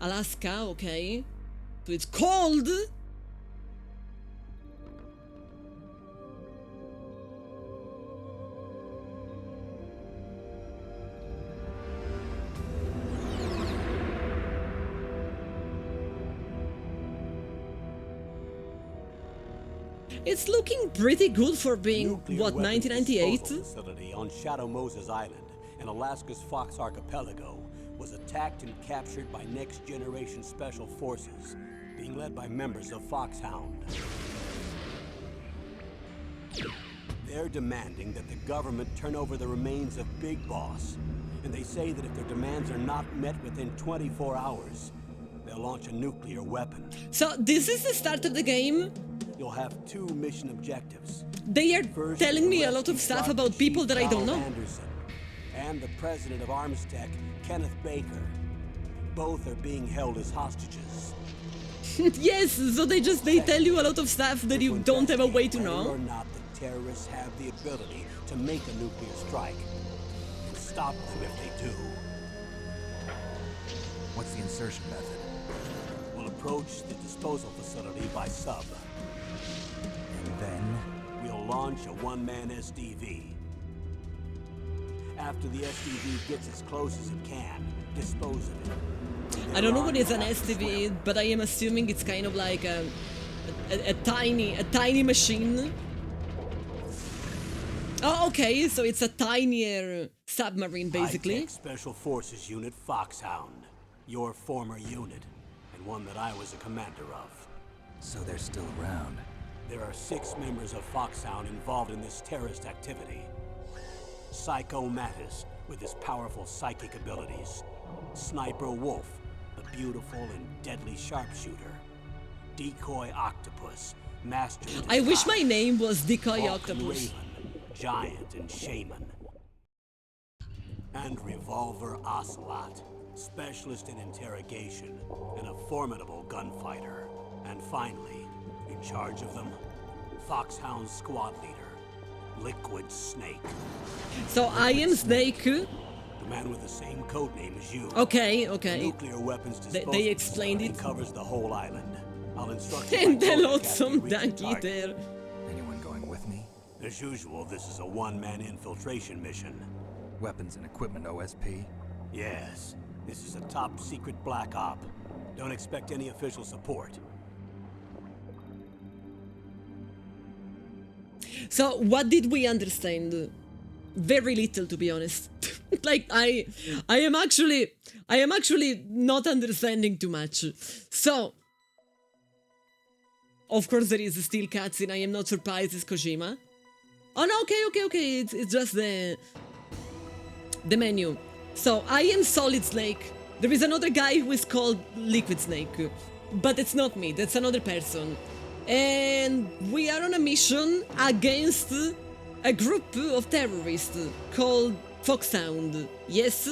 Alaska, okay. So it's cold. It's looking pretty good for being, what, 1998? Facility on Shadow Moses Island in Alaska's Fox Archipelago was attacked and captured by next-generation special forces, being led by members of Foxhound. They're demanding that the government turn over the remains of Big Boss, and they say that if their demands are not met within 24 hours, they'll launch a nuclear weapon. So this is the start of the game. You'll have two mission objectives. They are First, telling me a arrest lot of and stuff start about people Chief that I don't Carl know. Anderson and the president of Armstech, Kenneth Baker. Both are being held as hostages. Yes, so they tell you a lot of stuff that you don't have a way to Whether know. or not the terrorists have the ability to make a nuclear strike, and stop them if they do. What's the insertion method? We'll approach the disposal facility by sub. And then? We'll launch a one-man SDV. After the SDV gets as close as it can, dispose of it. I don't know what is an STV, but I am assuming it's kind of like a tiny machine. Oh, okay, so it's a tinier submarine, basically. High-tech Special Forces Unit Foxhound, your former unit, and one that I was a commander of. So they're still around. There are 6 members of Foxhound involved in this terrorist activity. Psycho Mattis, with his powerful psychic abilities. Sniper Wolf, the beautiful and deadly sharpshooter. Decoy Octopus, master of I wish my disguise. name was Decoy Vulcan Octopus. Raven, giant and shaman. And Revolver Ocelot, specialist in interrogation and a formidable gunfighter. And finally, in charge of them, Foxhound's squad leader, Liquid Snake. So I am Snake. The man with the same code name as you. Okay, The okay. nuclear weapons disposal They explained facility it. covers the whole island. I'll instruct you And by the code lots to some reach the donkey target. there. Anyone going with me? As usual, this is a one-man infiltration mission. Weapons and equipment OSP? Yes, this is a top-secret black op. Don't expect any official support. So what did we understand? Very little, to be honest. Like I am actually not understanding too much. So of course there is a still cutscene. I am not surprised it's Kojima. Oh no, okay. It's just the menu. So I am Solid Snake. There is another guy who is called Liquid Snake, but it's not me. That's another person. And we are on a mission against a group of terrorists called Foxhound. Yes?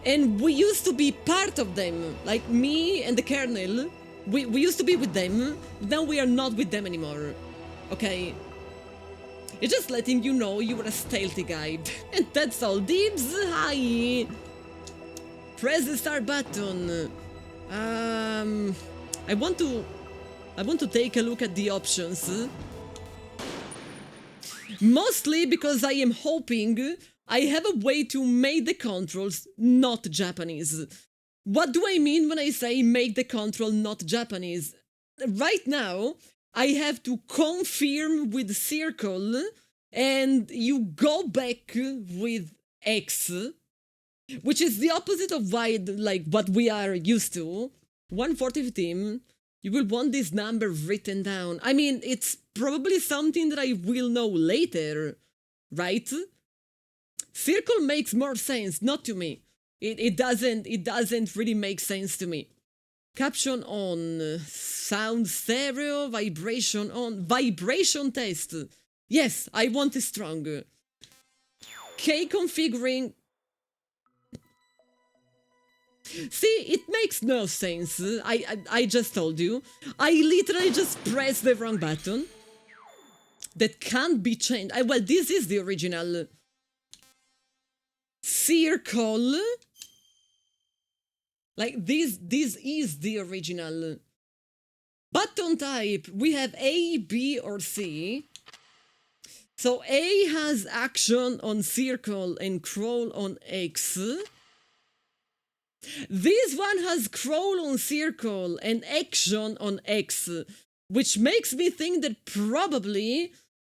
And we used to be part of them. Like me and the Colonel. We used to be with them. Now we are not with them anymore. Okay? It's just letting you know you were a stealthy guy. And that's all. Dibs, hi! Press the start button. I want to take a look at the options. Mostly because I am hoping I have a way to make the controls not Japanese. What do I mean when I say make the control not Japanese? Right now, I have to confirm with circle and you go back with X, which is the opposite of what we are used to. 14015. You will want this number written down. I mean, it's probably something that I will know later, right? Circle makes more sense, not to me. It doesn't really make sense to me. Caption on, sound stereo, vibration on, vibration test. Yes, I want it strong. K configuring. See, it makes no sense. I just told you. I literally just pressed the wrong button. That can't be changed. Well, this is the original. Circle. Like, this is the original. Button type, we have A, B, or C. So A has action on circle and crawl on X. This one has crawl on circle and action on X, which makes me think that probably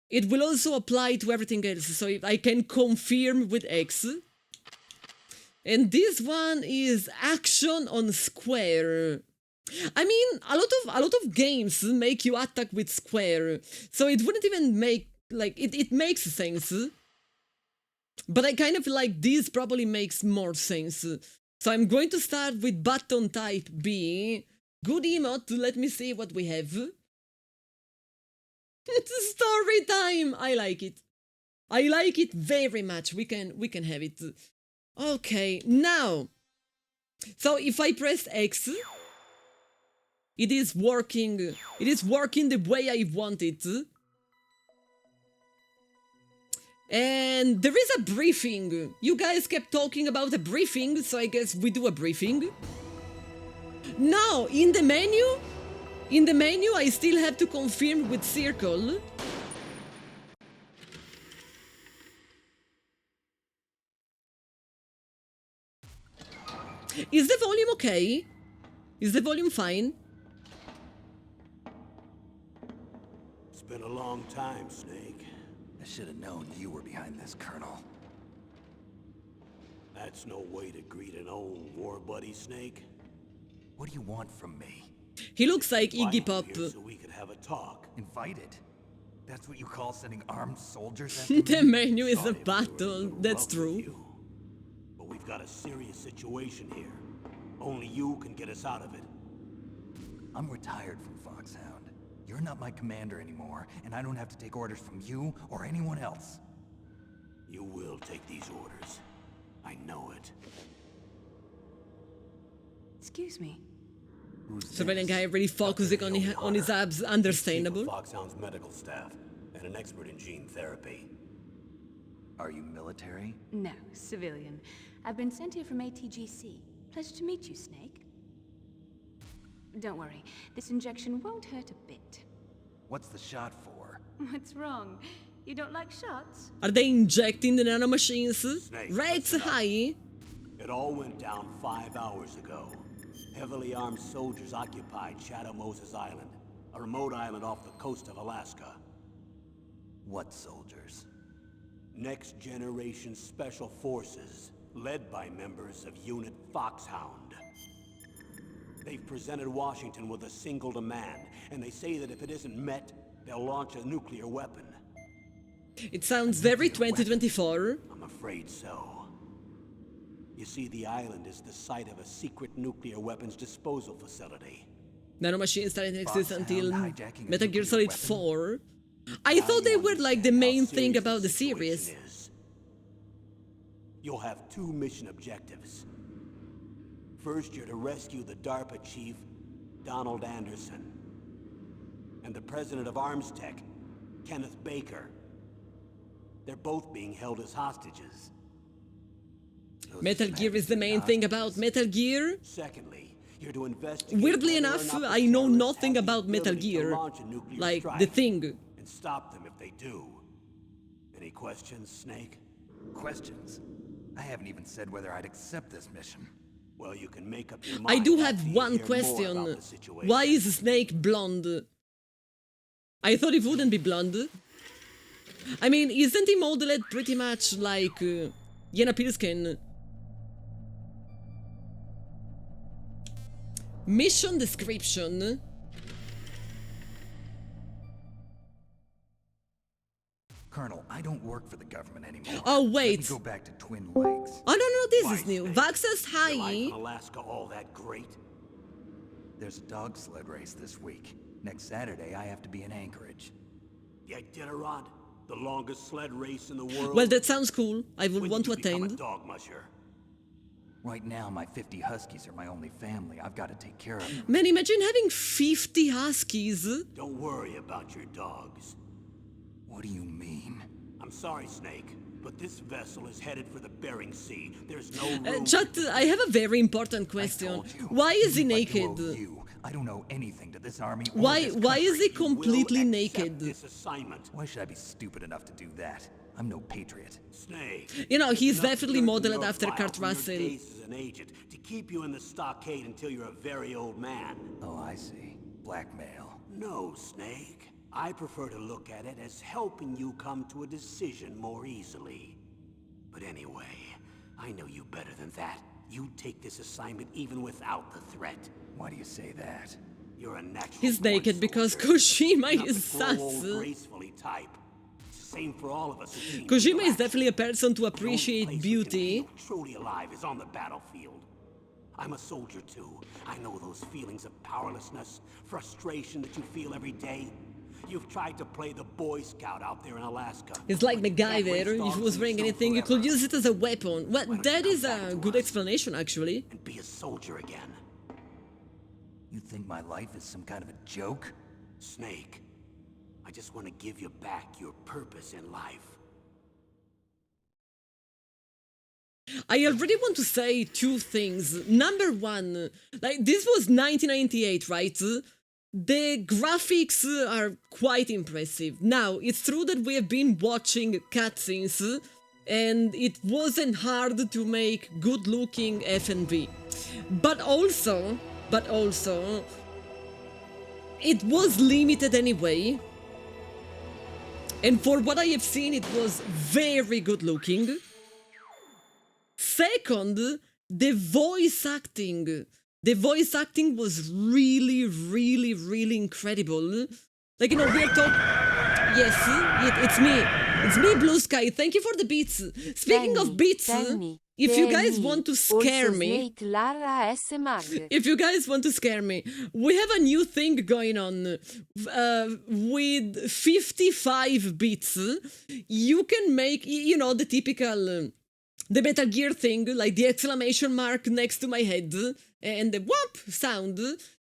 it will also apply to everything else. So if I can confirm with X. And this one is action on square. I mean, a lot of games make you attack with square, so it wouldn't even make, like, it makes sense. But I kind of feel like this probably makes more sense. So I'm going to start with button type B. Good emote, let me see what we have. It's story time! I like it. I like it very much. We can have it. Okay, now. So if I press X, it is working. It is working the way I want it. And there is a briefing. You guys kept talking about a briefing, so I guess we do a briefing. Now, in the menu, I still have to confirm with circle. Is the volume okay? Is the volume fine? It's been a long time, Snake. I should have known you were behind this, Colonel. That's no way to greet an old war buddy, Snake. What do you want from me? He looks like Invited Iggy Pop. you here so we could have a talk. Invited? That's what you call sending armed soldiers after The me? menu is a Thought if we were battle, in that's love with true. you. But we've got a serious situation here. Only you can get us out of it. I'm retired from Foxhound. You're not my commander anymore, and I don't have to take orders from you or anyone else. You will take these orders. I know it. Excuse me. Who's Civilian this? guy really focusing on his abs, understandable. Chief of Foxhound's medical staff and an expert in gene therapy. Are you military? No, civilian. I've been sent here from ATGC. Pleasure to meet you, Snake. Don't worry, this injection won't hurt a bit. What's the shot for? What's wrong? You don't like shots? Are they injecting the nanomachines? Snake, Rex listen up. high. It all went down 5 hours ago. Heavily armed soldiers occupied Shadow Moses Island, a remote island off the coast of Alaska. What soldiers? Next Generation Special Forces, led by members of Unit Foxhound. They've presented Washington with a single demand, and they say that if it isn't met, they'll launch a nuclear weapon. It sounds very 2024. I'm afraid so. You see, the island is the site of a secret nuclear weapons disposal facility. Nanomachines started to exist Foxhound until hijacking a Metal Gear nuclear Solid weapon? 4. I thought they were like the main thing about the series. Is. You'll have 2 mission objectives. First, you're to rescue the DARPA chief, Donald Anderson, and the president of Arms Tech, Kenneth Baker. They're both being held as hostages. Those Metal Gear is the main hostages. thing about Metal Gear. Secondly, you're to investigate. Weirdly whether or enough, not the I know terrorists nothing have the about Metal ability to Gear. launch a nuclear Like, the strike thing. and stop them if they do. Any questions, Snake? Questions? I haven't even said whether I'd accept this mission. Well, you can make up your I mind do after have you one hear more question. about the situation. Why is Snake blonde? I thought it wouldn't be blonde. I mean, isn't he modeled pretty much like Yena Pilsken? Mission description. Colonel, I don't work for the government anymore. Oh, Let me wait. go back to Twin Lakes. Oh, no, this Why, is new. Snake? Vaxas Your life High. in Alaska all that great? There's a dog sled race this week. Next Saturday, I have to be in Anchorage. The Iditarod? The longest sled race in the world? Well, that sounds cool. I would When want to did you become attend. a dog musher? Right now, my 50 huskies are my only family. I've got to take care of them. Man, imagine having 50 huskies. Don't worry about your dogs. What do you mean? I'm sorry, Snake, But this vessel is headed for the Bering Sea. There's no room... Chat, I have a very important question. Why is he naked? I don't know anything to this army. Why is he completely Will naked? accept this assignment. Why should I be stupid enough to do that? I'm no patriot. Snake. You know, he's enough definitely dirt in modeled your after file Kurt from your Russell. days as an agent to keep you in the stockade until you're a very old man. Oh, I see. Blackmail. No, Snake. I prefer to look at it as helping you come to a decision more easily. But anyway, I know you better than that. You take this assignment even without the threat. Why do you say that? You're a natural. He's born naked because soldier. Kojima Not is the cruel, sus. gracefully type. It's the same for all of us. who seem Kojima is relaxed. definitely a person to The only appreciate place we can beauty. feel truly alive is on the battlefield. I'm a soldier too. I know those feelings of powerlessness, frustration that you feel every day. You've tried to play the Boy Scout out there in Alaska. It's like but you can't MacGyver. raise If he dogs was in wearing the sun anything, you could forever. use it as a weapon. Well, don't that you is come back a to good us? explanation, actually. And be a soldier again. You think my life is some kind of a joke? Snake, I just want to give you back your purpose in life. I already want to say two things. Number one, like, this was 1998, right? The graphics are quite impressive. Now, it's true that we have been watching cutscenes, and it wasn't hard to make good-looking F&B. But also, it was limited anyway. And for what I have seen, it was very good-looking. Second, the voice acting. The voice acting was really, really, really incredible. Like, you know, we're talking... Yes, it's me. It's me, Blue Sky. Thank you for the beats. Speaking of beats, if you guys want to scare me... If you guys want to scare me, we have a new thing going on. With 55 bits, you can make, you know, the typical... the Metal Gear thing, like the exclamation mark next to my head, and the whoop sound,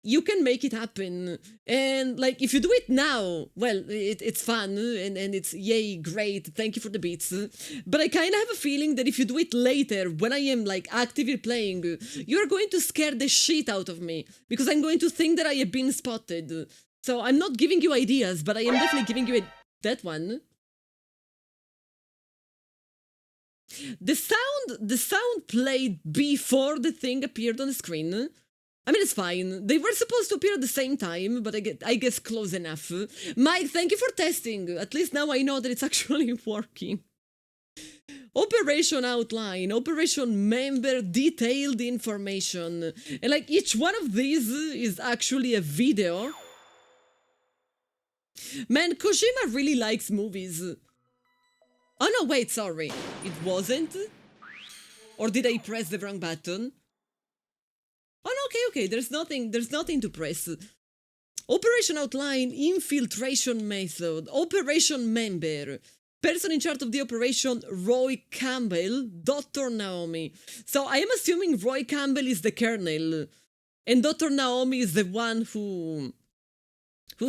you can make it happen. And like, if you do it now, well, it's fun, and it's yay, great, thank you for the beats. But I kind of have a feeling that if you do it later, when I am like actively playing, you're going to scare the shit out of me, because I'm going to think that I have been spotted. So I'm not giving you ideas, but I am definitely giving you that one. The sound played before the thing appeared on the screen. I mean, it's fine. They were supposed to appear at the same time, but I guess close enough. Mike, thank you for testing. At least now I know that it's actually working. Operation outline, operation member, detailed information. And like, each one of these is actually a video. Man, Kojima really likes movies. Oh no, wait, sorry. It wasn't? Or did I press the wrong button? Oh no, okay, there's nothing to press. Operation outline, infiltration method, operation member. Person in charge of the operation, Roy Campbell, Dr. Naomi. So I am assuming Roy Campbell is the colonel. And Dr. Naomi is the one who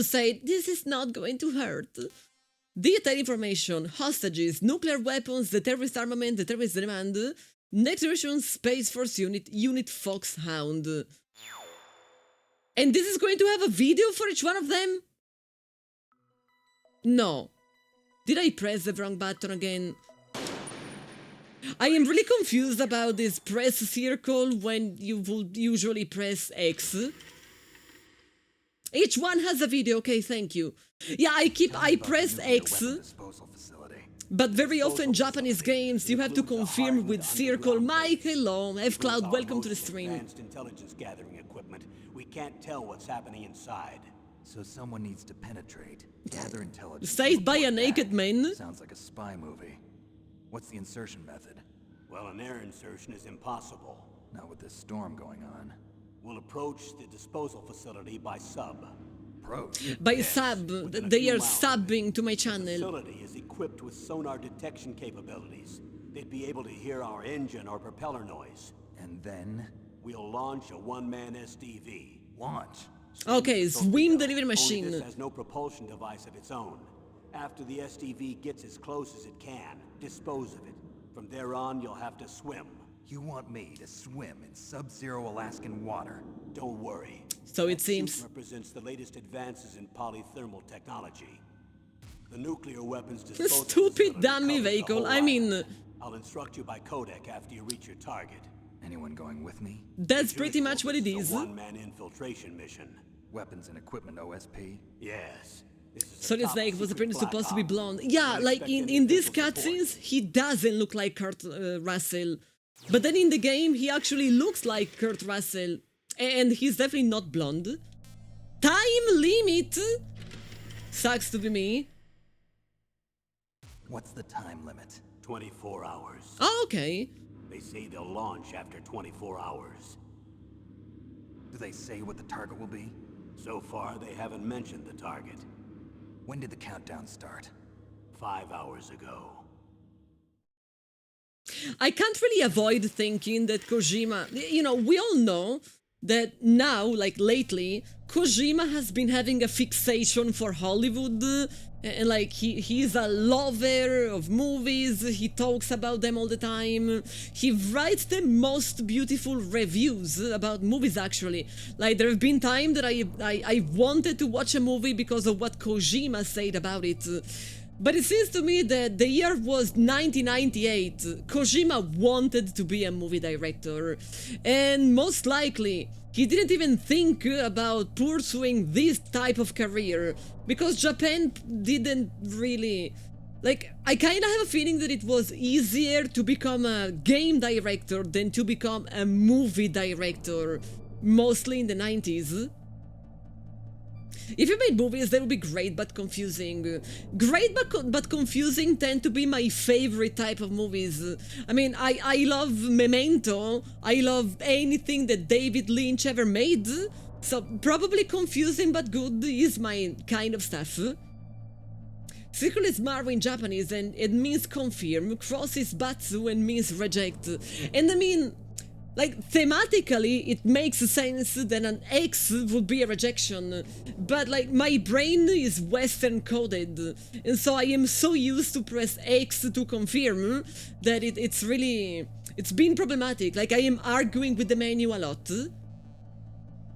said, this is not going to hurt. Detailed information, hostages, nuclear weapons, the terrorist armament, the terrorist demand, next generation Space Force Unit Foxhound. And this is going to have a video for each one of them? No. Did I press the wrong button again? I am really confused about this press circle when you would usually press X. Each one has a video, okay, thank you. Yeah, I press X, but very often Japanese games you have to confirm with circle. Mike, hello, F-Cloud, welcome to the stream. Advanced intelligence gathering equipment. We can't tell what's happening inside. So someone needs to penetrate, gather intelligence. Saved by a naked man. Sounds like a spy movie. What's the insertion method? Well, an air insertion is impossible. Not with this storm going on. We'll approach the disposal facility by sub. Approach? By Yes, sub, within a they few are miles. subbing to my The channel. facility is equipped with sonar detection capabilities. They'd be able to hear our engine or propeller noise. And then? We'll launch a one-man SDV. Launch. Okay, swim delivery Only machine. this has no propulsion device of its own. After the SDV gets as close as it can, dispose of it. From there on, you'll have to swim. You want me to swim in sub-zero Alaskan water? Don't worry. So it That suit seems. represents the latest advances in polythermal technology. The nuclear weapons disposal Stupid facility dummy covers the vehicle. whole I mean, island. I'll instruct you by codec after you reach your target. Anyone going with me? that's As pretty usual, much what this it is is. a one-man infiltration mission. Weapons and equipment OSP? Yes. This is a Solid top Snake was secret apparently supposed to be black blonde. ops. Yeah, Don't like expect in, any in these official support. cutscenes, he doesn't look like Kurt Russell. But then in the game, he actually looks like Kurt Russell. And he's definitely not blonde. Time limit! Sucks to be me. What's the time limit? 24 hours. Oh, okay. They say they'll launch after 24 hours. Do they say what the target will be? So far, they haven't mentioned the target. When did the countdown start? 5 hours ago. I can't really avoid thinking that Kojima, you know, we all know that now, like lately, Kojima has been having a fixation for Hollywood, and like he's a lover of movies, he talks about them all the time, he writes the most beautiful reviews about movies actually. Like there have been times that I wanted to watch a movie because of what Kojima said about it. But it seems to me that the year was 1998. Kojima wanted to be a movie director, and most likely he didn't even think about pursuing this type of career because Japan didn't really. Like, I kinda have a feeling that it was easier to become a game director than to become a movie director, mostly in the 90s. If you made movies, they would be great but confusing. Great but confusing tend to be my favorite type of movies. I mean, I love Memento, I love anything that David Lynch ever made, so probably confusing but good is my kind of stuff. Circle is Maru in Japanese and it means confirm, cross is Batsu and means reject. And I mean, like, thematically, it makes sense that an X would be a rejection, but, like, my brain is Western coded, and so I am so used to press X to confirm that it's it's been problematic. Like, I am arguing with the menu a lot.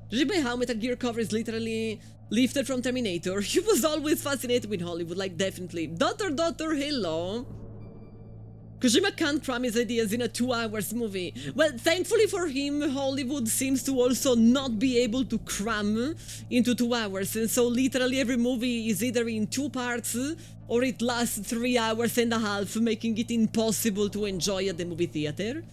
Judging by how Metal Gear cover is literally lifted from Terminator, he was always fascinated with Hollywood, like, definitely. Daughter, hello. Kojima can't cram his ideas in a 2 hours movie. Well, thankfully for him, Hollywood seems to also not be able to cram into 2 hours, and so literally every movie is either in 2 parts or it lasts 3 hours and a half, making it impossible to enjoy at the movie theater.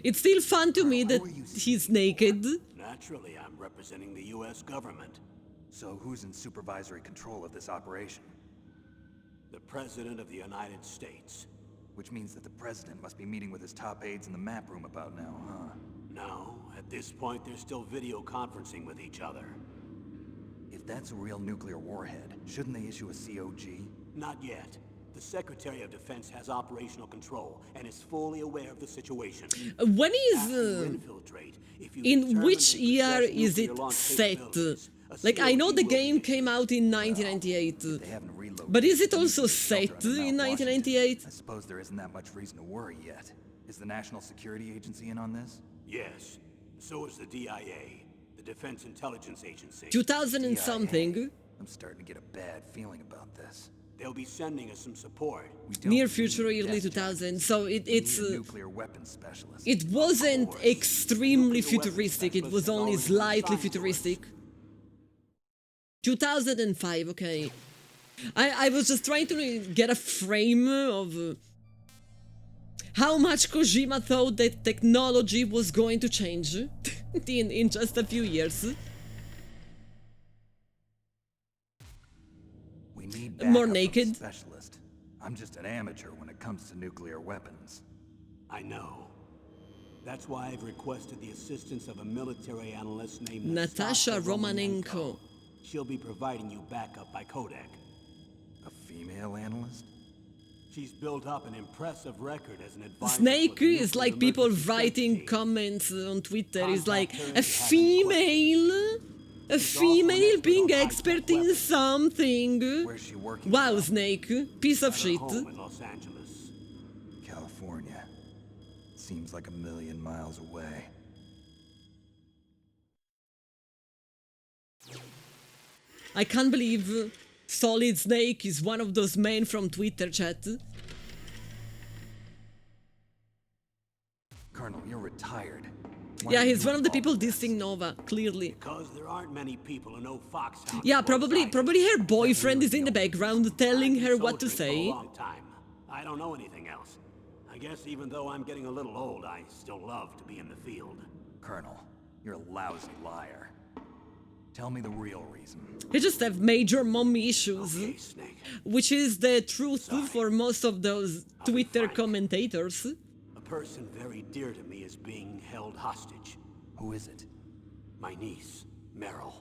It's still fun to me that he's naked. Naturally, I'm representing the U.S. government. So who's in supervisory control of this operation? The President of the United States. Which means that the president must be meeting with his top aides in the map room about now, huh? No, at this point they're still video conferencing with each other. If that's a real nuclear warhead, shouldn't they issue a COG? Not yet. The Secretary of Defense has operational control and is fully aware of the situation. When After you is... infiltrate, if you in determine which they year possess is nuclear it launch set? capabilities, a Like, I know COG the will be game issued. came out in 1998, They haven't relocated. but is it the also nuclear shelter set under in Mount Washington. 1998? I suppose there isn't that much reason to worry yet. Is the National Security Agency in on this? Yes. So is the DIA, the Defense Intelligence Agency. 2000 and DIA. something. I'm starting to get a bad feeling about this. They'll be sending us some support. We don't Near need future, early death 2000. jackets. So We it's need a nuclear weapons specialist. it wasn't course. extremely Nuclear weapons futuristic. It was specialists have only already slightly been assigned to us. futuristic. 2005. Okay. I was just trying to get a frame of how much Kojima thought that technology was going to change in just a few years. We need More backup from a naked. specialist. I'm just an amateur when it comes to nuclear weapons. I know. That's why I've requested the assistance of a military analyst named Natasha Romanenko. She'll be providing you backup by codec. A female analyst? She's built up an impressive record as an advisor. Snake for the is nuclear like people emergency writing team. comments on Twitter. Is like Contact her a if you have any female, She's also an expert being on high-tech expert in weapons. something. Where's she working Wow, from? Snake, piece of At her shit. home in Los Angeles. California. Seems like a million miles away. I can't believe Solid Snake is one of those men from Twitter chat. Colonel, you're retired. Why Yeah, are he's you one of the people involved in this? dissing Nova, clearly. Because there aren't many people who know Foxhound. Yeah, as well as I do. probably her boyfriend is in the background telling I've been her what to soldiering for say. a long time. I don't know anything else. I guess even though I'm getting a little old, I still love to be in the field. Colonel, you're a lousy liar. Tell me the real reason. He just have major mommy issues, Okay, Snake. which is the truth Sorry. for most of those I'll be Twitter frank. commentators. A person very dear to me is being held hostage. Who is it? My niece, Meryl.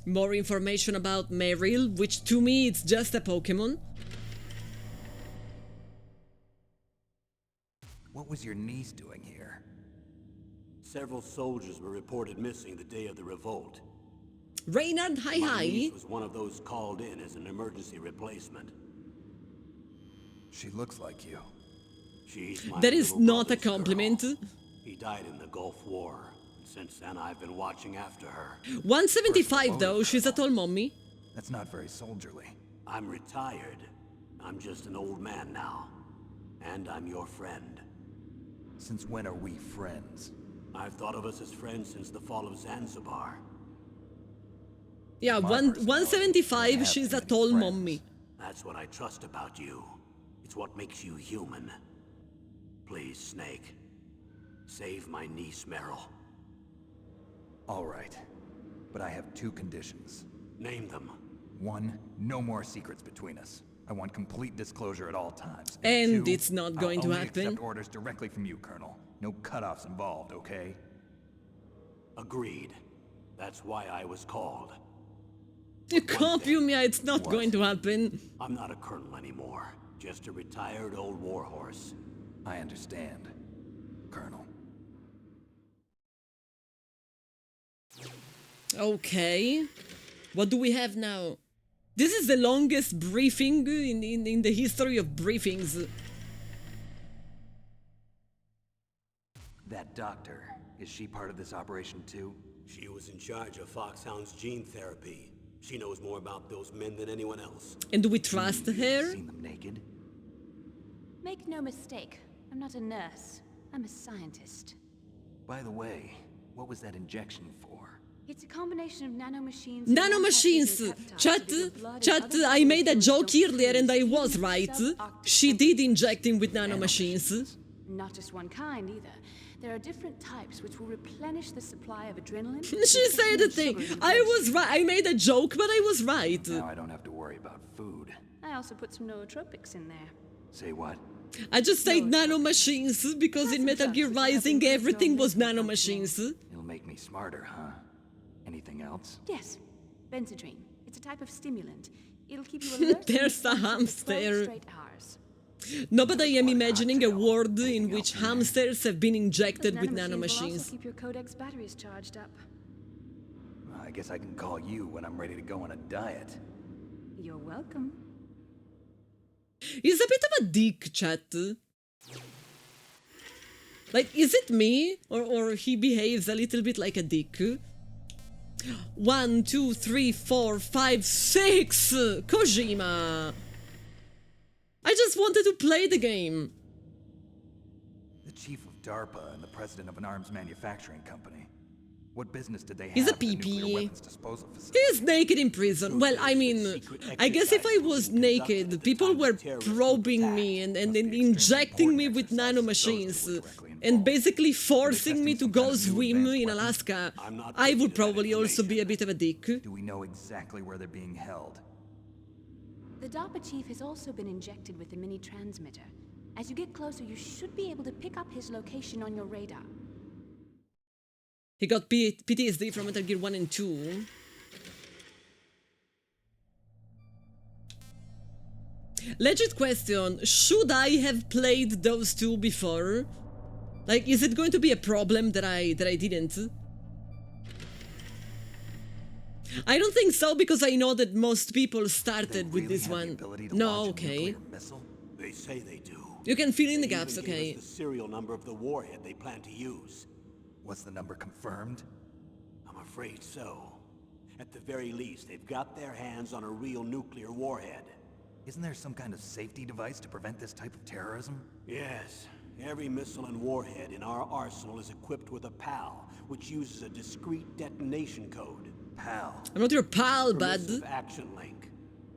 More information about Meryl, which to me it's just a Pokemon. What was your niece doing here? Several soldiers were reported missing the day of the revolt. Reynard, hi My hi. niece was one of those called in as an emergency replacement. She looks like you. She's my That is little not a brother's girl. compliment. He died in the Gulf War. Since then, I've been watching after her. 175 though, she's a tall mommy. That's not very soldierly. I'm retired. I'm just an old man now. And I'm your friend. Since when are we friends? I've thought of us as friends since the fall of Zanzibar. Yeah, My 175, personality, she's I a have tall many mommy. That's what I trust about you. It's what makes you human. Please, Snake. Save my niece, Meryl. All right. But I have two conditions. Name them. One, no more secrets between us. I want complete disclosure at all times. And two, it's not going to I'll only happen. accept orders directly from you, Colonel. No cutoffs involved, okay? Agreed. That's why I was called. You copy me, it's not What? going to happen. I'm not a colonel anymore. Just a retired old warhorse. I understand, Colonel. Okay. What do we have now? This is the longest briefing in the history of briefings. That doctor, is she part of this operation too? She was in charge of Foxhound's gene therapy. She knows more about those men than anyone else. And do we trust her? Seen them naked? Make no mistake, I'm not a nurse. I'm a scientist. By the way, what was that injection for? It's a combination of nanomachines. Nanomachines! Chat, I made a joke earlier and I was right. She did inject him with nanomachines. Not just one kind either. There are different types which will replenish the supply of adrenaline. She said the thing. I was right. I made a joke, but I was right. Now I don't have to worry about food. I also put some nootropics in there. Say what? I just said nanomachines because in Metal Gear Rising everything was nanomachines. It'll make me smarter, huh? Anything else? Yes, Benzedrine. It's a type of stimulant. It'll keep you alert. There's and a responsive for 12 hamster. straight hours. No, but I am imagining a world in which hamsters have been injected Those with Will also nanomachines. keep your codex batteries charged up. I guess I can call you when I'm ready to go on a diet. You're welcome. He's a bit of a dick, chat. Like, is it me? Or he behaves a little bit like a dick? 1, 2, 3, 4, 5, 6! Kojima! I just wanted to play the game. The chief of DARPA and the president of an arms manufacturing company. What business did they have He's a at the nuclear PP. weapons disposal facility? He's naked in prison. Well, I mean, I guess if I was naked, people were probing me and injecting me with nanomachines and basically forcing me to go swim in Alaska. I would probably also be a bit of a dick. Do we know exactly where they're being held? The DARPA chief has also been injected with a mini transmitter. As you get closer, you should be able to pick up his location on your radar. He got PTSD from Metal Gear 1 and 2. Legit question, should I have played those two before? Like, is it going to be a problem that I didn't? I don't think so, because I know that most people started with this one. No, okay. They say they do. You can fill in the They gaps, even gave okay. us the serial number of the warhead they plan to use. Was the number confirmed? I'm afraid so. At the very least, they've got their hands on a real nuclear warhead. Isn't there some kind of safety device to prevent this type of terrorism? Yes. Every missile and warhead in our arsenal is equipped with a PAL, which uses a discrete detonation code. PAL. I'm not your pal, bud. Permissive Action Link.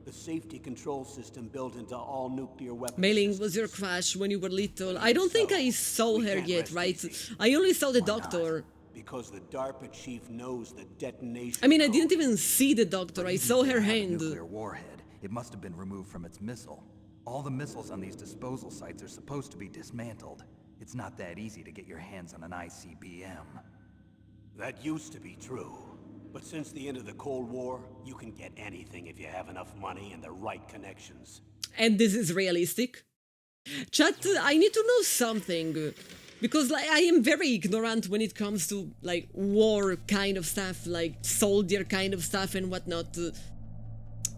The safety control system built into all nuclear weapons. Mei-Ling was your crush when you were little. I don't think I saw her yet, right? I only saw the doctor. Because the DARPA chief knows the detonation I mean, I code. didn't even see the doctor. I saw her If they have a hand. nuclear warhead, it must have been removed from its missile. All the missiles on these disposal sites are supposed to be dismantled. It's not that easy to get your hands on an ICBM. That used to be true. But since the end of the Cold War, you can get anything if you have enough money and the right connections. And this is realistic. Chat, I need to know something. Because like, I am very ignorant when it comes to like war kind of stuff, like soldier kind of stuff and whatnot.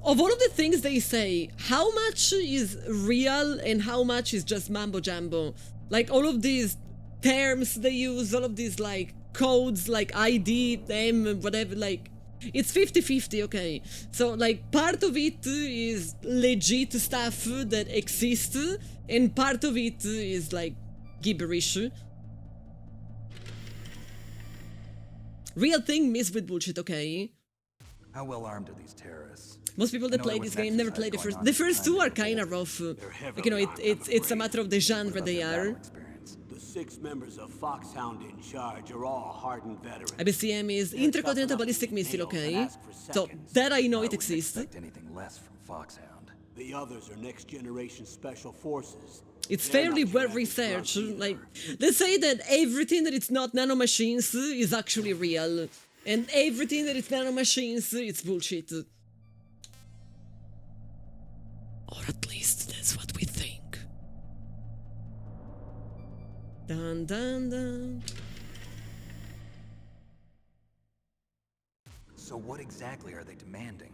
Of all of the things they say, how much is real and how much is just mambo jumbo? Like all of these terms they use, all of these like codes like ID, M, whatever, like it's 50-50, okay. So like part of it is legit stuff that exists and part of it is like gibberish. Real thing mixed with bullshit, okay. How well armed are these terrorists? Most people that play this game never play the first. The first two are kind of rough. Like, you know, it's a matter of the genre they are. The 6 members of Foxhound in charge are all hardened veterans. IBCM is Intercontinental Ballistic Missile, okay? So that I know it exists. Expect anything less from Foxhound. The others are next-generation special forces. It's They're fairly not well genetic researched. grunts either. Like, they say that everything that it's not nanomachines is actually real. And everything that it's nanomachines, it's bullshit. Or at least that's what we think. Dun dun dun. So what exactly are they demanding?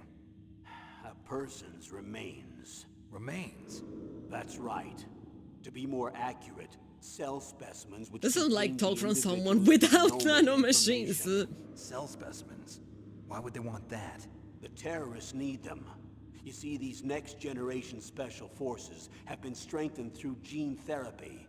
A person's remains. Remains? That's right. To be more accurate, cell specimens which This sounds like contain talk the from individual's someone without genomic nanomachines. information. Cell specimens? Why would they want that? The terrorists need them. You see, these next-generation special forces have been strengthened through gene therapy.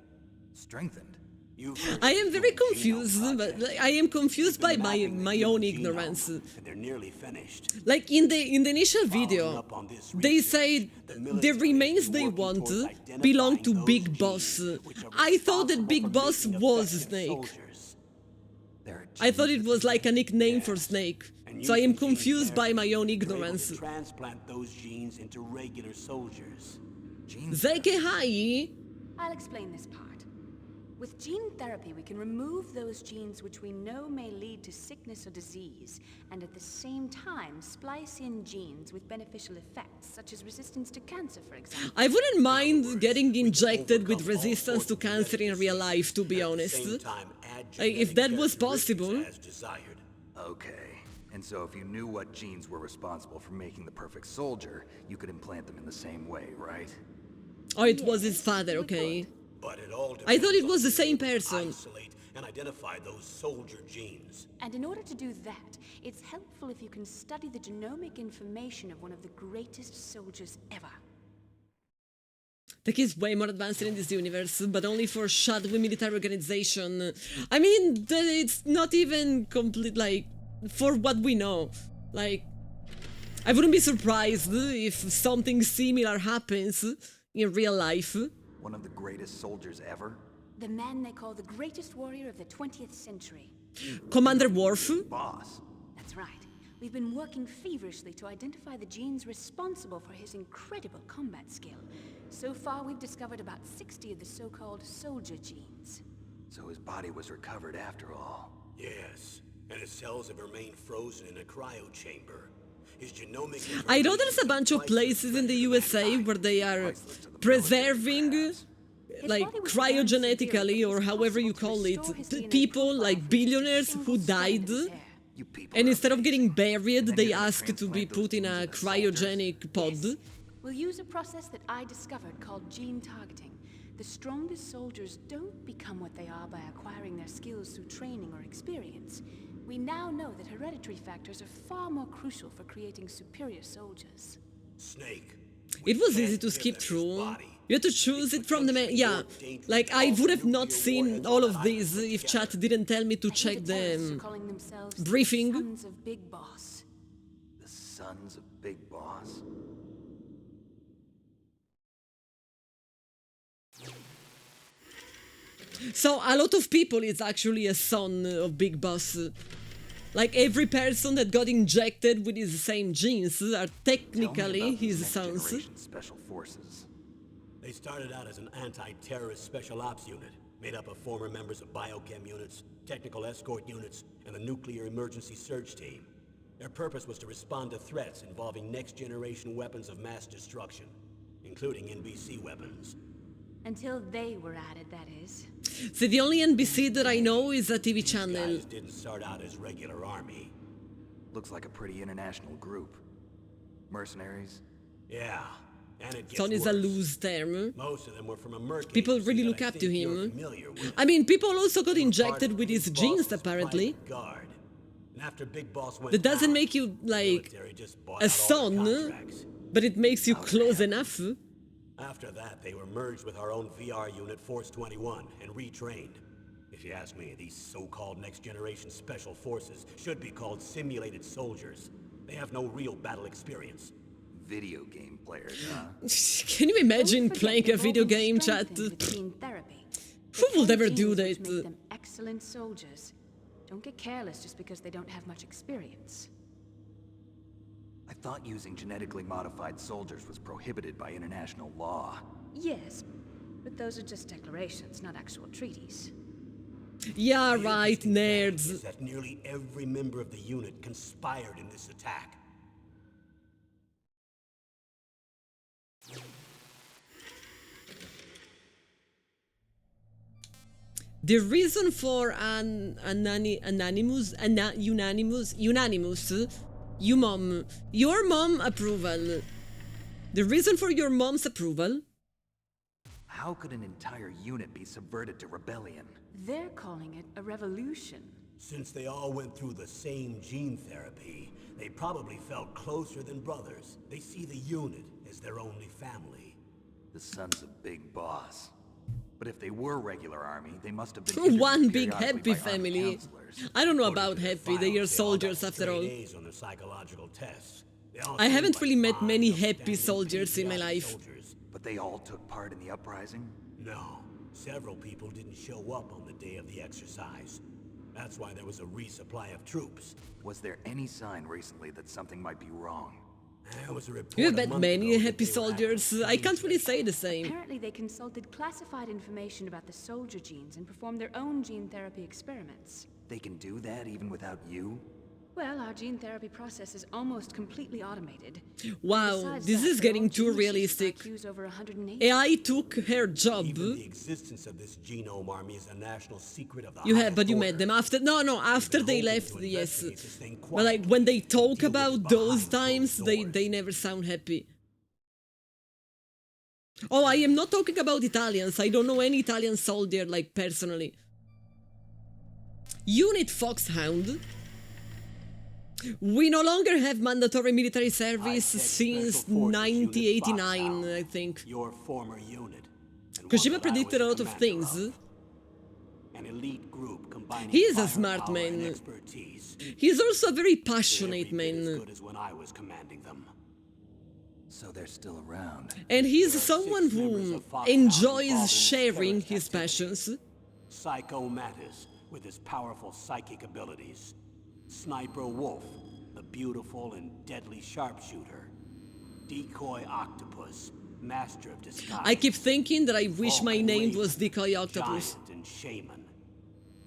Strengthened? You've heard I of am the very Genome confused, but Project. like, I am confused by They've been my mapping the my human own genome, ignorance. And they're nearly finished. Like in the initial video, up on this they research, said the the military remains is they working want towards belong to identifying Big those Boss. genes which are I thought that responsible Big for Boss making was effective Snake. soldiers. I thought it was like a nickname for Snake. And So I am using gene confused by my therapy, own they're able to ignorance. transplant those genes into regular soldiers. Gene Zeke hai? I'll explain this part. With gene therapy, we can remove those genes which we know may lead to sickness or disease, and at the same time splice in genes with beneficial effects, such as resistance to cancer, for example. I wouldn't mind getting injected with resistance to cancer in real life, to be honest. Like, if that was possible. As desired. Okay. And so if you knew what genes were responsible for making the perfect soldier, you could implant them in the same way, right? Oh, it was his father, okay. But it all I thought it depends was on the same being able to person. Isolate and identify those soldier genes. And in order to do that, it's helpful if you can study the genomic information of one of the greatest soldiers ever. Tech is way more advanced in this universe, but only for shadowy military organization. I mean, it's not even complete, like, for what we know. Like, I wouldn't be surprised if something similar happens in real life. One of the greatest soldiers ever? The man they call the greatest warrior of the 20th century. Commander Worf. Boss. That's right. We've been working feverishly to identify the genes responsible for his incredible combat skill. So far, we've discovered about 60 of the so-called soldier genes. So his body was recovered after all. Yes. and his cells have remained frozen in a cryo chamber. His genomic I know there's a bunch of places in the USA where they are preserving, like, cryogenetically, or however you call it, people, like billionaires who died, and instead of getting buried, they ask to be put in a cryogenic pod. We'll use a process that I discovered called gene targeting. The strongest soldiers don't become what they are by acquiring their skills through training or experience. We now know that hereditary factors are far more crucial for creating superior soldiers. Snake. It was easy to skip through. You had to choose it from the yeah, like, I would have not seen all of these if chat didn't tell me to check the briefing. The Sons of Big Boss. The Sons of Big Boss? So a lot of people is actually a son of Big Boss. Like, every person that got injected with his same genes are technically his sons. Special forces. They started out as an anti-terrorist special ops unit, made up of former members of biochem units, technical escort units, and the nuclear emergency search team. Their purpose was to respond to threats involving next-generation weapons of mass destruction, including NBC weapons. Until they were added, that is. See, the only NBC that I know is a TV channel. These guys didn't start out as regular army. Looks like a pretty international group. Mercenaries? Yeah, and it gets Son is a worse. loose term. Most of them were from a merc People agency really that look I up think to you're him. familiar with. I mean, people also got They were injected part with of his Big genes, Boss's apparently. private guard. And after Big Boss went That doesn't down, make you, the like, military just bought a out all the son, contracts. but it makes you close enough. After that, they were merged with our own VR unit, Force 21, and retrained. If you ask me, these so-called next-generation special forces should be called simulated soldiers. They have no real battle experience. Video game players, huh? Can you imagine Don't forget playing a they've video all been game, chat? strengthened with gene therapy. Who They would have ever do genes which that? make them excellent soldiers. Don't get careless just because they don't have much experience. I thought using genetically modified soldiers was prohibited by international law. Yes, but those are just declarations, not actual treaties. Yeah, The right, interesting fact nerds. is that nearly every member of the unit conspired in this attack. The reason for your mom approval. The reason for your mom's approval. How could an entire unit be subverted to rebellion? They're calling it a revolution. Since they all went through the same gene therapy, they probably felt closer than brothers. They see the unit as their only family. The Sons of Big Boss. But if they were regular army, they must have been One interviewed big periodically happy by armed family. counselors. I don't know According about to their happy, they files, are all soldiers got after straight all. A's on their psychological tests. They all I seemed haven't like really met fine, many happy upstanding, soldiers in my patriotic life. soldiers. But they all took part in the uprising? No, several people didn't show up on the day of the exercise. That's why there was a resupply of troops. Was there any sign recently that something might be wrong? There was a report You have a met month many ago that happy they were soldiers. acting I can't dangerous. really say the same. Apparently they consulted classified information about the soldier genes and performed their own gene therapy experiments. They can do that even without you? Well, our gene therapy process is almost completely automated. Wow, Besides this that, is they're getting all too geniuses with realistic. IQs over 180. AI took her job. Even the existence of this genome army is a national secret of the You have, highest but you order. met them after. No, after We've been they hoping left, to yes. investigate this thing But like quietly when they and talk deal with about it those behind times, closed they doors. never sound happy. Oh, I am not talking about Italians. I don't know any Italian soldier, like, personally. Unit Foxhound. We no longer have mandatory military service High-tech since Special Forces Unit 1989, Foxhound, I think. Your former unit. and one Kojima that I predicted a was lot of commander things. of. An elite group combining He is a firepower smart and man. expertise. He's also a very Every passionate bit as man. good as when I was commanding them. So they're still around. And he's There are someone 6 members who of Foxhound involved in enjoys this sharing terrorist his activity. passions. Psycho Mattis, with his powerful psychic abilities. Sniper Wolf, the beautiful and deadly sharpshooter. Decoy Octopus, master of disguise. I keep thinking that I wish my Vulcan name Raven, was Decoy Octopus. Giant and Shaman.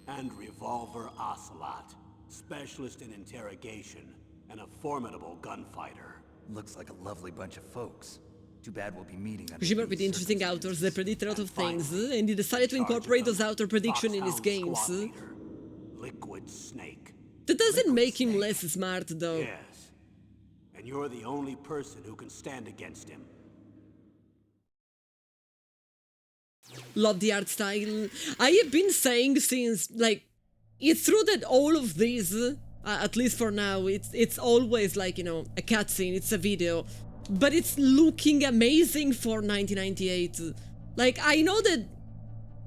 And Revolver Ocelot, specialist in interrogation, and a formidable gunfighter. Looks like a lovely bunch of folks. Too bad we'll be meeting under Kojima with these interesting authors that predict a lot of things, finally, and he decided to incorporate those author predictions in his Foxhound games. squad leader, Liquid Snake. That doesn't make him less smart, though. Yes. And you're the only person who can stand against him. Love the art style. I have been saying since, like, it's true that all of these, at least for now, it's always like, you know, a cutscene, it's a video, but it's looking amazing for 1998. Like, I know that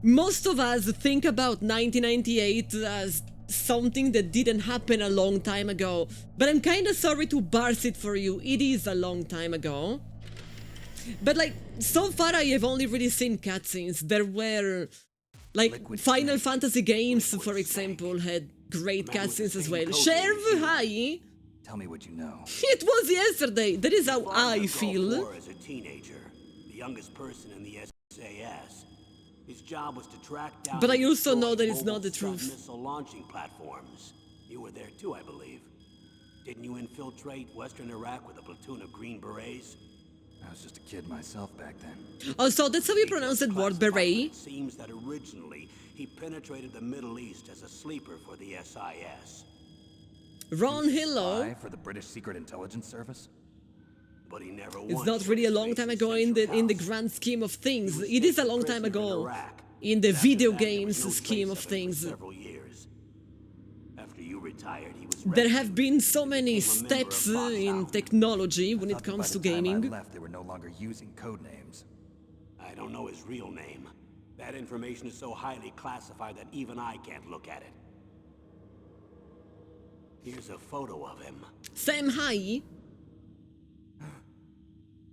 most of us think about 1998 as something that didn't happen a long time ago, but I'm kinda sorry to burst it for you, it is a long time ago. But like, so far I have only really seen cutscenes. There were, like, Final Fantasy games, for example, had great cutscenes as well. Sheriff, hi! Tell me what you know. It was yesterday, that is how I feel. As a teenager, the youngest person in the SAS. His job was to track down. But I and also know destroy that it's not the mobile truth. Missile launching platforms. You were there too, I believe. Didn't you infiltrate Western Iraq with a platoon of Green Berets? I was just a kid myself back then. Oh, so that's how you pronounce that word, beret? It seems that originally he penetrated the Middle East as a sleeper for the SIS. Ron, hello. Spy for the British Secret Intelligence Service? But he never It's once not really a long time ago in the grand scheme of things. It is a long time ago in the video games scheme of things. Several years. After you retired, he was There have rescued. been so many Became a member of steps in Foxhound. technology when it Thought that comes by to the time I gaming. left, they were no longer using code names. I don't know his real name. That information is so highly classified that even I can't look at it. Here's a photo of him. Sam, hi.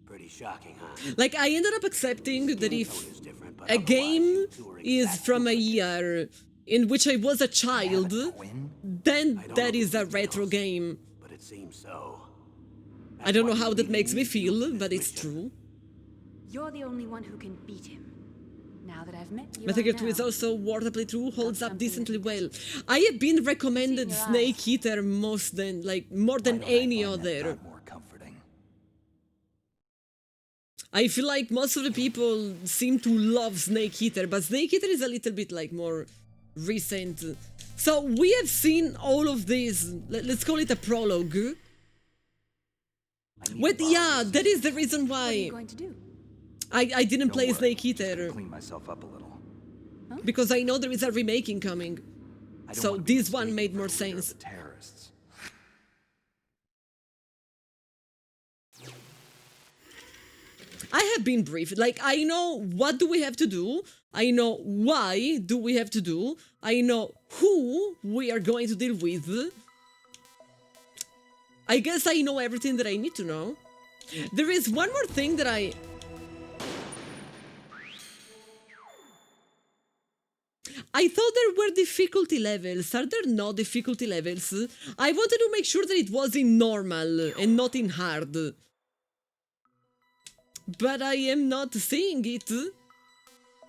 Pretty shocking, huh? Like, I ended up accepting that Skin if tone is different, but a otherwise, game you two are is exact from a duplicates. year in which I was a child, Twin? then I don't that know is the a retro details, game. But it seems so. I don't know That's how what that you makes me need to do feel, for this but it's mission. true. You're the only one who can beat him. Now that I've met you, Metal Gear I 2 is know. also worth a playthrough, holds up something decently to well. I have been recommended See in your Snake Eater more than any other. Not more comforting. I feel like most of the people seem to love Snake Eater, but Snake Eater is a little bit like more recent. So we have seen all of this, let's call it a prologue. Wait, yeah, that is the reason What are you why going to do? I didn't play Don't worry, Snake just Eater, clean myself up a little. because I know there is a remaking coming. I don't So want to be this one mistaken made for more the leader of sense. the terrorists. I have been briefed. Like, I know what do we have to do. I know why do we have to do. I know who we are going to deal with. I guess I know everything that I need to know. There is one more thing that I thought there were difficulty levels. Are there no difficulty levels? I wanted to make sure that it was in normal and not in hard. But I am not seeing it.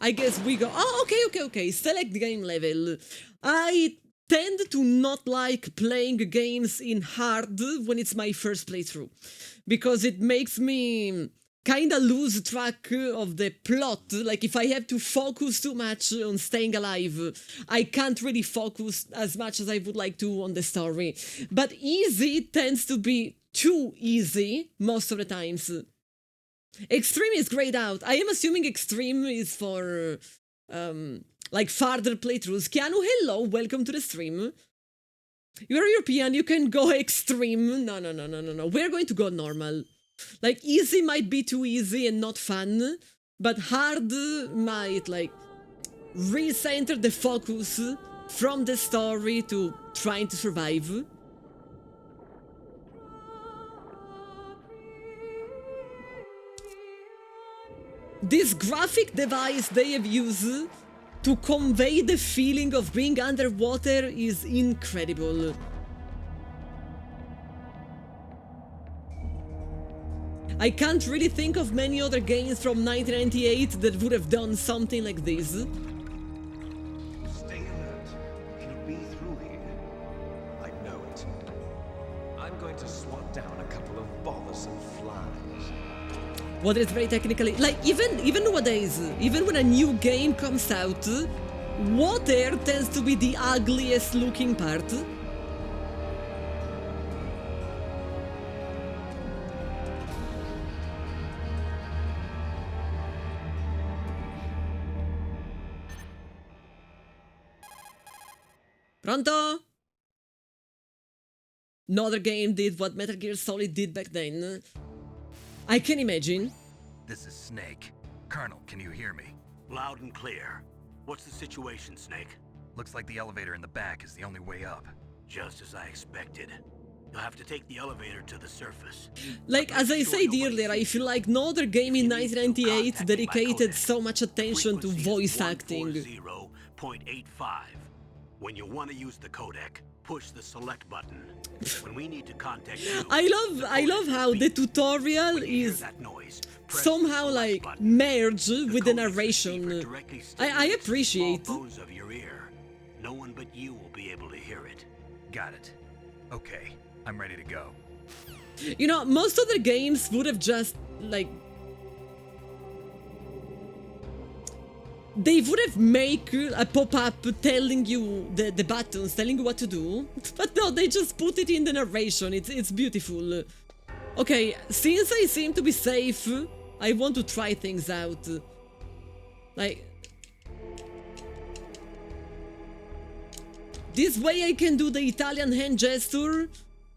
I guess we go... Oh, okay. Select game level. I tend to not like playing games in hard when it's my first playthrough, because it makes me kinda lose track of the plot. Like, if I have to focus too much on staying alive, I can't really focus as much as I would like to on the story. But easy tends to be too easy most of the times. Extreme is grayed out. I am assuming Extreme is for, like, farther playthroughs. Keanu, hello, welcome to the stream. You're European, you can go Extreme. No. We're going to go normal. Like, easy might be too easy and not fun, but hard might, like, recenter the focus from the story to trying to survive. This graphic device they have used to convey the feeling of being underwater is incredible. I can't really think of many other games from 1998 that would have done something like this. Stay alert. He'll be through here. I I'm going to swat down a couple of bothersome flies. Water is very technically... Like, even nowadays, even when a new game comes out, water tends to be the ugliest looking part. Pronto? Another game did what Metal Gear Solid did back then. I can imagine. This is Snake. Colonel, can you hear me? Loud and clear. What's the situation, Snake? Looks like the elevator in the back is the only way up. Just as I expected. You'll have to take the elevator to the surface. Like, as I said earlier, I feel like no other game in 1998 dedicated so much attention to voice acting. 140.85. When you want to use the codec, push the select button. When we need to contact you, I love how the tutorial is somehow like merged with the narration. I appreciate. Of your ear. No one but you will be able to hear it. Got it. Okay, I'm ready to go. You know, most other games would have just like they would have make a pop-up telling you the buttons, telling you what to do. But no, they just put it in the narration. It's beautiful. Okay, since I seem to be safe, I want to try things out. Like... This way I can do the Italian hand gesture,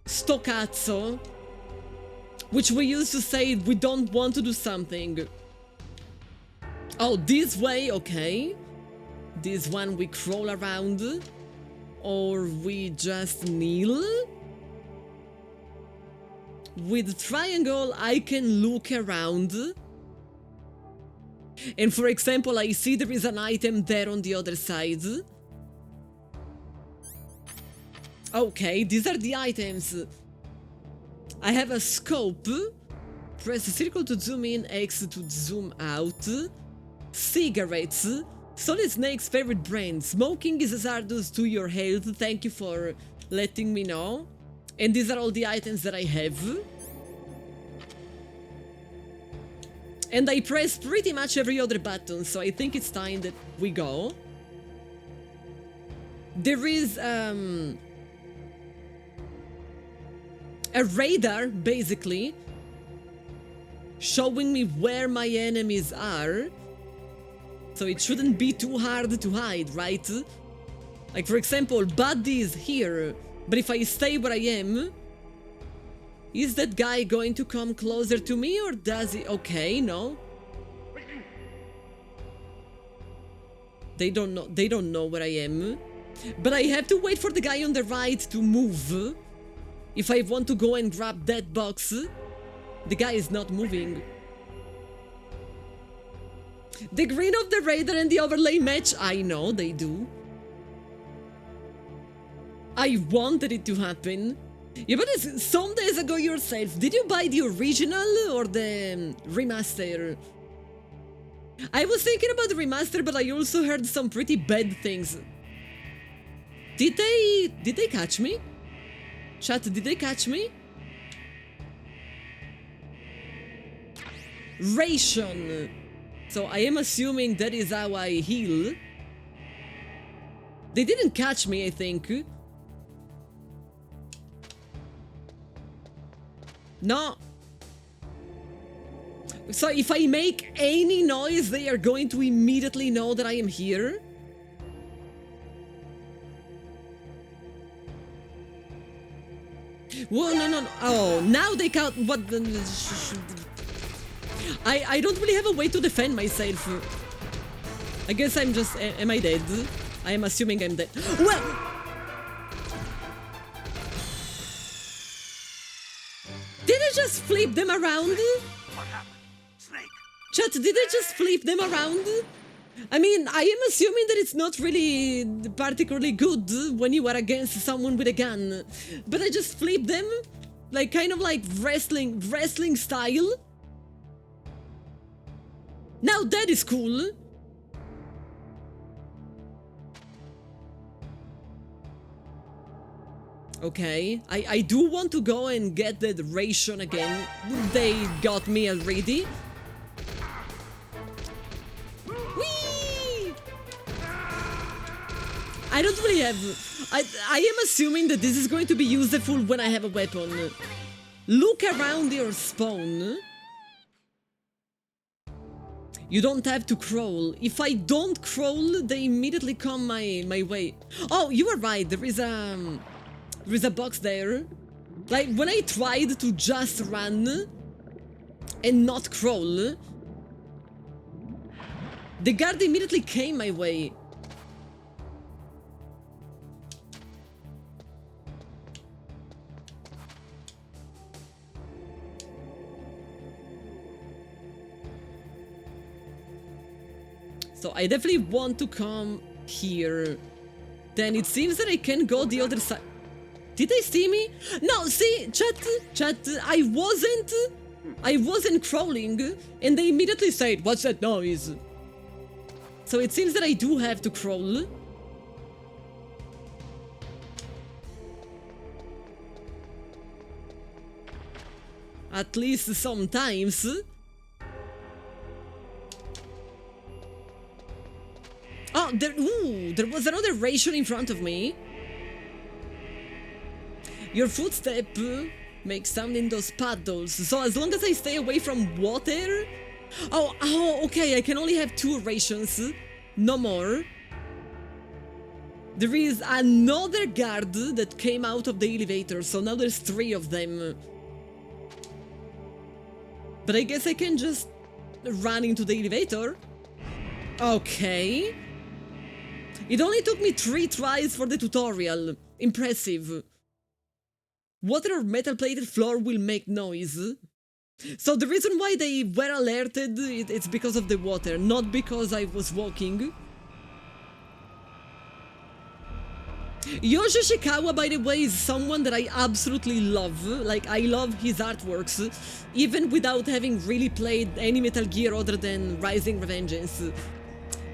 sto cazzo, which we used to say we don't want to do something. Oh, this way, okay. This one we crawl around. Or we just kneel. With triangle, I can look around. And for example, I see there is an item there on the other side. Okay, these are the items. I have a scope. Press circle to zoom in, X to zoom out. Cigarettes. Solid Snake's favorite brand. Smoking is hazardous to your health. Thank you for letting me know. And these are all the items that I have. And I press pretty much every other button, so I think it's time that we go. There is a radar, basically, showing me where my enemies are. So it shouldn't be too hard to hide, right? Like, for example, Buddy is here, but if I stay where I am, is that guy going to come closer to me, or does he? Okay, no. They don't know where I am. But I have to wait for the guy on the right to move. If I want to go and grab that box, the guy is not moving. The green of the radar and the overlay match. I know they do. I wanted it to happen. Yeah, but it's some days ago yourself. Did you buy the original or the remaster? I was thinking about the remaster, but I also heard some pretty bad things. Did they catch me? Chat, did they catch me? Ration. So I am assuming that is how I heal. They didn't catch me, I think. No. So if I make any noise, they are going to immediately know that I am here. Whoa, no. Oh, now they count. What the... I don't really have a way to defend myself. I guess I'm just... Am I dead? I am assuming I'm dead. Well... Did I just flip them around? What happened? Snake. Chat, did I just flip them around? I mean, I am assuming that it's not really particularly good when you are against someone with a gun. But I just flipped them? Like, kind of like wrestling style? Now that is cool. Okay, I do want to go and get the ration again. They got me already. Whee! I don't really have... I am assuming that this is going to be useful when I have a weapon. Look around your spawn. You don't have to crawl. If I don't crawl, they immediately come my way. Oh, you are right. There is a box there. Like, when I tried to just run and not crawl, the guard immediately came my way. So I definitely want to come here. Then it seems that I can go the other side. Did they see me? No, see, chat, I wasn't crawling, and they immediately said, "What's that noise?" So it seems that I do have to crawl. At least sometimes. Oh, there was another ration in front of me. Your footstep makes sound in those puddles, so as long as I stay away from water... Oh, okay, I can only have 2 rations, no more. There is another guard that came out of the elevator, so now there's 3 of them. But I guess I can just run into the elevator. Okay. It only took me 3 tries for the tutorial. Impressive. Water or metal-plated floor will make noise. So the reason why they were alerted, it's because of the water, not because I was walking. Yoshi Shikawa, by the way, is someone that I absolutely love. Like, I love his artworks, even without having really played any Metal Gear other than Rising Revengeance.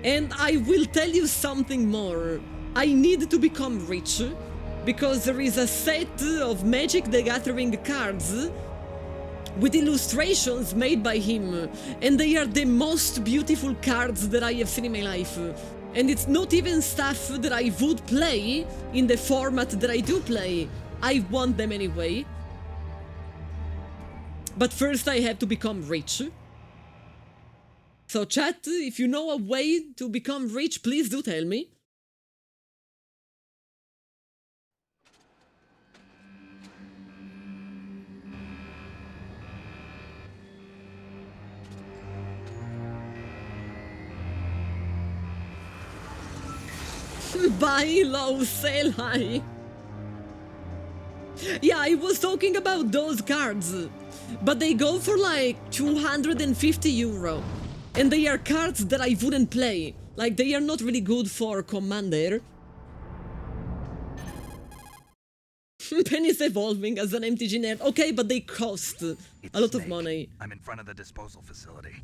And I will tell you something more. I need to become rich, because there is a set of Magic the Gathering cards with illustrations made by him, and they are the most beautiful cards that I have seen in my life. And it's not even stuff that I would play in the format that I do play. I want them anyway. But first I have to become rich. So chat, if you know a way to become rich, please do tell me. Buy low, sell high. Yeah, I was talking about those cards, but they go for like 250 euro, and they are cards that I wouldn't play. Like, they are not really good for Commander. Penny's evolving as an MTG nerd. Okay, but they cost a lot of money. I'm in front of the disposal facility.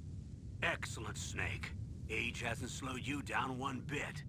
Excellent, Snake. Age hasn't slowed you down one bit.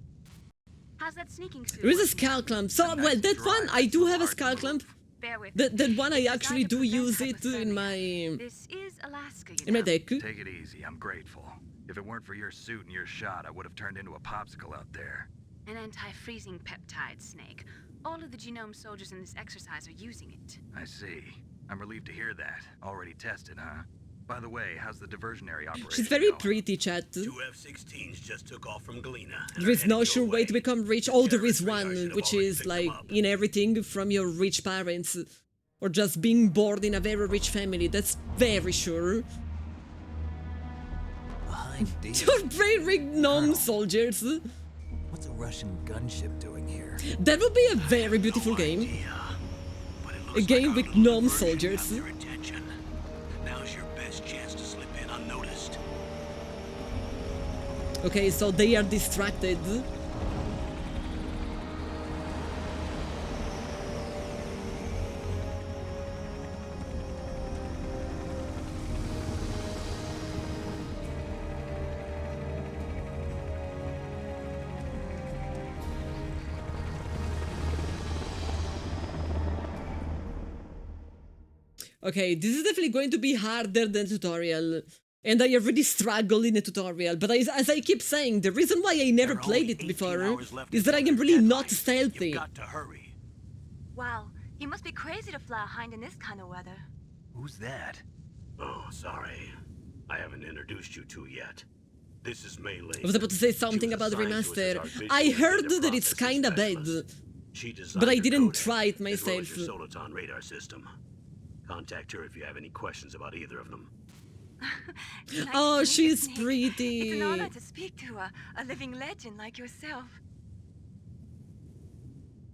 How's that sneaking suit? There is a skull clamp. So, well, that one, I do have a skull clamp. Bear with That one, I actually do use it in my... This is Alaska, you in my know. deck. Take it easy, I'm grateful. If it weren't for your suit and your shot, I would have turned into a popsicle out there. An anti-freezing peptide, Snake. All of the genome soldiers in this exercise are using it. I see. I'm relieved to hear that. Already tested, huh? By the way, how's the diversionary operation She's very going? pretty, chat. 2 F-16s just took off from Galena. and There are is no headed sure your way to become rich. Oh, there is Terrorist radar should one, have which already is picked like them up. in everything from your rich parents, or just being born in a very rich family. That's very sure. Behind these, Your brain rigged gnome soldiers. what's a Russian gunship doing here? That would be a very beautiful game. But it A looks game like with our little gnome diversion soldiers. got their attention. Now's your best chance to slip in unnoticed. Okay, so they are distracted. Okay, this is definitely going to be harder than tutorial. And I already struggled in the tutorial, but as I keep saying, the reason why I never There are played only it 18 before hours left is that I until am their really not deadline. stealthy. You've got to hurry. Wow, you must be crazy to fly a hind in this kind of weather. Who's that? Oh, sorry. I haven't introduced you two yet. This is Melee. I was about to say something about the remaster. I heard that it's kinda bad, but I didn't try it myself. Your Soliton radar system. Contact her if you have any questions about either of them. Nice Oh, to meet you, she's Snake. pretty. It's an honor to speak to a living legend like yourself.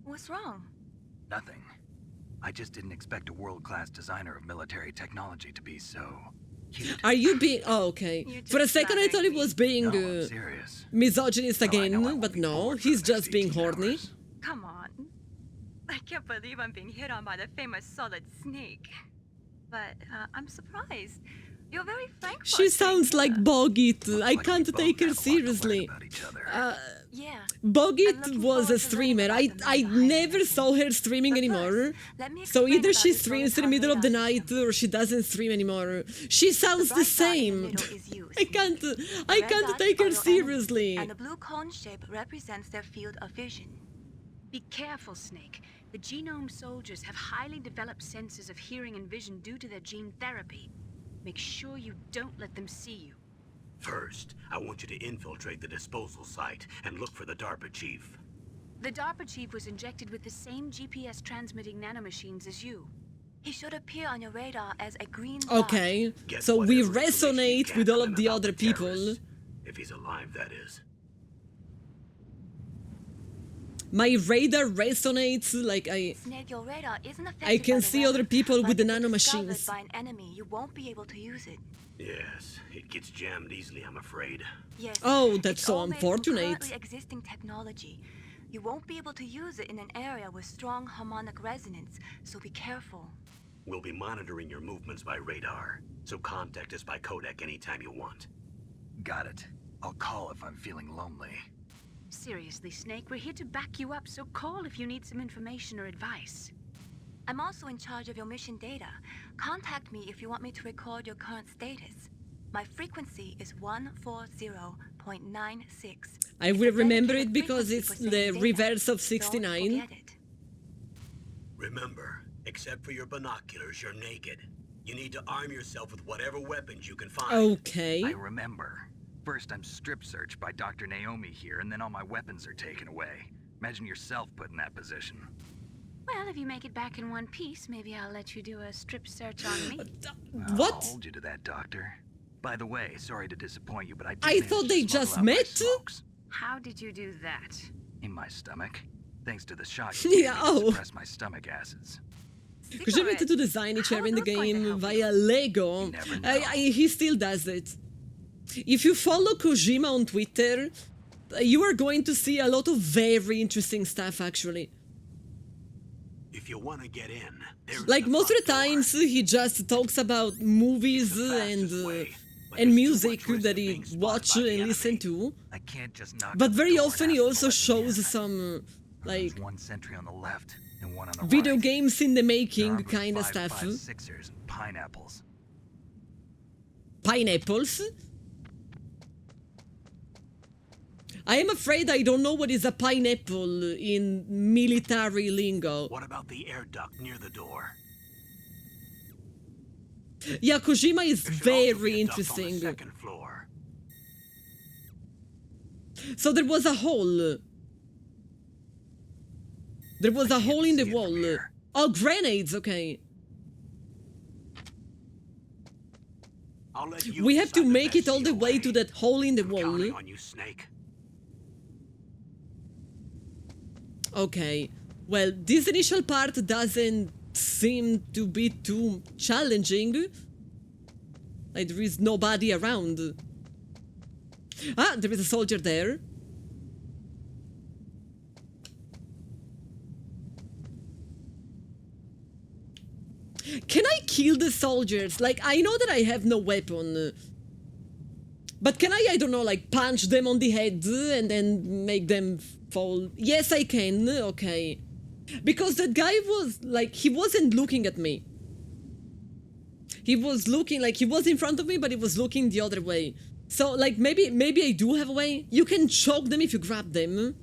What's wrong? Nothing. I just didn't expect a world-class designer of military technology to be so cute. Are you being... Oh, okay. You're For a just second I thought he was being No, I'm serious. misogynist Well, I know I again, won't but be no, bored for he's the next just being 18 horny. hours. Come on. I can't believe I'm being hit on by the famous Solid Snake. But I'm surprised. You're very frank. for She a sounds like stranger. Bogit. Looks I like we can't both take her have a lot to learn seriously. about each other. Yeah. Bogit I'm looking was forward a to learning streamer. about I the man behind never everything. saw her streaming But anymore. first, let me So explain either about she the streams in the Soliton middle of the radar night system. or she doesn't stream anymore. She sounds the bright dot in same. the middle is you, I Snake. can't The I red can't dots take are her your enemies, seriously. And the blue cone shape represents their field of vision. Be careful, Snake. The genome soldiers have highly developed senses of hearing and vision due to their gene therapy. Make sure you don't let them see you. First, I want you to infiltrate the disposal site and look for the DARPA chief. The DARPA chief was injected with the same GPS transmitting nanomachines as you. He should appear on your radar as a green dot. Okay, Get so we whatever information you resonate can with all from of him the about other people. terrorist. If he's alive, that is. My radar resonates like Snake, your radar isn't affected I can by the see weather, other people but with the if it's discovered nanomachines. by an enemy, you won't be able to use it. Yes, it gets jammed easily, I'm afraid. Yes. Oh, that's it's so all made from unfortunate. currently existing technology. You won't be able to use it in an area with strong harmonic resonance, so be careful. We'll be monitoring your movements by radar, so contact us by codec anytime you want. Got it. I'll call if I'm feeling lonely. Seriously, Snake, we're here to back you up, so call if you need some information or advice. I'm also in charge of your mission data. Contact me if you want me to record your current status. My frequency is 140.96. I will remember it because it's the reverse of 69. Don't forget it. Remember, except for your binoculars, you're naked. You need to arm yourself with whatever weapons you can find. Okay. I remember. First, I'm strip searched by Dr. Naomi here, and then all my weapons are taken away. Imagine yourself put in that position. Well, if you make it back in one piece, maybe I'll let you do a strip search on me. I'll What? hold you to that, Doctor. By the way, sorry to disappoint you, but I did I manage thought to they smuggle just out my met? smokes How did you do that? in my stomach. Thanks to the shot you gave Yeah, me oh. to suppress my stomach acids. Contributed to design each How area are in the those going to game help via Lego. You never know. He still does it. If you follow Kojima on Twitter, you are going to see a lot of very interesting stuff, actually. If you want to get in, there's Like, the most of the front door. times, he just talks about movies The fastest and way, but and there's too music much risk that of he being spotted watch by the and listen enemy. to. I can't just knock But on the very door and often he ask them also to let me shows in. some, like, There's one sentry on the left and one on the video right. games in the They're making armed with kind of 5.56 stuff. Sixers and pineapples. Pineapples. I am afraid I don't know what is a pineapple in military lingo. What about the air duct near the door? Yeah, Kojima is There should also be very a duct on the interesting. second floor. So there was a hole. There was a hole in the see it from wall. here. Oh, grenades, okay. I'll let you We have to decide the make it best all the your way to that hole in the I'm wall. counting on you, Snake. Okay. Well, this initial part doesn't seem to be too challenging. Like, there is nobody around. Ah, there is a soldier there. Can I kill the soldiers? Like, I know that I have no weapon. But can I don't know, like, punch them on the head and then make them fall? Yes, I can. Okay. Because that guy was, like, he wasn't looking at me. He was looking like he was in front of me, but he was looking the other way. So, like, maybe I do have a way. You can choke them if you grab them.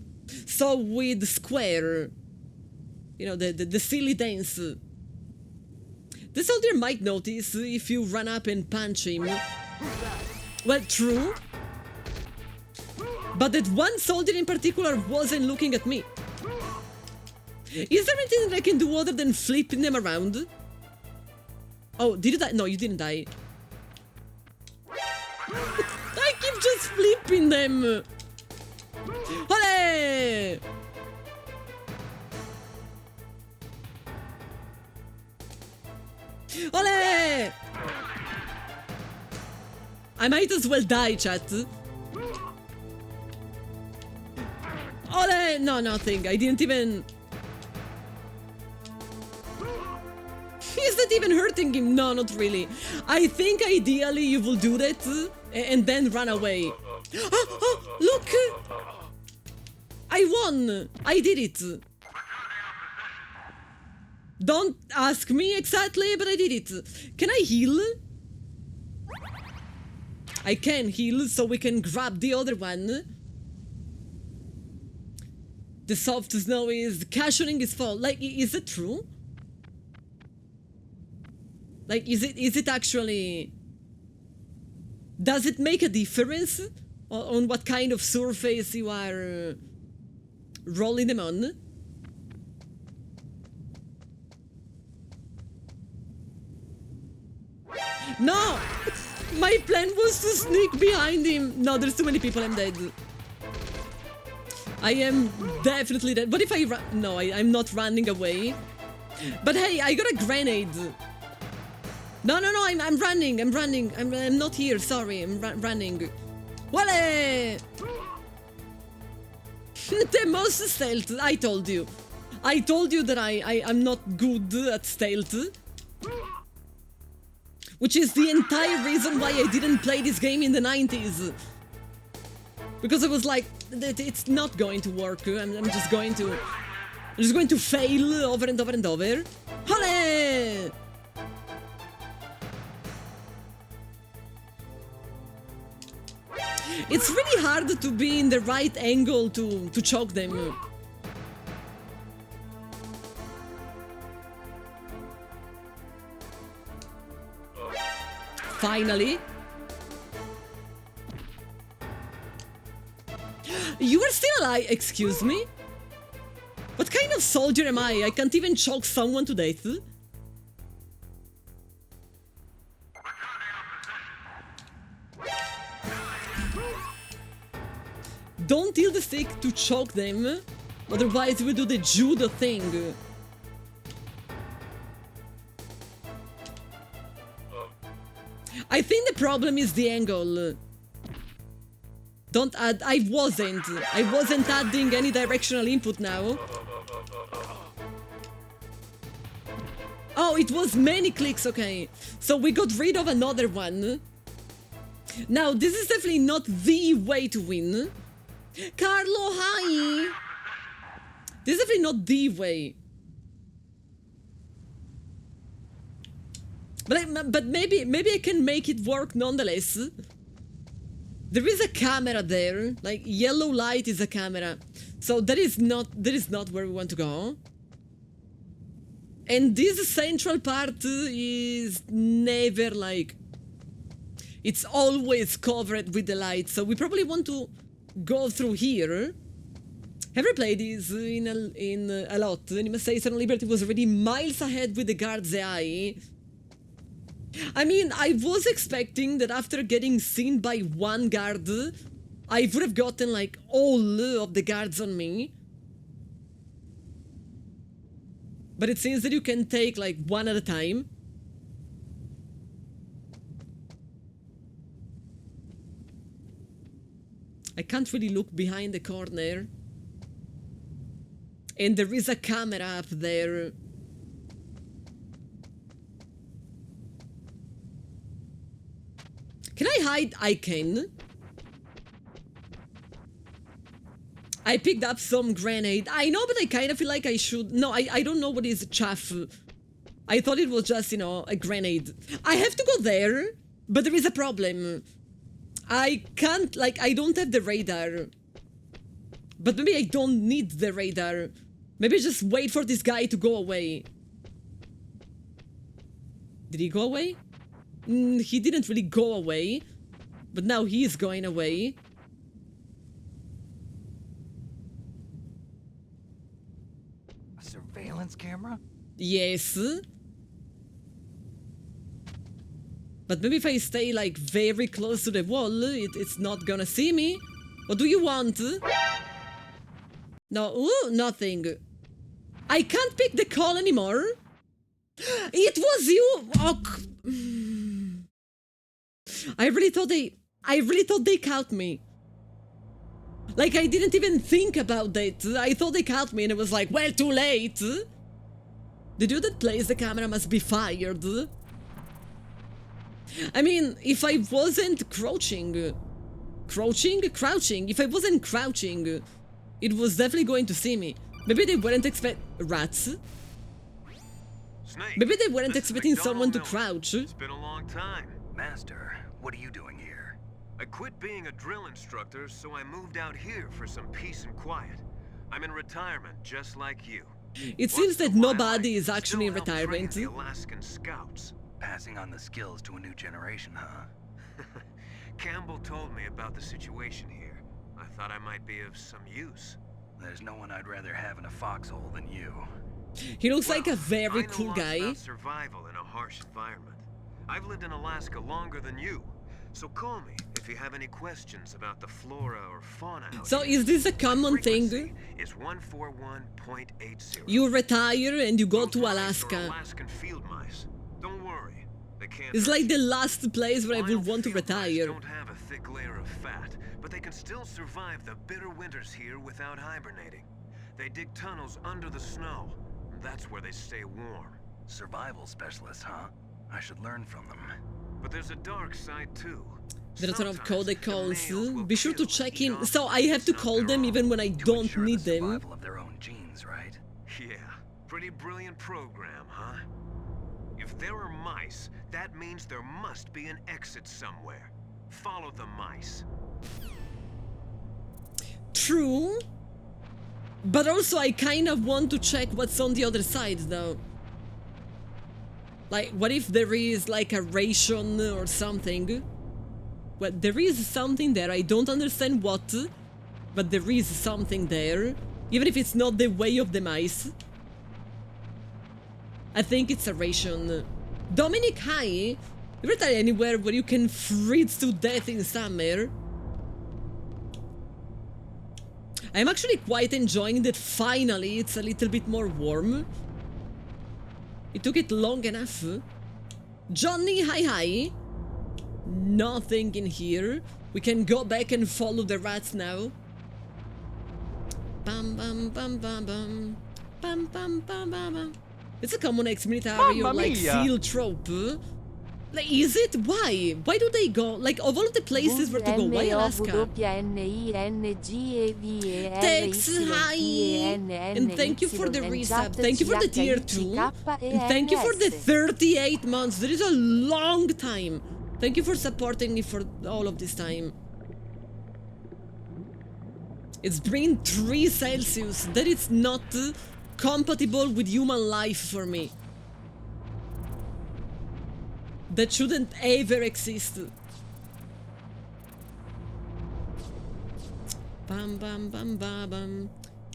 So, with square, you know, the silly dance. The soldier might notice if you run up and punch him. Well, true. But that one soldier in particular wasn't looking at me. Is there anything that I can do other than flipping them around? Oh, did you die? No, you didn't die. I keep just flipping them. Olé! Olé! I might as well die, chat. Olé! No, nothing. I didn't even... Is that even hurting him? No, not really. I think ideally you will do that and then run away. Oh, look! I won! I did it! Don't ask me exactly, but I did it. Can I heal? I can heal, so we can grab the other one. The soft snow is cushioning his fall. Like, is it true? Like, is it actually... Does it make a difference on what kind of surface you are rolling them on? No! My plan was to sneak behind him. No, there's too many people, I'm dead. I am definitely dead. What if I run? No, I'm not running away. But hey, I got a grenade. No, I'm running. I'm not here, sorry, I'm running. Wale! The most stealth, I told you. I told you that I'm not good at stealth. Which is the entire reason why I didn't play this game in the 90s. Because I was like, it's not going to work. I'm just going to fail over and over and over. Hole! It's really hard to be in the right angle to choke them. Finally. You are still alive, excuse me? What kind of soldier am I? I can't even choke someone to death. Don't tilt the stick to choke them, otherwise we do the judo thing. I think the problem is the angle. Don't add... I wasn't adding any directional input now. Oh, it was many clicks, okay. So we got rid of another one. Now, this is definitely not the way to win. Carlo, hi! This is definitely not the way. But maybe I can make it work nonetheless. There is a camera there, like yellow light is a camera. So that is not where we want to go. And this central part is never like... It's always covered with the light, so we probably want to go through here. Have I played this in a lot? And you must say Eternal Liberty was already miles ahead with the guard's eye. I mean, I was expecting that after getting seen by one guard, I would have gotten like all of the guards on me. But it seems that you can take like one at a time. I can't really look behind the corner. And there is a camera up there. Can I hide? I can. I picked up some grenade. I know, but I kind of feel like I should... No, I don't know what is chaff. I thought it was just, you know, a grenade. I have to go there, but there is a problem. I can't, like, I don't have the radar. But maybe I don't need the radar. Maybe just wait for this guy to go away. Did he go away? He didn't really go away. But now he is going away. A surveillance camera? Yes. But maybe if I stay, like, very close to the wall, it's not gonna see me. What do you want? No, ooh, nothing. I can't pick the call anymore. It was you! Oh, I really thought they caught me. Like, I didn't even think about it. I thought they caught me and it was like, well, too late. The dude that plays the camera must be fired. I mean, if I wasn't crouching, if I wasn't crouching, it was definitely going to see me. Maybe they weren't rats. Snake, Maybe they weren't this is expecting someone to McDonald Miller. crouch. It's been a long time. Master, what are you doing here? I quit being a drill instructor, so I moved out here for some peace and quiet. I'm in retirement, just like you. It seems that nobody is actually in still help train retirement. the Alaskan Scouts. Passing on the skills to a new generation, huh? Campbell told me about the situation here. I thought I might be of some use. There's no one I'd rather have in a foxhole than you. He looks like a Well, very I know cool lots guy. about survival in a harsh environment. I've lived in Alaska longer than you, so call me if you have any questions about the flora or fauna. out So here. is this a common Frequency thing? is 141.80. You retire and you go Those to mice are Alaska. Alaskan field mice. Don't worry, they can't. It's hurt like you. the last place where I would Wild want to field mice retire. don't have a thick layer of fat, but they can still survive the bitter winters here without hibernating. They dig tunnels under the snow. That's where they stay warm. Survival specialists, huh? I should learn from them. But there's a dark side too. There are a lot of Sometimes codec the calls. males will Be sure to kill check and eat in. off So the I have to mates call on them their even own. when I To don't ensure need the them. survival of their own genes, right? Yeah, pretty brilliant program, huh? If there are mice, that means there must be an exit somewhere. Follow the mice. True. But also I kind of want to check what's on the other side though. Like, what if there is like a ration or something? Well, there is something there. I don't understand what, but there is something there. Even if it's not the way of the mice. I think it's a ration. Dominic, hi! You ever tried anywhere where you can freeze to death in summer? I'm actually quite enjoying that finally it's a little bit more warm. It took it long enough. Johnny, hi. Nothing in here. We can go back and follow the rats now. Bam bam bam bam bam. Bam bam bam bam bam. It's a common ex-military or like SEAL trope. Like, is it? Why? Why do they go? Like, of all the places where to go, why Alaska? Thanks, hi! And thank you for the resub. Thank you for the tier 2. And thank you for the 38 months. That is a long time. Thank you for supporting me for all of this time. It's been 3 Celsius. That is not compatible with human life for me. That shouldn't ever exist. Bam bam bam bam bam.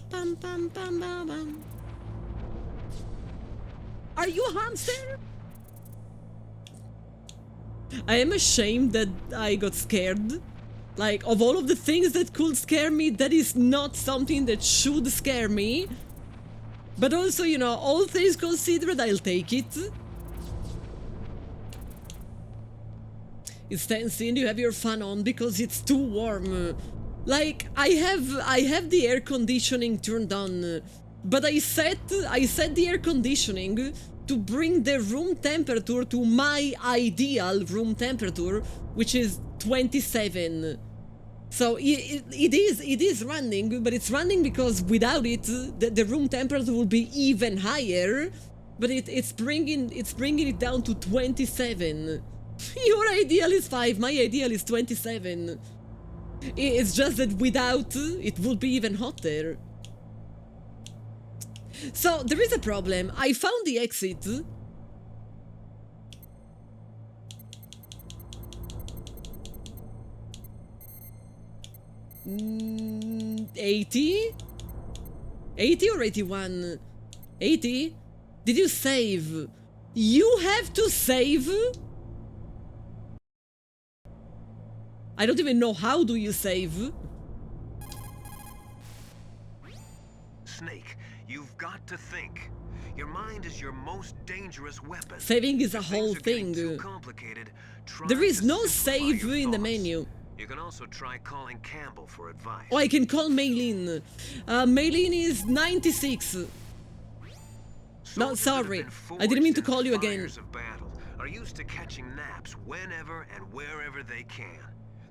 Bam bam bam bam bam. Are you a hamster? I am ashamed that I got scared. Like, of all of the things that could scare me, that is not something that should scare me. But also, you know, all things considered, I'll take it. It's tensing, you have your fan on because it's too warm. Like, I have the air conditioning turned on, but I set the air conditioning to bring the room temperature to my ideal room temperature, which is 27. So it is running, but it's running because without it, the room temperature will be even higher. But it's bringing it down to 27. Your ideal is 5, my ideal is 27. It's just that without, it would be even hotter. So, there is a problem. I found the exit. 80? 80 or 81? 80? Did you save? You have to save? I don't even know how do you save. Snake, you've got to think. Your mind is your most dangerous weapon. Saving is a If whole things are getting thing. too complicated, try There is to no simplify save your in the thoughts. menu. You can also try calling Campbell for advice. Oh, I can call Maylin. Maylin is 96. No, Soldiers that have sorry. been I didn't mean to forged in call you the again. fires of battle are used to catching naps whenever and wherever they can.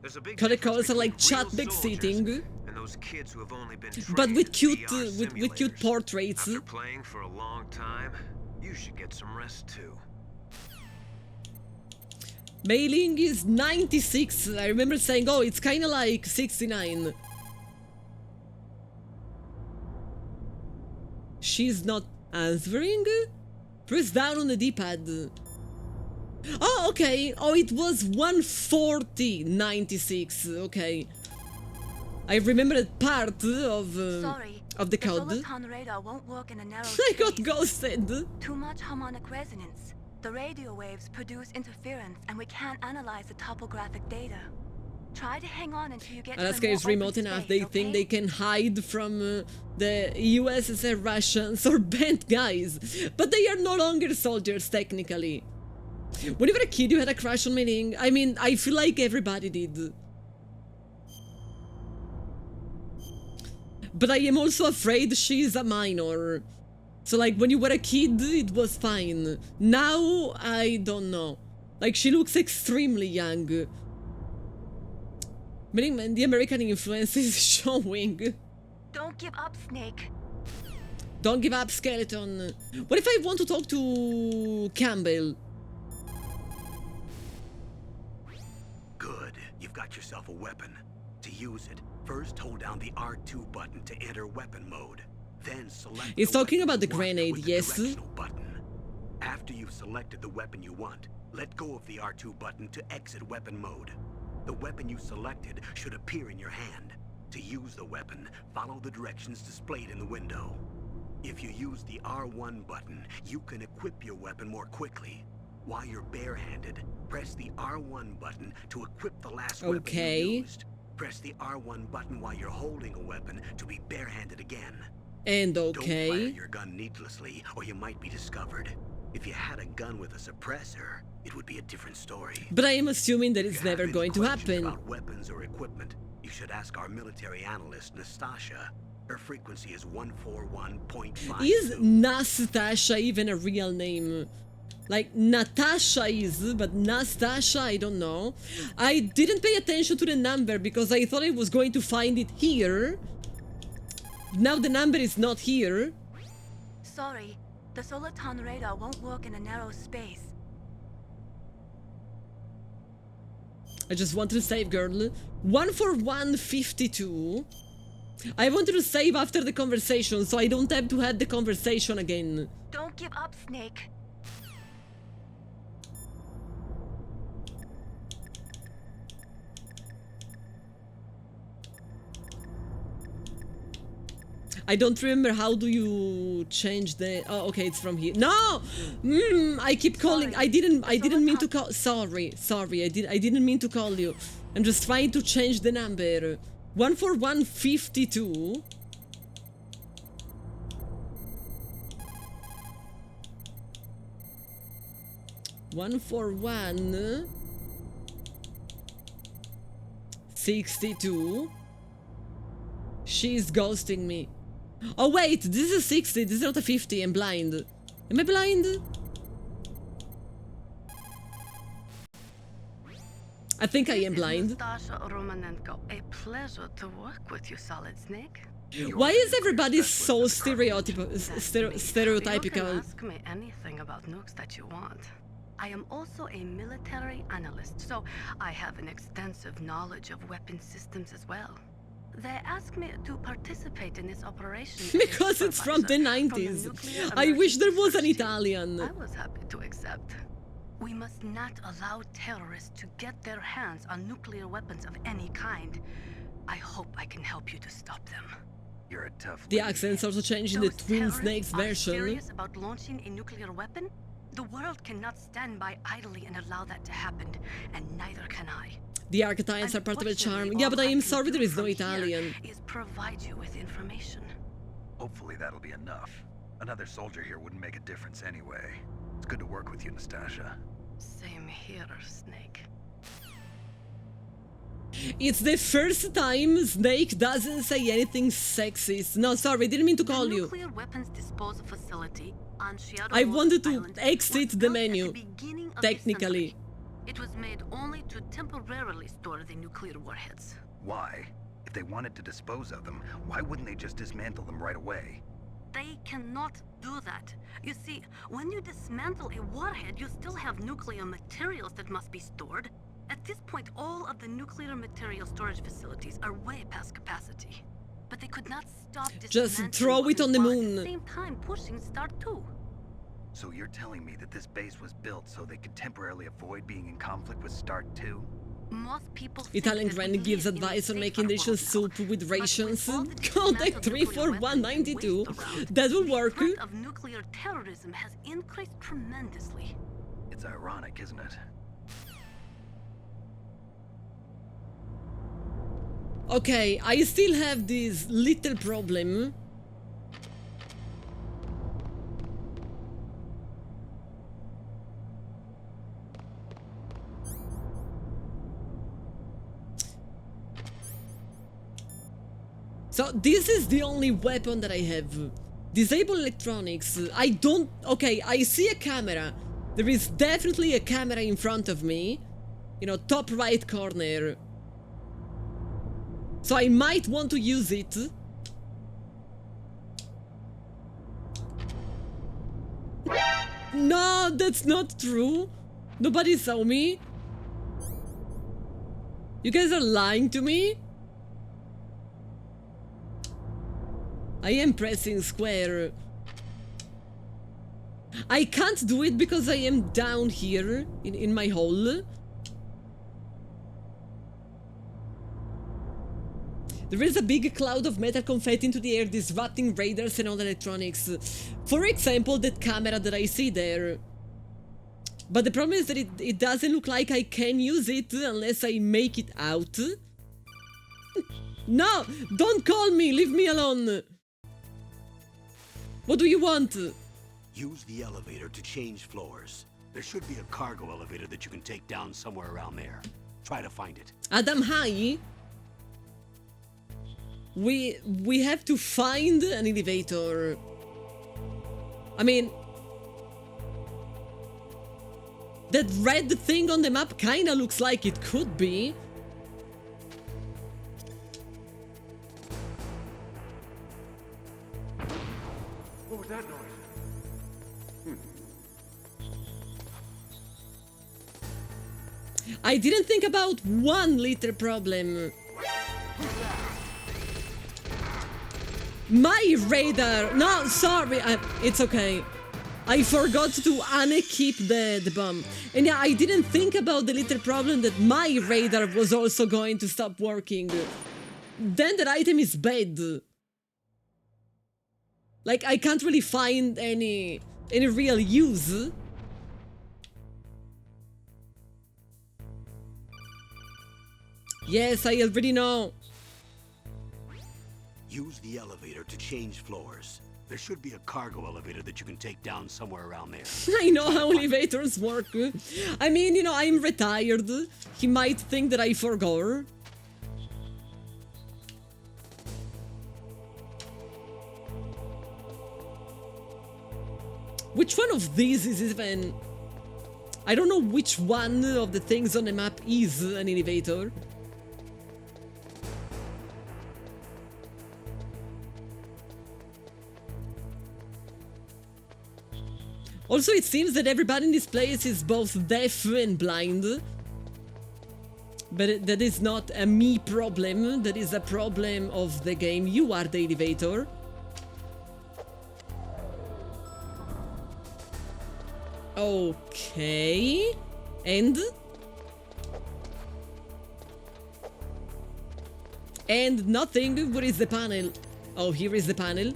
There's a big Call difference calls are like between chat real back soldiers sitting. and those kids who have only been But with trained in cute, VR with cute simulators. portraits. After playing for a long time, you should get some rest too. Mailing is 96. I remember saying, oh, it's kind of like 69. She's not answering? Press down on the D-pad. Oh, okay. Oh, it was 140, 96. Okay. I remember that part Sorry, of the code. Soliton radar won't work in a narrow I got space. ghosted. Too much harmonic resonance. The radio waves produce interference, and we can't analyze the topographic data. Try to hang on until you get to Alaska a more is remote open enough. space, They okay? think they can hide from the USSR Russians or bad guys. But they are no longer soldiers, technically. When you were a kid, you had a crush on Mei-Ling. I mean, I feel like everybody did. But I am also afraid she's a minor. So, like, when you were a kid, it was fine. Now, I don't know. Like, she looks extremely young. Meaning, the American influence is showing. Don't give up, Snake. Don't give up, Skeleton. What if I want to talk to Campbell? Good. You've got yourself a weapon. To use it, first hold down the R2 button to enter weapon mode. Then select He's the talking weapon about the you want grenade, with the yes? directional button. After you've selected the weapon you want, let go of the R2 button to exit weapon mode. The weapon you selected should appear in your hand. To use the weapon, follow the directions displayed in the window. If you use the R1 button, you can equip your weapon more quickly. While you're barehanded, press the R1 button to equip the last weapon Okay. you used. Press the R1 button while you're holding a weapon to be barehanded again. And Don't fire okay. your gun needlessly, or you might be discovered. If you had a gun with a suppressor, it would be a different story. But I am assuming that If it's you have never any going to questions happen. about weapons or equipment, you should ask our military analyst, Nastasha. Her frequency is 141.5. Is Nastasha even a real name? Like, Natasha is, but Nastasha, I don't know. I didn't pay attention to the number because I thought I was going to find it here. Now the number is not here. Sorry, the Soliton radar won't work in a narrow space. I just wanted to save, girl. 14152. I wanted to save after the conversation, so I don't have to have the conversation again. Don't give up, Snake. I don't remember how do you change the... Oh, okay, it's from here. No! I keep calling. Sorry. I didn't mean to call... Sorry, I didn't mean to call you. I'm just trying to change the number. 14152. One for 62. She's ghosting me. Oh wait, this is a 60, this is not a 50, I'm blind. Am I blind? I think I am blind. Nastasha Romanenko, a pleasure to work with you, Solid Snake. Why is everybody so You can stereotypical? ask me anything about nukes that you want. I am also a military analyst, so I have an extensive knowledge of weapon systems as well. They asked me to participate in this operation as a Because it's from the supervisor 90s. nuclear I wish there was an emergency Italian. I was happy to accept. We must not allow terrorists to get their hands on nuclear weapons of any kind. I hope I can help you to stop them. You're a tough The lady. accents also changed in the Those Twin terrorists Snakes are version. serious about launching a nuclear weapon? The world cannot stand by idly and allow that to happen, and neither can I. The archetypes are part of the charm. Unfortunately, Yeah, but I all am can sorry do there is no from here Italian. is provide you with information. Hopefully that'll be enough. Another soldier here wouldn't make a difference anyway. It's good to work with you, Nastasia. Same here, Snake. It's the first time Snake doesn't say anything sexist. No, sorry, didn't mean to call The you. nuclear weapons disposal facility on Shadow I Wolf wanted to Island exit was the built at menu, beginning of the technically. century. It was made only to temporarily store the nuclear warheads. Why? If they wanted to dispose of them, why wouldn't they just dismantle them right away? They cannot do that. You see, when you dismantle a warhead, you still have nuclear materials that must be stored. At this point, all of the nuclear material storage facilities are way past capacity. But they could not stop Just dismantling throw it on the while moon. At the same time, pushing Start 2. So you're telling me that this base was built so they could temporarily avoid being in conflict with Start 2? Most people think Italian that Granny we gives live in a advice on safer making delicious world now. soup with But rations. all the Contact dismantled nuclear 34192. weapons and waste That will around, work. the threat of nuclear terrorism has increased tremendously. It's ironic, isn't it? Okay, I still have this little problem. So this is the only weapon that I have. Disable electronics. I don't... Okay, I see a camera. There is definitely a camera in front of me. You know, top right corner. So I might want to use it. No, that's not true. Nobody saw me. You guys are lying to me. I am pressing square. I can't do it because I am down here in my hole. There is a big cloud of metal confetti into the air, disrupting radars and all electronics. For example, that camera that I see there. But the problem is that it doesn't look like I can use it unless I make it out. No! Don't call me! Leave me alone! What do you want? Use the elevator to change floors. There should be a cargo elevator that you can take down somewhere around there. Try to find it. Adam High? We have to find an elevator. I mean... That red thing on the map kinda looks like it could be. What was that noise? I didn't think about one little problem. My radar! No, sorry, it's okay. I forgot to unequip the bomb. And yeah, I didn't think about the little problem that my radar was also going to stop working. Then that item is bad. Like, I can't really find any real use. Yes, I already know. Use the elevator to change floors. There should be a cargo elevator that you can take down somewhere around there. I know how elevators work. I mean, you know, I'm retired. He might think that I forgot. Which one of these is even... I don't know which one of the things on the map is an elevator. Also, it seems that everybody in this place is both deaf and blind. But that is not a me problem, that is a problem of the game. You are the elevator. Okay. And? And nothing. Where is the panel? Oh, here is the panel.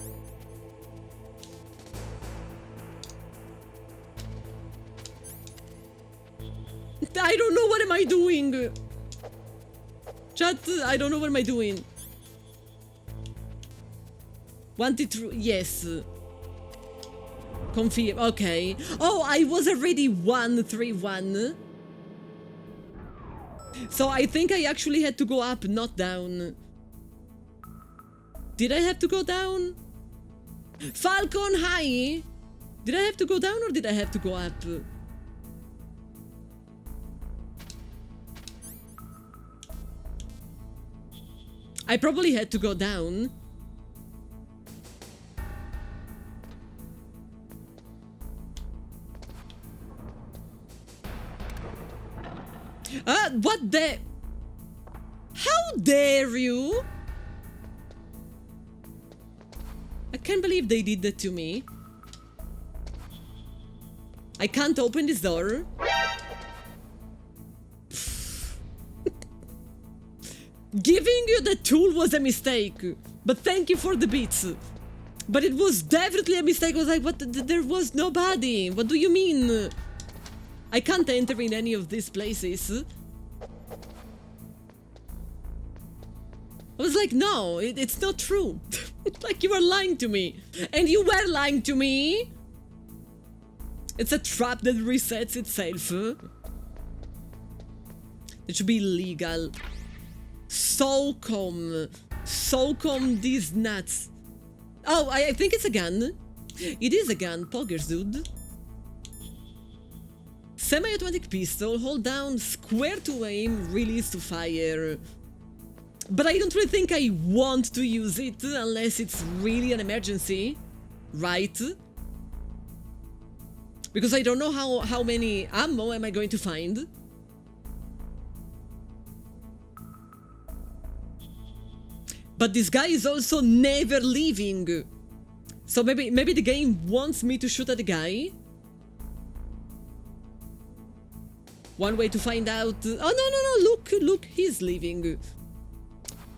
I don't know, what am I doing? Chat, I don't know what am I doing. 1-3, yes. Confirm, okay. Oh, I was already 1-3-1. So I think I actually had to go up, not down. Did I have to go down? Falcon high? Did I have to go down or did I have to go up? I probably had to go down. What the? How dare you? I can't believe they did that to me. I can't open this door. Giving you the tool was a mistake, but thank you for the beats. But it was definitely a mistake. I was like, what? There was nobody. What do you mean? I can't enter in any of these places. I was like, no, it's not true. Like, you were lying to me. And you were lying to me. It's a trap that resets itself. It should be legal. Socom these nuts. Oh, I think it's a gun. It is a gun, poggers, dude. Semi-automatic pistol, hold down square to aim, release to fire. But I don't really think I want to use it unless it's really an emergency, right? Because I don't know how many ammo am I going to find. But this guy is also never leaving. So maybe the game wants me to shoot at the guy. One way to find out. Oh no, look, he's leaving.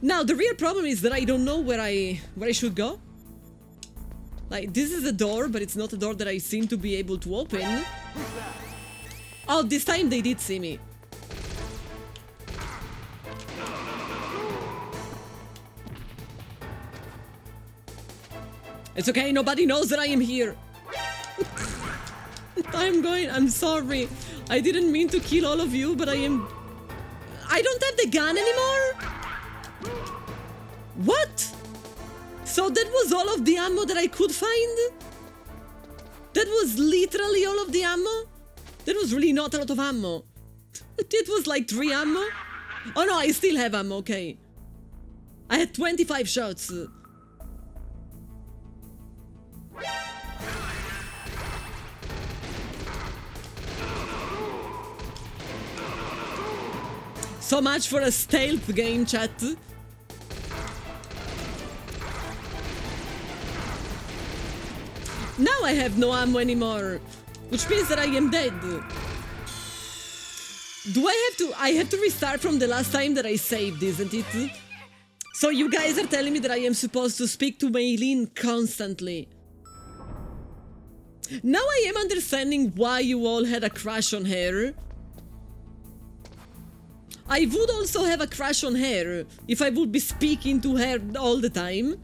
Now the real problem is that I don't know where I should go. Like, this is a door, but it's not a door that I seem to be able to open. Oh, this time they did see me. It's okay, nobody knows that I am here. I'm sorry. I didn't mean to kill all of you, but I don't have the gun anymore? What? So that was all of the ammo that I could find? That was literally all of the ammo? That was really not a lot of ammo. It was like 3 ammo? Oh no, I still have ammo, okay. I had 25 shots. So much for a stealth game, chat. Now I have no ammo anymore, which means that I am dead. Do I have to restart from the last time that I saved, isn't it? So you guys are telling me that I am supposed to speak to Maylene constantly. Now I am understanding why you all had a crush on her. I would also have a crush on her if I would be speaking to her all the time.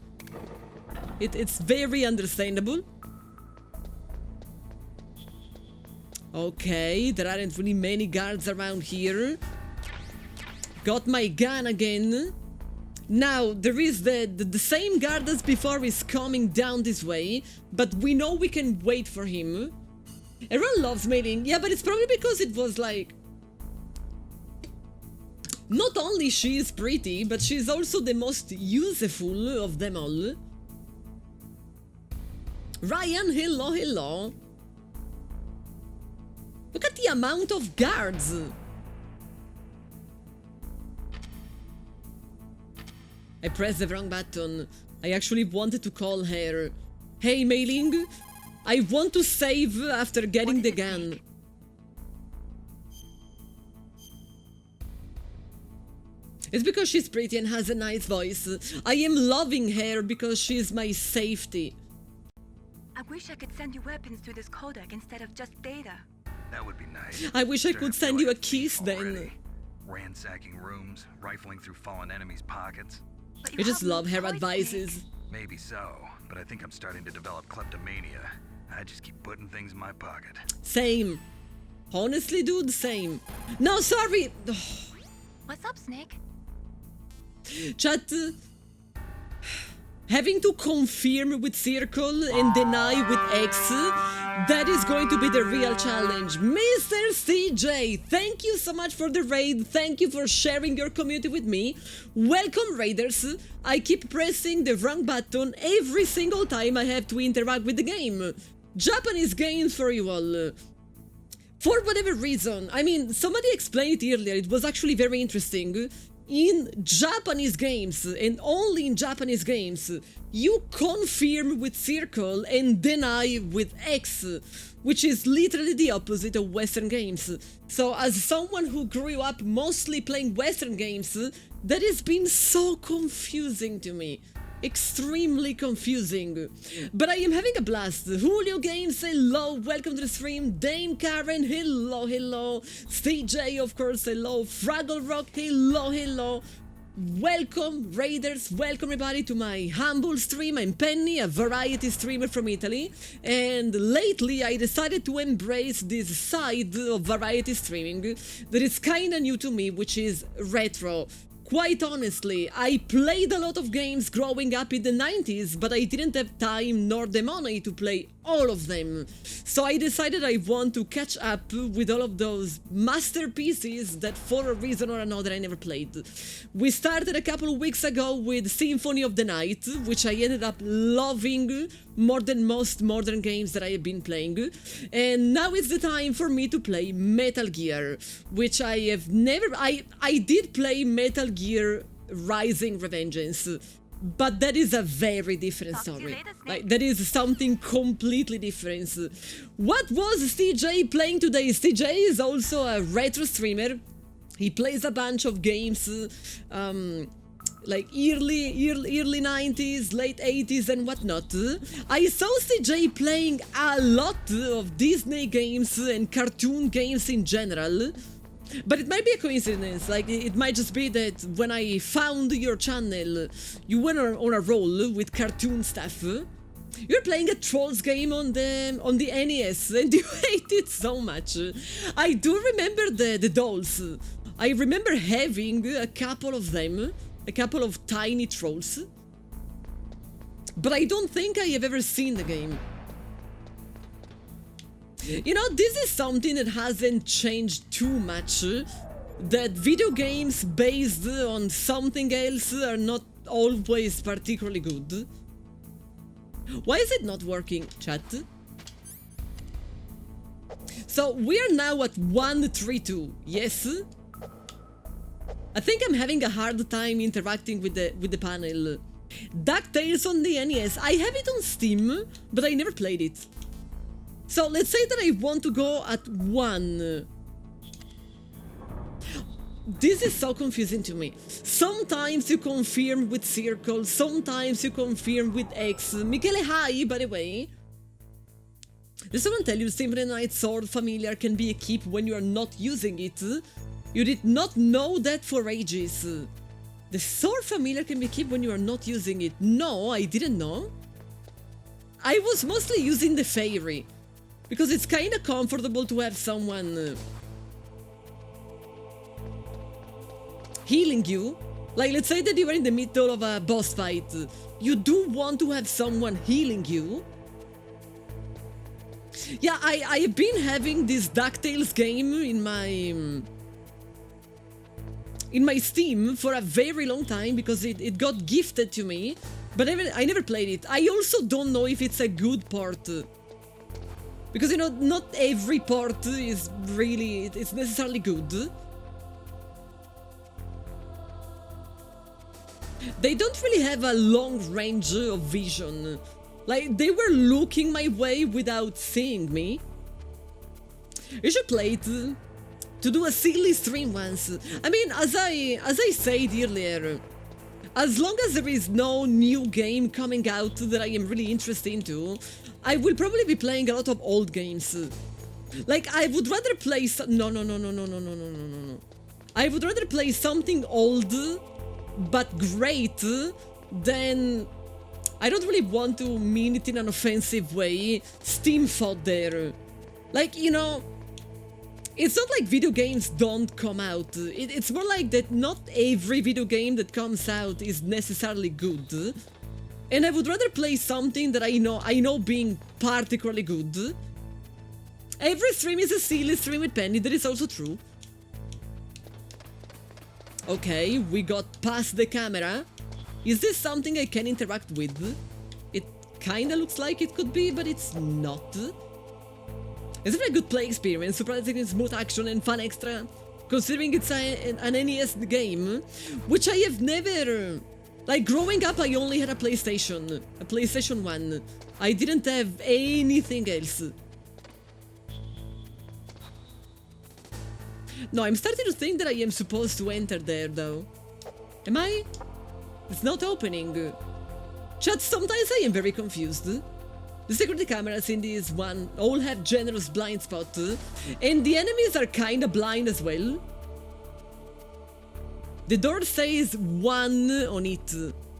It's very understandable. Okay, there aren't really many guards around here. Got my gun again. Now, there is the same guard as before is coming down this way, but we know we can wait for him. Everyone loves Maylene. Yeah, but it's probably because it was like... Not only she is pretty, but she's also the most useful of them all. Ryan, hello, hello. Look at the amount of guards. I pressed the wrong button. I actually wanted to call her. Hey, Mei Ling, I want to save after getting the gun. It's because she's pretty and has a nice voice. I am loving her because she's my safety. I wish I could send you weapons through this codec instead of just data. That would be nice. I wish I Starting could to send feel you a like kiss thief then. already. Ransacking rooms, rifling through fallen enemies' pockets. But I just have no love her choice, advices. Nick. Maybe so, but I think I'm starting to develop kleptomania. I just keep putting things in my pocket. Same. Honestly, dude, same. No, sorry. What's up, Snake? Chat. Having to confirm with circle and deny with X, that is going to be the real challenge. Mr. CJ, thank you so much for the raid. Thank you for sharing your community with me. Welcome, raiders. I keep pressing the wrong button every single time I have to interact with the game. Japanese games for you all. For whatever reason, I mean, somebody explained it earlier, it was actually very interesting. In Japanese games, and only in Japanese games, you confirm with circle and deny with X, which is literally the opposite of Western games. So as someone who grew up mostly playing Western games, that has been so confusing to me. Extremely confusing. But I am having a blast. Julio Games, hello, welcome to the stream. Dame Karen, hello, hello. CJ, of course, hello. Fraggle Rock, hello, hello. Welcome, raiders, welcome everybody to my humble stream. I'm Penny, a variety streamer from Italy, and lately I decided to embrace this side of variety streaming that is kinda new to me, which is retro. Quite honestly, I played a lot of games growing up in the 90s, but I didn't have time nor the money to play all of them. So I decided I want to catch up with all of those masterpieces that for a reason or another I never played. We started a couple of weeks ago with Symphony of the Night, which I ended up loving more than most modern games that I have been playing. And now it's the time for me to play Metal Gear, which I have never... I did play Metal Gear Rising Revengeance, but that is a very different story. Like, that is something completely different. What was CJ playing today? CJ is also a retro streamer. He plays a bunch of games, like early 90s, late 80s and whatnot. I saw CJ playing a lot of Disney games and cartoon games in general. But it might be a coincidence, like it might just be that when I found your channel, you went on a roll with cartoon stuff. You're playing a Trolls game on the NES and you hate it so much. I do remember the dolls. I remember having a couple of them, a couple of tiny trolls. But I don't think I have ever seen the game. You know, this is something that hasn't changed too much, that video games based on something else are not always particularly good. Why is it not working, chat? So we are now at 132, yes? I think I'm having a hard time interacting with the panel. DuckTales on the NES, I have it on Steam, but I never played it. So let's say that I want to go at 1. This is so confusing to me. Sometimes you confirm with circle, sometimes you confirm with X. Michele, hi, by the way. Did someone tell you Symphony of the Night Sword Familiar can be a keep when you are not using it? You did not know that for ages. The Sword Familiar can be keep when you are not using it. No, I didn't know. I was mostly using the Fairy. Because it's kinda comfortable to have someone healing you. Like, let's say that you are in the middle of a boss fight. You do want to have someone healing you. Yeah, I have been having this DuckTales game in my Steam for a very long time because it got gifted to me. But I never played it. I also don't know if it's a good port. Because, you know, not every port is really... it's necessarily good. They don't really have a long range of vision. Like, they were looking my way without seeing me. You should play it to do a silly stream once. I mean, as I said earlier, as long as there is no new game coming out that I am really interested into, I will probably be playing a lot of old games. Like, I would rather play no. I would rather play something old but great than... I don't really want to mean it in an offensive way, Steam fodder. Like, you know, it's not like video games don't come out. It's more like that not every video game that comes out is necessarily good. And I would rather play something that I know being particularly good. Every stream is a silly stream with Penny, that is also true. Okay, we got past the camera. Is this something I can interact with? It kinda looks like it could be, but it's not. Is it a good play experience, surprisingly smooth action and fun extra, considering it's an NES game, which I have never... Like, growing up I only had a PlayStation 1. I didn't have anything else. No, I'm starting to think that I am supposed to enter there, though. Am I? It's not opening. Chat, sometimes I am very confused. The security cameras in this one all have generous blind spot, and the enemies are kinda blind as well. The door says 1 on it.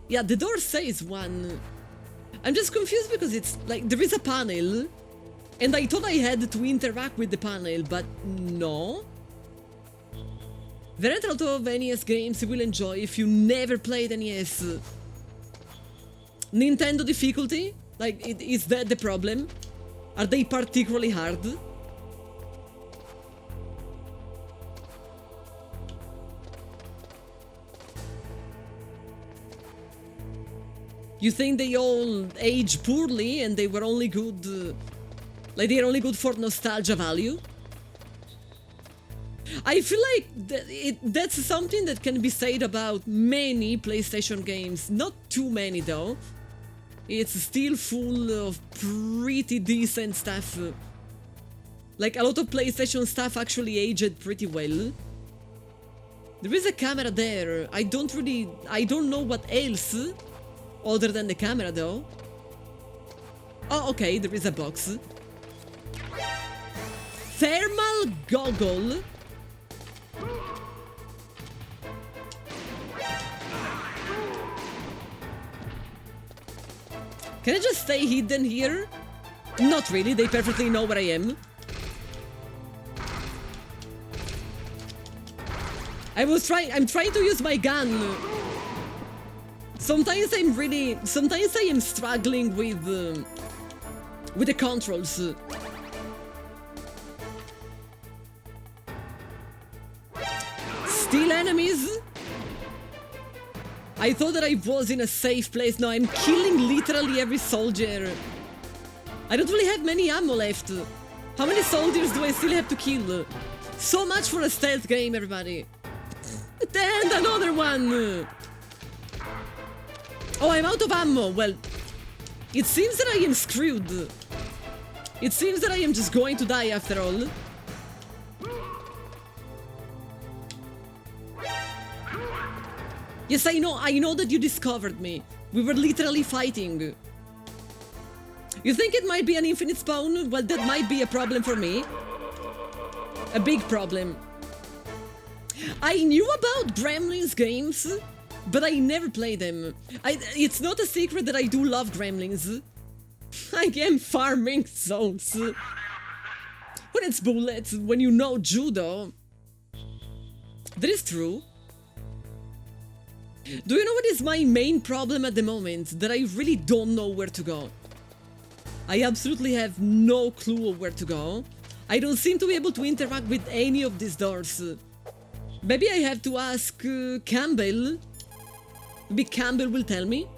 Yeah, the door says 1. I'm just confused because it's like there is a panel, and I thought I had to interact with the panel, but no. There aren't a lot of NES games you will enjoy if you never played NES. Nintendo difficulty? Like, is that the problem? Are they particularly hard? You think they all age poorly and they were only good... like, they're only good for nostalgia value? I feel like that's something that can be said about many PlayStation games. Not too many, though. It's still full of pretty decent stuff. Like, a lot of PlayStation stuff actually aged pretty well. There is a camera there. I don't know what else other than the camera, though. Oh, okay, there is a box. Thermal goggle. Can I just stay hidden here? Not really, they perfectly know where I am. I'm trying to use my gun. Sometimes I am struggling with the controls. Still enemies? I thought that I was in a safe place. No, I'm killing literally every soldier. I don't really have many ammo left. How many soldiers do I still have to kill? So much for a stealth game, everybody. And another one. Oh, I'm out of ammo. Well, it seems that I am screwed. It seems that I am just going to die after all. Yes, I know that you discovered me. We were literally fighting. You think it might be an infinite spawn? Well, that might be a problem for me. A big problem. I knew about Gremlins games, but I never played them. It's not a secret that I do love Gremlins. I am farming souls. When it's bullets, when you know judo. That is true. Do you know what is my main problem at the moment? That I really don't know where to go. I absolutely have no clue of where to go. I don't seem to be able to interact with any of these doors. Maybe I have to ask Campbell. Maybe Campbell will tell me.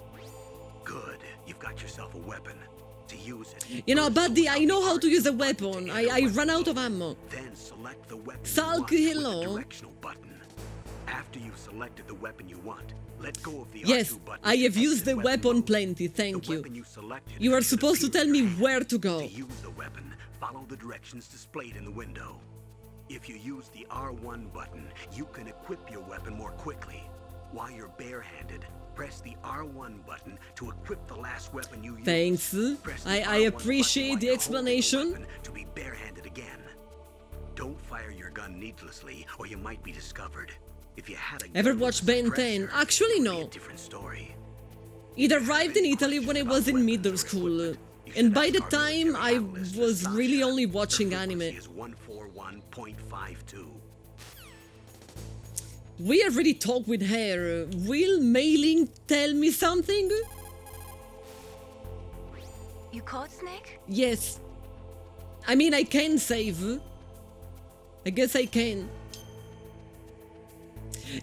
Good. You've got yourself a weapon. To use it. You know, First, buddy, select I know the how to use a R2 button weapon. to enter I weapon ran out of mode. ammo. Then select the weapon Salk, you want hello. with the directional button. After you've selected the weapon you want, let go of the Yes, R2 button. I to have used exit the weapon mode. plenty, thank The you. weapon you selected You are should supposed to appear tell in me your hand. where to go. To use the weapon, follow the directions displayed in the window. If you use the R1 button, you can equip your weapon more quickly. While you're barehanded, press the R1 button to equip the last weapon you used. Thanks. Press the I R1 appreciate button the while you're holding the explanation. weapon to be barehanded again. Don't fire your gun needlessly, or you might be discovered. If you had a Ever gun with watched a Ben suppressor, 10? Actually, it would be no. a different story. It arrived in Italy when I was in middle school. And by the time, I was really only watching anime. Is 141.52. We already talked with her. Will mailing tell me something? You caught Snake? Yes. I mean, I can save. I guess I can.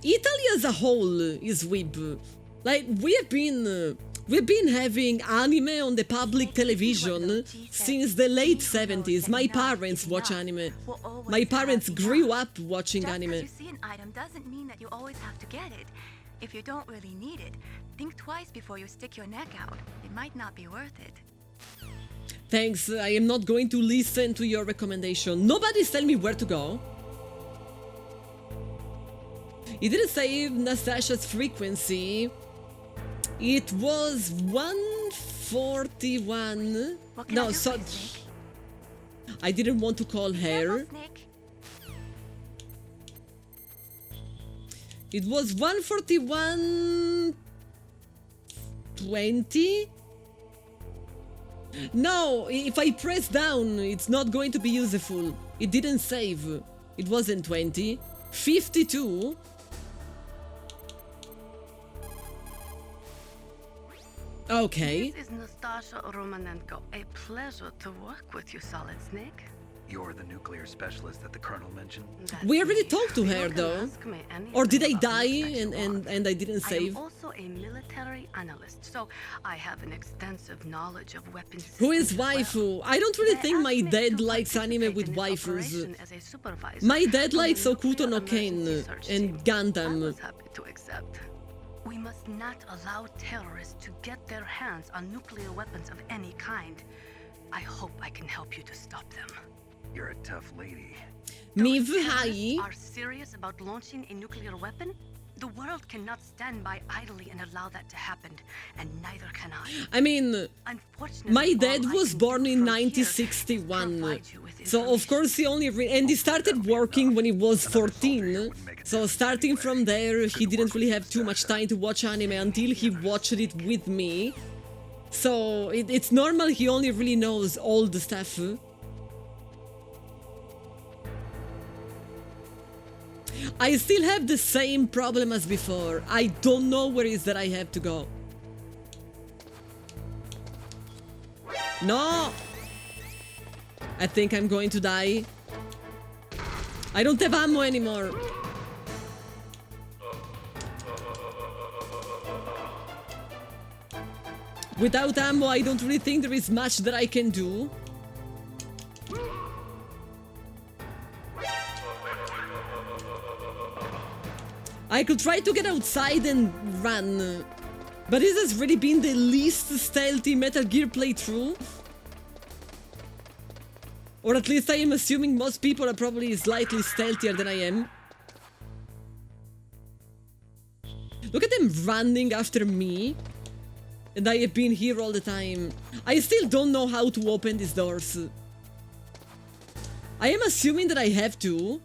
Italy as a whole is weeb. Like, we've been having anime on the public television since the late 70s. My parents watch anime. My parents grew up watching Just anime. because you see an item doesn't mean that you always have to get it. If you don't really need it, think twice before you stick your neck out. It might not be worth it. Thanks, I am not going to listen to your recommendation. Nobody's telling me where to go. It didn't save Nastasha's frequency. It was 141. What can I No, do so for you, Snake? I didn't want to call her. Careful, Snake. It was 141.20. No, if I press down, it's not going to be useful. It didn't save. It wasn't 20. 52. Okay. This is Nastasha Romanenko. A pleasure to work with you, Solid Snake. You're the nuclear specialist that the Colonel mentioned? That's We already me. talked to You her, can though. ask me Or did I anything about die me that you want. and I didn't I save? am also a military analyst, so I have an extensive knowledge of weapons. Who is systems as well. waifu? I don't really They think asked my me dad to likes anime participate with in this waifus. operation as a supervisor My dad from the likes Okuto no Nuclear Ken Emergency Search and Team. I Gundam. was happy to accept. We must not allow terrorists to get their hands on nuclear weapons of any kind. I hope I can help you to stop them. You're a tough lady. Miv, Those hi. terrorists are serious about launching a nuclear weapon? The world cannot stand by idly and allow that to happen, and neither can I. I mean, Unfortunately, my dad all I was can born do in from here is 1961. provide you with So of course he only and he started working when he was 14. So starting from there, he didn't really have too much time to watch anime until he watched it with me. So it's normal he only really knows all the stuff. I still have the same problem as before. I don't know where it is that I have to go. No! I think I'm going to die. I don't have ammo anymore. Without ammo, I don't really think there is much that I can do. I could try to get outside and run, but this has really been the least stealthy Metal Gear playthrough. Or at least I am assuming most people are probably slightly stealthier than I am. Look at them running after me. And I have been here all the time. I still don't know how to open these doors. I am assuming that I have to.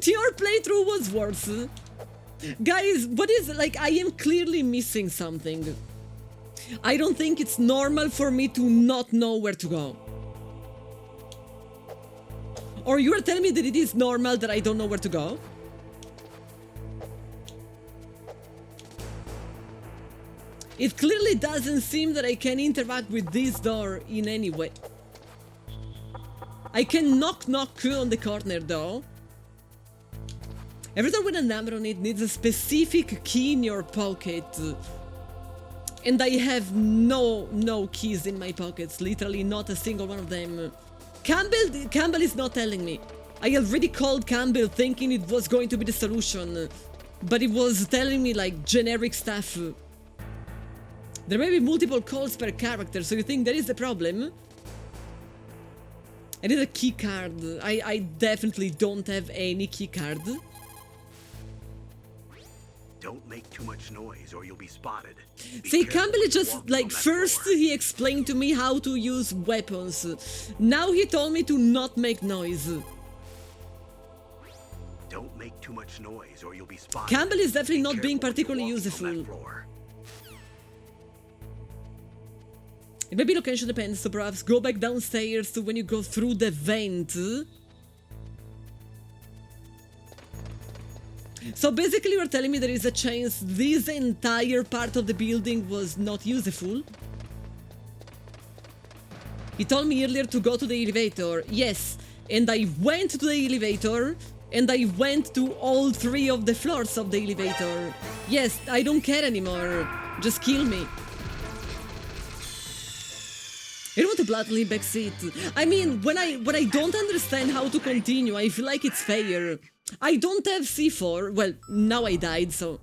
Your playthrough was worse. Guys, what is, like, I am clearly missing something. I don't think it's normal for me to not know where to go. Or you are telling me that it is normal that I don't know where to go? It clearly doesn't seem that I can interact with this door in any way. I can knock on the corner though. Every door with a number on it needs a specific key in your pocket. And I have no keys in my pockets, literally not a single one of them. Campbell is not telling me. I already called Campbell thinking it was going to be the solution, but it was telling me like generic stuff. There may be multiple calls per character, so you think there is a problem? I need a key card. I definitely don't have any key card. Don't make too much noise or you'll be spotted. See, Campbell is just like, first he explained to me how to use weapons. Now he told me to not make noise. Don't make too much noise or you'll be spotted. Campbell is definitely not being particularly useful. It may be location depends, so perhaps go back downstairs to when you go through the vent. So basically you're telling me there is a chance this entire part of the building was not useful? He told me earlier to go to the elevator. Yes, and I went to the elevator, and I went to all 3 of the floors of the elevator. Yes, I don't care anymore. Just kill me. I don't want to bluntly backseat. I mean, when I don't understand how to continue, I feel like it's fair. I don't have C4. Well, now I died, so...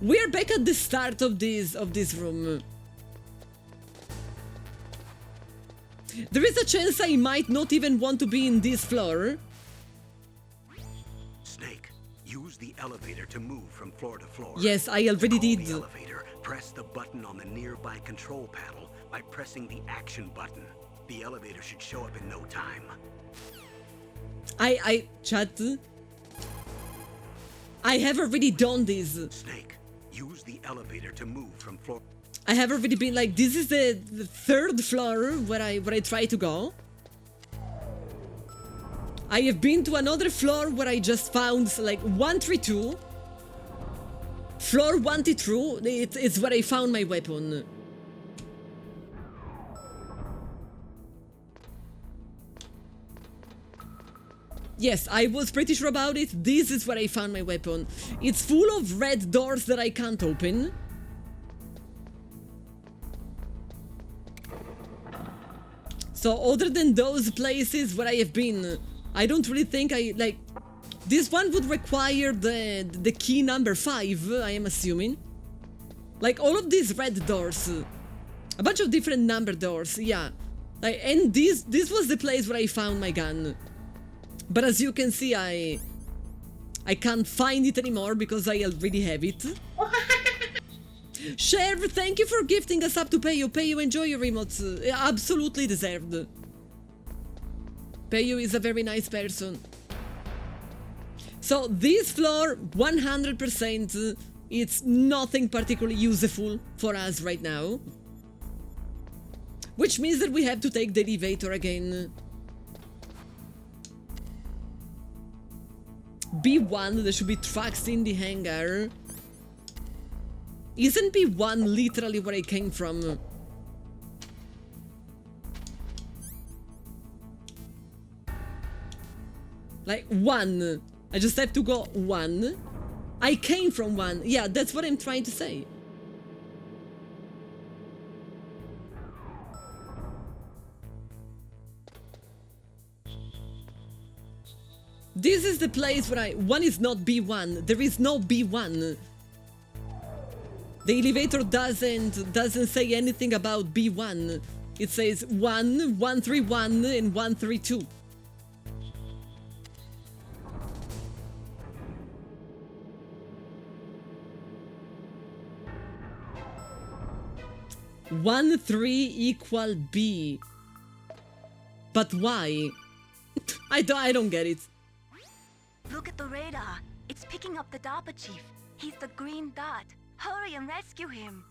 We're back at the start of this room. There is a chance I might not even want to be in this floor. Snake, use the elevator to move from floor to floor. Yes, I already did. The elevator, press the button on the nearby control panel by pressing the action button. The elevator should show up in no time. Chat. I have already done this. Snake, use the elevator to move from floor. I have already been like, this is the 3rd floor where I try to go. I have been to another floor where I just found like 132. Floor 132, it's where I found my weapon. Yes, I was pretty sure about it. This is where I found my weapon. It's full of red doors that I can't open. So other than those places where I have been, I don't really think this one would require the key number 5, I am assuming. Like all of these red doors, a bunch of different number doors, yeah. And this was the place where I found my gun. But as you can see, I can't find it anymore because I already have it. Chev, thank you for gifting us up to Peyo. Peyo, enjoy your emotes. Absolutely deserved. Peyo is a very nice person. So this floor, 100%, it's nothing particularly useful for us right now. Which means that we have to take the elevator again. B1, there should be trucks in the hangar. Isn't B1 literally where I came from? Like 1. I just have to go 1. I came from 1. Yeah, that's what I'm trying to say. This is the place where 1 is not B1. There is no B1. The elevator doesn't say anything about B1. It says 1, 131, and 132. One 3 equal B. But why? I don't get it. Look at the radar. It's picking up the DARPA chief. He's the green dot. Hurry and rescue him.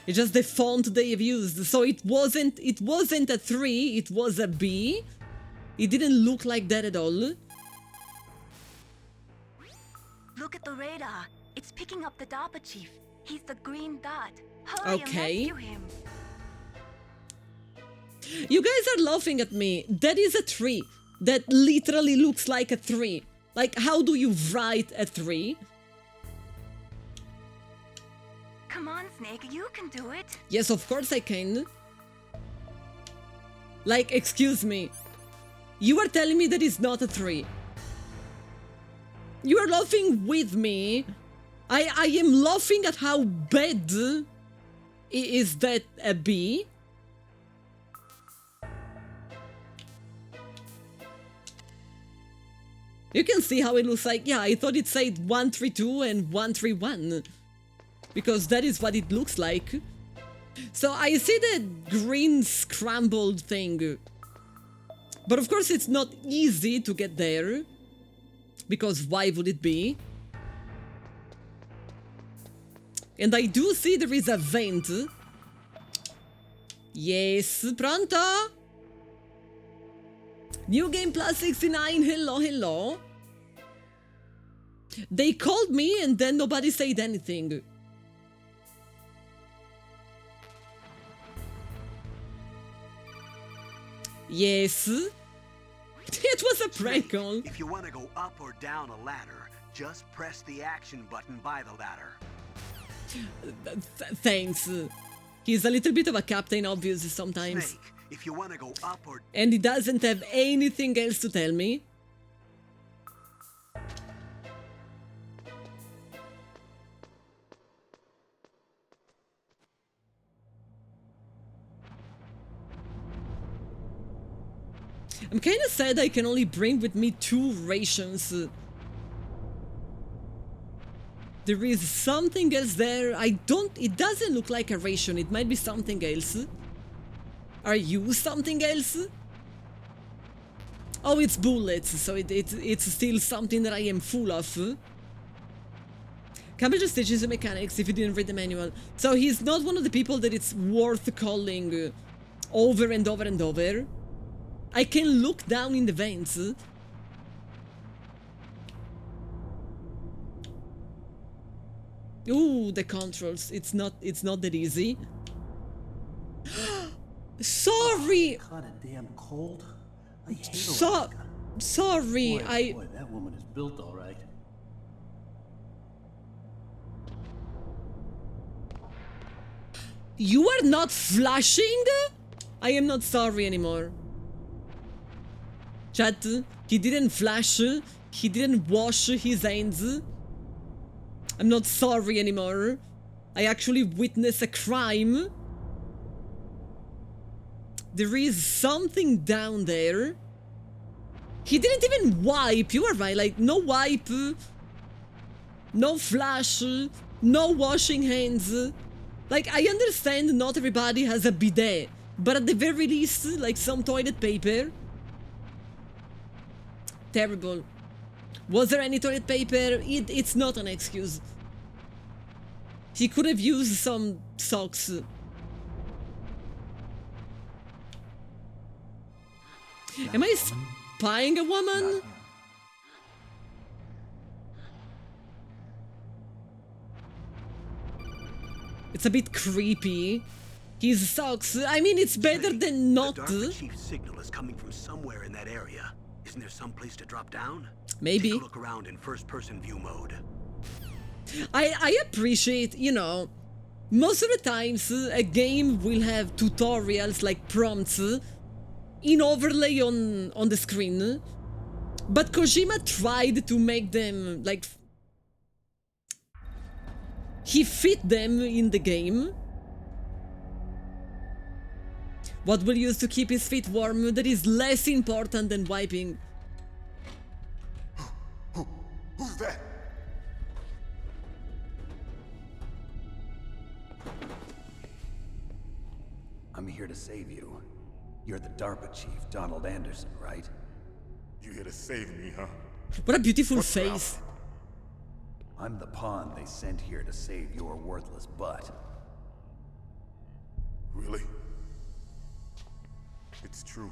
It's just the font they have used. So it wasn't a 3, it was a B. It didn't look like that at all. Look at the radar. It's picking up the DARPA chief. He's the green dot. Hurry and rescue him. You guys are laughing at me. That is a 3. That literally looks like a 3. Like, how do you write a 3? Come on, Snake, you can do it. Yes, of course I can. Like, excuse me. You are telling me that it's not a 3. You are laughing with me. I am laughing at how bad is that a B. You can see how it looks like. Yeah, I thought it said 132 and 131. Because that is what it looks like. So I see the green scrambled thing. But of course it's not easy to get there. Because why would it be? And I do see there is a vent. Yes, pronto? New Game Plus 69, hello, hello. They called me and then nobody said anything. Yes. It was a prank call. If you want to go up or down a ladder, just press the action button by the ladder. Thanks. He's a little bit of a captain, obviously, sometimes. Snake, if you want to go up or... And he doesn't have anything else to tell me. I'm kind of sad I can only bring with me 2 rations. There is something else there. It doesn't look like a ration. It might be something else. Are you something else? Oh, it's bullets, so it's still something that I am full of. Campbell just teaches the mechanics if you didn't read the manual. So he's not one of the people that it's worth calling over and over and over. I can look down in the vents. Ooh, the controls. It's not that easy. Sorry. Kind of damn cold. I hate Sorry. Boy, that woman is built all right. You are not flashing? I am not sorry anymore. Chat, he didn't flash, he didn't wash his hands. I'm not sorry anymore. I actually witnessed a crime. There is something down there. He didn't even wipe, you are right, like no wipe, no flash, no washing hands. Like, I understand not everybody has a bidet, but at the very least, like some toilet paper. Terrible. Was there any toilet paper? It's not an excuse. He could have used some socks. Am I spying a woman? It's a bit creepy. His socks. I mean, it's better than not. The DARPA chief's signal is coming from somewhere in that area. Isn't there some place to drop down? Maybe. Take a look around in first-person view mode. I appreciate, you know, most of the times a game will have tutorials like prompts in overlay on the screen, but Kojima tried to make them like he fit them in the game. What will use to keep his feet warm that is less important than wiping? Who's that? I'm here to save you. You're the DARPA chief, Donald Anderson, right? You here to save me, huh? What a beautiful What's your face. outfit? I'm the pawn they sent here to save your worthless butt. Really? It's true.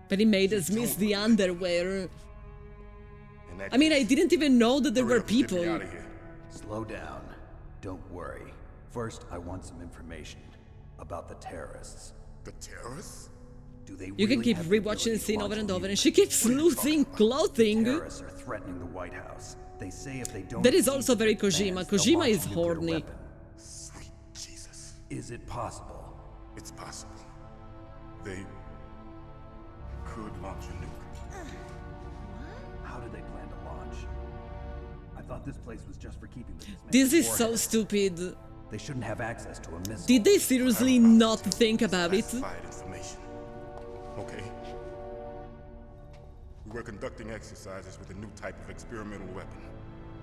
But he made us miss the underwear. In that I mean, I case, didn't even know that there hurry were up and get me people. outta here. Slow down. Don't worry. First, I want some information about the terrorists. The terrorists? Do they You can really keep have the rewatching ability the to scene launch over and a over, nuke? and she keeps What are you losing talking about? clothing. Terrorists are threatening the White House. They say if they don't That is defeat also very the Kojima. advance, they'll Kojima launch is a nuclear horny. weapon. Sweet Jesus. Is it possible? It's possible. They could launch a nuke. How do they plan to launch? I thought this place was just for keeping the dismantled This is so warhead. stupid. They shouldn't have access to a missile. Did they seriously not think about it? Classified information. Okay. We were conducting exercises with a new type of experimental weapon.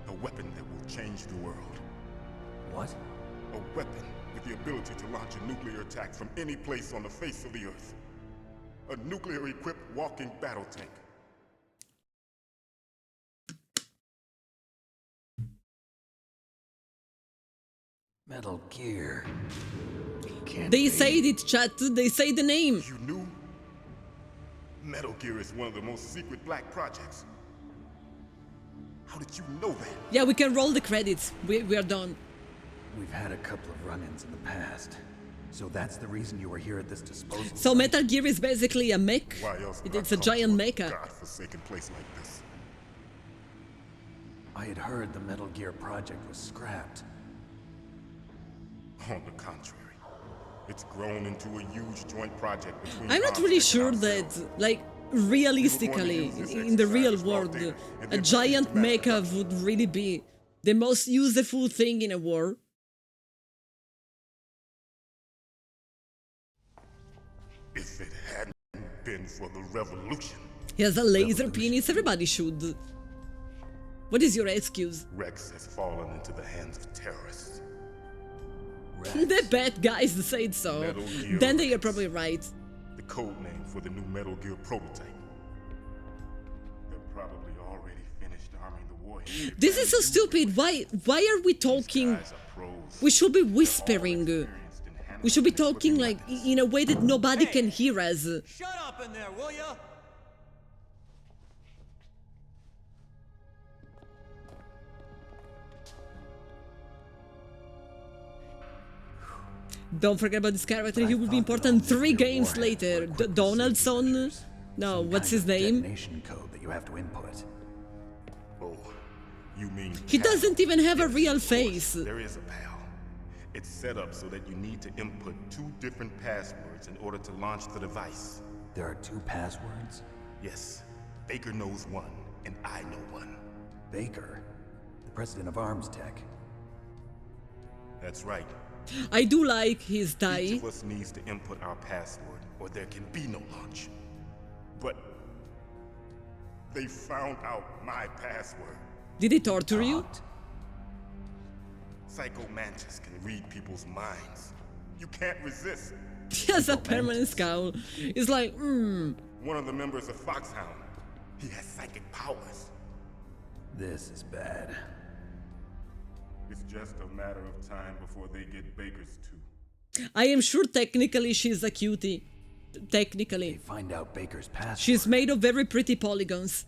A weapon that will change the world. What? A weapon with the ability to launch a nuclear attack from any place on the face of the Earth. A nuclear-equipped walking battle tank. Metal Gear. Can't They be. say it, chat. They say the name. You knew? Metal Gear is one of the most secret black projects. How did you know that? Yeah, we can roll the credits. We are done. We've had a couple of run-ins in the past. So that's the reason you were here at this disposal So site? Metal Gear is basically a mech. Why else would It's I a come giant to mecha. godforsaken place like this? I had heard the Metal Gear project was scrapped. On the contrary, it's grown into a huge joint project between I'm not Armstrong really and sure that, ourselves. like, realistically, in the real world, a giant mecha would really be the most useful thing in a war. If it hadn't been for the revolution, He has a laser penis, everybody should. What is your excuse? Rex has fallen into the hands of terrorists. The bad guys said so. Metal Gear Then they are Rex. probably right. The code name for the new Metal Gear prototype. They're probably already finished arming the warhead. This is so stupid. Why are we talking? Guys are pros. We should be whispering. Experienced in handling We should be and equipping talking like weapons. in a way that nobody can hear us. Shut up in there, will ya? Don't forget about this character. He will be important 3 games later. Donaldson? No, what's his name? Detonation code that you have to input. Oh, you mean He PAL? doesn't even have a Yes, real of course, face. There is a PAL. It's set up so that you need to input 2 different passwords in order to launch the device. There are 2 passwords? Yes, Baker knows one, and I know one. Baker, the president of Arms Tech. That's right. I do like his Each tie. of us needs to input our password, or there can be no launch. But they found out my password. Did he torture you? Psycho Mantis can read people's minds. You can't resist. He has a permanent scowl. It's like, One of the members of Foxhound. He has psychic powers. This is bad. It's just a matter of time before they get Baker's too. I am sure technically she's a cutie. Technically. Find out Baker's password. She's made of very pretty polygons.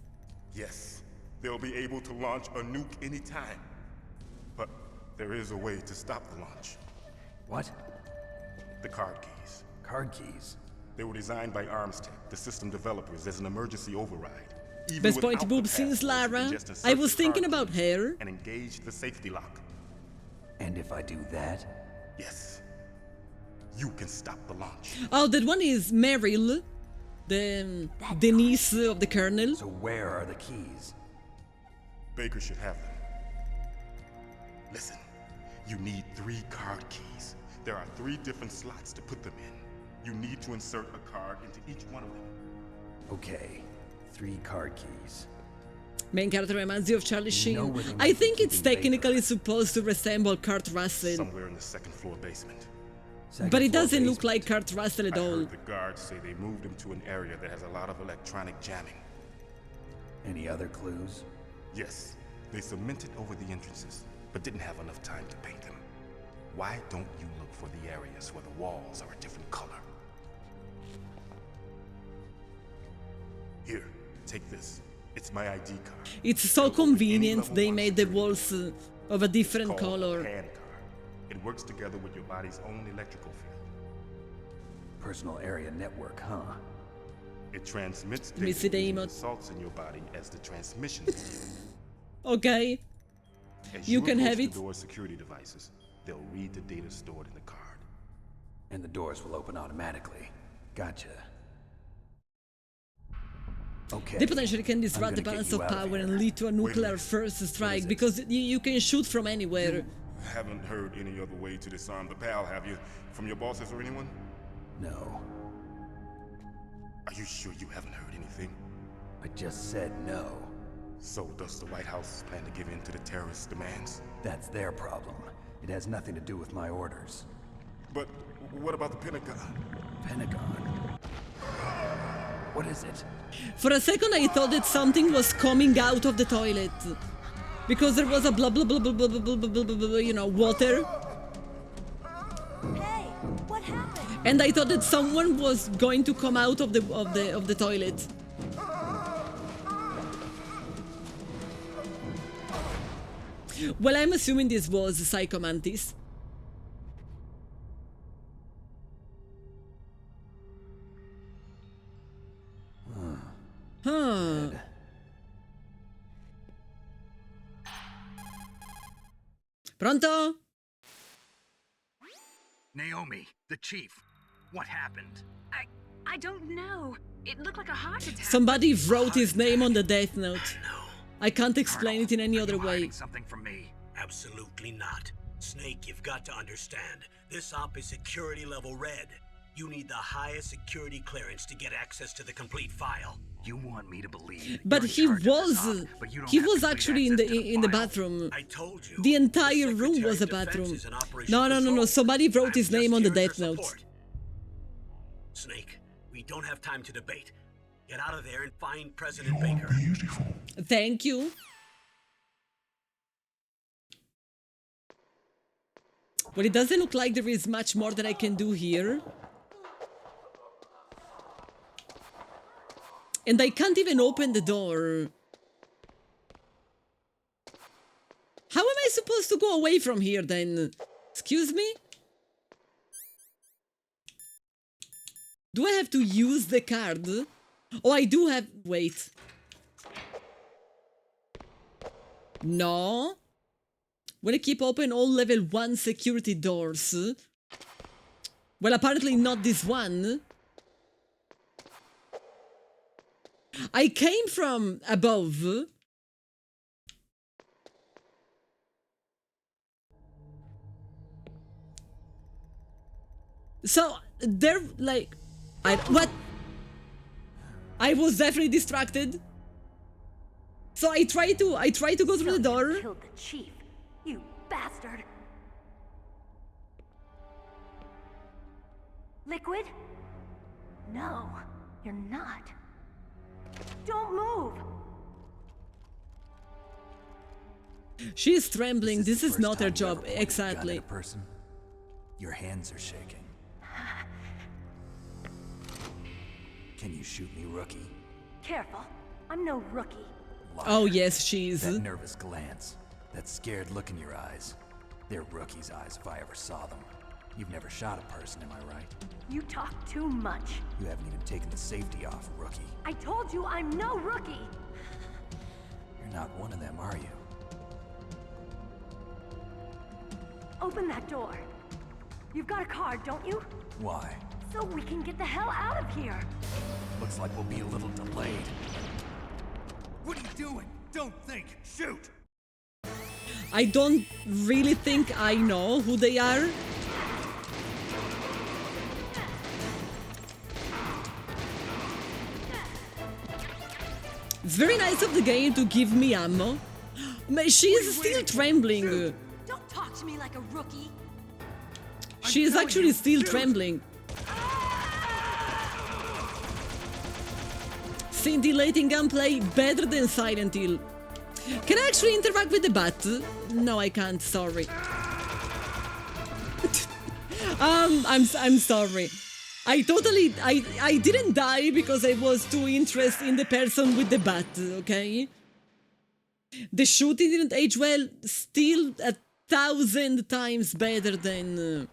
Yes, they'll be able to launch a nuke anytime. But there is a way to stop the launch. What? The card keys. Card keys? They were designed by Armstech, the system developers, as an emergency override. Even Best point without boob the since passwords, you Lara. can just I insert was the thinking card about key her. and engage the safety lock. And if I do that? Yes. You can stop the launch. Oh, that one is Meryl, the niece of the colonel. So where are the keys? Baker should have them. Listen, you need 3 card keys. There are 3 different slots to put them in. You need to insert a card into each one of them. Okay, 3 card keys. Main character reminds you of Charlie Sheen. know where they I might be think it's keeping technically supposed to resemble Kurt Russell, Somewhere in the 2nd floor basement. but it floor doesn't look basement. like Kurt Russell at I all. heard the guards say they moved him to an area that has a lot of electronic jamming. Any other clues? Yes, they cemented over the entrances, but didn't have enough time to paint them. Why don't you look for the areas where the walls are a different color? Here, take this. It's my ID card. It's so It'll go with any convenient level they 1 made the security. walls of a different It's called a color. PAN card. It works together with your body's own electrical field. Personal area network, huh? It transmits Let me see the data to emote. assaults in your body as the transmission speed. Okay. As You can approach have the it. door's security devices, they'll read the data stored in the card. And the doors will open automatically. Gotcha. Okay. They potentially can disrupt I'm the gonna balance get of you out of power here. and lead to a nuclear minute. first strike it? because you can shoot from anywhere. Haven't heard any other way to disarm the PAL, have you? From your bosses or anyone? No. Are you sure you haven't heard anything? I just said no. So does the White House plan to give in to the terrorists' demands? That's their problem. It has nothing to do with my orders. But what about the Pentagon? Pentagon? What is it? For a second I thought that something was coming out of the toilet. Because there was a blah blah blah blah blah blah blah blah, blah, blah, you know, water. Hey, what happened? And I thought that someone was going to come out of the toilet. Well, I'm assuming this was Psycho Mantis. Huh. Pronto? Naomi, the chief. What happened? I don't know. It looked like a heart attack. Somebody wrote his name on the death note. I can't explain it in any other way. Hiding something from me. Absolutely not. Snake, you've got to understand. This op is security level red. You need the highest security clearance to get access to the complete file. You want me to believe? But you're in he charge of this was op, but you don't he have was complete actually in access the to in the file. bathroom. I told you. The entire the room Secretary was a of Defense bathroom. is in Operation No, no, no, no. Control. Somebody wrote I'm his just name on the here death for note. support. Snake, we don't have time to debate. Get out of there and find President Baker. Thank you. Well, it doesn't look like there is much more that I can do here. And I can't even open the door. How am I supposed to go away from here then? Excuse me? Do I have to use the card? Oh, I do have... Wait. No. When I keep open all level 1 security doors. Well, apparently not this one. I came from above. So, they're like... What? I was definitely distracted. So I try to go through the door. You killed the chief, you bastard. Liquid? No, you're not. Don't move. She's trembling. This the is first not her time you job. ever pointed a gun Exactly. at a person? Your hands are shaking. Can you shoot me, rookie? Careful, I'm no rookie. Liar. Oh yes, she's. That nervous glance, that scared look in your eyes. They're rookie's eyes if I ever saw them. You've never shot a person, am I right? You talk too much. You haven't even taken the safety off, rookie. I told you I'm no rookie. You're not one of them, are you? Open that door. You've got a card, don't you? Why? So we can get the hell out of here. Looks like we'll be a little delayed. What are you doing? Don't think. Shoot! I don't really think I know who they are. It's very nice of the game to give me ammo. But she is still trembling. Don't talk to me like a rookie. She is actually still trembling. Scintillating gunplay, better than Silent Hill. Can I actually interact with the bat? No, I can't. Sorry. I'm sorry. I didn't die because I was too interested in the person with the bat. Okay. The shooting didn't age well. Still 1,000 times better than.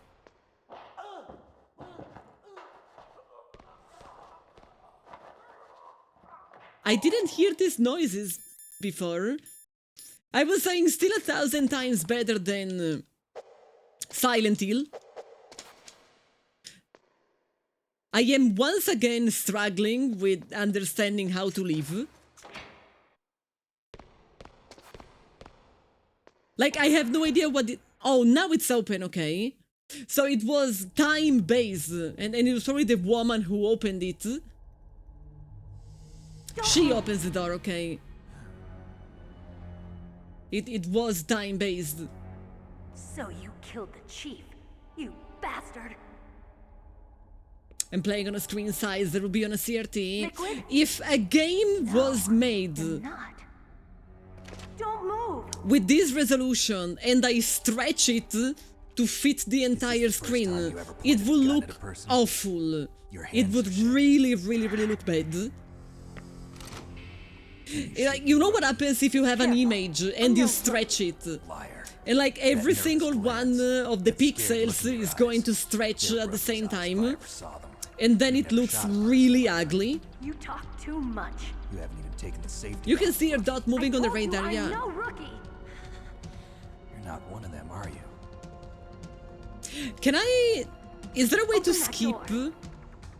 I didn't hear these noises before. I was saying still 1,000 times better than Silent Hill. I am once again struggling with understanding how to live. Like, I have no idea what it... Oh, now it's open, okay. So it was time-based, and it was probably the woman who opened it. She opens the door, okay. It was time-based. So you killed the chief, you bastard! I'm playing on a screen size that will be on a CRT. Liquid? If a game was made Don't move! with this resolution and I stretch it to fit the entire screen, it would look awful. It would really, really, really look bad. Like, you know what happens if you have an image and you stretch it? And like every single one of the pixels is going to stretch at the same time. And then it looks really ugly. You talk too much. You haven't even taken the safety. You can see your dot moving on the radar, I'm yeah. no rookie. You're not one of them, are you? Can I... Is there a way to Open that skip? door.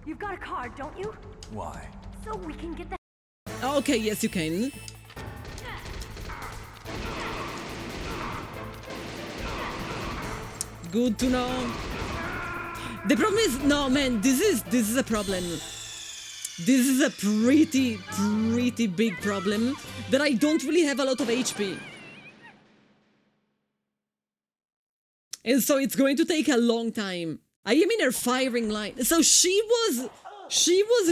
You've got a card, don't you? Why? So we can get the... Oh, okay, yes you can. Good to know. The problem is... No, man, this is a problem. This is a pretty big problem that I don't really have a lot of HP. And so it's going to take a long time. I am in her firing line. So she was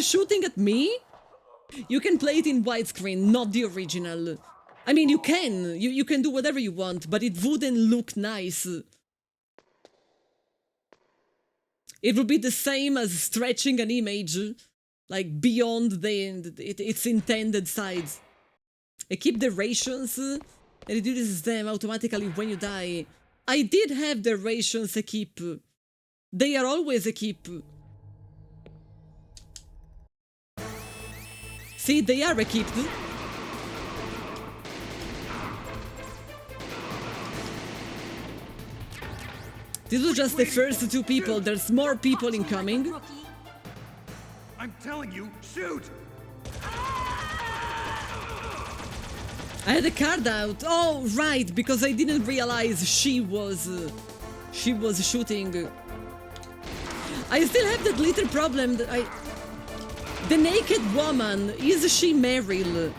shooting at me? You can play it in widescreen, not the original. I mean, you can do whatever you want, but it wouldn't look nice. It would be the same as stretching an image, like, beyond its intended size. I keep the rations, and it reduces them automatically when you die. I did have the rations equip. They are always equip. See, they are equipped. This was just the first two people. There's more people incoming. I'm telling you, shoot! I had a card out. Oh, right, because I didn't realize she was shooting. I still have that little problem that the naked woman, is she Meryl?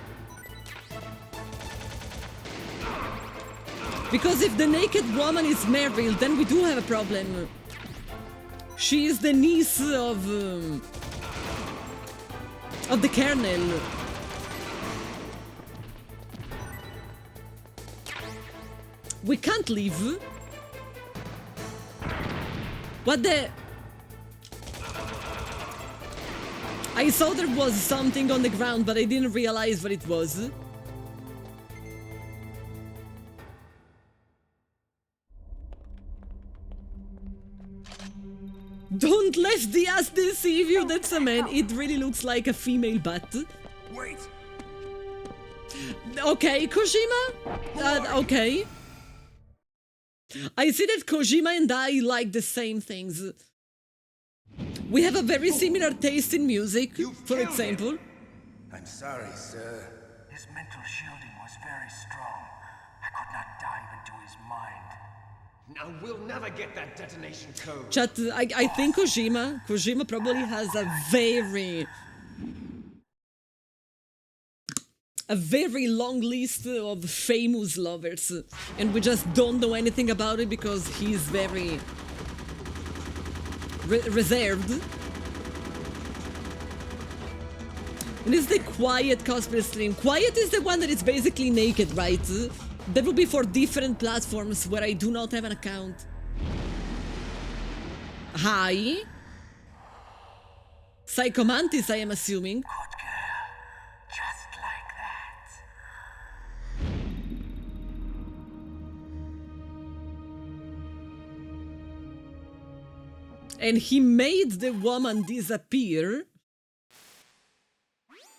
Because if the naked woman is Meryl, then we do have a problem. She is the niece of the Colonel. We can't leave. What the... I saw there was something on the ground, but I didn't realize what it was. Don't let the ass deceive you, that's a man. It really looks like a female butt. Wait! Okay, Kojima? Okay. I see that Kojima and I like the same things. We have a very similar taste in music, for example. I'm sorry, sir. His mental shielding was very strong. I could not dive into his mind. Now we'll never get that detonation code. Chat, I think Kojima probably has a very long list of famous lovers, and we just don't know anything about it because he's very reserved. And it's the Quiet cosplay stream. Quiet is the one that is basically naked, right? That will be for different platforms where I do not have an account. Hi? Psychomantis, I am assuming. Good girl. Just like that. And he made the woman disappear.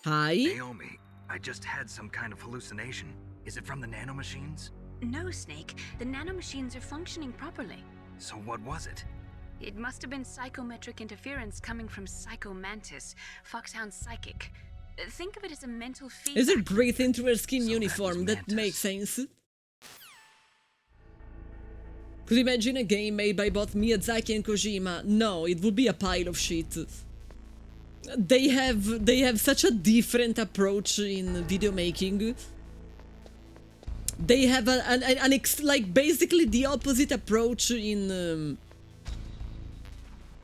Hi? Naomi, I just had some kind of hallucination. Is it from the nanomachines? No, Snake. The nanomachines are functioning properly. So what was it? It must have been psychometric interference coming from Psycho Mantis, Foxhound's psychic. Think of it as a mental feedback. Is it breathing through her skin uniform? That makes sense. Could you imagine a game made by both Miyazaki and Kojima? No, it would be a pile of shit. They have such a different approach in video making. They have like basically the opposite approach in.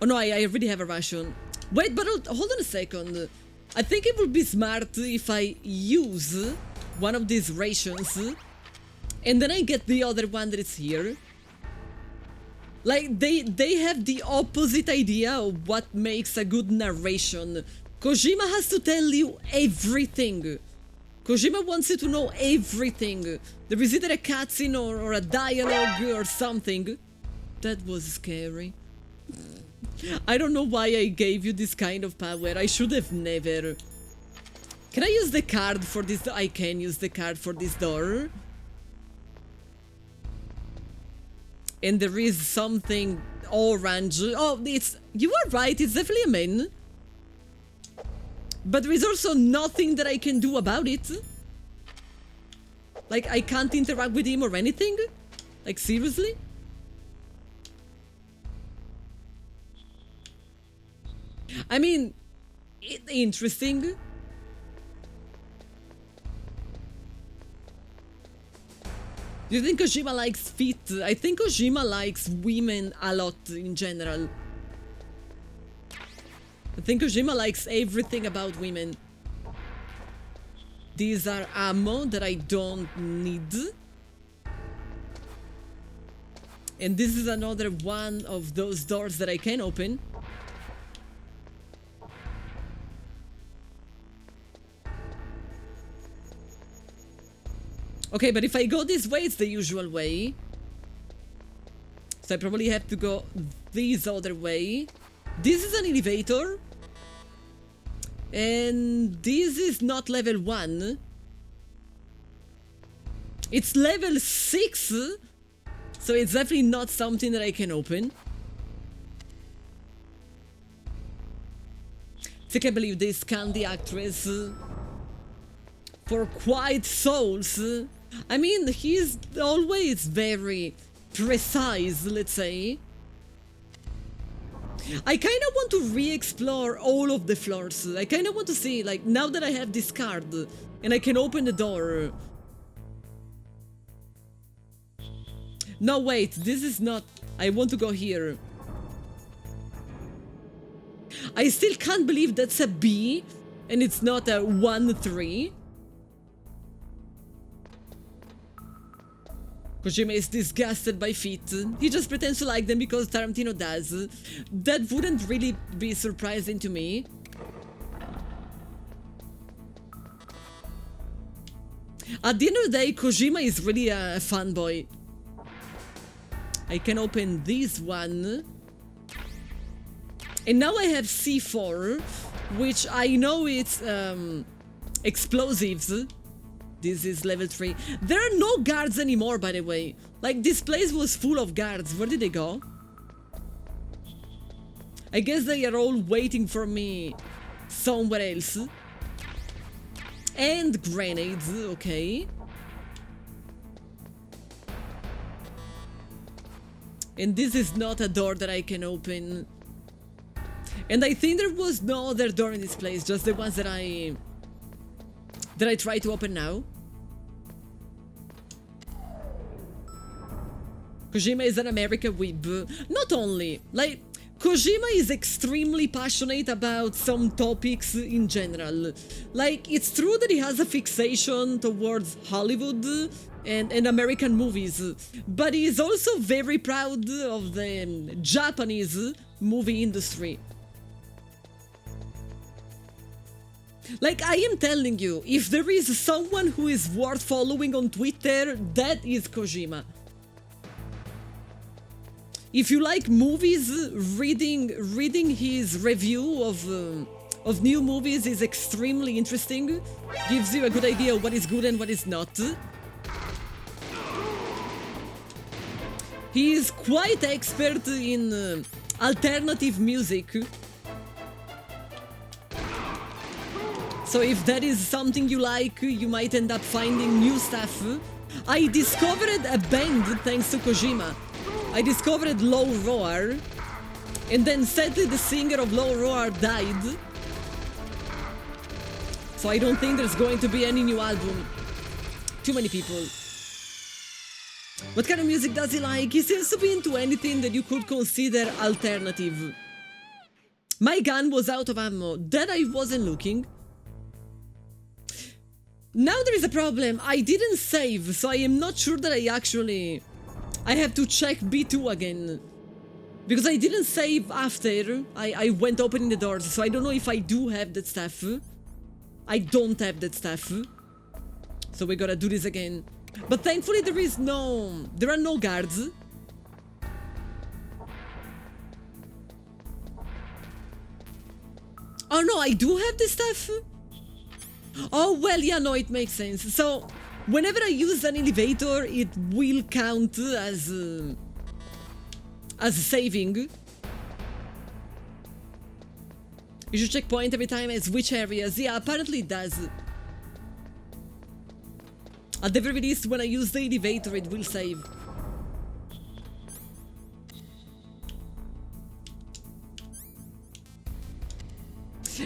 Oh no, I already have a ration. Wait, but hold on a second. I think it would be smart if I use one of these rations and then I get the other one that is here. Like, they have the opposite idea of what makes a good narration. Kojima has to tell you everything. Kojima wants you to know everything. There is either a cutscene or a dialogue or something. That was scary. I don't know why I gave you this kind of power. I should have never. Can I use the card for this? I can use the card for this door. And there is something orange. Oh, you are right, it's definitely a man. But there is also nothing that I can do about it. Like, I can't interact with him or anything? Like, seriously? I mean, interesting. Do you think Kojima likes feet? I think Kojima likes women a lot in general. I think Kojima likes everything about women. These are ammo that I don't need. And this is another one of those doors that I can open. Okay, but if I go this way, it's the usual way. So I probably have to go this other way. This is an elevator. And this is not level 1. It's level 6. So it's definitely not something that I can open. I can't believe they scanned the actress for quiet souls. I mean, he's always very precise, let's say. I kind of want to re-explore all of the floors. I kind of want to see, like, now that I have this card and I can open the door. No, wait, this is not... I want to go here. I still can't believe that's a B and it's not a 1-3. Kojima is disgusted by feet. He just pretends to like them because Tarantino does. That wouldn't really be surprising to me. At the end of the day, Kojima is really a fanboy. I can open this one. And now I have C4, which I know it's explosives. This is level 3. There are no guards anymore, by the way. Like, this place was full of guards. Where did they go? I guess they are all waiting for me somewhere else. And grenades, okay. And this is not a door that I can open. And I think there was no other door in this place, just the ones that I try to open now. Kojima is an American weeb. Not only, like, Kojima is extremely passionate about some topics in general. Like, it's true that he has a fixation towards Hollywood and American movies, but he is also very proud of the Japanese movie industry. Like, I am telling you, if there is someone who is worth following on Twitter, that is Kojima. If you like movies, reading his review of of new movies is extremely interesting. Gives you a good idea of what is good and what is not. He is quite expert in alternative music. So if that is something you like, you might end up finding new stuff. I discovered a band thanks to Kojima. I discovered Low Roar, and then sadly the singer of Low Roar died. So I don't think there's going to be any new album. Too many people. What kind of music does he like? He seems to be into anything that you could consider alternative. My gun was out of ammo. That I wasn't looking. Now there is a problem. I didn't save, so I am not sure that I have to check B2 again. Because I didn't save after I went opening the doors, so I don't know if I do have that stuff. I don't have that stuff. So we gotta do this again. But thankfully there are no guards. Oh no, I do have this stuff? Oh well, yeah, no, it makes sense. So, whenever I use an elevator, it will count as saving. You should checkpoint every time as which areas. Yeah, apparently it does. At the very least, when I use the elevator, it will save.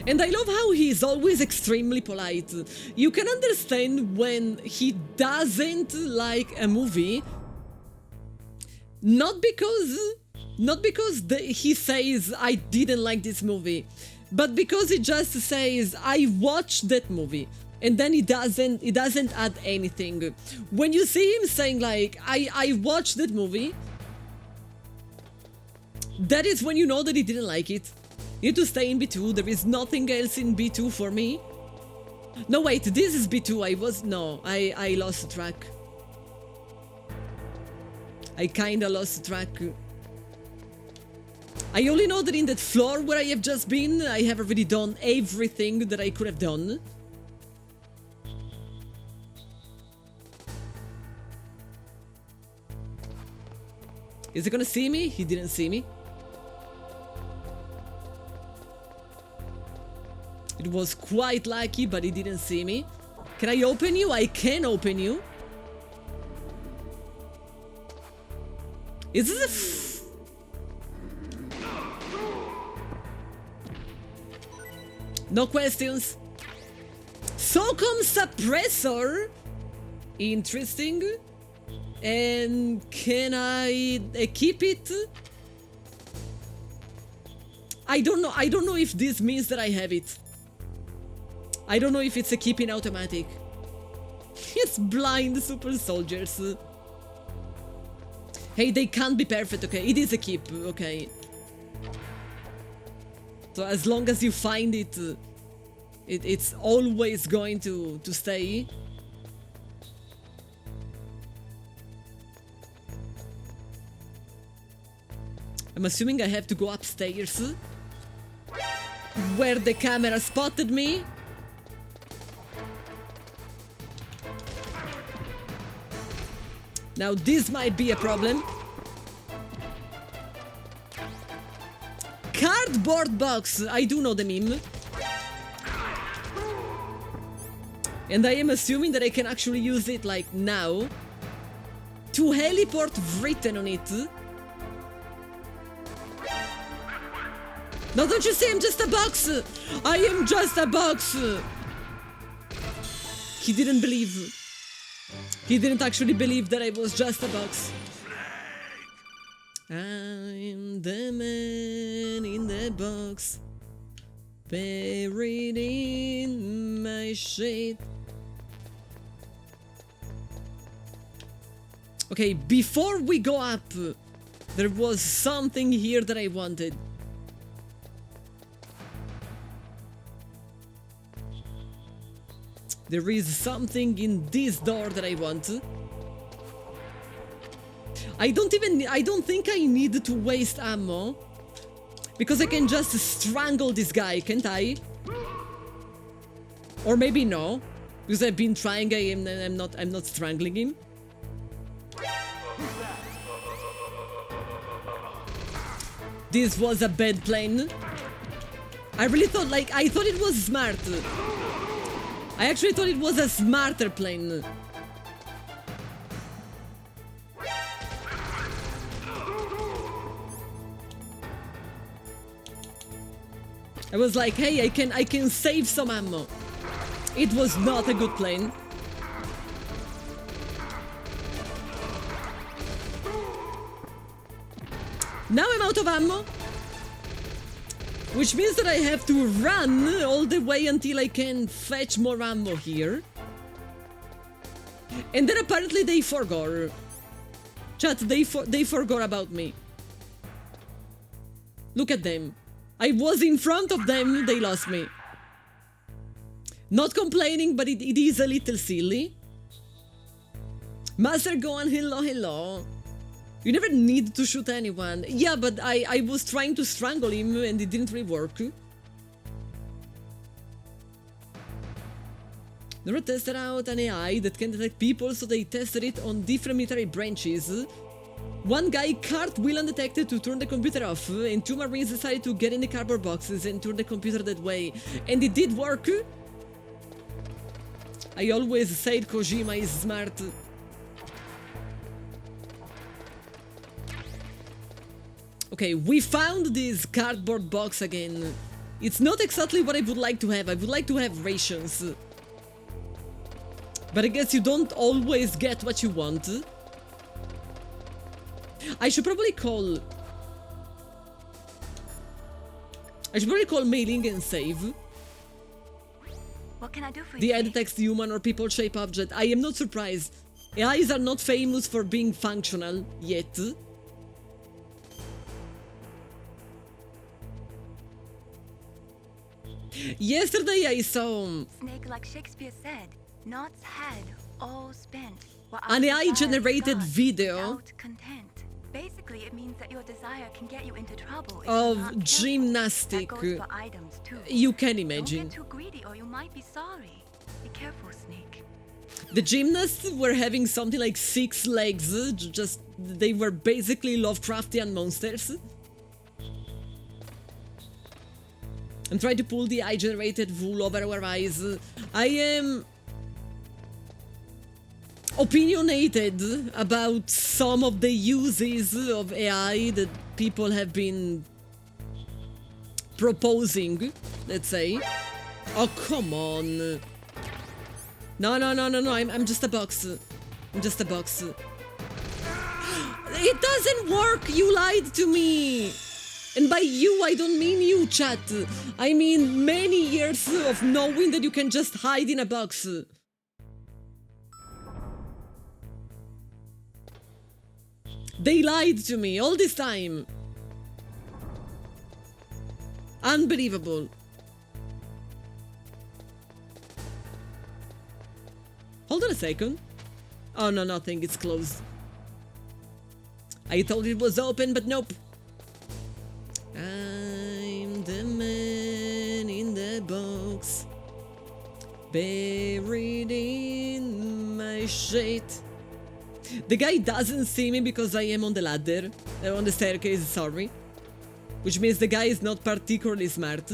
And I love how he's always extremely polite. You can understand when he doesn't like a movie, not because he says I didn't like this movie, but because he just says I watched that movie, and then he doesn't add anything. When you see him saying like I watched that movie, that is when you know that he didn't like it. You need to stay in B2, there is nothing else in B2 for me. No wait, this is B2, I lost track. I kinda lost track. I only know that in that floor where I have just been, I have already done everything that I could have done. Is he gonna see me? He didn't see me. It was quite lucky, but he didn't see me. Can I open you? I can open you. Is this No questions. Socom suppressor. Interesting. And can I equip it? I don't know if this means that I have it. I don't know if it's a keeping automatic. It's blind super soldiers. Hey, they can't be perfect, okay? It is a keep, okay. So as long as you find it, it's always going to stay. I'm assuming I have to go upstairs, where the camera spotted me. Now this might be a problem. Cardboard box! I do know the meme. And I am assuming that I can actually use it like now. To heliport written on it. No, don't you see I'm just a box? I am just a box! He didn't believe. He didn't actually believe that I was just a box. I'm the man in the box, buried in my shade. Okay, before we go up, there was something here that I wanted. There is something in this door that I want. I don't think I need to waste ammo, because I can just strangle this guy, can't I? Or maybe no, because I've been trying. I'm not strangling him. This was a bad plane. I really thought, like, I thought it was smart. I actually thought it was a smarter plane. I was like, hey, I can save some ammo. It was not a good plane. Now I'm out of ammo. Which means that I have to run all the way until I can fetch more ammo here. And then apparently they forgot. Chat, they forgot about me. Look at them. I was in front of them, they lost me. Not complaining, but it is a little silly. Master Gohan, hello, hello. You never need to shoot anyone. Yeah, but I was trying to strangle him and it didn't really work. Never tested out an AI that can detect people, so they tested it on different military branches. One guy cartwheel undetected to turn the computer off, and 2 Marines decided to get in the cardboard boxes and turn the computer that way. And it did work. I always said Kojima is smart. Okay, we found this cardboard box again. It's not exactly what I would like to have. I would like to have rations. But I guess you don't always get what you want. I should probably call mailing and save. What can I do for you? The AI detects human or people shape object. I am not surprised. AIs are not famous for being functional yet. Yesterday I saw Snake, like Shakespeare said, knots had all spent. An AI-generated video Content. Basically, it means that your desire can get you into trouble of gymnastic. That goes for items too. You can imagine. Don't get too greedy or you might be sorry. Be careful, Snake. The gymnasts were having something like 6 legs. Just they were basically Lovecraftian monsters. I'm trying to pull the AI-generated wool over our eyes. I am opinionated about some of the uses of AI that people have been proposing, let's say. Oh, come on. No, I'm just a box. I'm just a box. It doesn't work! You lied to me! And by you, I don't mean you, chat. I mean many years of knowing that you can just hide in a box. They lied to me all this time. Unbelievable. Hold on a second. Oh no, nothing, it's closed. I thought it was open, but nope. I'm the man in the box, buried in my shade. The guy doesn't see me because I am on the ladder, on the staircase, sorry. Which means the guy is not particularly smart.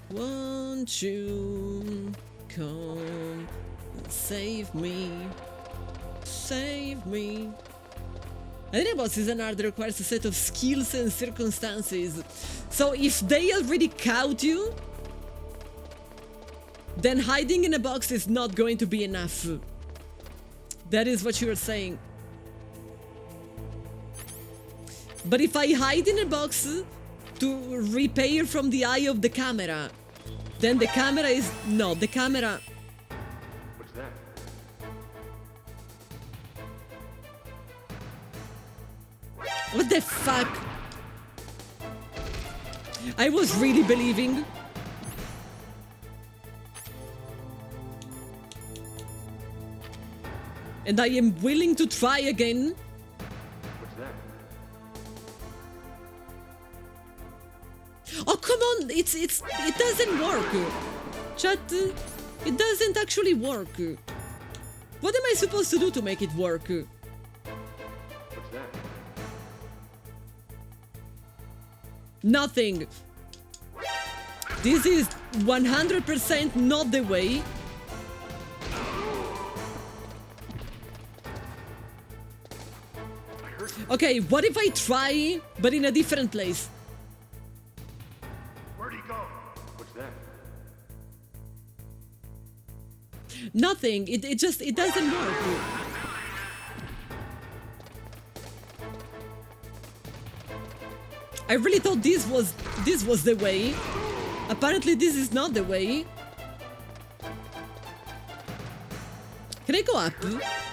Won't you come and save me? Save me. I think boss is an art that requires a set of skills and circumstances. So if they already caught you, then hiding in a box is not going to be enough. That is what you're saying. But if I hide in a box to repair from the eye of the camera, then the camera is... No, the camera... What's that? What the fuck? I was really believing. And I am willing to try again. What's that? come on, it doesn't work. Chat, it doesn't actually work. What am I supposed to do to make it work? What's that? Nothing. This is 100% not the way. Okay, what if I try, but in a different place? Where'd he go? What's that? Nothing. It doesn't work. I really thought this was the way. Apparently this is not the way. Can I go up?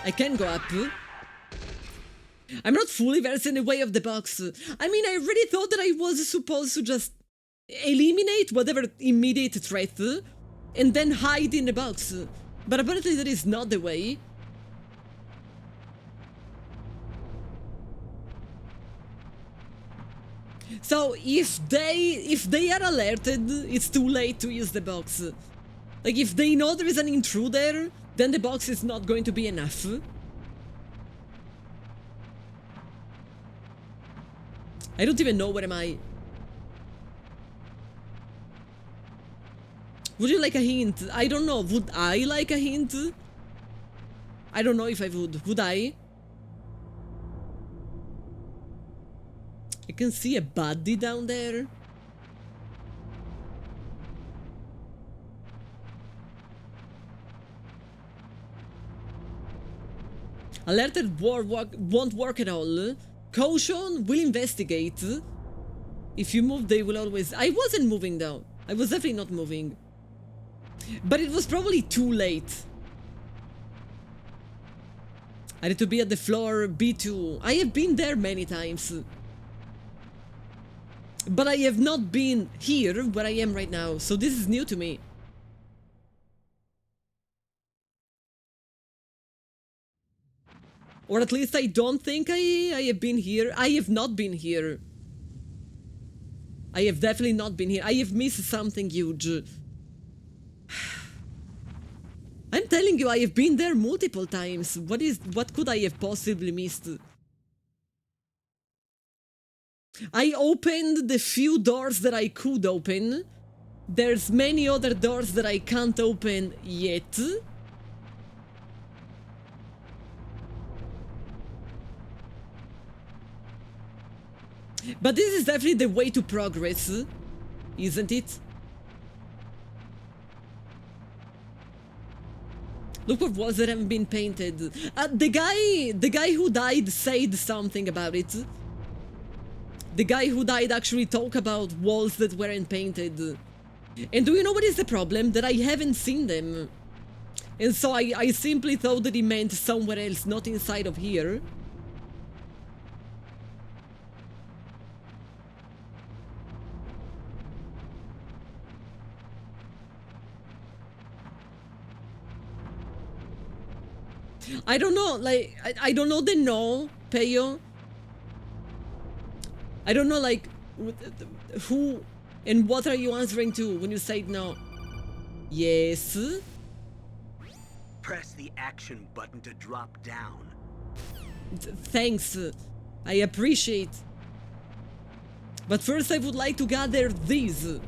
I can go up. I'm not fully versed in the way of the box. I mean, I really thought that I was supposed to just eliminate whatever immediate threat and then hide in the box. But apparently that is not the way. So if they are alerted, it's too late to use the box. Like if they know there is an intruder, then the box is not going to be enough. I don't even know where am I. Would you like a hint? I don't know. Would I like a hint? I don't know if I would. Would I? I can see a body down there. Alerted won't work at all. Caution will investigate. If you move, they will always... I wasn't moving though. I was definitely not moving. But it was probably too late. I need to be at the floor B2. I have been there many times. But I have not been here where I am right now, so this is new to me. Or at least I don't think I have been here. I have not been here. I have definitely not been here. I have missed something huge. I'm telling you, I have been there multiple times. What could I have possibly missed? I opened the few doors that I could open. There's many other doors that I can't open yet. But this is definitely the way to progress, isn't it? Look for walls that haven't been painted. The guy who died said something about it. The guy who died actually talked about walls that weren't painted. And do you know what is the problem? That I haven't seen them. And so I simply thought that he meant somewhere else, not inside of here. I don't know, like, I don't know the no, Peyo. I don't know, like, who and what are you answering to when you say no? Yes? Press the action button to drop down. Thanks, I appreciate. But first I would like to gather these.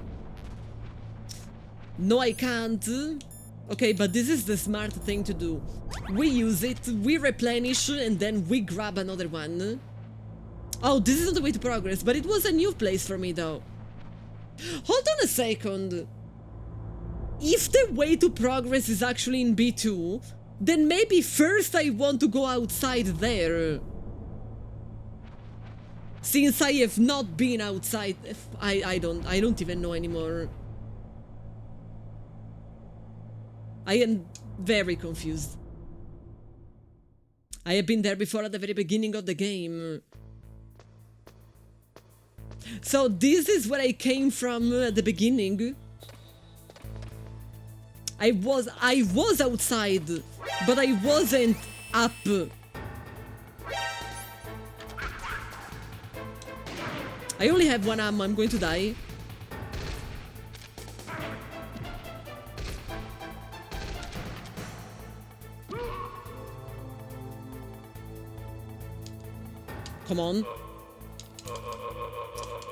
No, I can't. Okay, but this is the smart thing to do. We use it, we replenish, and then we grab another one. Oh, this isn't the way to progress, but it was a new place for me, though. Hold on a second. If the way to progress is actually in B2, then maybe first I want to go outside there. Since I have not been outside, I don't even know anymore. I am very confused. I have been there before at the very beginning of the game. So this is where I came from at the beginning. I was outside, but I wasn't up. I only have one ammo, I'm going to die. Come on.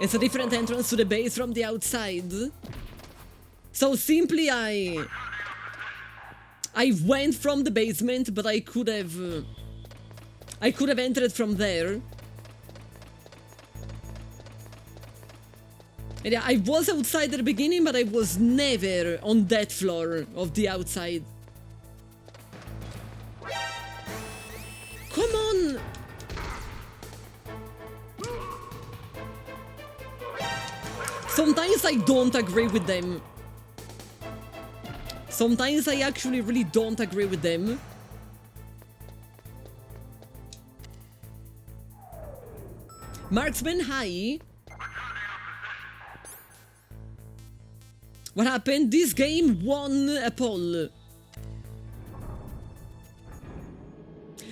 It's a different entrance to the base from the outside. So simply I went from the basement, but I could have entered from there. And yeah, I was outside at the beginning, but I was never on that floor of the outside. Come on! Sometimes I don't agree with them. Sometimes I actually really don't agree with them. Marksman, hi. What happened? This game won a poll.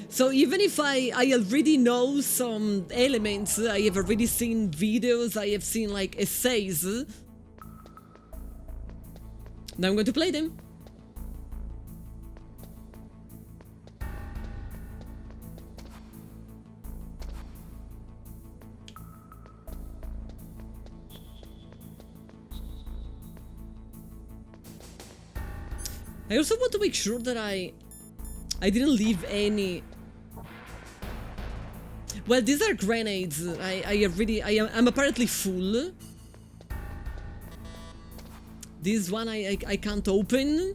So even if I already know some elements, I have already seen videos, I have seen like essays. Now I'm going to play them. I also want to make sure that I didn't leave any. Well, these are grenades. I'm apparently full. This one I can't open.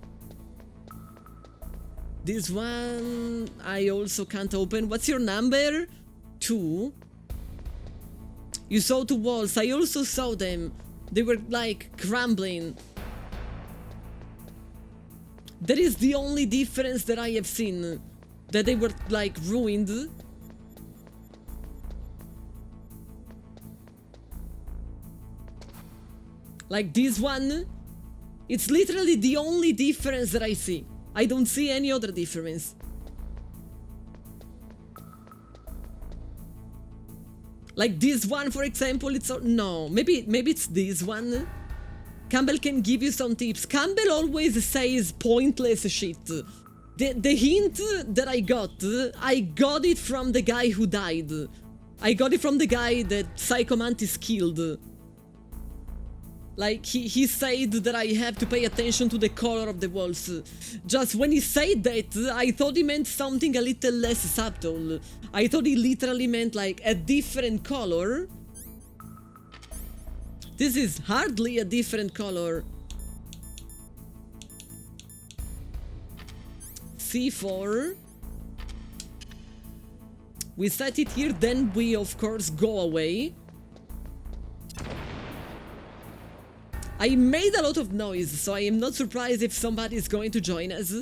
This one I also can't open. What's your number? 2. You saw 2 walls. I also saw them. They were like crumbling. That is the only difference that I have seen. That they were like ruined. Like this one, it's literally the only difference that I see. I don't see any other difference. Like this one, for example, it's... No, maybe it's this one. Campbell can give you some tips. Campbell always says pointless shit. The hint that I got it from the guy who died. I got it from the guy that Psycho Mantis killed. Like, he said that I have to pay attention to the color of the walls. Just when he said that, I thought he meant something a little less subtle. I thought he literally meant, like, a different color. This is hardly a different color. C4. We set it here, then we, of course, go away. I made a lot of noise, so I am not surprised if somebody is going to join us.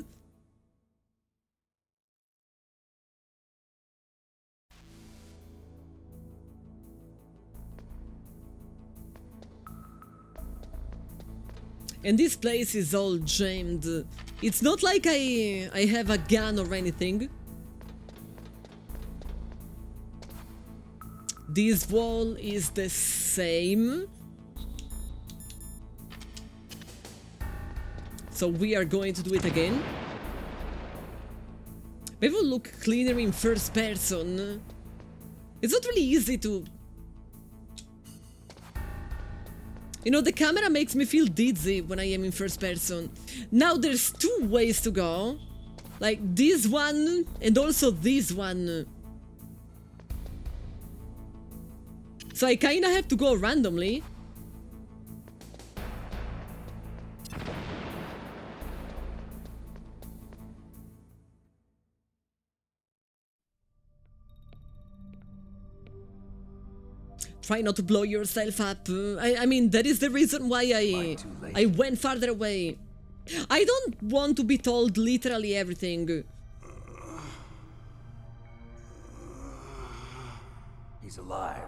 And this place is all jammed. It's not like I have a gun or anything. This wall is the same. So we are going to do it again. Maybe we'll look cleaner in first person. It's not really easy to... You know, the camera makes me feel dizzy when I am in first person. Now there's 2 ways to go. Like this one and also this one. So I kinda have to go randomly. Try not to blow yourself up. I mean, that is the reason why I went farther away. I don't want to be told literally everything. He's alive.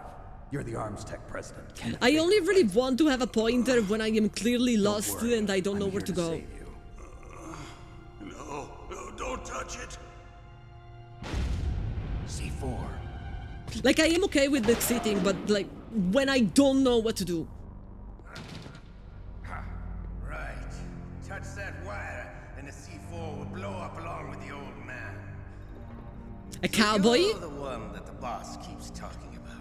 You're the Arms Tech president. I only really want to have a pointer when I am clearly lost and I don't know where to go. No, don't touch it. C4. Like, I am okay with exiting, but like, when I don't know what to do. Right. Touch that wire and the C4 will blow up along with the old man. A cowboy? You're the one that the boss keeps talking about.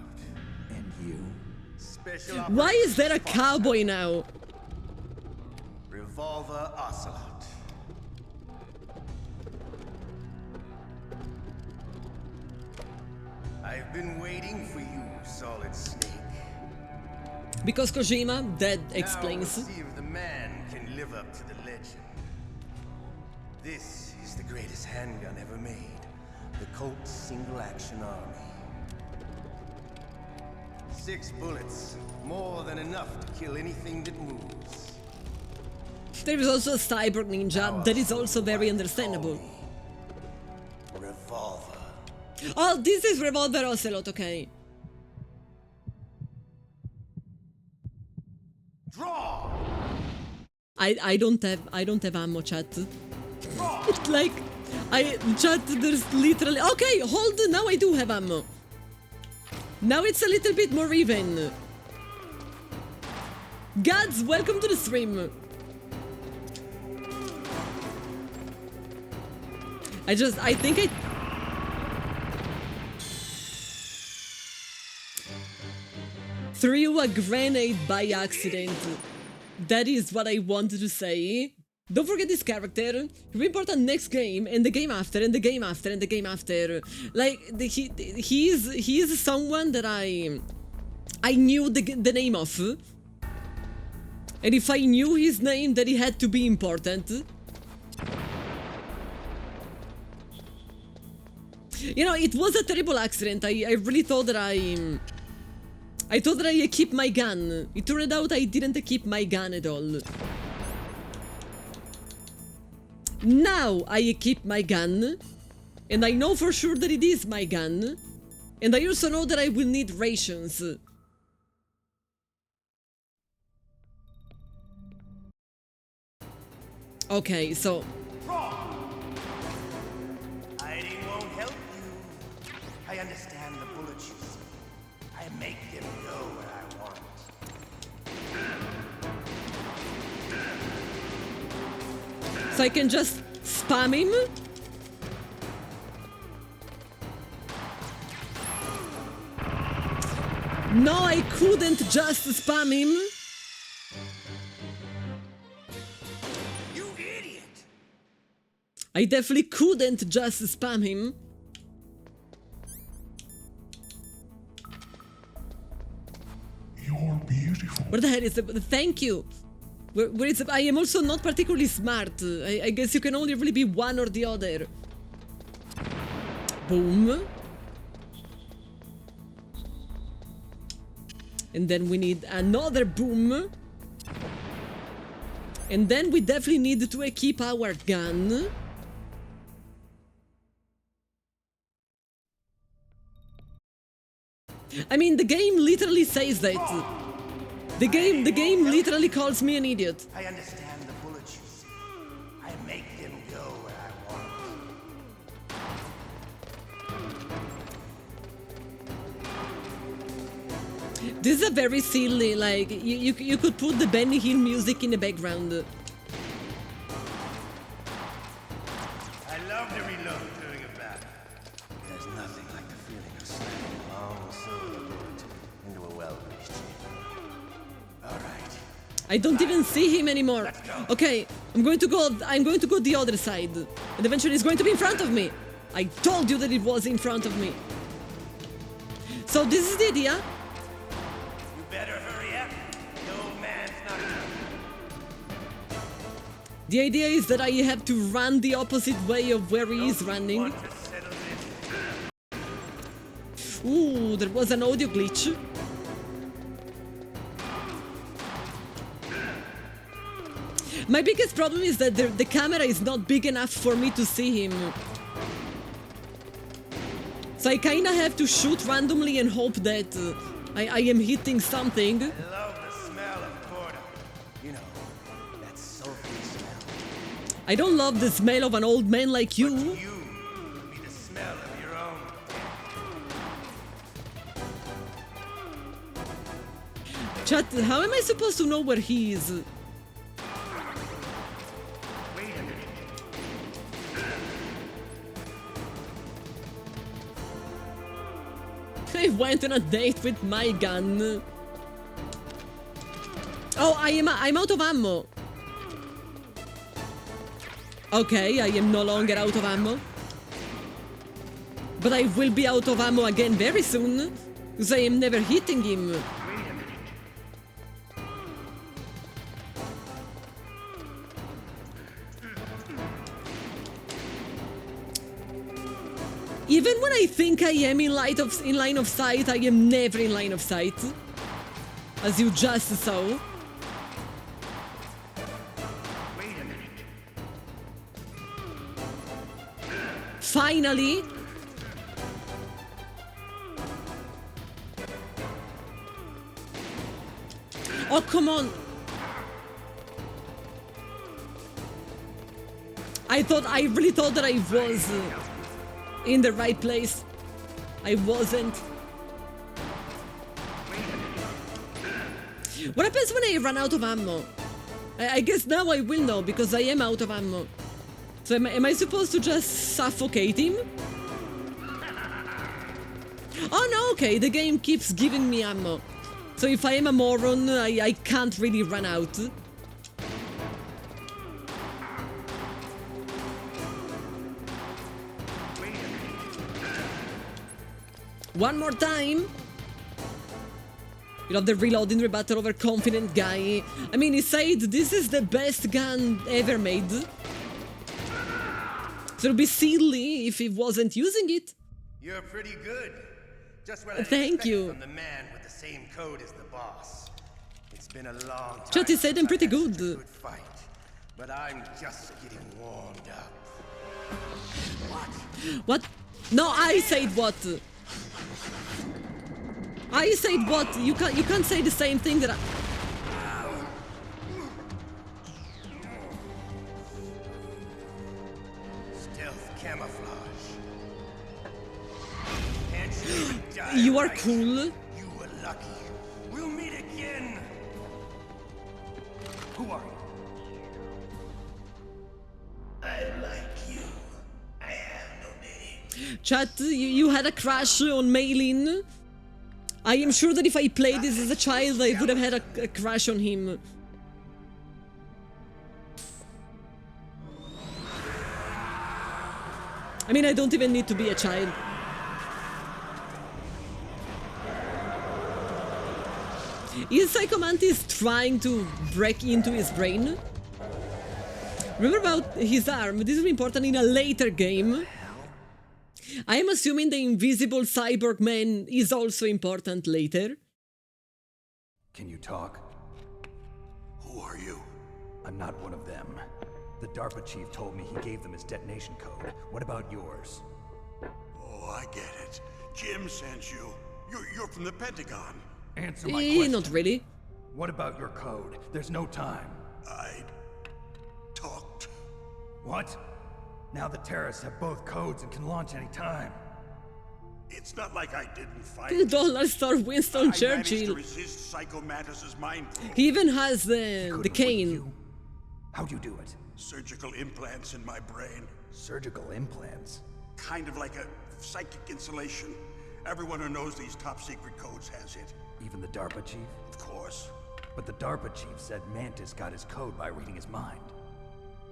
And you? Special Why is there a Operations cowboy now? Revolver Ocelot. I've been waiting for you, Solid Snake. Because Kojima, that explains. Now we'll see if the man can live up to the legend. This is the greatest handgun ever made. The Colt Single Action Army. 6 bullets, more than enough to kill anything that moves. There is also a cyborg ninja that is also very understandable. Revolver. Oh, this is Revolver Ocelot, okay. Draw. I don't have ammo, chat. Like chat, there's literally okay, hold, now I do have ammo. Now it's a little bit more even. Gods, welcome to the stream. I think I threw a grenade by accident. That is what I wanted to say. Don't forget this character. He'll be important next game, and the game after, and the game after, and the game after. Like, he is someone that I knew the name of. And if I knew his name, then he had to be important. You know, it was a terrible accident. I really thought that I thought that I equipped my gun. It turned out I didn't equip my gun at all. Now I equip my gun, and I know for sure that it is my gun, and I also know that I will need rations. Okay, so... Hiding won't help you. I understand the bullets you see. I make them go where I want. So I can just spam him? No, I couldn't just spam him. You idiot! I definitely couldn't just spam him. You're beautiful. Where the hell is the... Thank you! Where is the... I am also not particularly smart. I guess you can only really be one or the other. Boom. And then we need another boom. And then we definitely need to equip our gun. I mean, the game literally says that. The game literally calls me an idiot. I understand the bullets you see. I make them go where I want. This is a very silly, like, you could put the Benny Hill music in the background. I love to reload during a battle. There's nothing like the feeling of slamming a long silver bullet into a well-greased chamber. All right. I don't even see him anymore. Okay, I'm going to go the other side. And eventually it's going to be in front of me. I told you that it was in front of me. So this is the idea. You better hurry up. The old man's not coming. The idea is that I have to run the opposite way of where he is running. Ooh, there was an audio glitch. My biggest problem is that the camera is not big enough for me to see him. So I kinda have to shoot randomly and hope that I am hitting something. I love the smell of porter. You know, that sulfur smell. I don't love the smell of an old man like you. But you would be the smell of your own. Chat, how am I supposed to know where he is? Wait a minute. I went on a date with my gun. Oh, I'm out of ammo. Okay, I am no longer out of ammo. But I will be out of ammo again very soon, because I am never hitting him. Even when I think I am in line of sight, I am never in line of sight. As you just saw. Wait a minute. Finally! Oh, come on! I really thought that I was in the right place. I wasn't. What happens when I run out of ammo? I guess now I will know, because I am out of ammo. So am I supposed to just suffocate him? Oh no, okay, the game keeps giving me ammo. So if I am a moron, I can't really run out. One more time. You know, the reloading rebuttal overconfident guy. I mean, he said this is the best gun ever made. So it'd be silly if he wasn't using it. You're pretty good. Just what I Thank you. From the man with the same code as the boss. It's been a long time. Chat, he said I'm pretty good. Good fight, but I'm just getting warmed up. What? No, I said what? I said what? You can't say the same thing that I... Stealth camouflage. Can't you even die You are right? cool. You were lucky. We'll meet again. Who are you? I like you. I have no name. Chat, you had a crush on Maylin. I am sure that if I played this as a child, I would have had a crush on him. I mean, I don't even need to be a child. Is Psychomantis trying to break into his brain? Remember about his arm? This will be important in a later game. I am assuming the invisible cyborg man is also important later. Can you talk? Who are you? I'm not one of them. The DARPA chief told me he gave them his detonation code. What about yours? Oh, I get it. Jim sent you. You're from the Pentagon. Answer my question. Not really. What about your code? There's no time. I talked. What? Now the terrorists have both codes and can launch any time. It's not like I didn't fight. Dollar Star Winston I managed Churchill. to resist Psycho Mantis's mind probe. He even has the cane. How'd you do it? Surgical implants in my brain. Surgical implants? Kind of like a psychic insulation. Everyone who knows these top secret codes has it. Even the DARPA chief? Of course. But the DARPA chief said Mantis got his code by reading his mind.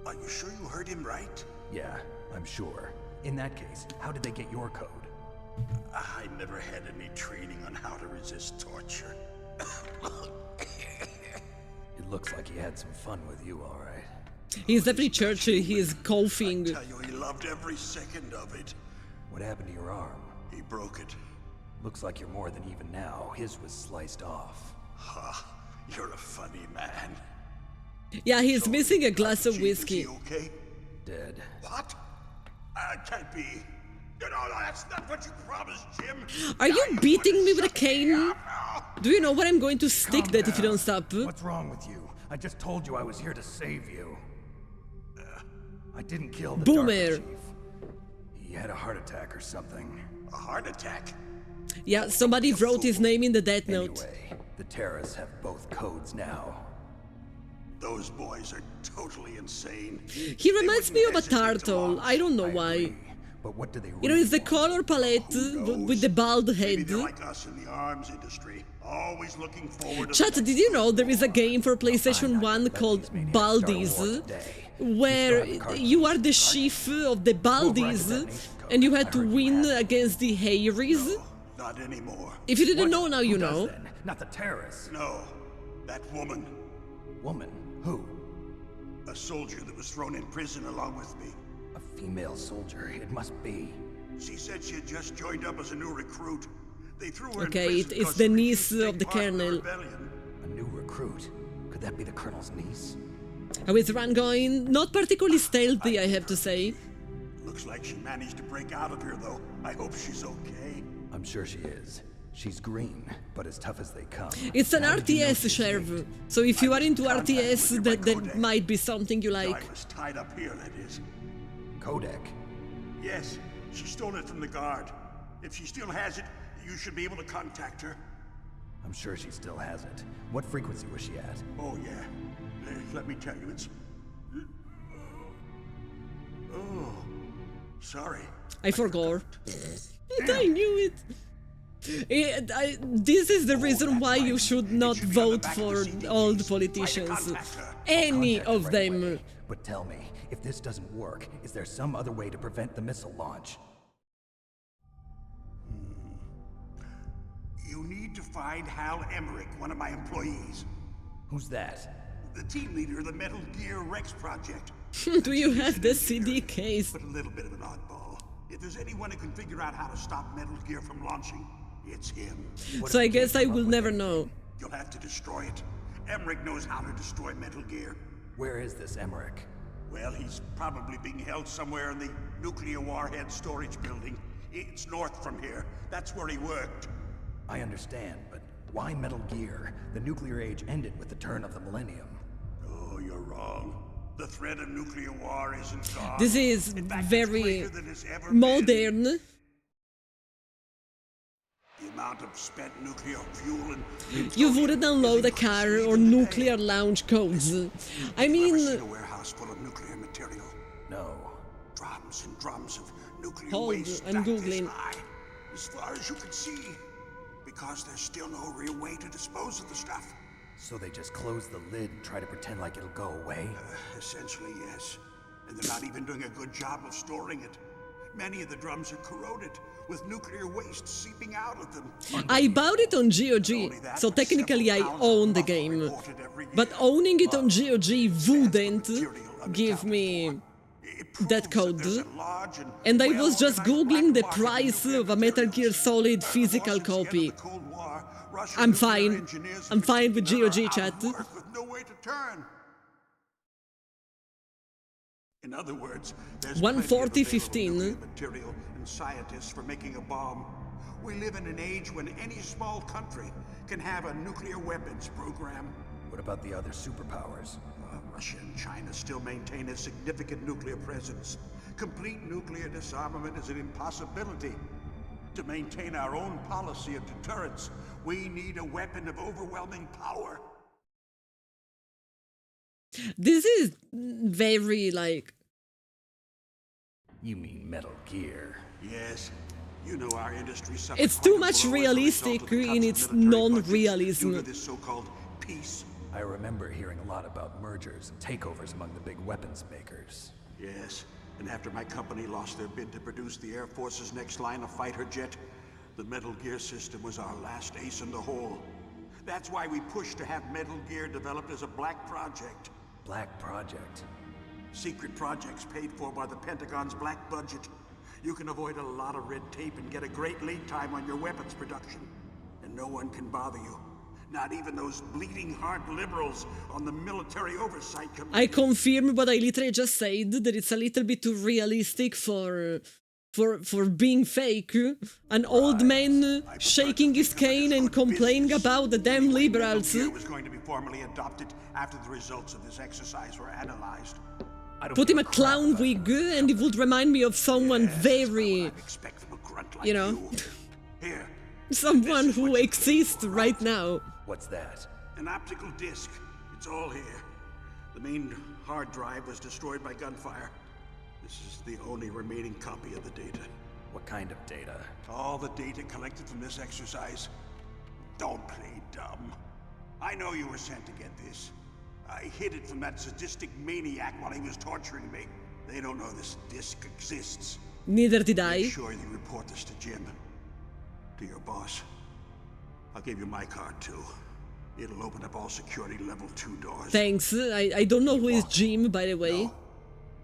Are you sure you heard him right? Yeah, I'm sure. In that case, how did they get your code? I never had any training on how to resist torture. It looks like he had some fun with you, all right. He's definitely Churchill. He is coughing. I tell you, he loved every second of it. What happened to your arm? He broke it. Looks like you're more than even now. His was sliced off. Ha! You're a funny man. Yeah, he's missing a glass of Chief, whiskey. is he okay? Dead. What? Can't be. No, that's not what you promised, Jim. Are you beating me with a cane? Do you know where I'm going to stick that if you don't stop? What's wrong with you? I just told you I was here to save you. I didn't kill the Boomer. DARPA chief. He had a heart attack or something. A heart attack? Yeah, somebody wrote his name in the death note. Anyway, the terrorists have both codes now. Those boys are totally insane. He reminds me of a turtle. I don't know why. But what do they You know, it's the color palette with the bald head. Maybe they're like us in the arms industry, always looking forward to Chat, did you know there is a game for PlayStation 1 called Baldies, where you are the chief of the Baldies, and you had to win against the Harrys? No, not anymore. If you didn't know, now you know. Not the terrorists. No, that woman. Woman? Who? A soldier that was thrown in prison along with me. A female soldier, it must be. She said she had just joined up as a new recruit. They threw her Okay, in prison it's because the she niece refused to of the take part in colonel. rebellion. A new recruit? Could that be the colonel's niece? How is Run going? Not particularly stealthy, I have to say. Looks like she managed to break out of here, though. I hope she's okay. I'm sure she is. She's green, but as tough as they come. It's an RTS, Sheriff. So if you are into RTS, that might be something you like. I was tied up here, that is. Codec? Yes, she stole it from the guard. If she still has it, you should be able to contact her. I'm sure she still has it. What frequency was she at? Oh, yeah. Let me tell you, it's... Oh, sorry. I forgot. I knew it. This is the reason why you should not vote for old politicians. Any of them. But tell me, if this doesn't work, is there some other way to prevent the missile launch? You need to find Hal Emmerich, one of my employees. Who's that? The team leader of the Metal Gear Rex project. Do you have the CD case? But a little bit of an oddball. If there's anyone who can figure out how to stop Metal Gear from launching, it's him. So I guess I will never know. You'll have to destroy it. Emmerich knows how to destroy Metal Gear. Where is this Emmerich? Well, he's probably being held somewhere in the nuclear warhead storage building. It's north from here. That's where he worked. I understand, but why Metal Gear? The nuclear age ended with the turn of the millennium. Oh, you're wrong. The threat of nuclear war isn't gone. This is In fact, very it's greater than it's ever modern. been. The amount of spent nuclear fuel and... You wouldn't download a car or nuclear launch codes. I Ever mean... seen a warehouse full of nuclear material? No. Drums and drums of nuclear Hold, waste I'm stacked this Googling. high, as far as you can see. Because there's still no real way to dispose of the stuff. So they just close the lid and try to pretend like it'll go away? Essentially, yes. And they're not even doing a good job of storing it. Many of the drums are corroded, with nuclear waste seeping out of them. I bought it on GOG, so technically I own the game. But owning it on GOG wouldn't give me that code. And I was just googling the price of a Metal Gear Solid physical copy. I'm fine. I'm fine with GOG, chat. With no way to turn. In other words, there's 140-15. material and scientists for making a bomb. We live in an age when any small country can have a nuclear weapons program. What about the other superpowers? Russia and China still maintain a significant nuclear presence. Complete nuclear disarmament is an impossibility. To maintain our own policy of deterrence, we need a weapon of overwhelming power. This is very, like... You mean Metal Gear? Yes. You know our industry suffers It's too quite a much blow as a realistic result of the cuts in of its military budgets non-realism. due to this so-called peace. I remember hearing a lot about mergers and takeovers among the big weapons makers. Yes. And after my company lost their bid to produce the Air Force's next line of fighter jet, the Metal Gear system was our last ace in the hole. That's why we pushed to have Metal Gear developed as a black project. Black project? Secret projects paid for by the Pentagon's black budget. You can avoid a lot of red tape and get a great lead time on your weapons production. And no one can bother you. Not even those bleeding heart liberals on the military oversight committee. I confirm what I literally just said, that it's a little bit too realistic for being fake. An old man shaking his cane and complaining about the damn liberals. Metal Gear was going to be formally adopted after the results of this exercise were analyzed. Put him a clown wig and it would remind me of someone very, you know, Here, someone who exists right now. What's that? an optical disc. It's all here. The main hard drive was destroyed by gunfire. This is the only remaining copy of the data. What kind of data? All the data collected from this exercise. Don't play dumb. I know you were sent to get this. I hid it from that sadistic maniac while he was torturing me. They don't know this disk exists. Neither did I. Make sure you report this to Jim. To your boss. I'll give you my card too. It'll open up all security level 2 doors. Thanks. I don't know who is Jim, by the way.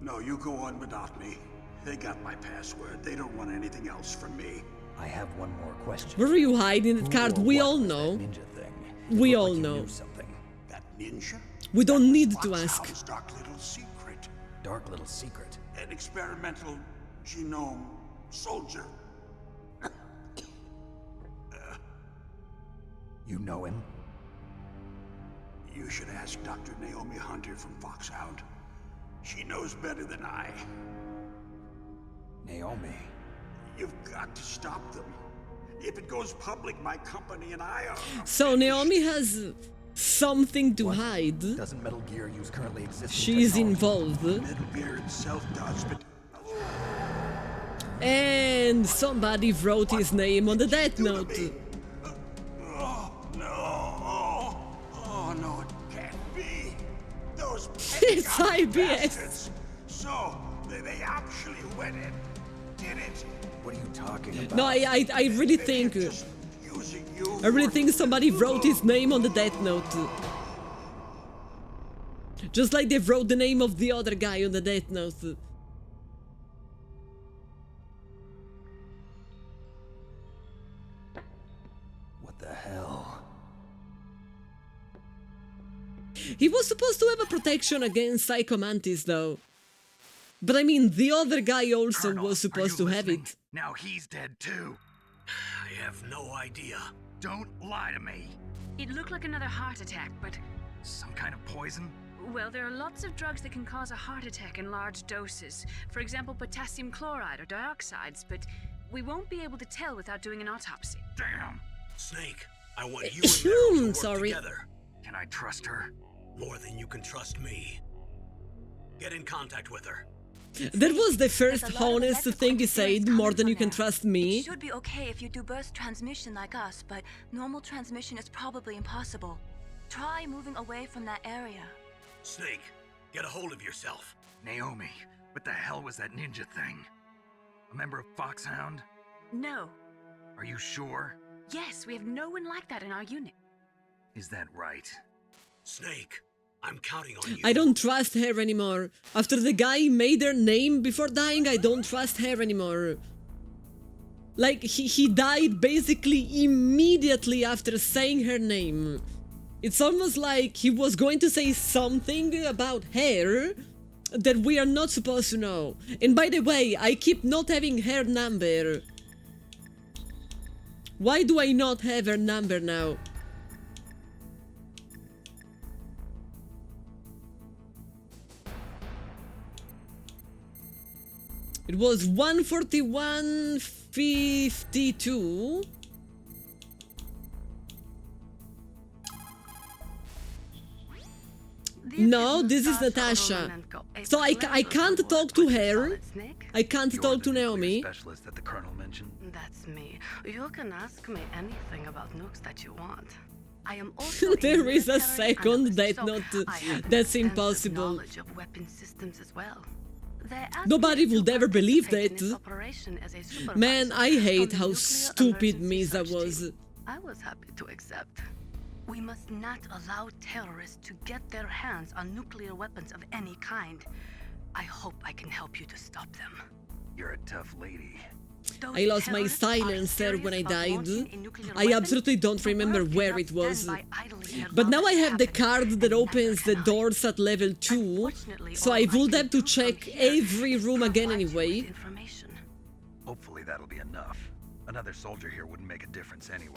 No, you go on without me. They got my password. They don't want anything else from me. I have one more question. Where are you hiding that card? We all know. Ninja thing. We all know. That ninja? We don't need to ask. Foxhound's dark little secret. Dark little secret. An experimental genome soldier. You know him? You should ask Dr. Naomi Hunter from Foxhound. She knows better than I. Naomi? You've got to stop them. If it goes public, my company and I are... So Naomi has something to hide. Doesn't Metal Gear use currently existing She's technology? involved. Metal Gear itself does, but... And somebody wrote his name on the death note. Oh, no. Oh, no, it can't be. Those It's Pentagon IBS. bastards. So, they actually went and did it. What are you talking about? No, I really think... I really think somebody wrote his name on the death note. Just like they wrote the name of the other guy on the death note. What the hell? He was supposed to have a protection against Psycho Mantis, though. But I mean, the other guy also Colonel, was supposed to have it. Now he's dead too. I have no idea. Don't lie to me. It looked like another heart attack, but... Some kind of poison? Well, there are lots of drugs that can cause a heart attack in large doses. For example, potassium chloride or dioxides, but we won't be able to tell without doing an autopsy. Damn. Snake, I want you and Meryl to work Sorry. together. Can I trust her? More than you can trust me. Get in contact with her. That was the first honest thing he said, more than you can trust It me. should be okay if you do burst transmission like us, but normal transmission is probably impossible. Try moving away from that area. Snake, get a hold of yourself. Naomi, what the hell was that ninja thing? A member of Foxhound? No. Are you sure? Yes, we have no one like that in our unit. Is that right? Snake, I'm counting on you. I don't trust her anymore. After the guy made her name before dying, I don't trust her anymore. Like, he died basically immediately after saying her name. It's almost like he was going to say something about her that we are not supposed to know. And by the way, I keep not having her number. Why do I not have her number now? It was 141.52. No, this is Natasha. So I can't talk to her. I can't talk to Naomi. Specialist that the Colonel mentioned. That's me. You can ask me anything about nukes that you want. I am also There is a military second analyst, Death so Note. I have That's extensive impossible. knowledge of weapon systems as well. They asked Nobody me to will ever believe participate in that. this operation as a supervisor Man, I hate from the how nuclear stupid emergency Misa search was. team. I was happy to accept. We must not allow terrorists to get their hands on nuclear weapons of any kind. I hope I can help you to stop them. You're a tough lady. Those I lost my terrorists are silencer when I serious about died. launching a nuclear I weapon. absolutely don't The remember world where cannot it was. stand by idly and But allow now I it to have the happen, card that and opens the cannot. doors at level 2, Unfortunately, so all I I would can have to do from check here every room again provide you with anyway. information. Hopefully that'll be enough. Another soldier here wouldn't make a difference anye.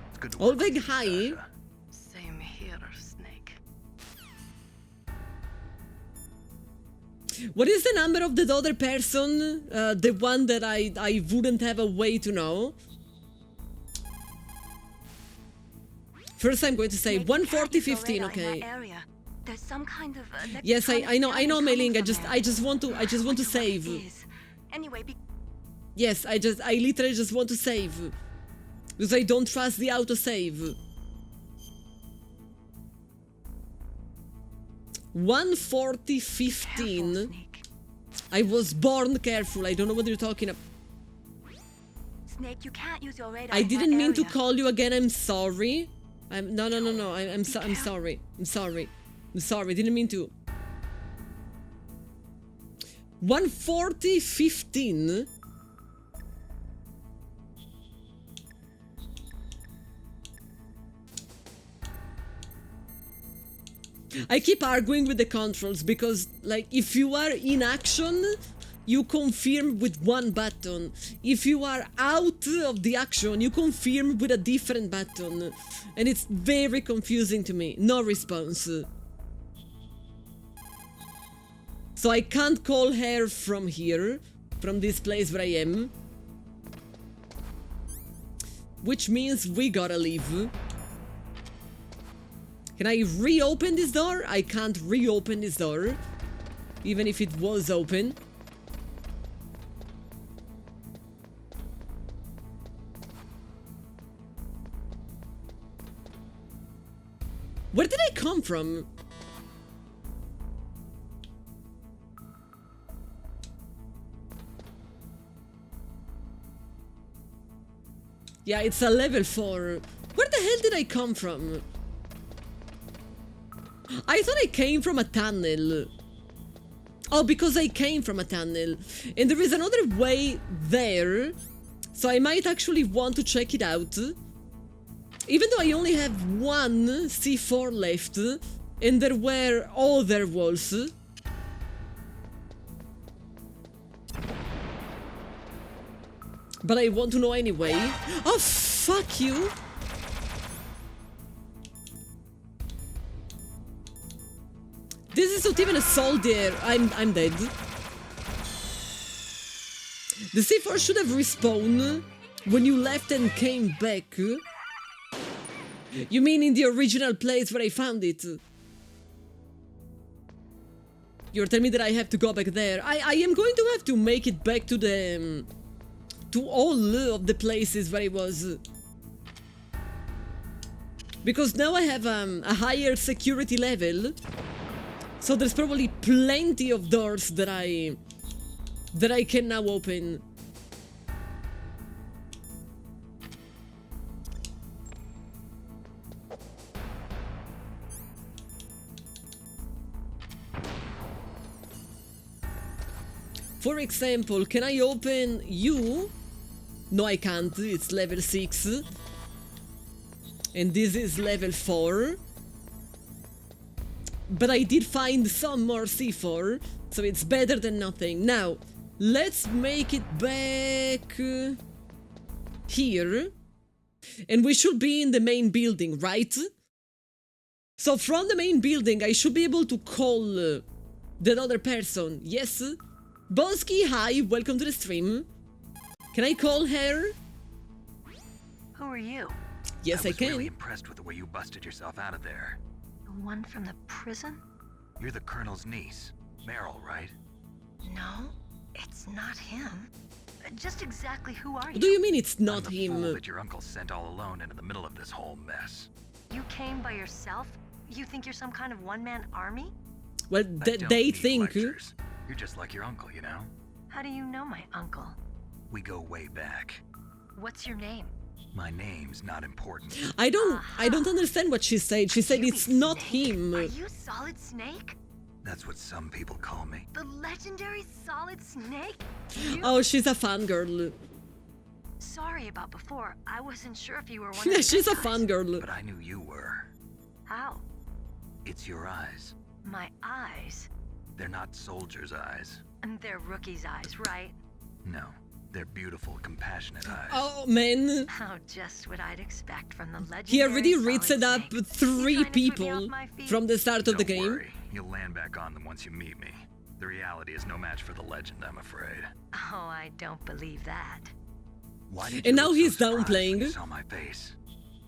It's good to All work with big you, high. Natasha. Same here, Snake. What is the number of the other person? The one that I wouldn't have a way to know. First I'm going to say Snake, the 140.15, radar in okay. that area. There's some kind of Yes, I know, Mei-Ling. I just want to save. Anyway, yes, I literally just want to save because I don't trust the autosave. 1:40:15. I was born careful. I don't know what you're talking about. Snake, you can't use your radar. I didn't mean to call you again. I'm sorry. No. I'm sorry. I'm sorry. Didn't mean to. 1:40:15. I keep arguing with the controls because, like, if you are in action, you confirm with one button. If you are out of the action, you confirm with a different button. And it's very confusing to me. No response. So I can't call her from here, from this place where I am. Which means we gotta leave. Can I reopen this door? I can't reopen this door, even if it was open. Where did I come from? Yeah, it's a level 4. Where the hell did I come from? I thought I came from a tunnel. Oh, because I came from a tunnel. And there is another way there. So I might actually want to check it out. Even though I only have one C4 left. And there were other walls. But I want to know anyway. Oh, fuck you! This is not even a soldier. I'm dead. The C4 should have respawned when you left and came back. You mean in the original place where I found it? You're telling me that I have to go back there. I am going to have to make it back to the... to all of the places where I was. Because now I have a higher security level. So there's probably plenty of doors that I can now open. For example, can I open you? No, I can't. It's level 6. And this is level 4. But I did find some more C4, so it's better than nothing. Now, let's make it back here. And we should be in the main building, right? So from the main building, I should be able to call that other person. Yes? Bosky, hi, welcome to the stream. Can I call her? Who are you? Yes, I can. I was really impressed with the way you busted yourself out of there. The one from the prison? You're the Colonel's niece, Meryl, right? No, it's not him. Just exactly who are you? What do you mean it's not I'm the him? fool that your uncle sent all alone into the middle of this whole mess. You came by yourself? You think you're some kind of one-man army? Well, they think... Lectures. You're just like your uncle, you know? How do you know my uncle? We go way back. What's your name? My name's not important. I don't understand what she said. She said it's not him. Are you Solid Snake? That's what some people call me. The legendary Solid Snake? Oh, she's a fangirl. Sorry about before. I wasn't sure if you were one Yeah, of she's a guys. fangirl. But I knew you were. How? It's your eyes. My eyes? They're not soldiers' eyes. And they're rookies' eyes, right? No. They're beautiful, compassionate eyes. Oh, man. Oh, just what I'd expect from the legendary He already Solid rinsed up Snake. 3 people from the start of the Don't game. worry. You'll land back on them once you meet me. The reality is no match for the legend, I'm afraid. Oh, I don't believe that. Why did And you now look he's so surprised when downplaying. you saw my face?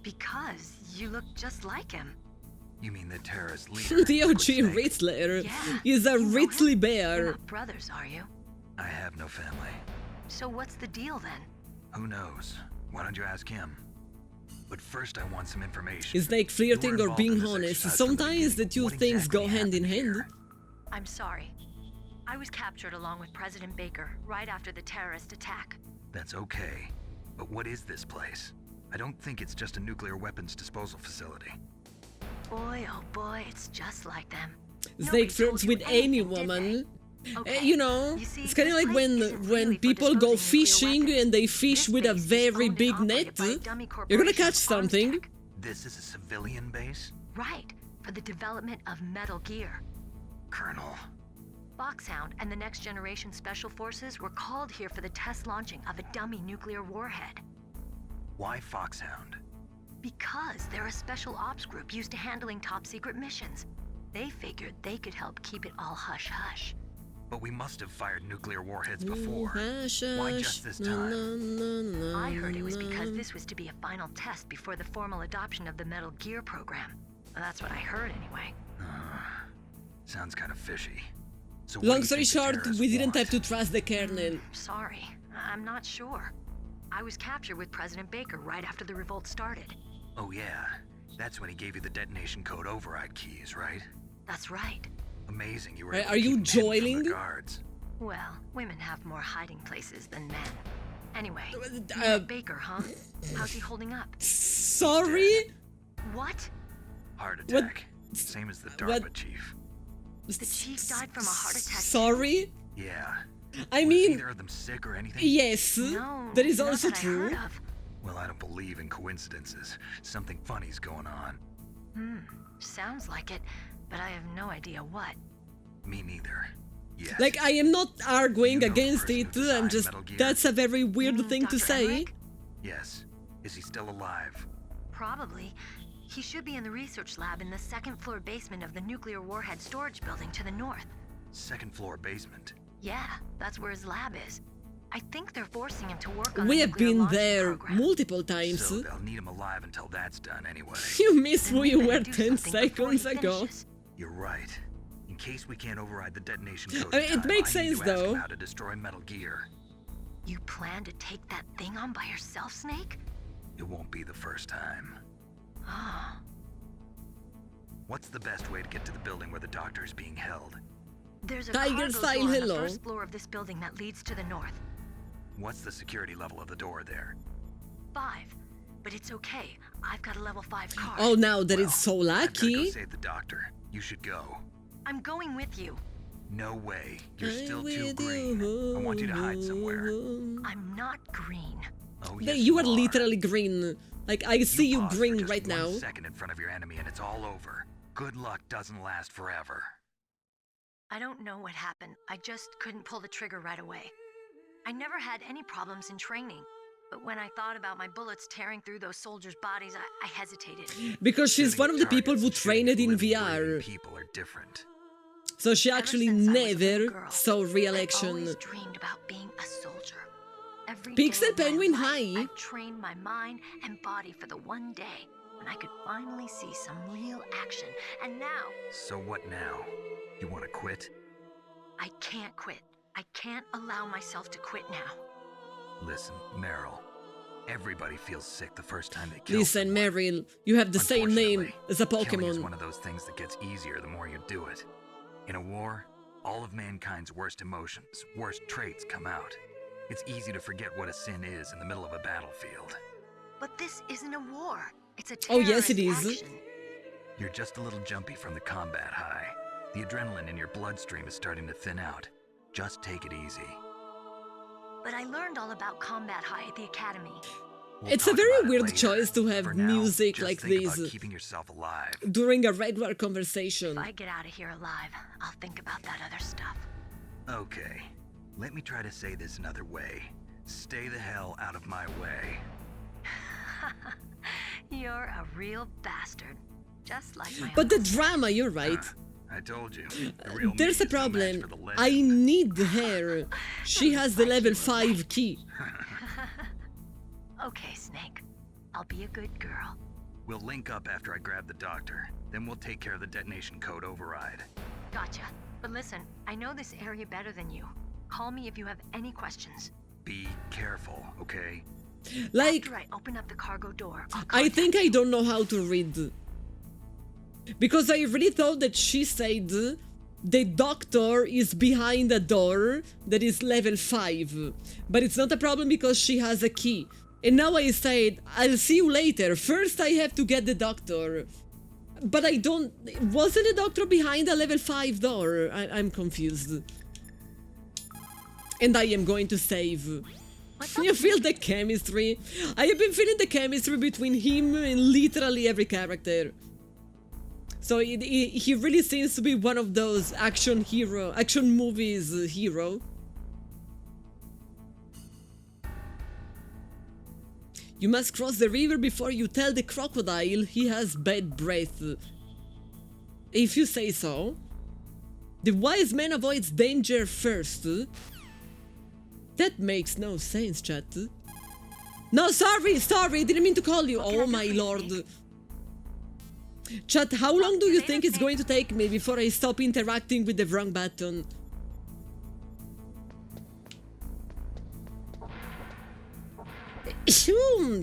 Because you look just like him. You mean the terrorist leader? The OG Ritzler is a Ritzly You're bear. not brothers, are you? I have no family. So what's the deal then? Who knows? Why don't you ask him? But first I want some information. Is like flirting You were or being involved in this honest? exercise from the Sometimes the beginning. two What things exactly go hand in happened hand. here? I'm sorry. I was captured along with President Baker right after the terrorist attack. That's okay. But what is this place? I don't think it's just a nuclear weapons disposal facility. Boy, oh boy, it's just like them. Snake flirts with any woman. You know, it's kind of like when people go fishing and they fish with a very big net. You're gonna catch something. This is a civilian base? Right, for the development of Metal Gear. Colonel. Foxhound and the Next Generation Special Forces were called here for the test launching of a dummy nuclear warhead. Why Foxhound? Because they're a special ops group used to handling top secret missions. They figured they could help keep it all hush-hush. But we must have fired nuclear warheads before. Hush, Why hush, just this na, time? na, na, I heard it was na. because this was to be a final test before the formal adoption of the Metal Gear program. That's what I heard anyway. Sounds kind of fishy. So what do Long you story think the short, terrorists we didn't want? have to trust the Colonel. Sorry, I'm not sure. I was captured with President Baker right after the revolt started. Oh yeah, that's when he gave you the detonation code override keys, right? That's right. Amazing, you were Are able to you keep him hidden from joiling? the guards. Well, women have more hiding places than men. Anyway, Baker, huh? How's he holding up? Sorry? What? Heart attack. Same as the DARPA chief. The chief died from a heart attack. Sorry? Yeah. I Was mean, either of them sick or anything? yes, No, that is not also that I true. heard of. Well, I don't believe in coincidences. Something funny's going on. Sounds like it, but I have no idea what. Me neither. Yes. Like, I am not arguing You know the against person it, who designed I'm just, Metal Gear? that's a very weird thing to Dr. say. Emmerich? Yes. Is he still alive? Probably. He should be in the research lab in the second floor basement of the nuclear warhead storage building to the north. Second floor basement. Yeah, that's where his lab is. I think they're forcing him to work on We the have nuclear been launching there program. multiple times. So they'll need him alive until that's done anyway. You missed who you were do 10 something before he seconds ago. finishes. You're right. In case we can't override the detonation code, I mean, it makes I need sense, to ask him though. how to destroy Metal Gear. You plan to take that thing on by yourself, Snake? It won't be the first time. Ah. What's the best way to get to the building where the doctor is being held? There's a Tiger cargo style door on the hello. first floor of this building that leads to the north. What's the security level of the door there? 5. But it's okay. I've got a level 5 card. Oh, now that is so I've gotta go lucky. save the doctor. You should go. I'm going with you. No way. You're I'm still too with green. you. I want you to hide somewhere. I'm not green. Oh, Yeah, yes, you are literally green. Like, I see you pause for green just right 1 now. second in front of your enemy and it's all over. Good luck doesn't last forever. I don't know what happened. I just couldn't pull the trigger right away. I never had any problems in training. But when I thought about my bullets tearing through those soldiers' bodies, I hesitated. Because she's Shooting one at of the people targets who and shooting trained at in living, VR. breathing people are different. So she actually since I was a little never girl, saw real I action. always dreamed about being a soldier. Every day Pixel of my Penguin life, High. I've trained my mind and body for the one day when I could finally see some real action. And now, So what now? You want to quit? I can't quit. I can't allow myself to quit now. Listen, Meryl. Everybody feels sick the first time they kill Listen, someone. Meryl, you have the same name Unfortunately, as a killing is Pokemon. one of those things that gets easier the more you do it. In a war, all of mankind's worst emotions, worst traits come out. It's easy to forget what a sin is in the middle of a battlefield. But this isn't a war. It's a Oh, yes, it terrorist is. action. You're just a little jumpy from the combat high. The adrenaline in your bloodstream is starting to thin out. Just take it easy. But I learned all about combat high at the academy. We'll It's a talk very about it weird later. choice to have For now, music just like think about this keeping yourself alive. during a regular conversation. If I get out of here alive, I'll think about that other stuff. Okay, let me try to say this another way. Stay the hell out of my way. You're a real bastard. Just like my But the uncle. drama, you're right. I told you. The real There's me a is no match problem. for the legend. I need her. She has the level 5 key. Okay, Snake. I'll be a good girl. We'll link up after I grab the doctor. Then we'll take care of the detonation code override. Gotcha. But listen, I know this area better than you. Call me if you have any questions. Be careful, okay? Like, After I open up the cargo door, I think I don't know how to read. Because I really thought that she said the doctor is behind a door that is level 5. But it's not a problem because she has a key. And now I said, I'll see you later. First I have to get the doctor. But I don't... Wasn't the doctor behind a level 5 door? I'm confused. And I am going to save. You feel the chemistry? I have been feeling the chemistry between him and literally every character. So he really seems to be one of those action movies hero. You must cross the river before you tell the crocodile he has bad breath. If you say so. The wise man avoids danger first. That makes no sense, chat. No, sorry, didn't mean to call you. Oh my lord. Chat, how long do you think it's going to take me before I stop interacting with the wrong button?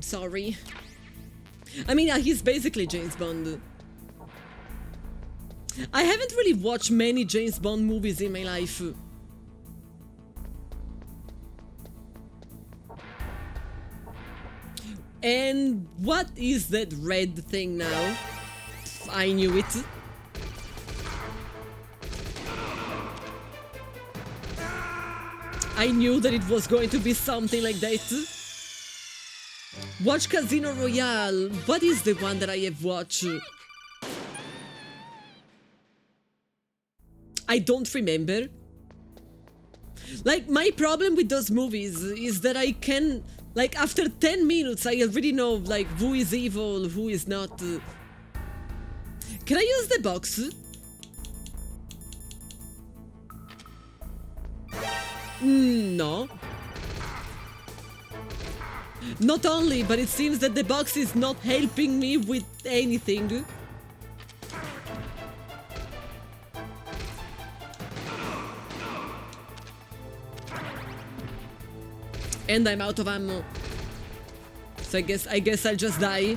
Sorry. I mean, he's basically James Bond. I haven't really watched many James Bond movies in my life. And what is that red thing now? I knew it. I knew that it was going to be something like that. Watch Casino Royale. What is the one that I have watched? I don't remember. Like, my problem with those movies is that I can... Like, after 10 minutes, I already know, like, who is evil, who is not. Can I use the box? No. Not only, but it seems that the box is not helping me with anything. And I'm out of ammo. So I guess I'll just die.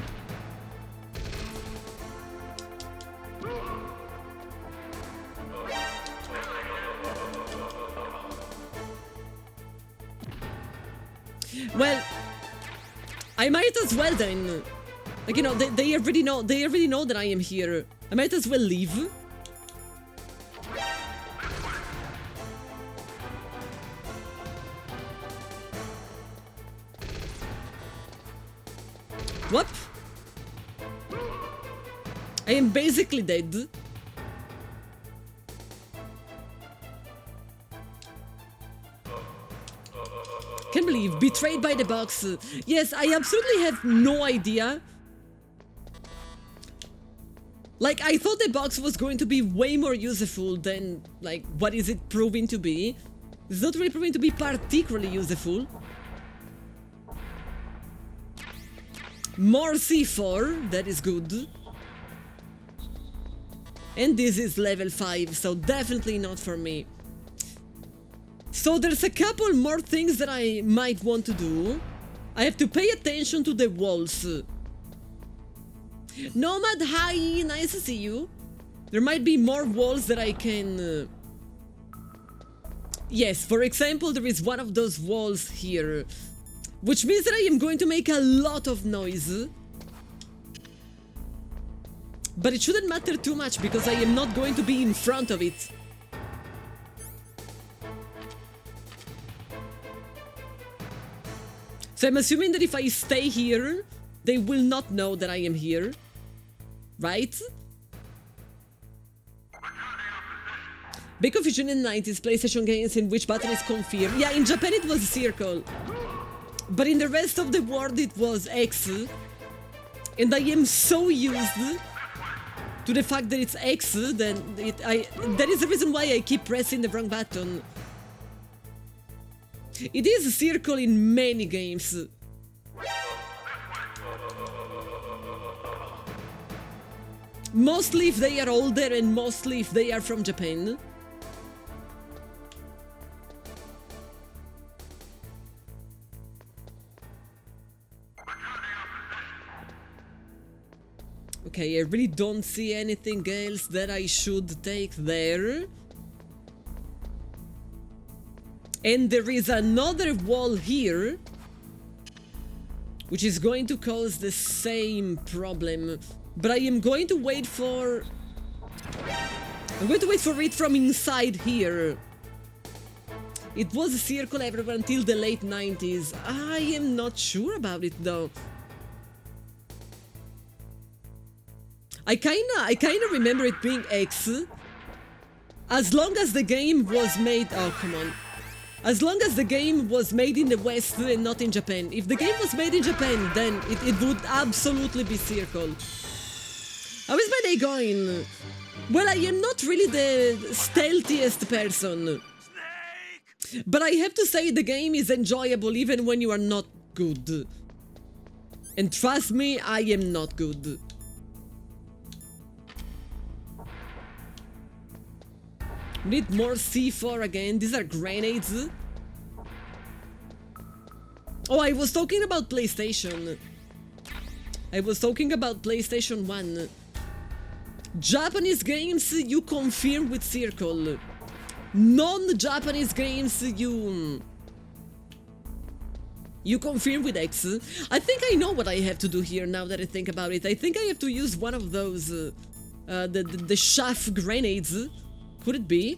Well, I might as well then. Like, you know, they already know that I am here. I might as well leave. What? I am basically dead. Can't believe, betrayed by the box. Yes, I absolutely have no idea. Like, I thought the box was going to be way more useful than, like, what is it proving to be? It's not really proving to be particularly useful. More C4, that is good. And this is level 5, so definitely not for me. So there's a couple more things that I might want to do. I have to pay attention to the walls. Nomad, hi, nice to see you. There might be more walls that I can... Yes, for example, there is one of those walls here. Which means that I am going to make a lot of noise. But it shouldn't matter too much because I am not going to be in front of it. So I'm assuming that if I stay here, they will not know that I am here. Right? Big confusion in the 90s PlayStation games in which button is confirmed. Yeah, in Japan it was circle. But in the rest of the world it was X. And I am so used to the fact that it's X, then that is the reason why I keep pressing the wrong button. It is a circle in many games. Mostly if they are older and mostly if they are from Japan. Okay, I really don't see anything else that I should take there. And there is another wall here, which is going to cause the same problem. But I am going to wait for... I'm going to wait for it from inside here. It was a circle everywhere until the late 90s. I am not sure about it though. I kinda remember it being X. As long as the game was made... Oh, come on. As long as the game was made in the West and not in Japan. If the game was made in Japan, then it would absolutely be circle. How is my day going? Well, I am not really the stealthiest person. But I have to say the game is enjoyable even when you are not good. And trust me, I am not good. Need more C4 again. These are grenades. Oh, I was talking about PlayStation. I was talking about PlayStation 1. Japanese games you confirm with circle. Non-Japanese games you confirm with X. I think I know what I have to do here now that I think about it. I think I have to use one of those the chaff grenades. Could it be?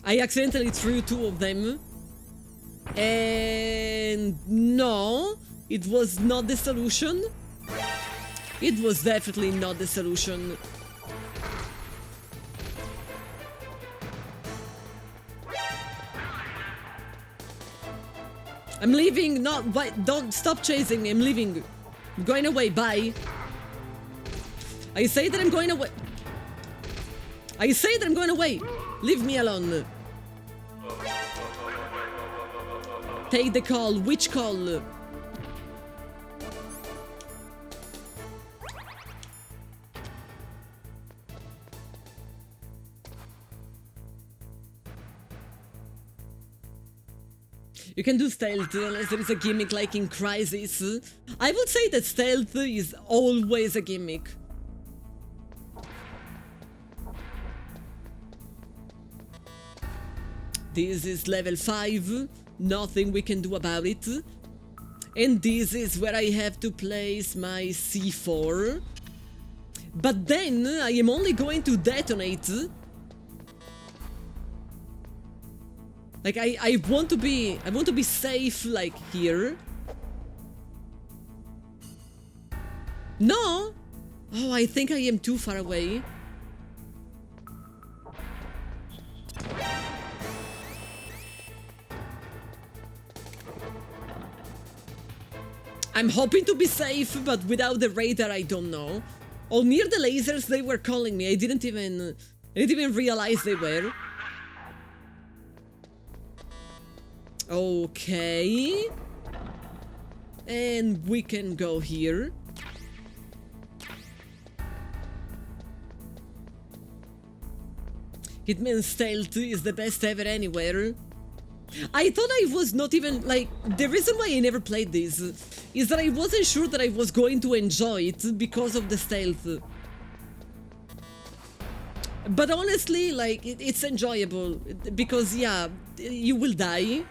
I accidentally threw two of them. And no, it was not the solution. It was definitely not the solution. I'm leaving. No, wait, don't stop chasing me. I'm leaving. I'm going away. Bye. I say that I'm going away. I say that I'm going away. Leave me alone. Take the call. Which call? You can do stealth unless there is a gimmick like in Crisis. I would say that stealth is always a gimmick. This is level 5, nothing we can do about it. And this is where I have to place my C4. But then I am only going to detonate. Like I want to be safe like here. No! Oh, I think I am too far away. I'm hoping to be safe, but without the radar, I don't know. Oh, near the lasers, they were calling me. I didn't even realize they were. Okay. And we can go here. Hitman Stealth is the best ever anywhere. I thought I was not even, like, the reason why I never played this is that I wasn't sure that I was going to enjoy it because of the stealth. But honestly, like, it's enjoyable because, yeah, you will die.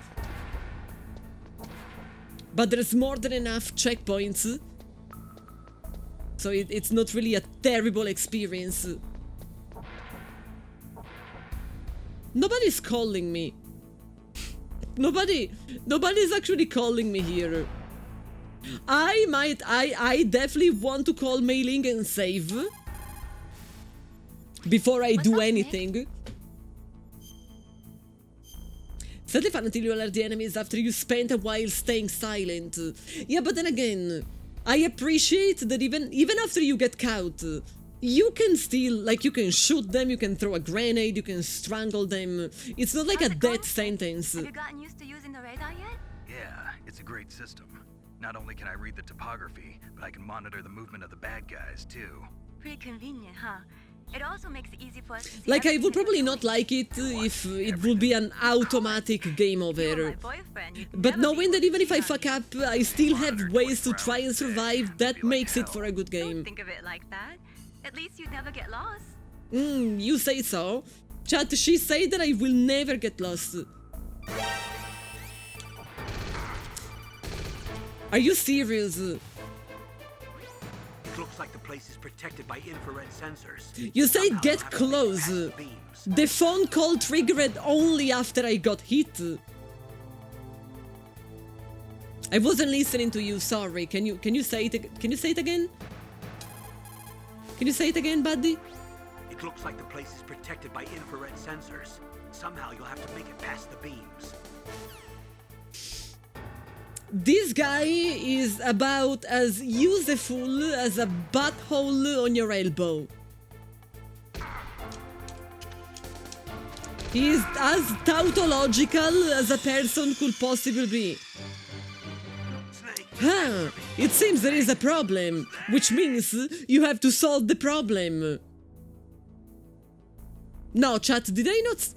But there's more than enough checkpoints. So it's not really a terrible experience. Nobody's calling me. Nobody's actually calling me here. I definitely want to call Mei Ling and save before I do anything. Sadly fun until you alert the enemies after you spent a while staying silent. Yeah, but then again, I appreciate that even after you get caught, you can still, like, you can shoot them, you can throw a grenade, you can strangle them. It's not like a death sentence. Have you gotten used to using the radar yet? Yeah, It's a great system. Not only can I read the topography, but I can monitor the movement of the bad guys, too. Pretty convenient, huh? It also makes it easy for us to see Like, I everything would that probably we're not doing. like it if it would be an automatic game over. Boyfriend, you'd But never knowing be that even if I able to fuck up, I still have ways to try and survive, that makes it for a good Don't game. think of it like that. At least you'd never get lost. You say so. Chat, she said that I will never get lost. Are you serious? Looks like the place is protected by infrared sensors. You say Somehow get you'll have to close. pass the beams. The phone call triggered only after I got hit. I wasn't listening to you, sorry. Can you say it again? Can you say it again, buddy? It looks like the place is protected by infrared sensors. Somehow you'll have to make it past the beams. This guy is about as useful as a butthole on your elbow. He is as tautological as a person could possibly be. Huh, it seems there is a problem, which means you have to solve the problem. No, chat, did I not...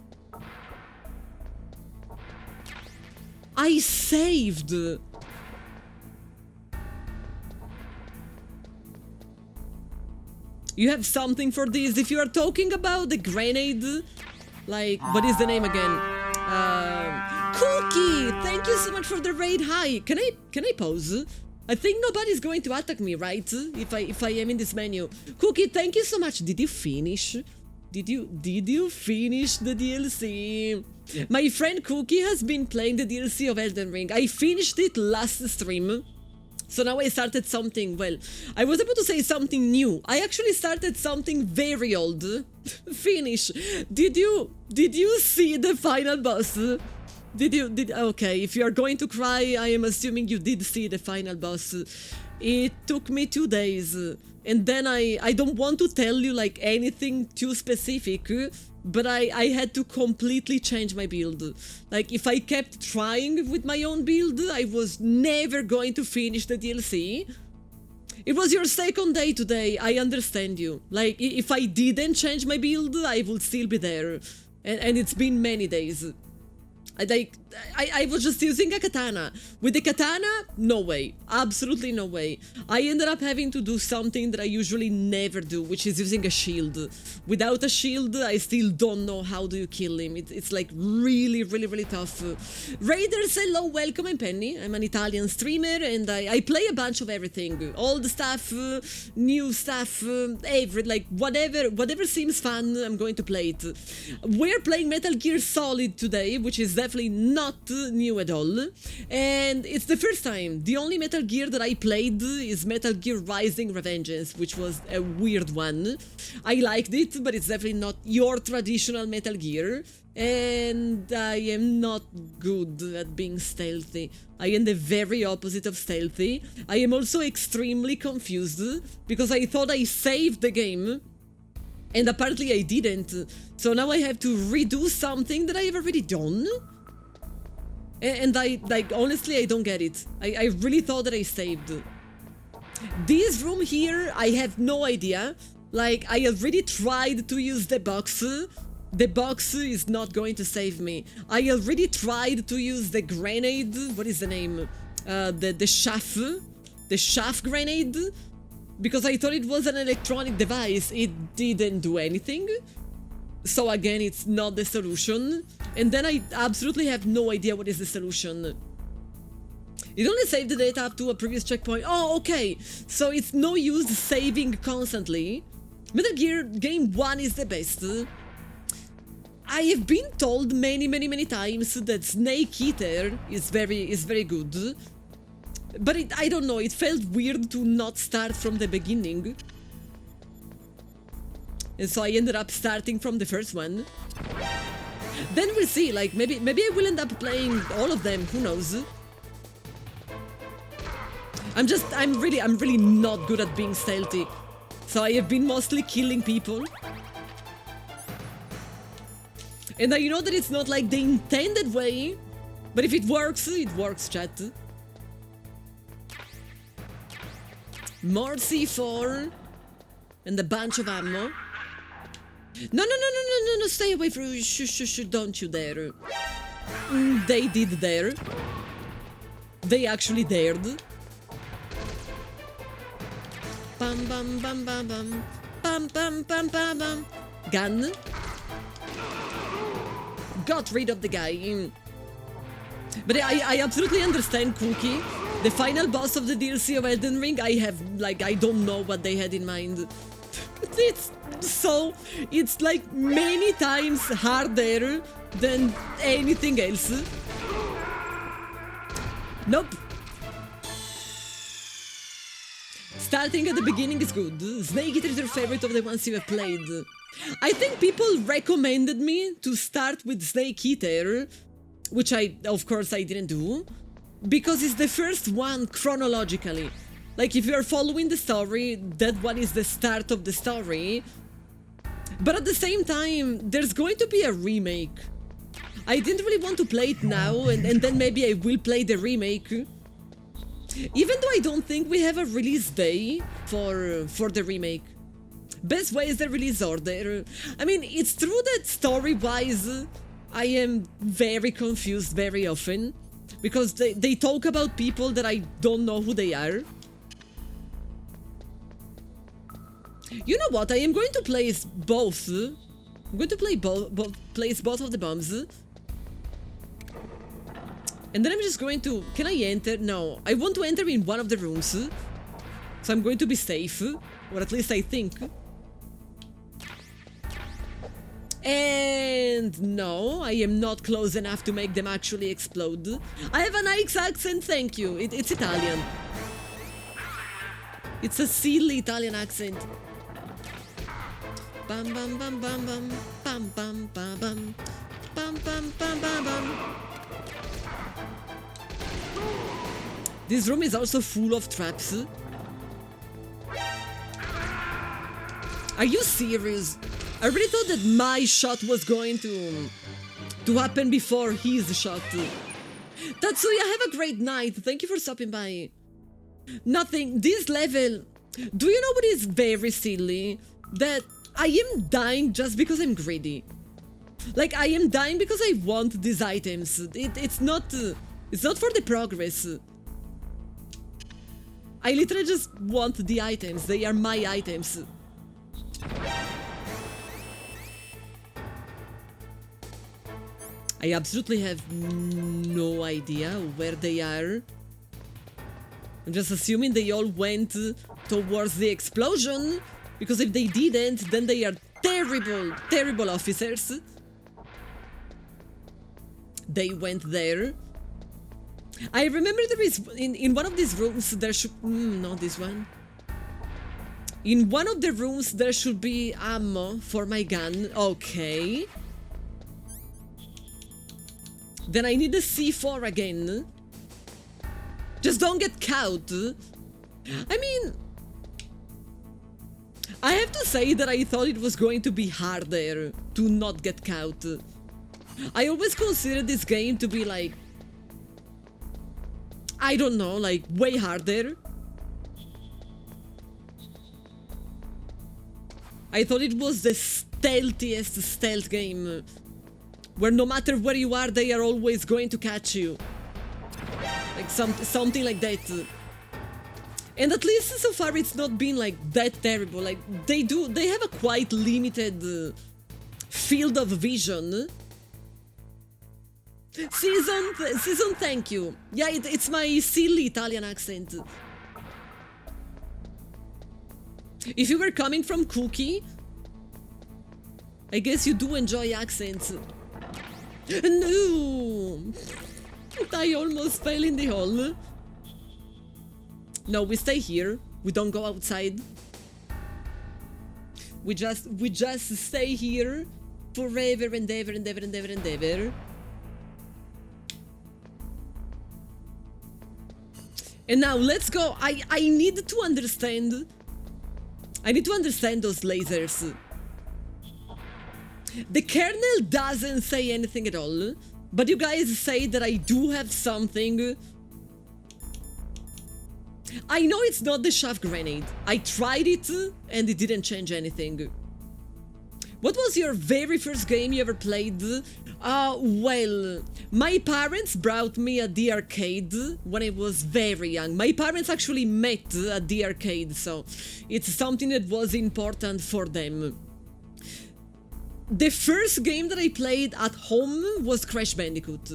I saved. You have something for this. If you are talking about the grenade, like, what is the name again? Cookie, thank you so much for the raid. Hi, can I pause? I think nobody's going to attack me, right? If I am in this menu. Cookie, thank you so much. Did you finish? Did you finish the DLC? My friend Cookie has been playing the DLC of Elden Ring. I finished it last stream. So now I started something, well, I was about to say something new. I actually started something very old. Finish. Did you see the final boss? Okay, if you are going to cry, I am assuming you did see the final boss. It took me 2 days. And then I don't want to tell you like anything too specific, but I had to completely change my build. Like, if I kept trying with my own build, I was never going to finish the DLC. It was your second day today, I understand you. Like, if I didn't change my build, I would still be there. And it's been many days. I was just using a katana. With the katana, no way. Absolutely no way. I ended up having to do something that I usually never do, which is using a shield. Without a shield, I still don't know how do you kill him. It's like really, really, really tough. Raiders, hello, welcome, I'm Penny. I'm an Italian streamer and I play a bunch of everything. All the stuff, new stuff, like whatever seems fun, I'm going to play it. We're playing Metal Gear Solid today, which is definitely not new at all, and it's the first time. The only Metal Gear that I played is Metal Gear Rising: Revengeance, which was a weird one. I liked it, but it's definitely not your traditional Metal Gear, and I am not good at being stealthy. I am the very opposite of stealthy. I am also extremely confused, because I thought I saved the game, and apparently I didn't. So now I have to redo something that I have already done? And honestly, I don't get it. I really thought that I saved. This room here, I have no idea. Like, I already tried to use the box. The box is not going to save me. I already tried to use the grenade. What is the name? The shaft. The shaft grenade. Because I thought it was an electronic device. It didn't do anything. So again, it's not the solution. And then I absolutely have no idea what is the solution. It only saved the data up to a previous checkpoint. Oh, okay. So it's no use saving constantly. Metal Gear Game 1 is the best. I have been told many times that Snake Eater is very good. But I don't know, it felt weird to not start from the beginning. And so I ended up starting from the first one. Then we'll see, like, maybe I will end up playing all of them, who knows? I'm really not good at being stealthy. So I have been mostly killing people. And I know that it's not like the intended way, but if it works, chat. More C4. And a bunch of ammo. No, stay away from... Shh, don't you dare. They did dare. They actually dared. Bam, bam, bam, bam, bam. Bam, bam, bam, bam, bam. Gun. Got rid of the guy. But I absolutely understand Cookie. The final boss of the DLC of Elden Ring, I don't know what they had in mind. It's like many times harder than anything else. Nope. Starting at the beginning is good. Snake Eater is your favorite of the ones you have played. I think people recommended me to start with Snake Eater, which of course I didn't do, because it's the first one chronologically. Like, if you're following the story, that one is the start of the story. But at the same time, there's going to be a remake. I didn't really want to play it now, and then maybe I will play the remake. Even though I don't think we have a release day for the remake. Best way is the release order. I mean, it's true that story-wise, I am very confused very often. Because they talk about people that I don't know who they are. You know what? I am going to place both. I'm going to play place both of the bombs. And then I'm just going to... Can I enter? No. I want to enter in one of the rooms. So I'm going to be safe. Or at least I think. And no, I am not close enough to make them actually explode. I have a nice accent, thank you. It's Italian. It's a silly Italian accent. Bam bam bam bam bam bam bam bam bam bam bam bam bam bam. This room is also full of traps. Are you serious? I really thought that my shot was going to happen before his shot. Tatsuya, have a great night. Thank you for stopping by. Nothing. This level... Do you know what is very silly? That I am dying just because I'm greedy. Like, I am dying because I want these items. It's not for the progress. I literally just want the items. They are my items. I absolutely have no idea where they are. I'm just assuming they all went towards the explosion, because if they didn't, then they are terrible, terrible officers. They went there. I remember there is, in one of these rooms, there should... not this one. In one of the rooms, there should be ammo for my gun. Okay. Then I need a C4 again. Just don't get caught. I mean... I have to say that I thought it was going to be harder to not get caught. I always considered this game to be like... I don't know, like way harder. I thought it was the stealthiest stealth game, where no matter where you are, they are always going to catch you. Like something like that. And at least so far it's not been like that terrible. Like they have a quite limited field of vision. Season, thank you. Yeah, it's my silly Italian accent. If you were coming from Cookie, I guess you do enjoy accents. No! I almost fell in the hole. No, we stay here. We don't go outside. We just stay here forever and ever and ever and ever and ever. And now let's go. I need to understand. I need to understand those lasers. The kernel doesn't say anything at all, but you guys say that I do have something. I know it's not the shaft grenade. I tried it and it didn't change anything. What was your very first game you ever played? Well, my parents brought me at the arcade when I was very young. My parents actually met at the arcade, so it's something that was important for them. The first game that I played at home was Crash Bandicoot.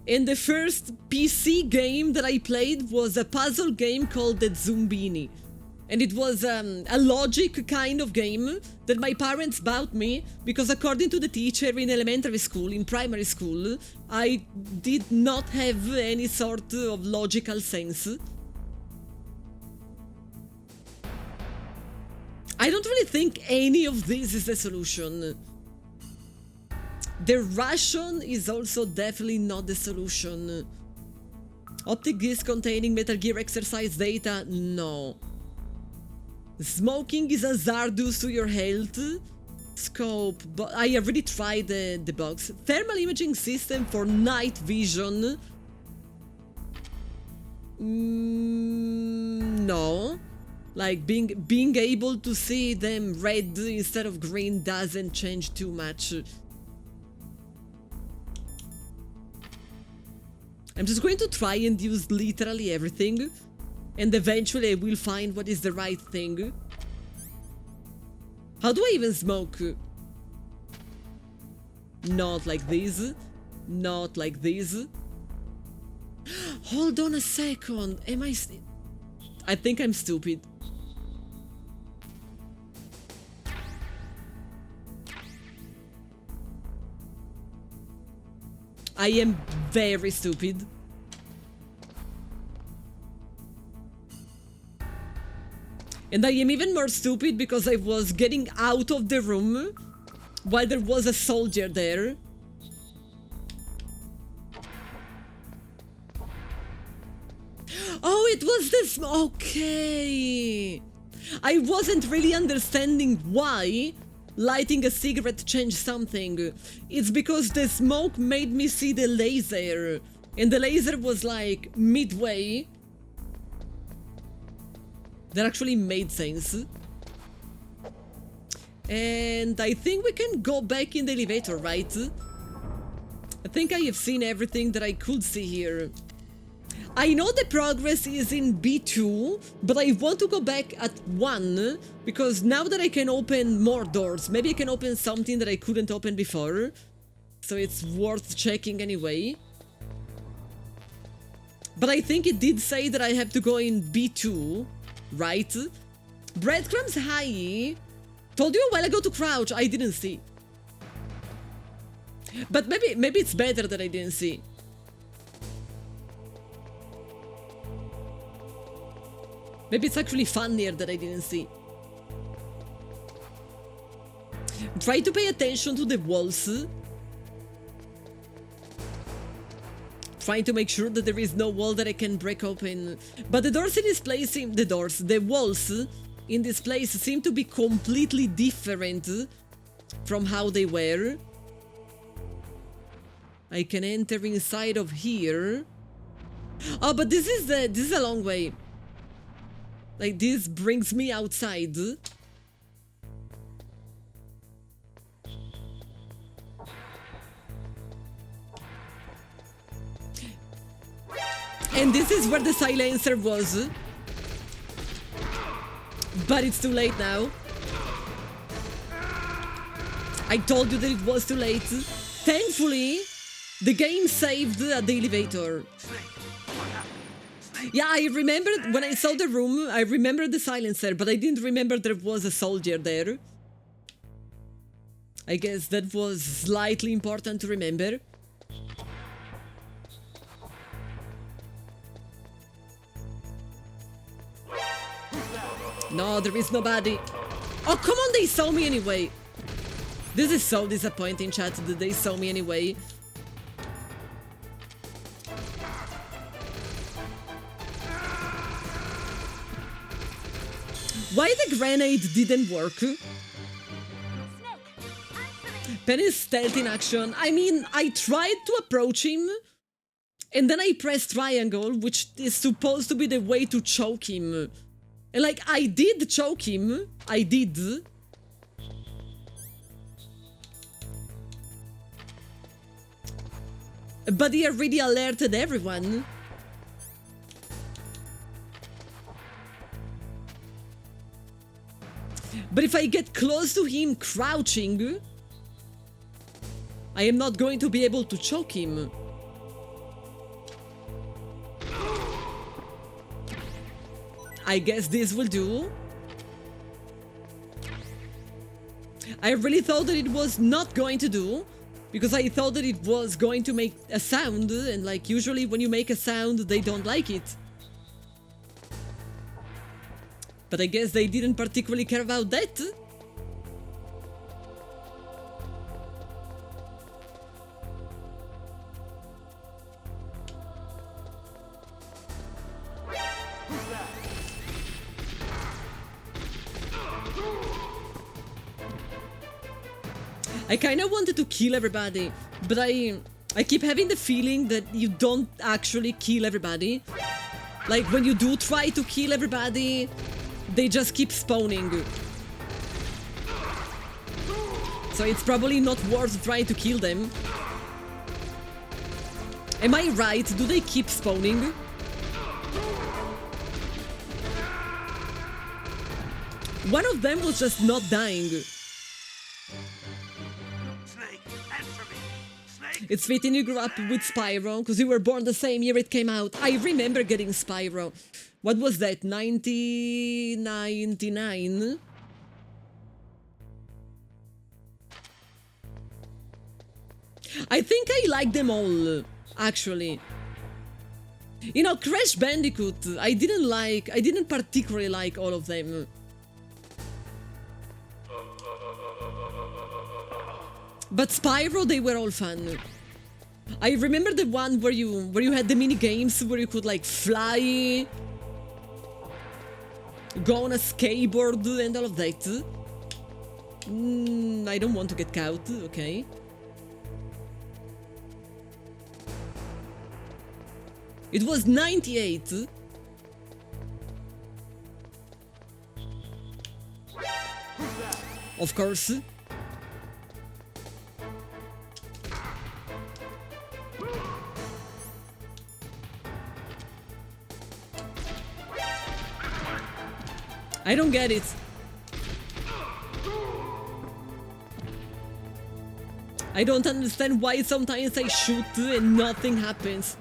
And the first PC game that I played was a puzzle game called the Zumbini. And it was a logic kind of game that my parents bought me because according to the teacher in elementary school, in primary school, I did not have any sort of logical sense. I don't really think any of this is the solution. The Russian is also definitely not the solution. Optic disc containing Metal Gear exercise data? No. Smoking is hazardous to your health. Scope, but I already tried the box. Thermal imaging system for night vision? No. Like being able to see them red instead of green doesn't change too much. I'm just going to try and use literally everything, and eventually I will find what is the right thing. How do I even smoke? Not like this. Not like this. Hold on a second. Am I... I think I'm stupid. I am very stupid. And I am even more stupid because I was getting out of the room while there was a soldier there. Oh, it was this... Okay. I wasn't really understanding why lighting a cigarette changed something. It's because the smoke made me see the laser. And the laser was like midway. That actually made sense. And I think we can go back in the elevator, right? I think I have seen everything that I could see here. I know the progress is in B2, but I want to go back at 1, because now that I can open more doors, maybe I can open something that I couldn't open before. So it's worth checking anyway. But I think it did say that I have to go in B2, right? Breadcrumbs high. Told you a while ago to crouch, I didn't see. But maybe it's better that I didn't see. Maybe it's actually funnier that I didn't see. Try to pay attention to the walls. Trying to make sure that there is no wall that I can break open. But the doors in this place seem... the walls in this place seem to be completely different from how they were. I can enter inside of here. Oh, but this is a long way. Like, this brings me outside. And this is where the silencer was. But it's too late now. I told you that it was too late. Thankfully, the game saved at the elevator. Yeah, I remembered when I saw the room, I remembered the silencer, but I didn't remember there was a soldier there. I guess that was slightly important to remember. No, there is nobody. Oh, come on, they saw me anyway. This is so disappointing, chat, that they saw me anyway. Why the grenade didn't work? Penny's stealth in action. I mean, I tried to approach him And then I press triangle, which is supposed to be the way to choke him. And like, I did choke him. I did. But he already alerted everyone. But if I get close to him crouching, I am not going to be able to choke him. I guess this will do. I really thought that it was not going to do, because I thought that it was going to make a sound, and like usually when you make a sound, they don't like it. But I guess they didn't particularly care about that. I kind of wanted to kill everybody, but I keep having the feeling that you don't actually kill everybody. Like, when you do try to kill everybody, they just keep spawning. So it's probably not worth trying to kill them. Am I right? Do they keep spawning? One of them was just not dying. It's fitting you grew up with Spyro, because you were born the same year it came out. I remember getting Spyro. What was that, 1999? I think I like them all, actually. You know, Crash Bandicoot, I didn't particularly like all of them. But Spyro, they were all fun. I remember the one where you had the mini games where you could like fly, go on a skateboard and all of that. I don't want to get caught, okay. It was 98. Of course. I don't get it. I don't understand why sometimes I shoot and nothing happens.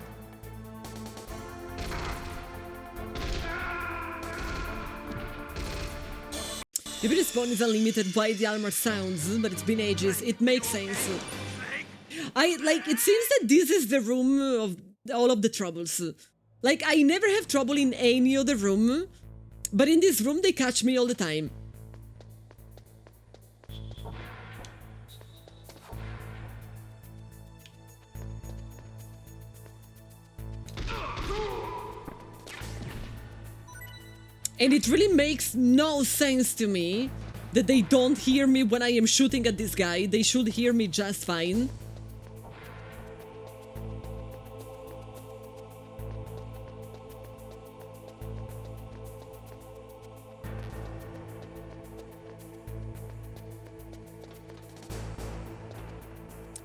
The respawn is unlimited by the armor sounds, but it's been ages. It makes sense. It seems that this is the room of all of the troubles. Like, I never have trouble in any other room, but in this room they catch me all the time. And it really makes no sense to me that they don't hear me when I am shooting at this guy. They should hear me just fine.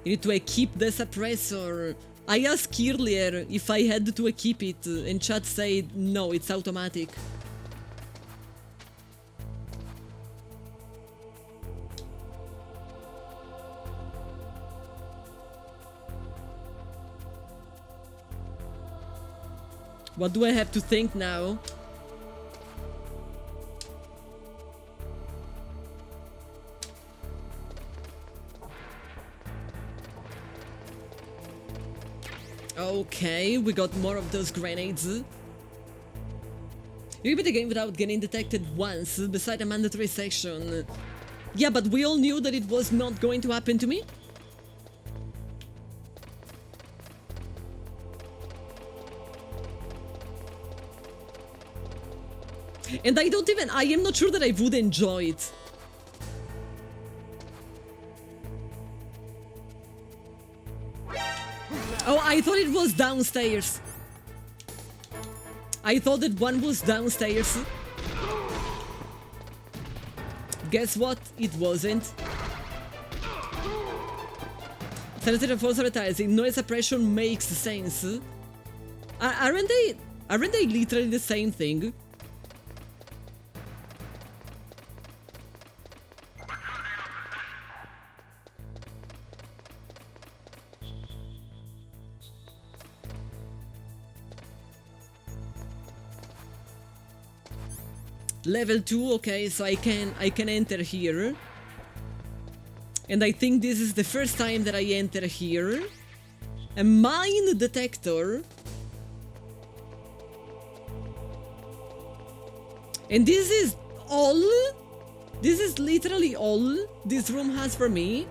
You need to equip the suppressor. I asked earlier if I had to equip it, and chat said no, it's automatic. What do I have to think now? Okay, we got more of those grenades. You beat the game without getting detected once, beside a mandatory section. Yeah, but we all knew that it was not going to happen to me. And I am not sure that I would enjoy it. Oh, I thought it was downstairs. I thought that one was downstairs. Guess what? It wasn't. Sensitive force advertising. Noise suppression makes sense. Aren't they literally the same thing? Level 2, okay, so I can enter here. And I think this is the first time that I enter here. A mine detector. And this is all? This is literally all this room has for me?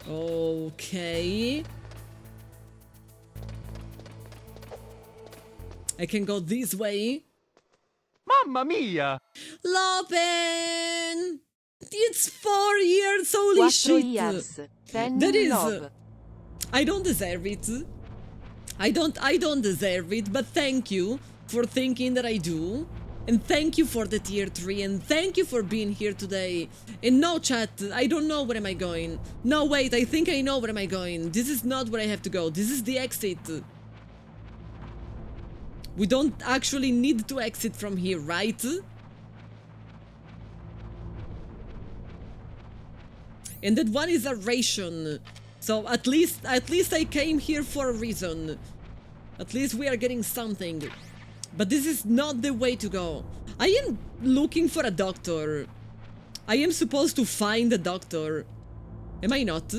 Okay. I can go this way. Mamma mia! Lopen! It's 4 years, holy 4 shit! years. That is... I don't deserve it. I don't deserve it, but thank you for thinking that I do. And thank you for the tier 3, and thank you for being here today. And no, chat, I don't know where am I going. No, wait, I think I know where am I going. This is not where I have to go. This is the exit. We don't actually need to exit from here, right? And that one is a ration. So at least I came here for a reason. At least we are getting something. But this is not the way to go. I am looking for a doctor. I am supposed to find a doctor. Am I not?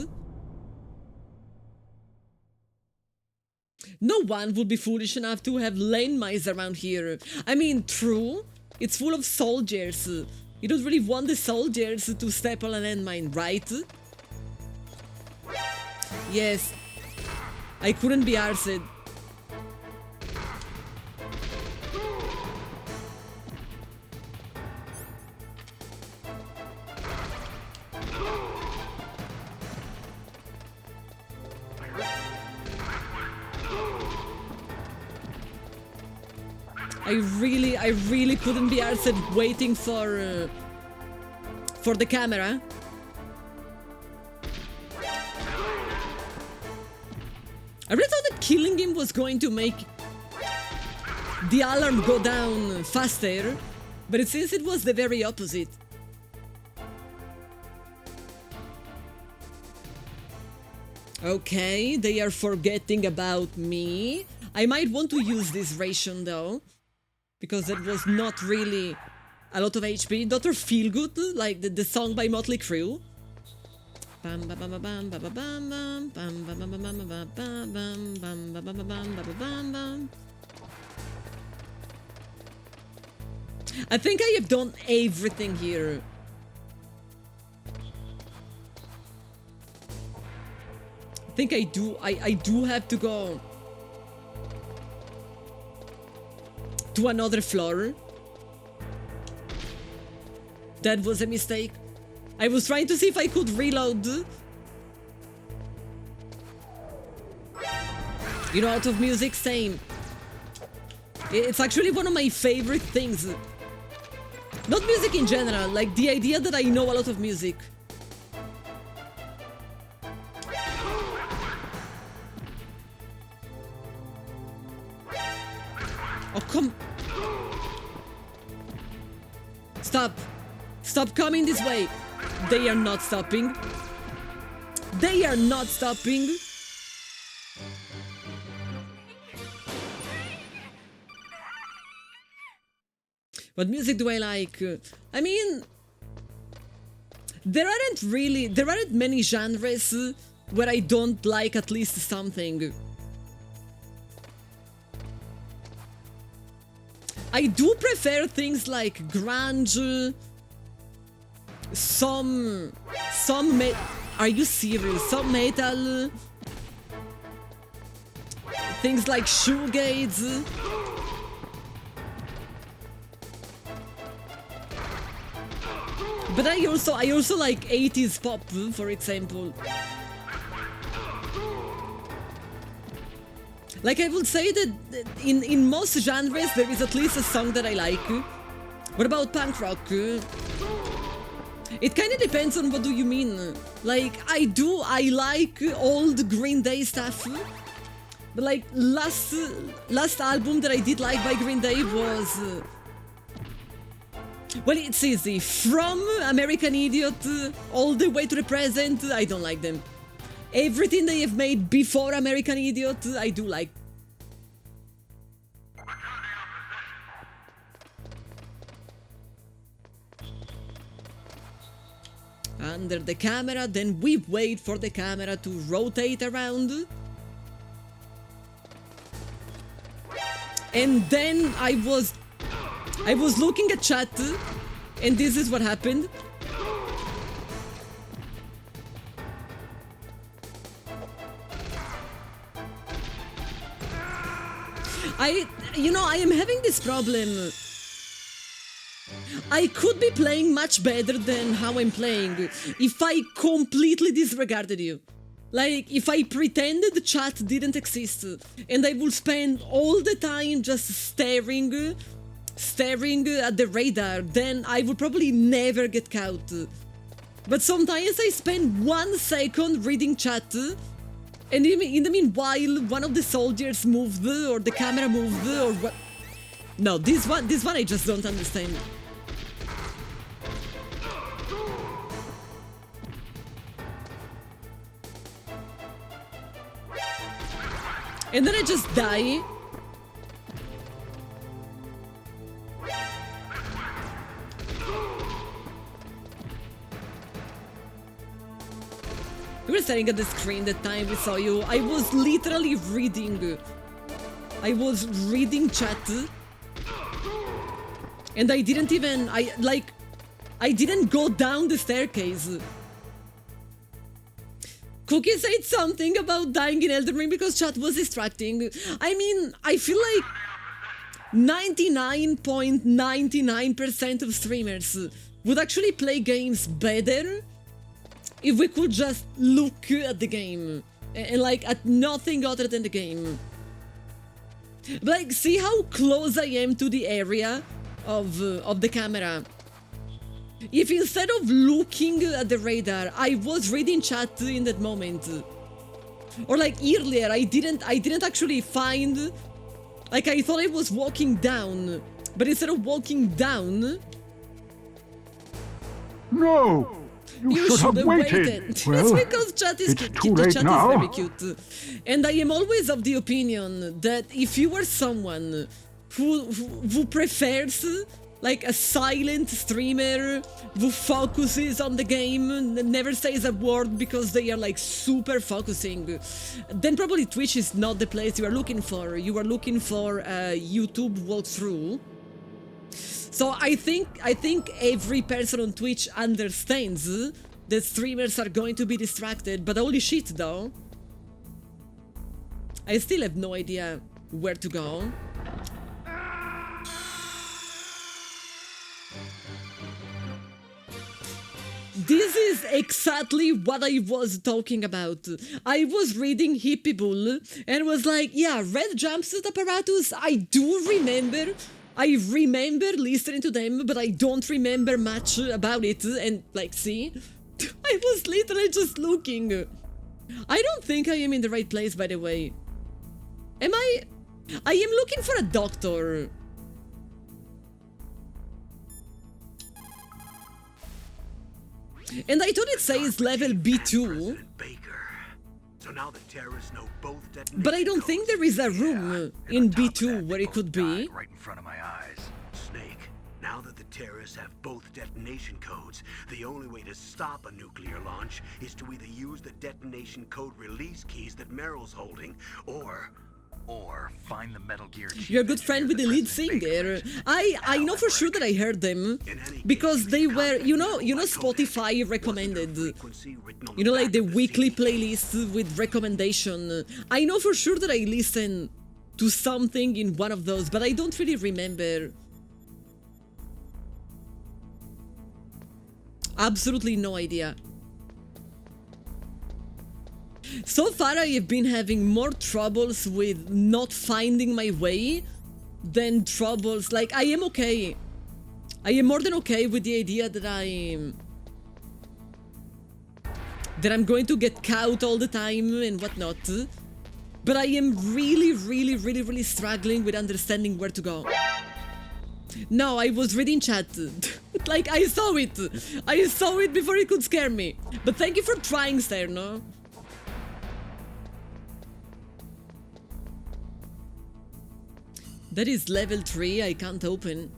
No one would be foolish enough to have landmines around here. I mean, true, it's full of soldiers. You don't really want the soldiers to step on a landmine, right? Yes. I couldn't be arsed. I really couldn't be arsed waiting for the camera. I really thought that killing him was going to make the alarm go down faster, but it seems it was the very opposite. Okay, they are forgetting about me. I might want to use this ration though, because that was not really a lot of HP. Dr. Feelgood, like the song by Motley Crue. Bam bam bam bam bam bam bam bam bam bam bam bam bam bam bam bam bam bam. I think I have done everything here. I think I do have to go to another floor. That was a mistake. I was trying to see if I could reload. You know, out of music, same. It's actually one of my favorite things. Not music in general, like the idea that I know a lot of music. Oh, come... Stop. Stop coming this way. They are not stopping. They are not stopping. What music do I like? I mean... There aren't many genres where I don't like at least something. I do prefer things like grunge, are you serious? Some metal, things like shoegaze. But I also like 80s pop, for example. Like, I would say that in most genres there is at least a song that I like. What about punk rock? It kind of depends on what do you mean. Like, I like old Green Day stuff. But like, last album that I did like by Green Day was... well, it's easy. From American Idiot all the way to the present, I don't like them. Everything they have made before American Idiot, I do like. Under the camera, then we wait for the camera to rotate around. And then I was looking at chat, and this is what happened. I am having this problem. I could be playing much better than how I'm playing if I completely disregarded you. Like, if I pretended the chat didn't exist and I would spend all the time just staring at the radar, then I would probably never get caught. But sometimes I spend 1 second reading chat, and in the meanwhile, one of the soldiers moved, or the camera moved, or what. No, this one I just don't understand. And then I just die. You were staring at the screen the time we saw you. I was literally reading. I was reading chat. And I didn't even... I didn't go down the staircase. Cookie said something about dying in Elden Ring because chat was distracting. I mean, I feel like 99.99% of streamers would actually play games better if we could just look at the game and like at nothing other than the game. Like, see how close I am to the area of the camera. If instead of looking at the radar, I was reading chat in that moment, or like earlier, I didn't actually find, like, I thought I was walking down, but instead of walking down, no, you should have waited. Well, it's because chat is cute. Too late chat now. is very cute, and I am always of the opinion that if you are someone who prefers like a silent streamer who focuses on the game, never says a word because they are like super focusing, then probably Twitch is not the place you are looking for. You are looking for a YouTube walkthrough. So I think every person on Twitch understands that streamers are going to be distracted, but holy shit though. I still have no idea where to go. This is exactly what I was talking about. I was reading Hippie Bull and was like, yeah, red jumpsuit apparatus, I do remember. I remember listening to them, but I don't remember much about it. And like, see? I was literally just looking. I don't think I am in the right place, by the way. Am I? I am looking for a doctor. And I thought it says level B2. So now the terrorists know both but I don't think there is a room in B2 where it could be. Right in front of my eyes. Snake, now that the terrorists have both detonation codes, the only way to stop a nuclear launch is to either use the detonation code release keys that Meryl's holding, or find the Metal Gear chip. You're a good friend with the lead singer. I know for sure that I heard them because they were, you know Spotify recommended. You know, like the weekly playlist with recommendation. I know for sure that I listened to something in one of those, but I don't really remember. Absolutely no idea. So far I have been having more troubles with not finding my way than troubles, like, I am okay. I am more than okay with the idea that I'm going to get caught all the time and whatnot. But I am really struggling with understanding where to go. No, I was reading chat. Like, I saw it. I saw it before it could scare me. But thank you for trying, Sterno. That is level 3, I can't open.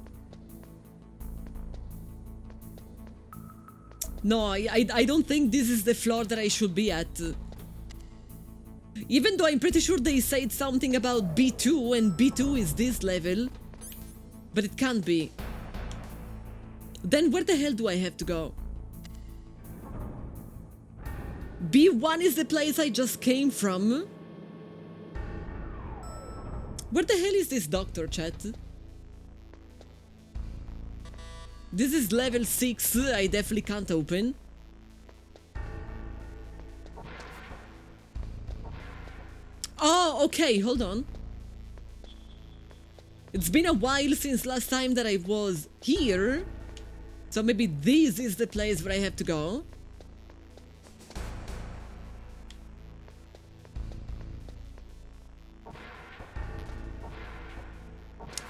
No, I don't think this is the floor that I should be at. Even though I'm pretty sure they said something about B2 and B2 is this level. But it can't be. Then where the hell do I have to go? B1 is the place I just came from. Where the hell is this doctor, chat? This is level 6, I definitely can't open. Oh, okay, hold on. It's been a while since last time that I was here. So maybe this is the place where I have to go.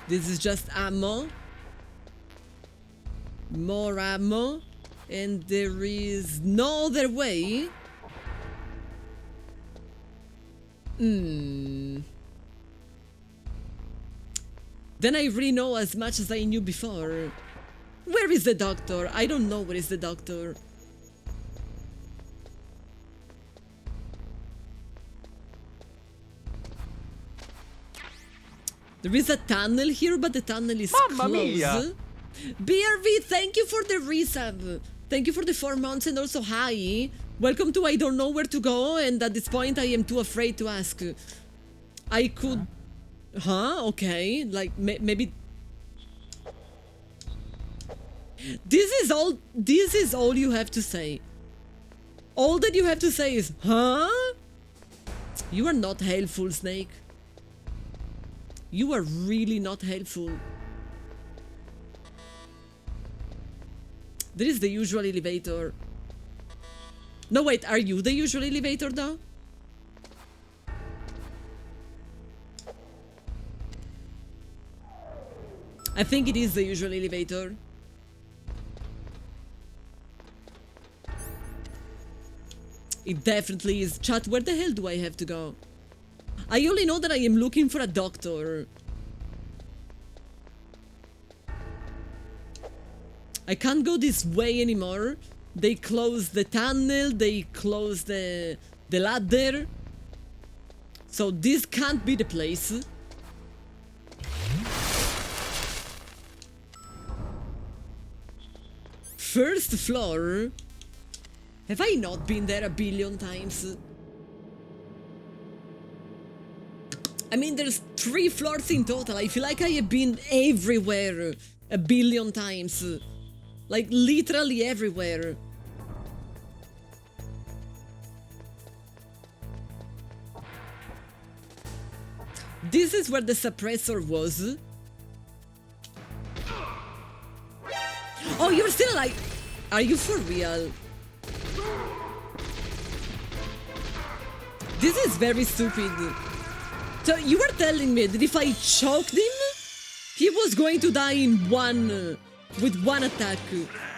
This is just ammo. More ammo. And there is no other way. Then I really know as much as I knew before. Where is the doctor? I don't know where is the doctor. There is a tunnel here, but the tunnel is Mamma mia! closed. BRV, thank you for the resub. Thank you for the 4 months and also hi. Welcome to I don't know where to go, and at this point I am too afraid to ask. I could... Huh? Okay. Like, maybe... This is all you have to say. All that you have to say is, huh? You are not helpful, Snake. You are really not helpful. There is the usual elevator. No, wait, are you the usual elevator, though? I think it is the usual elevator. It definitely is. Chat, where the hell do I have to go? I only know that I am looking for a doctor. I can't go this way anymore. They closed the tunnel, they closed the ladder. So this can't be the place. First floor? Have I not been there a billion times? I mean, there's 3 floors in total. I feel like I have been everywhere a billion times. Like, literally everywhere. This is where the suppressor was. Oh, you're still alive! Are you for real? This is very stupid. So you were telling me that if I choked him, he was going to die in with one attack.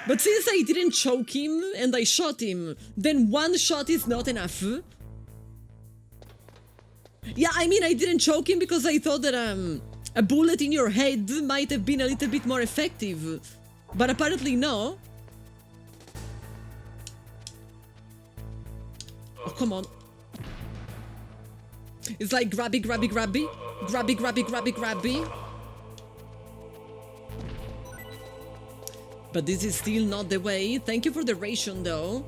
But since I didn't choke him and I shot him, then one shot is not enough. Yeah, I mean, I didn't choke him because I thought that a bullet in your head might have been a little bit more effective. But apparently no. Oh, come on. It's like grabby, grabby, grabby. Grabby, grabby, grabby, grabby. But this is still not the way. Thank you for the ration, though.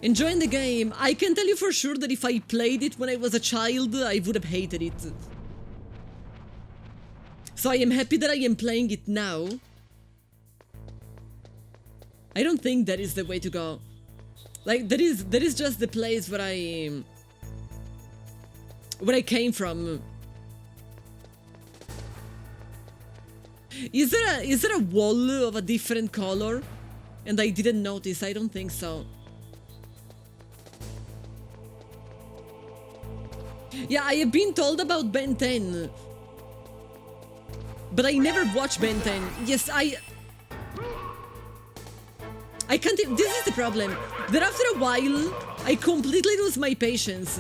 Enjoying the game. I can tell you for sure that if I played it when I was a child, I would have hated it. So I am happy that I am playing it now. I don't think that is the way to go. Like, that is just the place where I came from. Is there a wall of a different color? And I didn't notice. I don't think so. Yeah, I have been told about Ben 10. But I never watched Ben 10. Yes, I can't. This is the problem. That after a while, I completely lose my patience.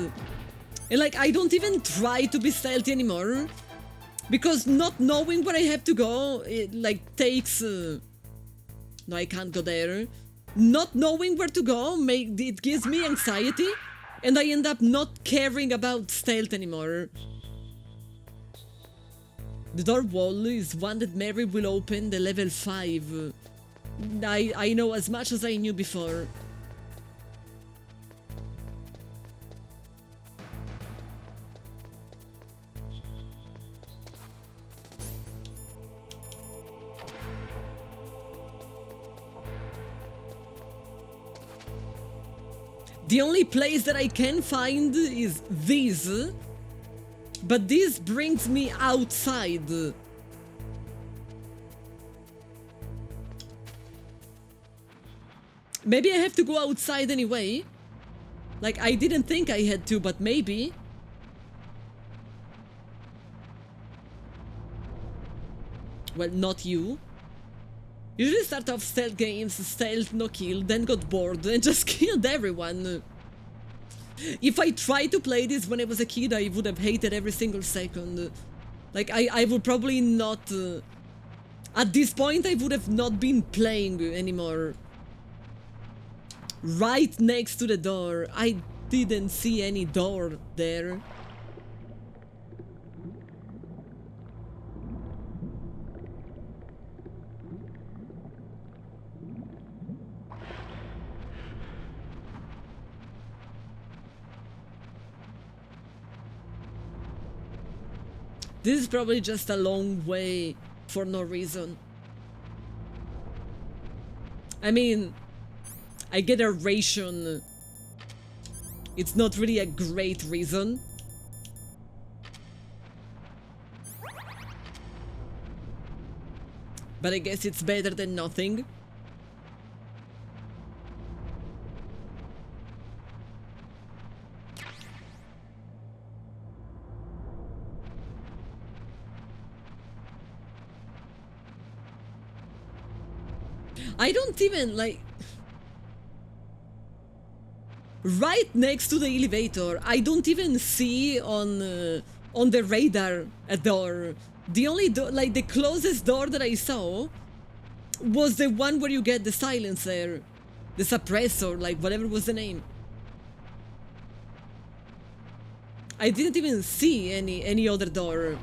And like, I don't even try to be stealthy anymore. Because not knowing where I have to go, it like takes... No, I can't go there. Not knowing where to go, it gives me anxiety. And I end up not caring about stealth anymore. The door wall is one that Mary will open the level 5. I know as much as I knew before. The only place that I can find is this, but this brings me outside. Maybe I have to go outside anyway. Like, I didn't think I had to, but maybe. Well, not you. Usually start off stealth games, stealth, no kill, then got bored and just killed everyone. If I tried to play this when I was a kid, I would have hated every single second. Like, I would probably not... at this point, I would have not been playing anymore. Right next to the door. I didn't see any door there. This is probably just a long way for no reason. I mean, I get a ration. It's not really a great reason. But I guess it's better than nothing. I don't even, like... Right next to the elevator, I don't even see on the radar a door. The only door, like the closest door that I saw was the one where you get the silencer, the suppressor, like whatever was the name. I didn't even see any other door.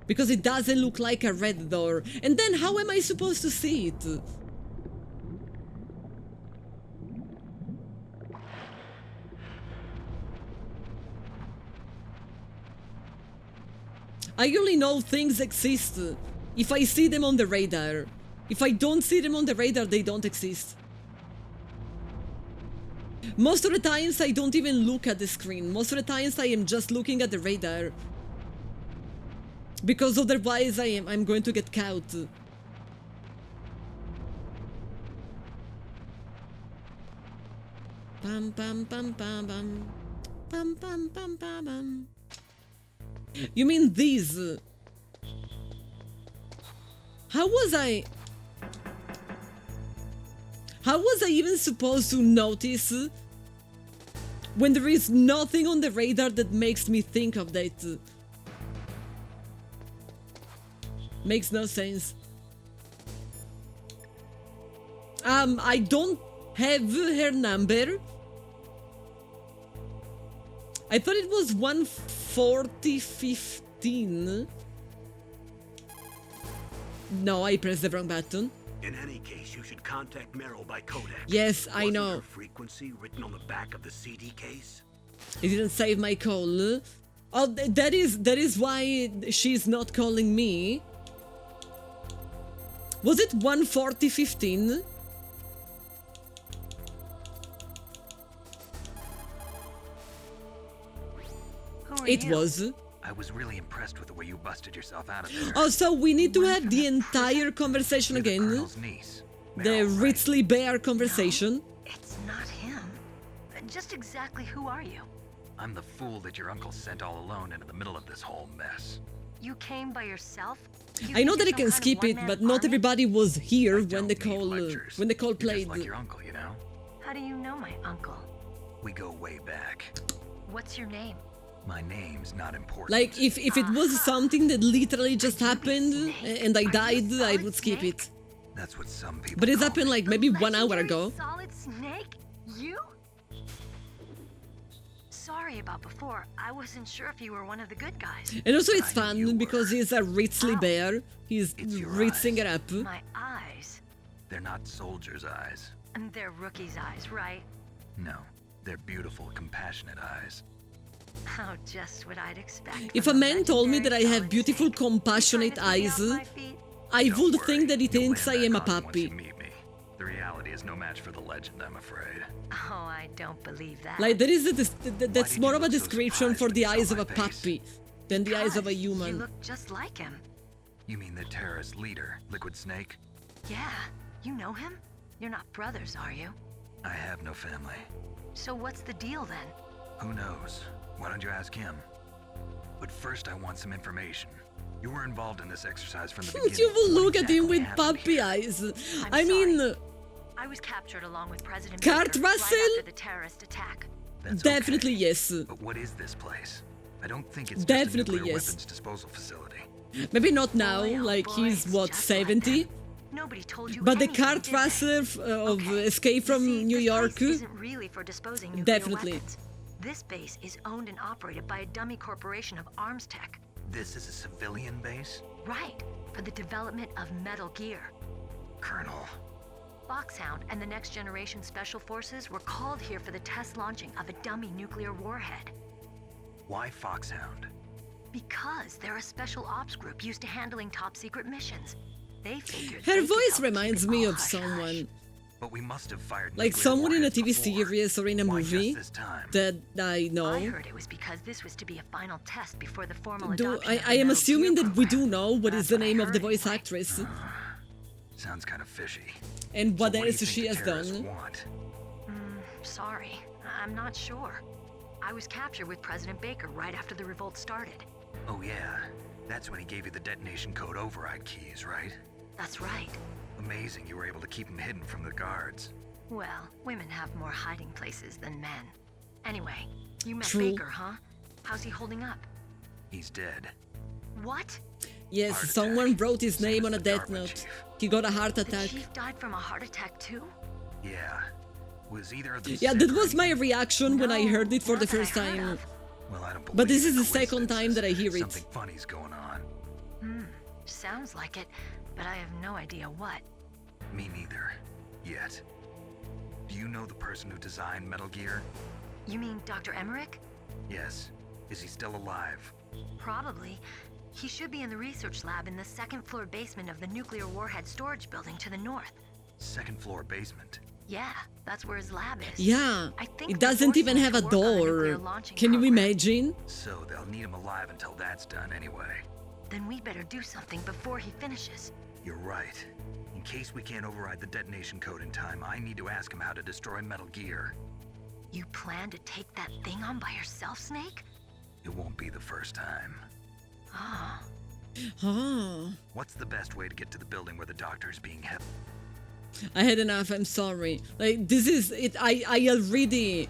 Because it doesn't look like a red door. And then how am I supposed to see it? I only know things exist if I see them on the radar. If I don't see them on the radar, they don't exist. Most of the times I don't even look at the screen. Most of the times I am just looking at the radar. Because otherwise I'm going to get caught. Pam pam pam pam pam. Pam pam pam pam pam. You mean these? How was I even supposed to notice when there is nothing on the radar that makes me think of that? Makes no sense. I don't have her number. I thought it was 14015. No, I pressed the wrong button. In any case, you should contact Meryl by Kodak. Yes, I know. Wasn't her frequency written on the back of the CD case? It didn't save my call. Oh, that is why she's not calling me. Was it 1:40:15? It was. I was really impressed with the way you busted yourself out of there. Oh, so we need to have the entire conversation again. The Ritzley Bear conversation. No, it's not him. Just exactly who are you? I'm the fool that your uncle sent all alone into the middle of this whole mess. You came by yourself? I know that I can skip it, but not everybody was here when the call played. Just like your uncle, you know? How do you know my uncle? We go way back. What's your name? My name's not important. Like, if it was something that literally just happened and I died, I would skip it. That's what some people But it happened like maybe 1 hour ago. Solid Snake? You? Sorry about before. I wasn't sure if you were one of the good guys. And also it's fun because he's a Ritzley Bear. He's ritzing it up. My eyes. They're not soldiers' eyes. And they're rookies' eyes, right? No, they're beautiful, compassionate eyes. Oh, just what I'd expect. If a man told me that I have beautiful, compassionate eyes, I would think that he thinks I am a puppy. The reality is no match for the legend, I'm afraid. Oh, I don't believe that. Like, there is that's more of a description for the eyes of a puppy than the eyes of a human. You look just like him. You mean the terrorist leader, Liquid Snake? Yeah, you know him? You're not brothers, are you? I have no family. So what's the deal then? Who knows? Why don't you ask him? But first I want some information. You were involved in this exercise from the beginning. You will look at him with puppy eyes. I mean... I was captured along with President Kurt Baker Russell? right after the terrorist attack. That's definitely okay. yes. But what is this place? I don't think it's Definitely just a nuclear yes. weapons disposal facility. Maybe not now, like he's what, 70? Nobody told you But the anything, Kurt did they? Russell of Escape from New York, This isn't really for disposing nuclear definitely. weapons. This base is owned and operated by a dummy corporation of arms tech. This is a civilian base? Right, for the development of Metal Gear. Colonel. Foxhound and the Next Generation Special Forces were called here for the test launching of a dummy nuclear warhead. Why Foxhound? Because they're a special ops group used to handling top secret missions. They figured Her they could voice help reminds keep me it all of hush-hush. someone. But we must have fired Like nuclear someone in a warheads TV before. series or in a Why just movie this time? that I know. I heard it was because this was to be a final test before the formal Do adoption of I the am Metal assuming Gear that we program. do know what is That's the what I name of the heard, voice anyway. actress Sounds kind of fishy. and what So what do you else think she the has terrorists done. want? Sorry, I'm not sure. I was captured with President Baker right after the revolt started. Oh yeah, that's when he gave you the detonation code override keys, right? That's right. Amazing you were able to keep them hidden from the guards. Well, women have more hiding places than men. Anyway, you met True. Baker, huh? How's he holding up? He's dead. What? Yes, Heart someone attack. wrote his Same name as on a the death Darwin note. chief. He got a heart The attack. chief died from a heart attack too? Yeah. Was either of them Yeah, sick that or was my anything? reaction when I heard it for the not that I first heard time. of. Well, I don't believe But this in is the second time that I hear coincidences. it. Something funny's going on. Sounds like it, but I have no idea what. Me neither. Yet. Do you know the person who designed Metal Gear? You mean Dr. Emmerich? Yes. Is he still alive? Probably. He should be in the research lab in the second floor basement of the nuclear warhead storage building to the north. Second floor basement. Yeah, that's where his lab is. Yeah, I think it they're doesn't even forcing have a him to work on the nuclear door. launching Can you program. imagine? So they'll need him alive until that's done anyway. Then we better do something before he finishes. You're right. In case we can't override the detonation code in time, I need to ask him how to destroy Metal Gear. You plan to take that thing on by yourself, Snake? It won't be the first time. Oh. Ah, What's the best way to get to the building where the doctor's being held? I had enough, I'm sorry. Like, this is it. I already...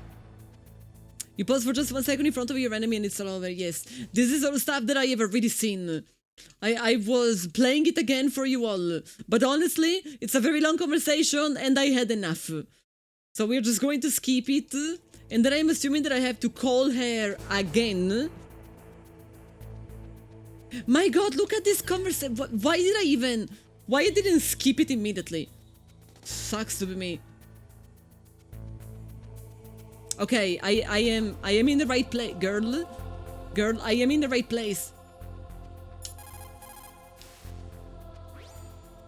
You pause for just 1 second in front of your enemy and it's all over, yes. This is all stuff that I have already seen. I was playing it again for you all. But honestly, it's a very long conversation and I had enough. So we're just going to skip it. And then I'm assuming that I have to call her again. My god, look at this conversation. Why did I even... Why I didn't skip it immediately? Sucks to be me. Okay, I am in the right place, girl. Girl, I am in the right place.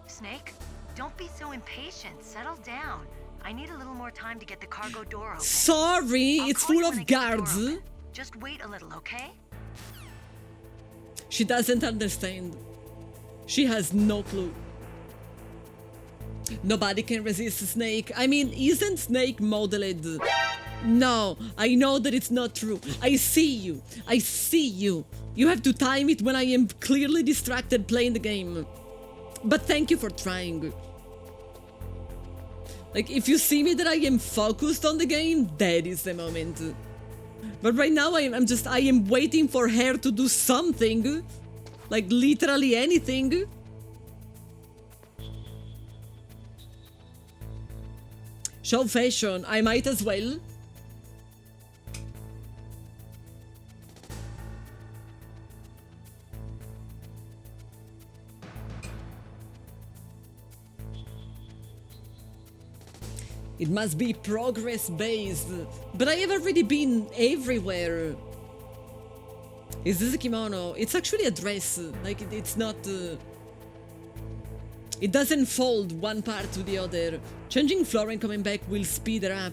Snake, don't be so impatient. Settle down. I need a little more time to get the cargo door open. Sorry, it's full of guards. Just wait a little, okay? She doesn't understand. She has no clue. Nobody can resist Snake. I mean, isn't Snake modeled? No, I know that it's not true. I see you. I see you. You have to time it when I am clearly distracted playing the game. But thank you for trying. Like, if you see me that I am focused on the game, that is the moment. But right now I am waiting for her to do something. Like, literally anything. Show fashion, I might as well. It must be progress-based, but I have already been everywhere. Is this a kimono? It's actually a dress, like it's not... It doesn't fold one part to the other. Changing floor and coming back will speed her up.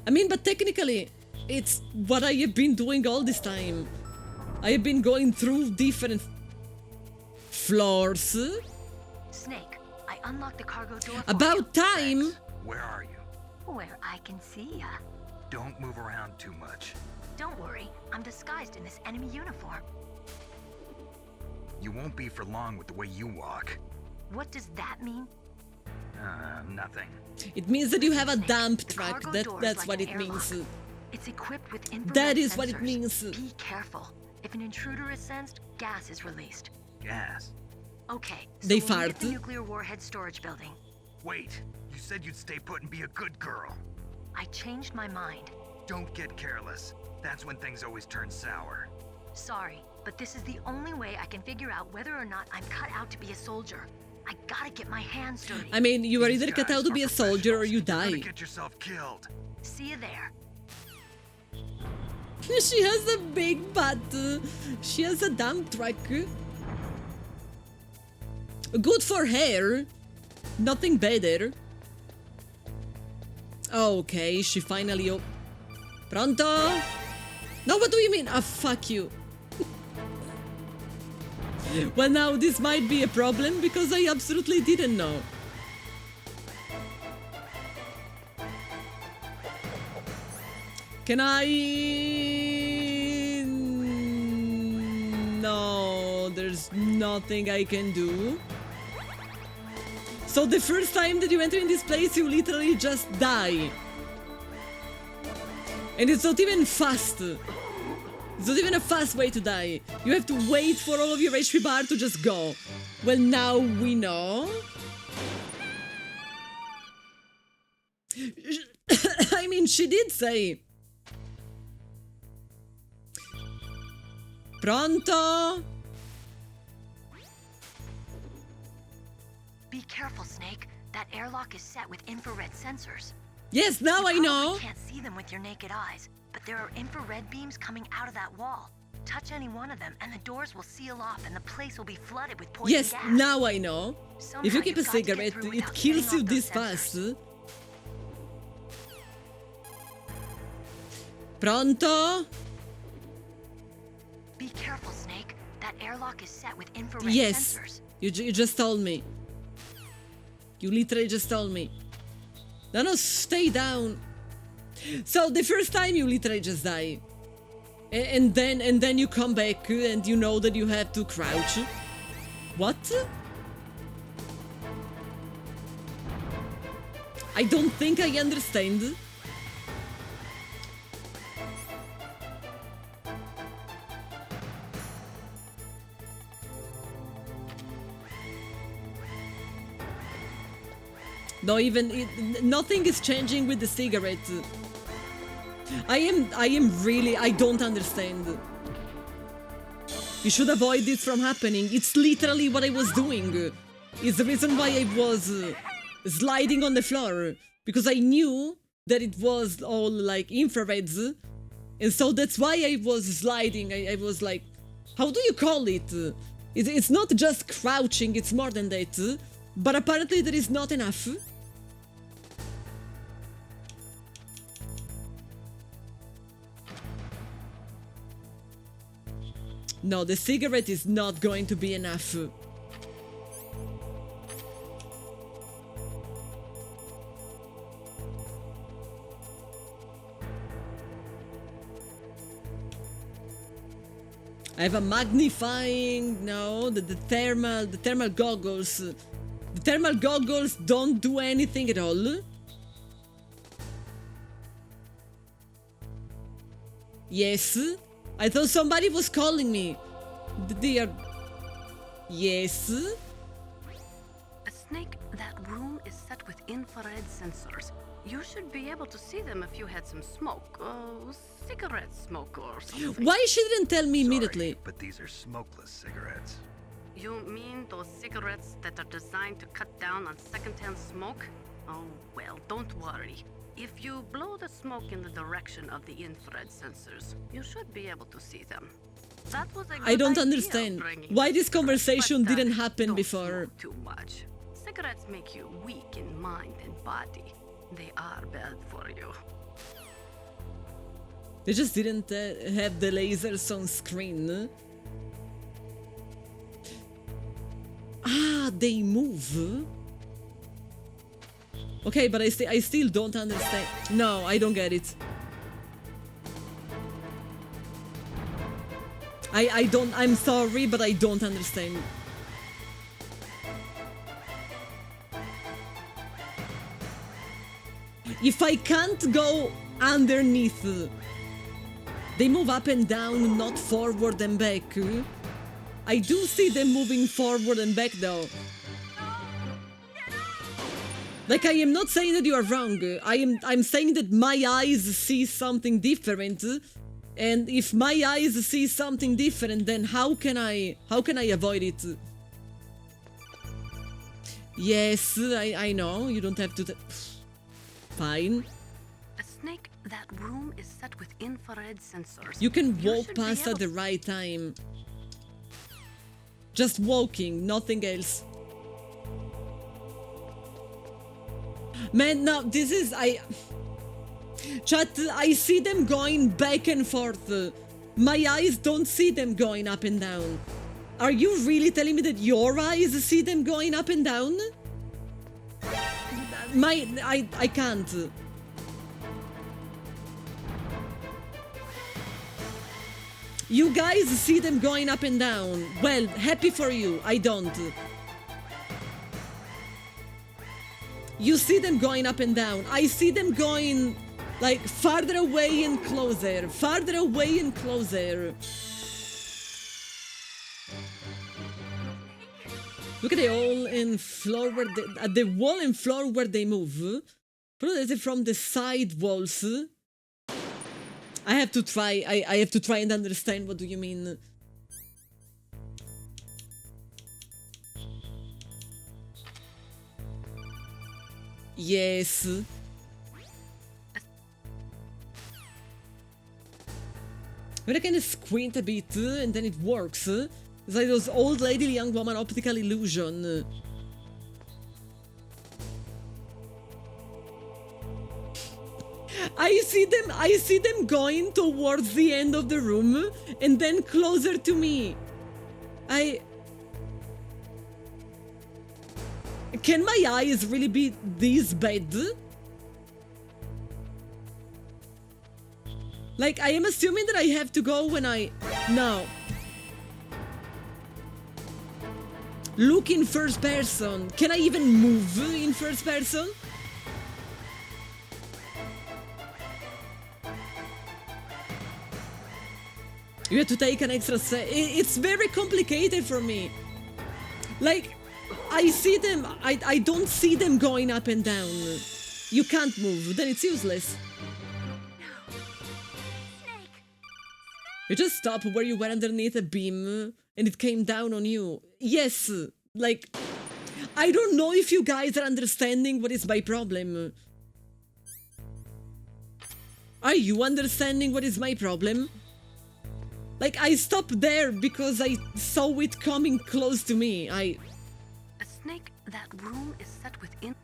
I mean, but technically, it's what I have been doing all this time. I have been going through different floors. Snake, I unlocked the cargo door. About time! Where are you? Where I can see ya. Don't move around too much. Don't worry, I'm disguised in this enemy uniform. You won't be for long with the way you walk. What does that mean? Nothing. It means that you have a dump truck. That's what it means. It's equipped with infrared That is sensors. what it means. Be careful. If an intruder is sensed, gas is released. Gas? Okay, so They we'll meet fart. at the nuclear warhead storage building. Wait, you said you'd stay put and be a good girl. I changed my mind. Don't get careless. That's when things always turn sour. Sorry, but this is the only way I can figure out whether or not I'm cut out to be a soldier. I gotta get my hands dirty. I mean, you are either cut out to be a soldier or you die. Get yourself killed. See you there. She has a big butt. She has a dump truck. Good for her. Nothing better. Okay, she finally Pronto? No, what do you mean? Ah, fuck you. Well, now this might be a problem because I absolutely didn't know. Can I... No, there's nothing I can do. So the first time that you enter in this place, you literally just die. And it's not even fast. It's not even a fast way to die. You have to wait for all of your HP bar to just go. Well, now we know. I mean, she did say. Pronto? Be careful, Snake. That airlock is set with infrared sensors. Yes, now I know. You can't see them with your naked eyes, but there are infrared beams coming out of that wall. Touch any one of them, and the doors will seal off, and the place will be flooded with poison Yes, gas. now I know. Somehow If you keep a you've got to get cigarette, through it without kills setting you off this those fast. Pronto? Be careful, Snake. That airlock is set with infrared Yes, sensors. you just told me. You literally just told me. No, stay down. So the first time you literally just die. And then you come back and you know that you have to crouch. What? I don't think I understand. No, nothing is changing with the cigarette. I am really, I don't understand. You should avoid this from happening. It's literally what I was doing. It's the reason why I was sliding on the floor. Because I knew that it was all like infrareds. And so that's why I was sliding. I was like, how do you call it? It's not just crouching, it's more than that. But apparently there is not enough. No, the cigarette is not going to be enough. I have a magnifying, no, the thermal goggles. The thermal goggles don't do anything at all. Yes, I thought somebody was calling me. Dear. Yes. A snake, that room is set with infrared sensors. You should be able to see them if you had some smoke. Cigarette smoke or something. Why she didn't tell me immediately? But these are smokeless cigarettes. You mean those cigarettes that are designed to cut down on secondhand smoke? Oh, well, don't worry. If you blow the smoke in the direction of the infrared sensors, you should be able to see them. That was a good I don't idea, understand bringing why this conversation but, didn't happen don't before. smoke too much. Cigarettes make you weak in mind and body. They are bad for you. They just didn't have the lasers on screen. Ah, they move. Okay, but I still don't understand. No, I don't get it. I don't, I'm sorry, but I don't understand. If I can't go underneath, they move up and down, not forward and back. I do see them moving forward and back though. Like, I am not saying that you are wrong. I'm saying that my eyes see something different. And if my eyes see something different, then how can I avoid it? Yes, I know, you don't have to... Fine. A snake, that room is set with infrared sensors. You can walk past at the right time. Just walking, nothing else. Man, no, this is... Chat, I see them going back and forth. My eyes don't see them going up and down. Are you really telling me that your eyes see them going up and down? I can't. You guys see them going up and down. Well, happy for you. I don't. You see them going up and down. I see them going like farther away and closer. Farther away and closer. Look at the wall and floor where at the wall and floor where they move. Probably from the side walls. I have to try. I have to try and understand what do you mean. Yes. But I can squint a bit and then it works. It's like those old lady, young woman optical illusion. I see them going towards the end of the room and then closer to me. Can my eyes really be this bad? Like, I am assuming that I have to go when No. Look in first person. Can I even move in first person? You have to take an extra set. It's very complicated for me. Like, I see them. I don't see them going up and down. You can't move. Then it's useless. You just stop where you were underneath a beam and it came down on you. Yes, like, I don't know if you guys are understanding what is my problem. Are you understanding what is my problem? Like, I stopped there because I saw it coming close to me. A snake, that room is set within...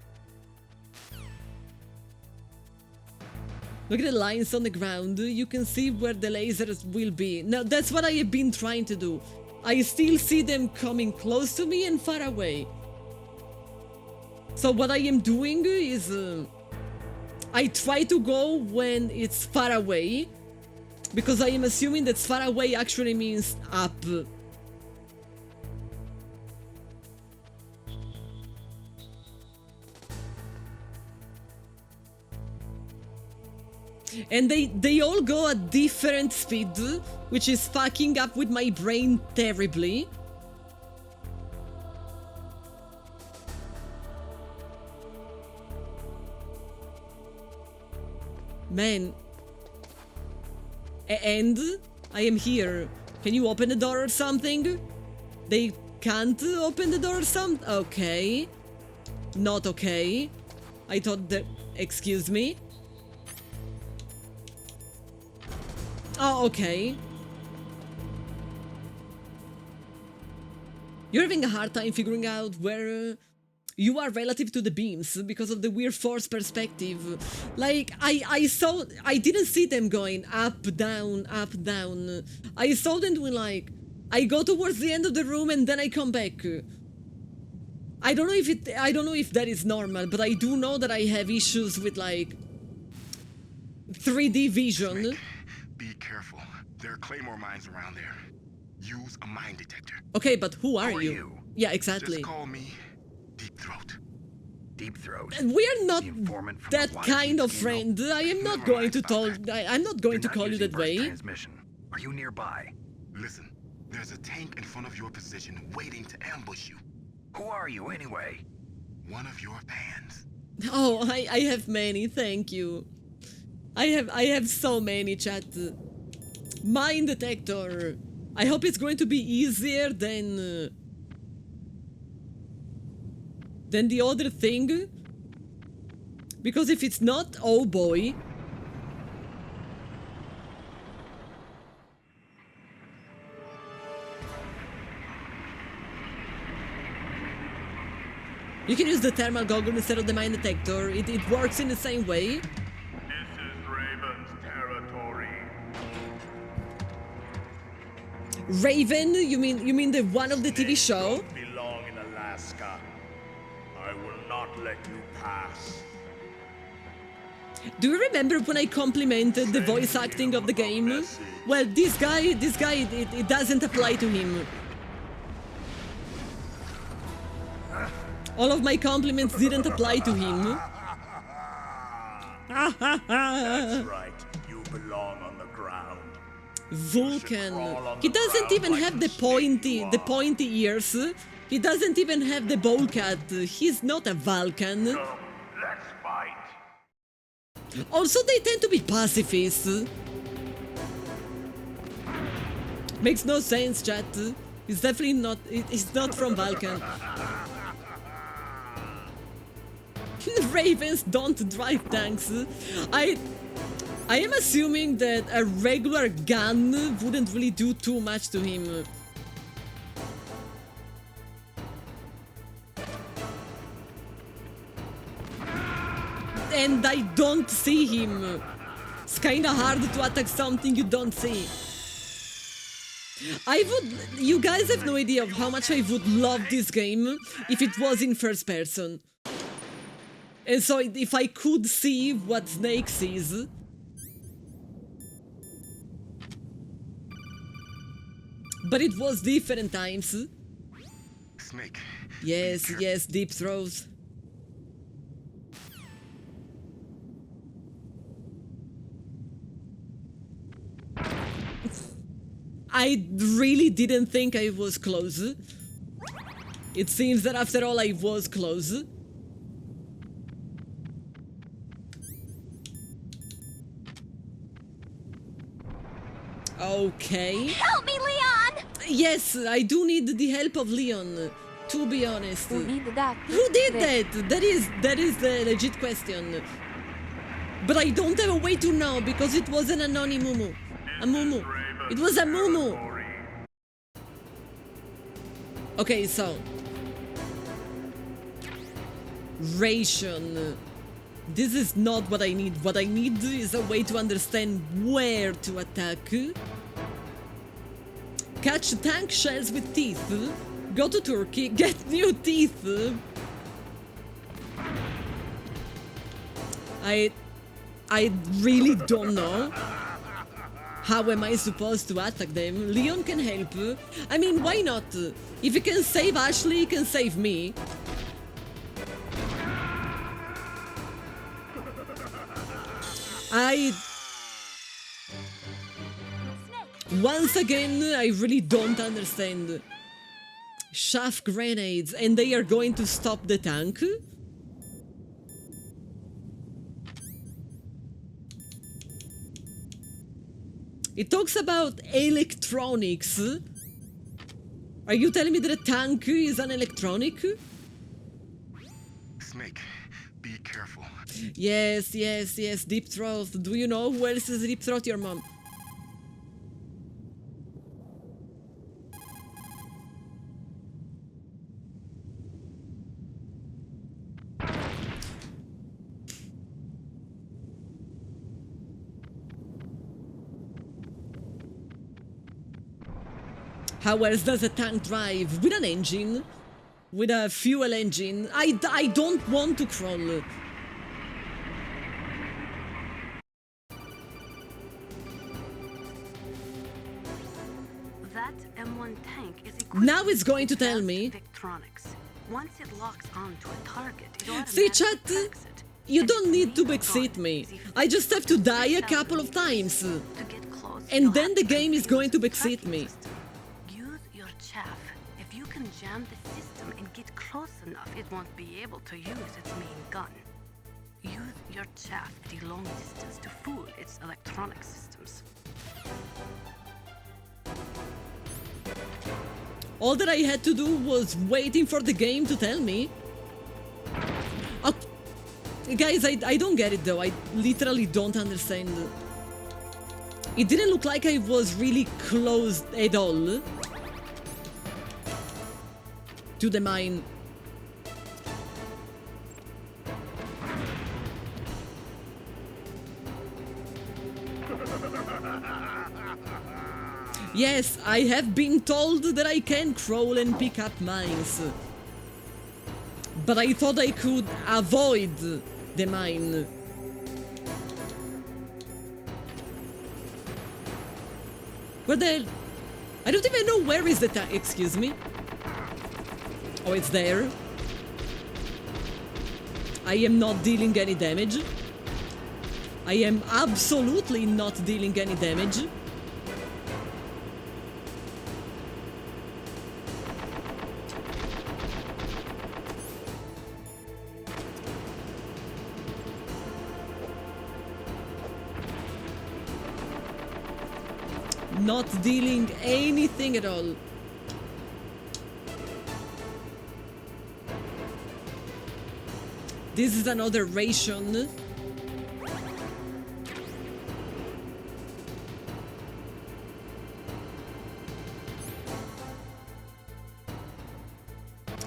Look at the lines on the ground. You can see where the lasers will be. Now, that's what I have been trying to do. I still see them coming close to me and far away. So what I am doing is... I try to go when it's far away, because I am assuming that far away actually means up. And they all go at different speed, which is fucking up with my brain terribly. Man. And I am here. Can you open the door or something? They can't open the door or something? Okay. Not okay. I thought that... Excuse me? Oh, okay. You're having a hard time figuring out where you are relative to the beams because of the weird force perspective. Like, I didn't see them going up, down, up, down. I saw them doing like, I go towards the end of the room and then I come back. I don't know if that is normal, but I do know that I have issues with like 3D vision. Snake, be careful. There are claymore mines around there. Use a mine detector. Okay, but who are you? Yeah, exactly. Just call me Deep Throat. Deep Throat. We are not that kind of friend. I am not going to tell. I'm not going to call you that way. Transmission. Are you nearby? Listen, there's a tank in front of your position waiting to ambush you. Who are you anyway? One of your fans. Oh, I have many. Thank you. I have so many, chat. Mine detector. I hope it's going to be easier than the other thing. Because if it's not, oh boy. You can use the thermal goggle instead of the mine detector. It works in the same way. This is Raven's territory. Raven? You mean the one of the TV show? Don't belong in Alaska. I will not let you pass. Do you remember when I complimented the voice acting of the game? Well, this guy, it doesn't apply to him. All of my compliments didn't apply to him. That's right. You belong on the ground. Vulcan. He doesn't even have the pointy ears. He doesn't even have the bowl cut. He's not a Vulcan. Let's fight. Also, they tend to be pacifists. Makes no sense, chat. It's definitely not. It's not from Vulcan. Ravens don't drive tanks. I am assuming that a regular gun wouldn't really do too much to him. And I don't see him. It's kinda hard to attack something you don't see. You guys have no idea of how much I would love this game if it was in first person. And so if I could see what Snake sees. But it was different times. Snake. Yes, Deep Throat. I really didn't think I was close. It seems that after all I was close. Okay. Help me, Leon! Yes, I do need the help of Leon, to be honest. Who did that? Who did that? That is the legit question. But I don't have a way to know because it wasn't a noni mumu. A mumu. It was a mumu. Okay, so ration. This is not what I need. What I need is a way to understand where to attack. Catch tank shells with teeth. Go to Turkey. Get new teeth. I really don't know. How am I supposed to attack them? Leon can help. I mean, why not? If he can save Ashley, he can save me. Once again, I really don't understand. Chaff grenades, and they are going to stop the tank? It talks about electronics. Are you telling me that a tank is an electronic? Snake, be careful. Yes, yes, yes, Deep Throat. Do you know who else is Deep Throat? Your mom. How else does a tank drive? With an engine? With a fuel engine? I don't want to crawl. That M1 tank is now it's going to tell me. Victronics. Once it locks onto a target, it see, chat, you don't need to backseat me. I just have to die a couple of times. And then the game is going to backseat me. Chaff. If you can jam the system and get close enough, it won't be able to use its main gun. Use your chaff at a long distance to fool its electronic systems. All that I had to do was waiting for the game to tell me. Oh, guys, I don't get it though. I literally don't understand. It didn't look like I was really close at all to the mine. Yes, I have been told that I can crawl and pick up mines. But I thought I could avoid the mine. Where the hell? I don't even know where is the tank. Excuse me. Oh, it's there. I am not dealing any damage. I am absolutely not dealing any damage. Not dealing anything at all. This is another ration.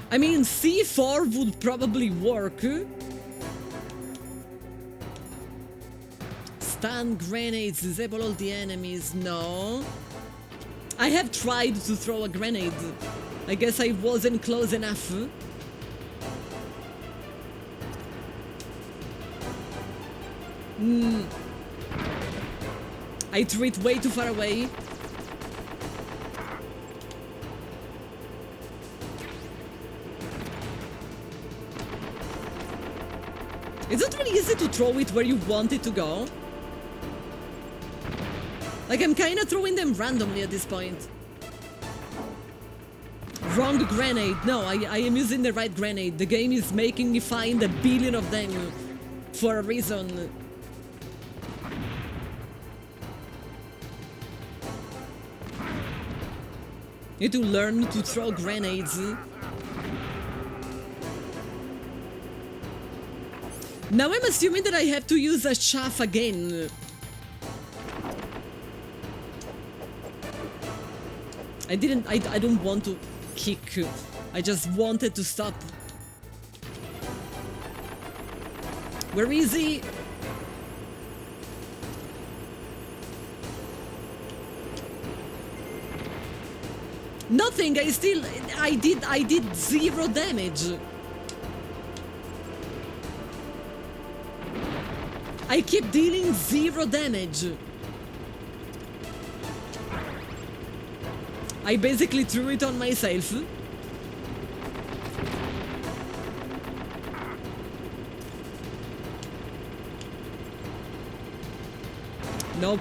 I mean, C4 would probably work. Stun grenades, disable all the enemies. No. I have tried to throw a grenade. I guess I wasn't close enough. I threw it way too far away. Is it really easy to throw it where you want it to go? Like, I'm kinda throwing them randomly at this point. Wrong grenade. No, I am using the right grenade. The game is making me find 1 billion of them for a reason. Need to learn to throw grenades. Now I'm assuming that I have to use a shaft again. I don't want to kick. I just wanted to stop. Where is he? Nothing, I did 0 damage. I keep dealing 0 damage. I basically threw it on myself. Nope.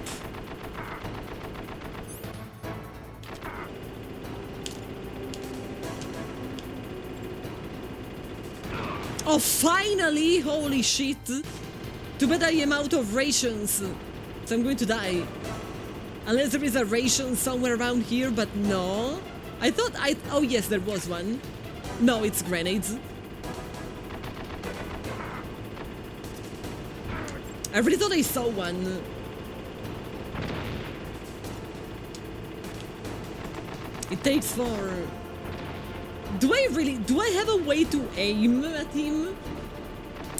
Oh, finally! Holy shit! Too bad I am out of rations, so I'm going to die. Unless there is a ration somewhere around here, but no. I thought oh yes, there was one. No, it's grenades. I really thought I saw one. It takes for... Do I have a way to aim at him?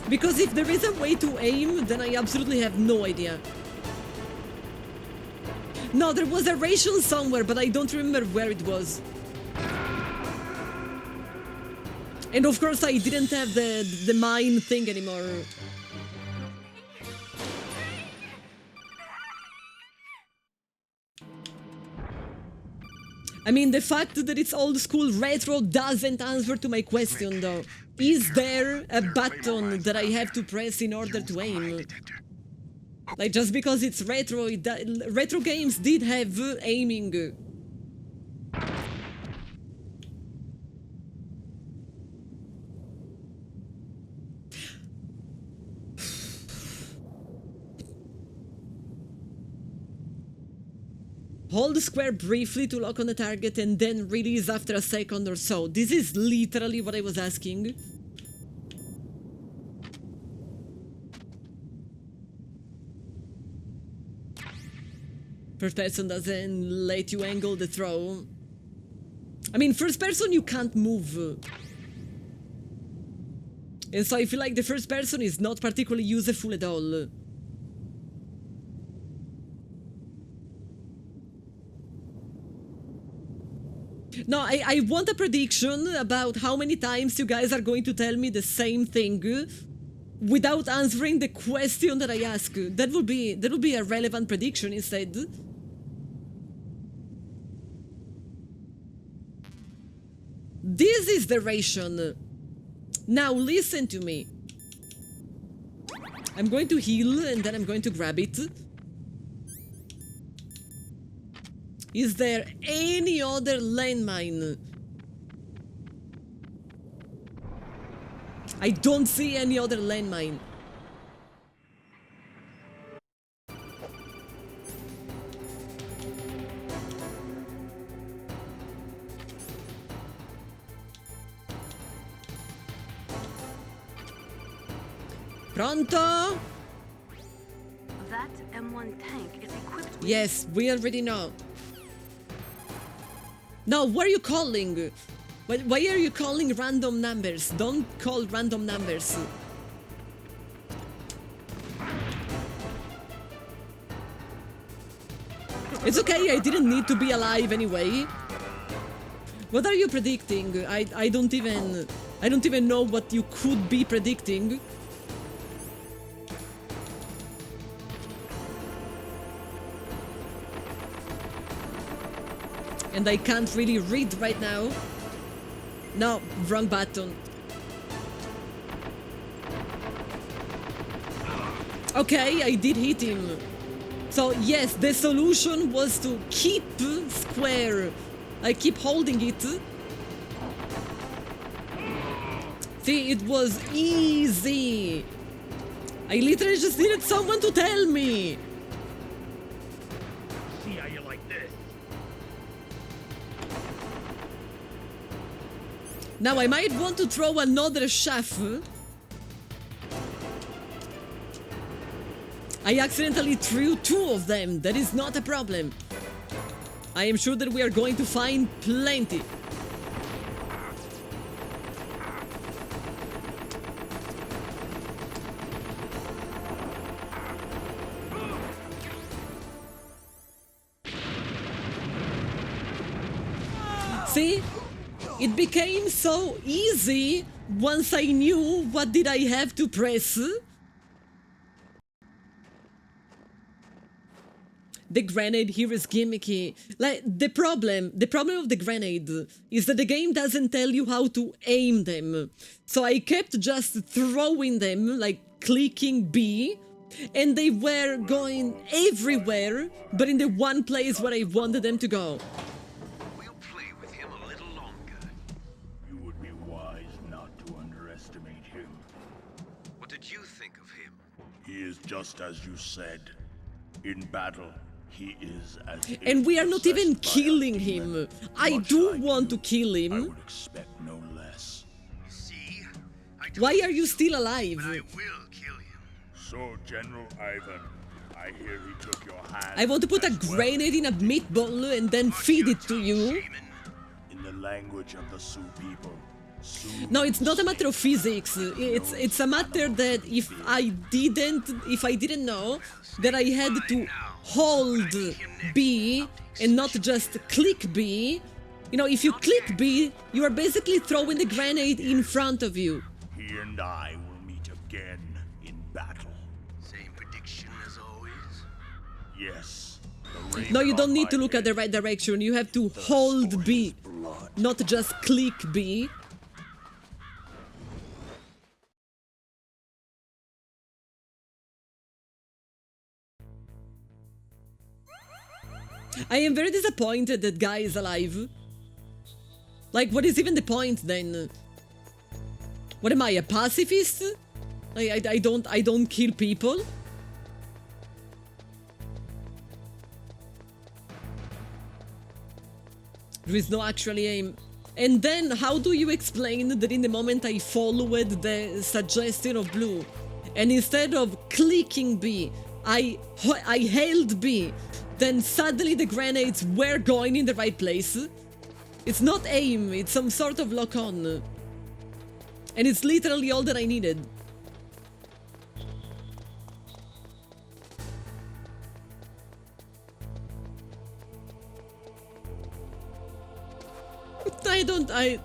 Because if there is a way to aim, then I absolutely have no idea. No, there was a ration somewhere, but I don't remember where it was. And of course I didn't have the mine thing anymore. I mean, the fact that it's old school retro doesn't answer to my question, though. Is there a button that I have to press in order to aim? Like, just because it's retro, retro games did have aiming. Hold square briefly to lock on the target and then release after a second or so. This is literally what I was asking. First person doesn't let you angle the throw. I mean, first person you can't move. And so I feel like the first person is not particularly useful at all. No, I want a prediction about how many times you guys are going to tell me the same thing without answering the question that I ask. That would be a relevant prediction instead. This is the ration. Now listen to me. I'm going to heal and then I'm going to grab it. Is there any other landmine? I don't see any other landmine. Pronto? That M1 tank is equipped with... Yes, we already know. Now, what are you calling? Why are you calling random numbers? Don't call random numbers. It's okay, I didn't need to be alive anyway. What are you predicting? I don't even know what you could be predicting. And I can't really read right now. No, wrong button. Okay, I did hit him. So yes, the solution was to keep square. I keep holding it. See, it was easy. I literally just needed someone to tell me. See how you like this? Now I might want to throw another shaft. I accidentally threw 2 of them. That is not a problem. I am sure that we are going to find plenty. See? It became so easy once I knew what did I have to press. The grenade here is gimmicky. Like, the problem of the grenade is that the game doesn't tell you how to aim them. So I kept just throwing them, like clicking B, and they were going everywhere, but in the one place where I wanted them to go. We'll play with him a little longer. You would be wise not to underestimate him. What did you think of him? He is just as you said. In battle, he is as And we are not even possessed by a killing demon, him. I much do like want to you. kill I him. would expect no less. See? Why are you still alive? Will kill him. So, General Ivan, I hear he took your hand. I want to put a as well. grenade in a meatball and then feed it to you. In the language of the Sioux people, Sioux No, it's not a matter of physics. It's a matter that if I didn't know that I had to hold B and not just click B. You know, if you click B, you are basically throwing the grenade in front of you. He and I will meet again in battle. Same prediction as always. Yes. No, you don't need to look at the right direction. You have to hold B, not just click B. I am very disappointed that Guy is alive. Like, what is even the point then? What am I, a pacifist? I don't kill people. There is no actual aim. And then, how do you explain that in the moment I followed the suggestion of blue, and instead of clicking B, I held B, then suddenly the grenades were going in the right place? It's not aim, it's some sort of lock-on. And it's literally all that I needed. I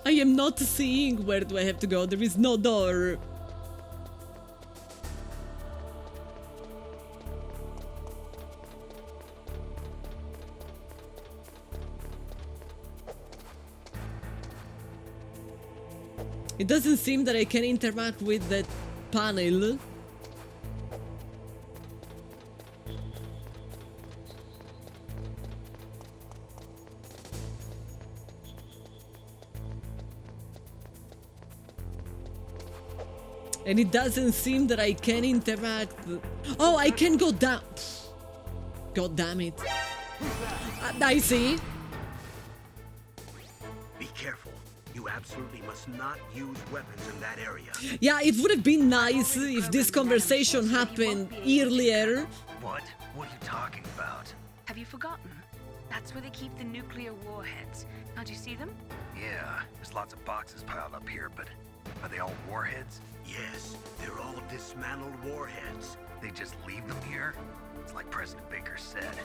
am not seeing where do I have to go. There is no door. It doesn't seem that I can interact with that panel. And it doesn't seem that I can interact. Oh, I can go down. God damn it. I see. Be careful. You absolutely must not use weapons in that area. Yeah, it would have been nice if this conversation happened earlier. What? What are you talking about? Have you forgotten? That's where they keep the nuclear warheads. Can't you see them? Yeah, there's lots of boxes piled up here, but are they all warheads? Yes, they're all dismantled warheads. They just leave them here? It's like President Baker said,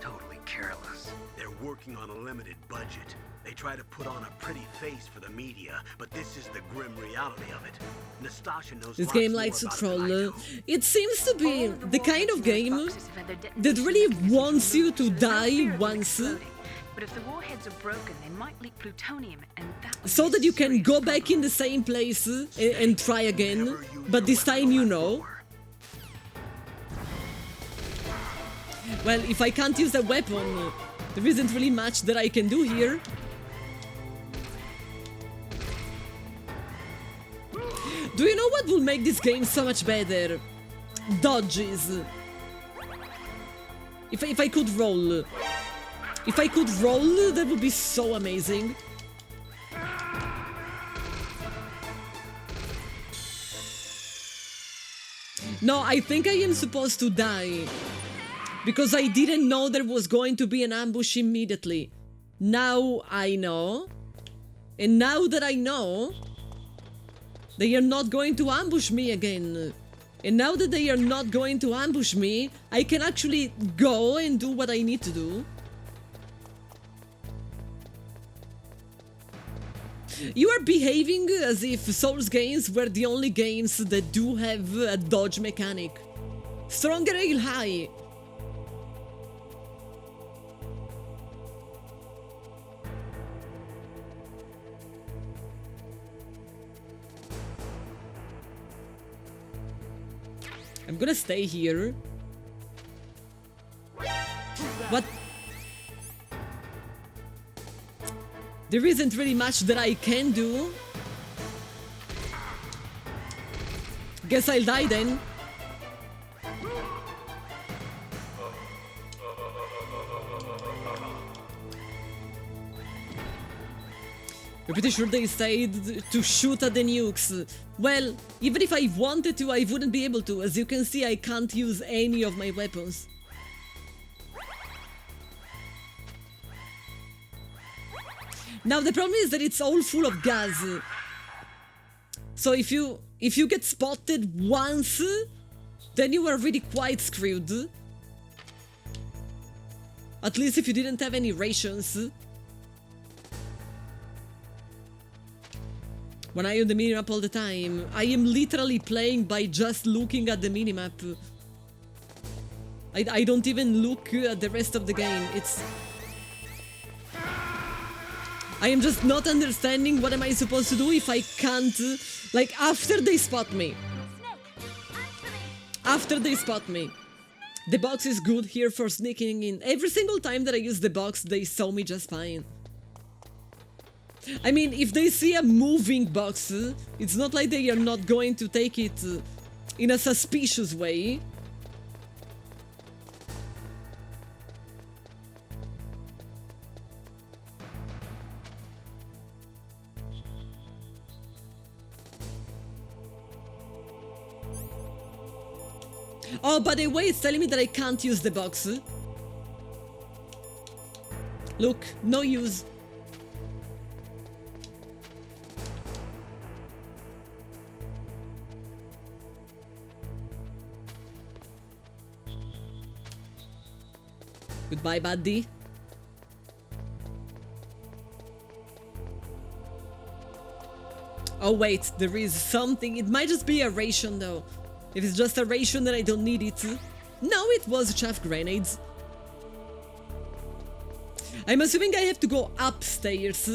totally careless. They're working on a limited budget. They try to put on a pretty face for the media, but this is the grim reality of it. Nastasha knows This lots game more likes to about it troll. than I do. It seems to be the kind of game that really wants you to die once, But if the warheads are broken, they might leak plutonium, and that would so be that you can serious go back in the same place and try again, but this time you know. Well, if I can't use a weapon, there isn't really much that I can do here. Do you know what will make this game so much better? Dodges. If I could roll. If I could roll, that would be so amazing. No, I think I am supposed to die. Because I didn't know there was going to be an ambush immediately. Now I know. And now that I know, they are not going to ambush me again. And now that they are not going to ambush me, I can actually go and do what I need to do. You are behaving as if Souls games were the only games that do have a dodge mechanic. Stronger ale high. I'm gonna stay here. What? There isn't really much that I can do. Guess I'll die then. You're pretty sure they said to shoot at the nukes. Well, even if I wanted to, I wouldn't be able to. As you can see, I can't use any of my weapons. Now the problem is that it's all full of gas. So if you get spotted once, then you are really quite screwed. At least if you didn't have any rations. When I am the minimap all the time, I am literally playing by just looking at the minimap. I don't even look at the rest of the game. I am just not understanding what am I supposed to do if I can't, like, after they spot me. After they spot me. The box is good here for sneaking in. Every single time that I use the box, they saw me just fine. I mean, if they see a moving box, it's not like they are not going to take it in a suspicious way. Oh, by the way, it's telling me that I can't use the box. Look, no use. Goodbye, buddy. Oh wait, there is something. It might just be a ration though. If it's just a ration, then I don't need it. No, it was chaff grenades. I'm assuming I have to go upstairs.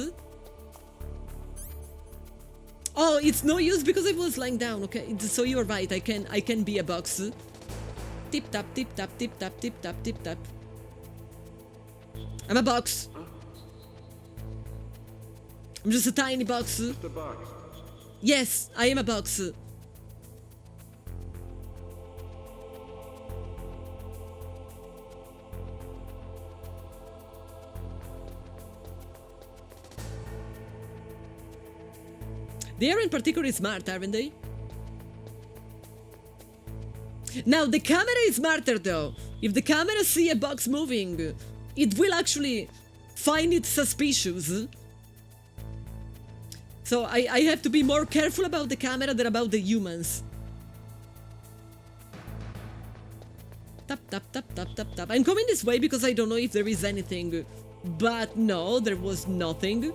Oh, it's no use because I was lying down. Okay, so you're right. I can be a box. Tip tap, tip tap, tip tap, tip tap, tip tap. I'm a box. I'm just a tiny box. Just a box. Yes, I am a box. They are in particular smart, aren't they? Now, the camera is smarter though. If the camera see a box moving, it will actually find it suspicious. So I have to be more careful about the camera than about the humans. Tap, tap, tap, tap, tap, tap. I'm coming this way because I don't know if there is anything. But no, there was nothing.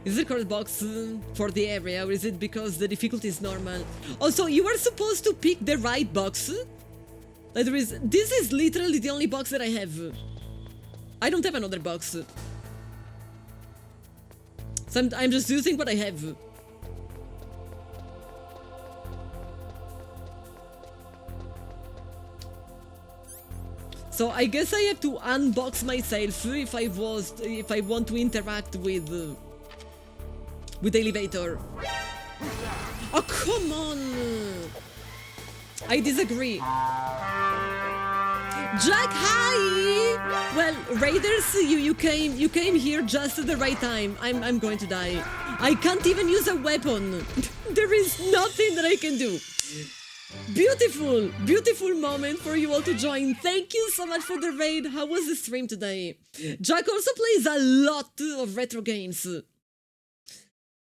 Is it a card box for the area, or is it because the difficulty is normal? Also, you are supposed to pick the right box. Like this is literally the only box that I have. I don't have another box. So I'm just using what I have. So I guess I have to unbox myself if I want to interact with the elevator. Oh, come on! I disagree. Jack, hi! Well, Raiders, you came here just at the right time. I'm going to die. I can't even use a weapon. There is nothing that I can do. Beautiful, beautiful moment for you all to join. Thank you so much for the raid. How was the stream today? Jack also plays a lot of retro games.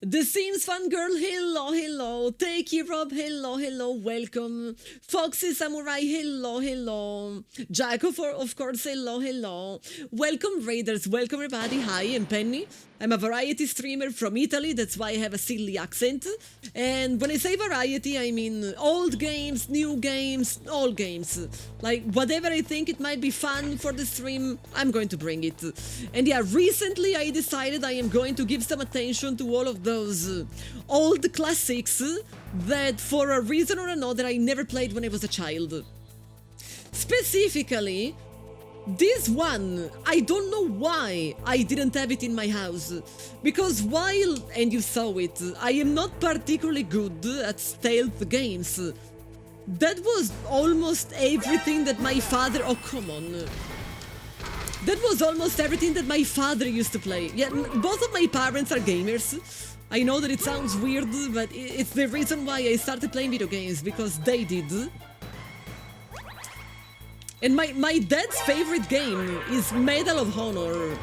The Sims Fangirl, hello, hello. Takey Rob, hello, hello, welcome. Foxy Samurai, hello, hello. Jack, of course, hello, hello. Welcome, Raiders, welcome, everybody. Hi, I'm Penny. I'm a variety streamer from Italy, that's why I have a silly accent. And when I say variety, I mean old games, new games, all games. Like, whatever I think it might be fun for the stream, I'm going to bring it. And yeah, recently I decided I am going to give some attention to all of those old classics that for a reason or another I never played when I was a child. Specifically, this one, I don't know why I didn't have it in my house, because while, and you saw it, I am not particularly good at stealth games. That was almost everything that my father, oh come on. That was almost everything that my father used to play. Yeah, both of my parents are gamers. I know that it sounds weird, but it's the reason why I started playing video games, because they did. And my dad's favorite game is Medal of Honor.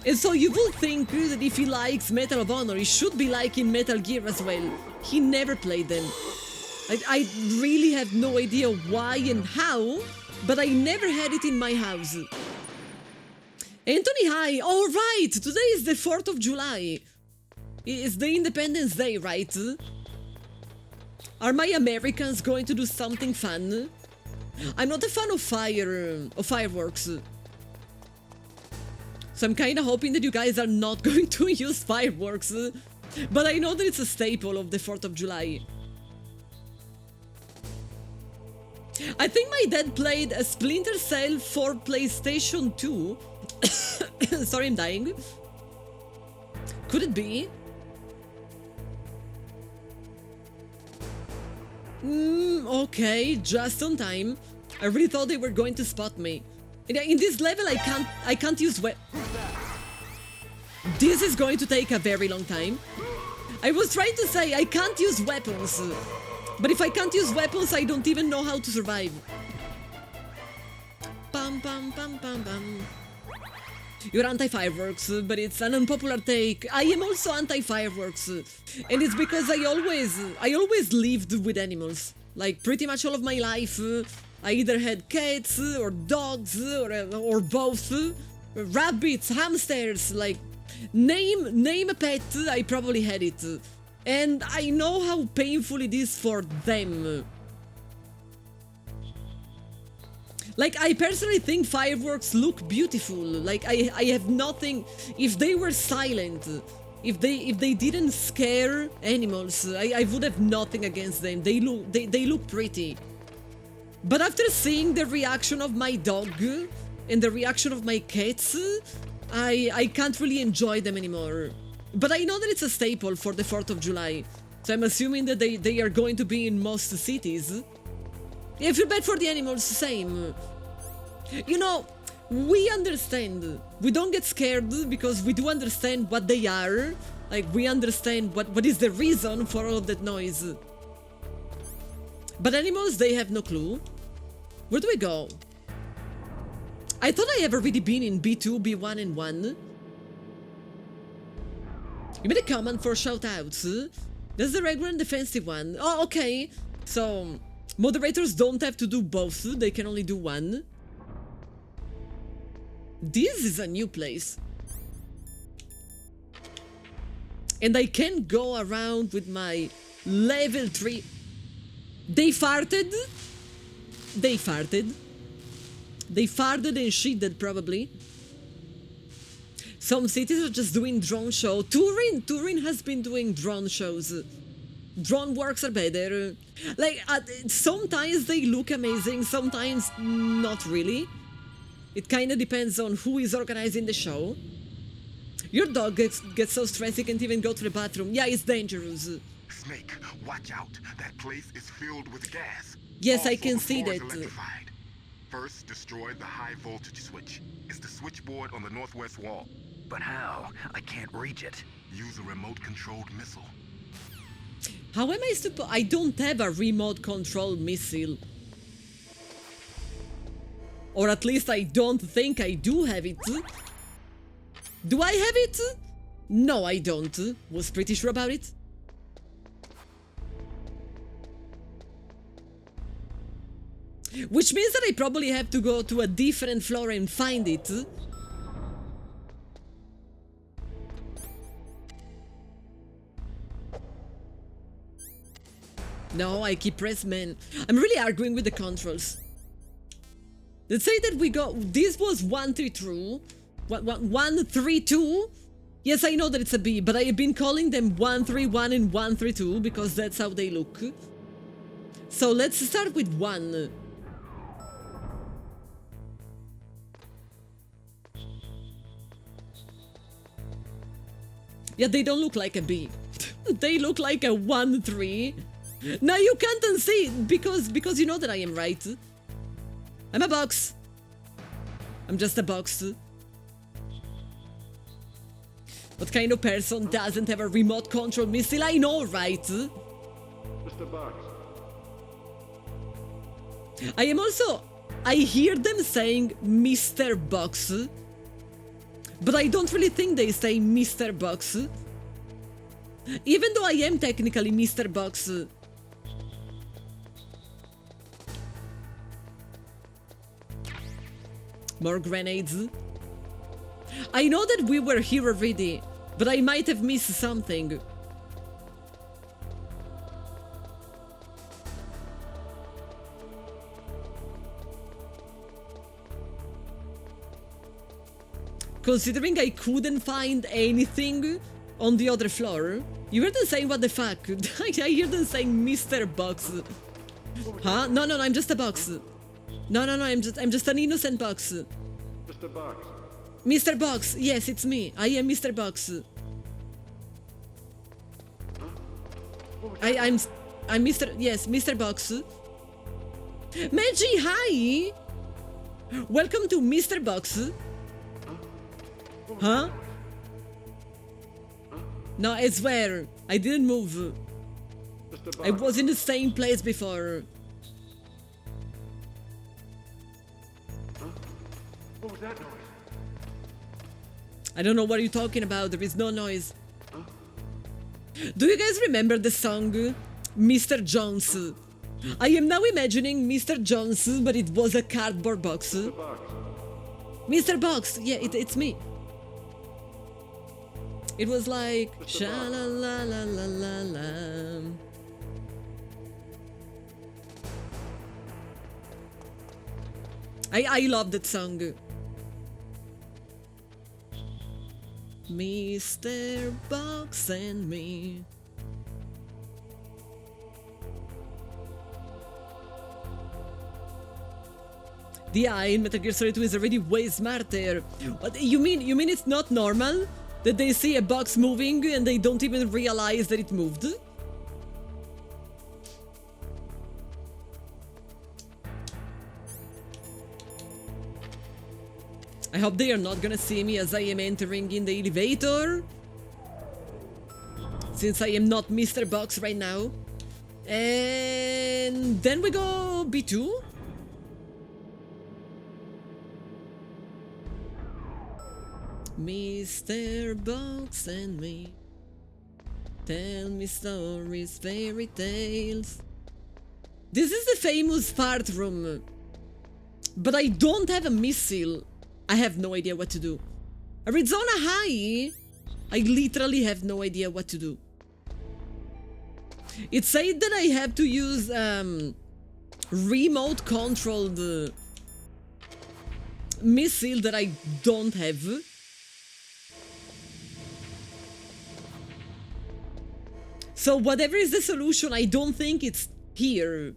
And so you would think that if he likes Medal of Honor, he should be liking Metal Gear as well. He never played them. I really have no idea why and how, but I never had it in my house. Anthony, hi! All right, today is the 4th of July. It's the Independence Day, right? Are my Americans going to do something fun? I'm not a fan of fireworks. So I'm kind of hoping that you guys are not going to use fireworks. But I know that it's a staple of the 4th of July. I think my dad played a Splinter Cell for PlayStation 2. Sorry, I'm dying. Could it be? Okay, just on time. I really thought they were going to spot me. In this level, I can't use This is going to take a very long time. I was trying to say I can't use weapons. But if I can't use weapons, I don't even know how to survive. Pam pam pam pam pam. You're anti-fireworks, but it's an unpopular take. I am also anti-fireworks, and it's because I always lived with animals. Like pretty much all of my life, I either had cats or dogs or both, rabbits, hamsters. Like name a pet, I probably had it, and I know how painful it is for them. Like, I personally think fireworks look beautiful. Like, I have nothing. If they were silent, if they didn't scare animals, I would have nothing against them. They look pretty. But after seeing the reaction of my dog and the reaction of my cats, I can't really enjoy them anymore. But I know that it's a staple for the 4th of July, so I'm assuming that they are going to be in most cities. I feel bad for the animals, same. You know, we understand. We don't get scared because we do understand what they are. Like, we understand what is the reason for all of that noise. But animals, they have no clue. Where do we go? I thought I have already been in B2, B1, and 1. You made a command for shoutouts. That's the regular and defensive one. Oh, okay. So moderators don't have to do both, they can only do one. This is a new place. And I can go around with my level 3. They farted? They farted. They farted and shitted, probably. Some cities are just doing drone show. Turin has been doing drone shows. Drone works are better. Like, sometimes they look amazing, sometimes not really. It kinda depends on who is organizing the show. Your dog gets so stressed he can't even go to the bathroom. Yeah, it's dangerous. Snake, watch out. That place is filled with gas. Yes, I can see that. First, destroy the high voltage switch. It's the switchboard on the northwest wall. But how? I can't reach it. Use a remote-controlled missile. How am I supposed... I don't have a remote-controlled missile. Or at least I don't think I do have it. Do I have it? No, I don't. Was pretty sure about it. Which means that I probably have to go to a different floor and find it. No, I keep press, man. I'm really arguing with the controls. Let's say that we go... This was 132. 132? Yes, I know that it's a B, but I have been calling them 131 and 132 because that's how they look. So let's start with 1. Yeah, they don't look like a B. They look like a 1-3. Now you can't unsee because you know that I am right. I'm a box. I'm just a box. What kind of person doesn't have a remote control missile? I know, right? Mr. Box. I am also... I hear them saying Mr. Box. But I don't really think they say Mr. Box. Even though I am technically Mr. Box. More grenades. I know that we were here already, but I might have missed something. Considering I couldn't find anything on the other floor. You heard them saying what the fuck? I hear them saying Mr. Box. Huh? No, I'm just a box. No, I'm just an innocent box. Mr. Box. Mr. Box, yes, it's me. I am Mr. Box. I'm Mr. Yes, Mr. Box. Maggie, hi! Welcome to Mr. Box. Huh? No, I swear, I didn't move. I was in the same place before. What was that noise? I don't know what you're talking about, there is no noise. Do you guys remember the song Mr. Jones? I am now imagining Mr. Jones, but it was a cardboard box. Mr. Box, yeah, it's me. It was like sha la la la la la la. I love that song. Mr. Box and me. The AI in Metal Gear Solid 2 is already way smarter. What you mean it's not normal that they see a box moving and they don't even realize that it moved? I hope they are not gonna see me as I am entering in the elevator, since I am not Mr. Box right now. And then we go B2. Mr. Box and me, tell me stories, fairy tales. This is the famous fart room, but I don't have a missile. I have no idea what to do. Arizona High, I literally have no idea what to do. It said that I have to use remote controlled missile that I don't have. So whatever is the solution, I don't think it's here.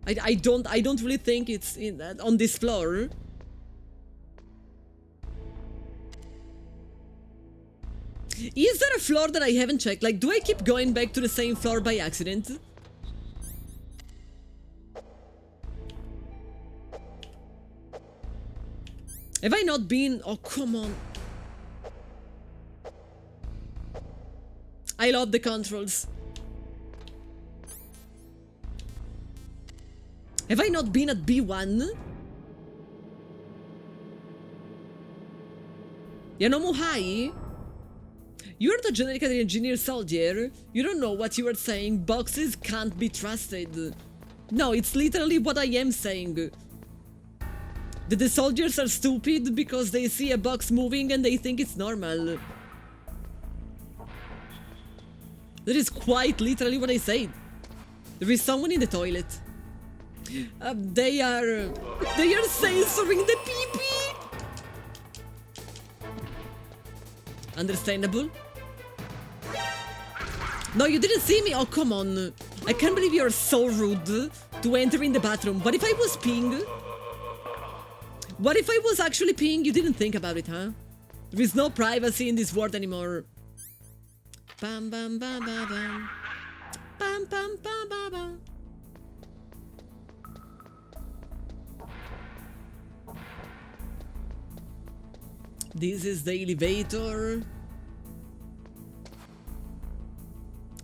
I don't really think it's on this floor. Is there a floor that I haven't checked? Like, do I keep going back to the same floor by accident? Have I not been... Oh, come on. I love the controls. Have I not been at B1? Yanomuhai? You're the genetically engineered soldier. You don't know what you are saying. Boxes can't be trusted. No, it's literally what I am saying. That the soldiers are stupid because they see a box moving and they think it's normal. That is quite literally what I said. There is someone in the toilet. They are censoring the pee-pee. Understandable. No, you didn't see me. Oh, come on. I can't believe you're so rude to enter in the bathroom. What if I was peeing? What if I was actually peeing? You didn't think about it, huh? There is no privacy in this world anymore. Bam bam bam bam bam. Bam bam bam bam bam. This is the elevator.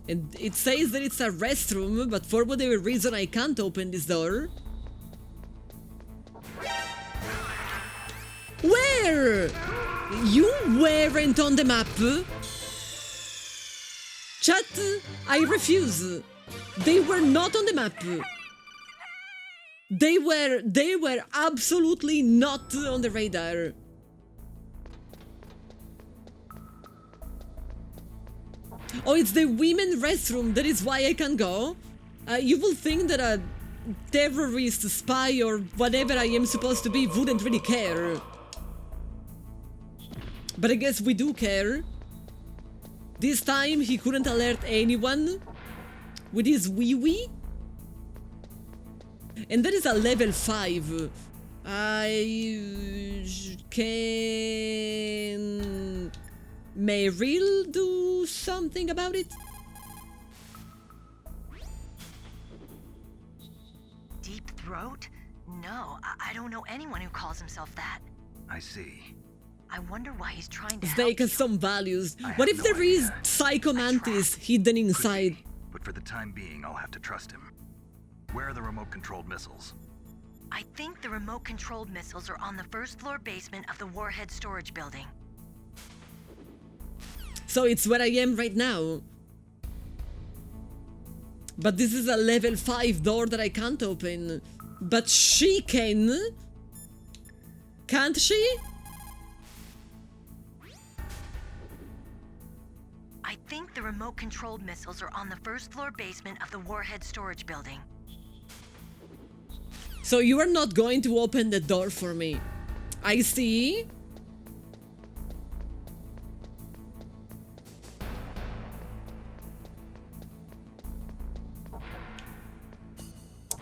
And it says that it's a restroom, but for whatever reason I can't open this door. Where? You weren't on the map. Chat, I refuse. They were not on the map. They were absolutely not on the radar. Oh, it's the women restroom, that is why I can go. You will think that a terrorist, spy, or whatever I am supposed to be wouldn't really care. But I guess we do care. This time he couldn't alert anyone with his wee-wee. And that is a level 5. Can Meryl do something about it? Deep throat? No, I don't know anyone who calls himself that. I see. I wonder why he's trying to Snake has some values. What if there is Psycho Mantis hidden inside? But for the time being, I'll have to trust him. Where are the remote-controlled missiles? I think the remote-controlled missiles are on the first floor basement of the Warhead storage building. So it's where I am right now. But this is a level 5 door that I can't open. But she can. Can't she? I think the remote-controlled missiles are on the first floor basement of the Warhead storage building. So you are not going to open the door for me. I see.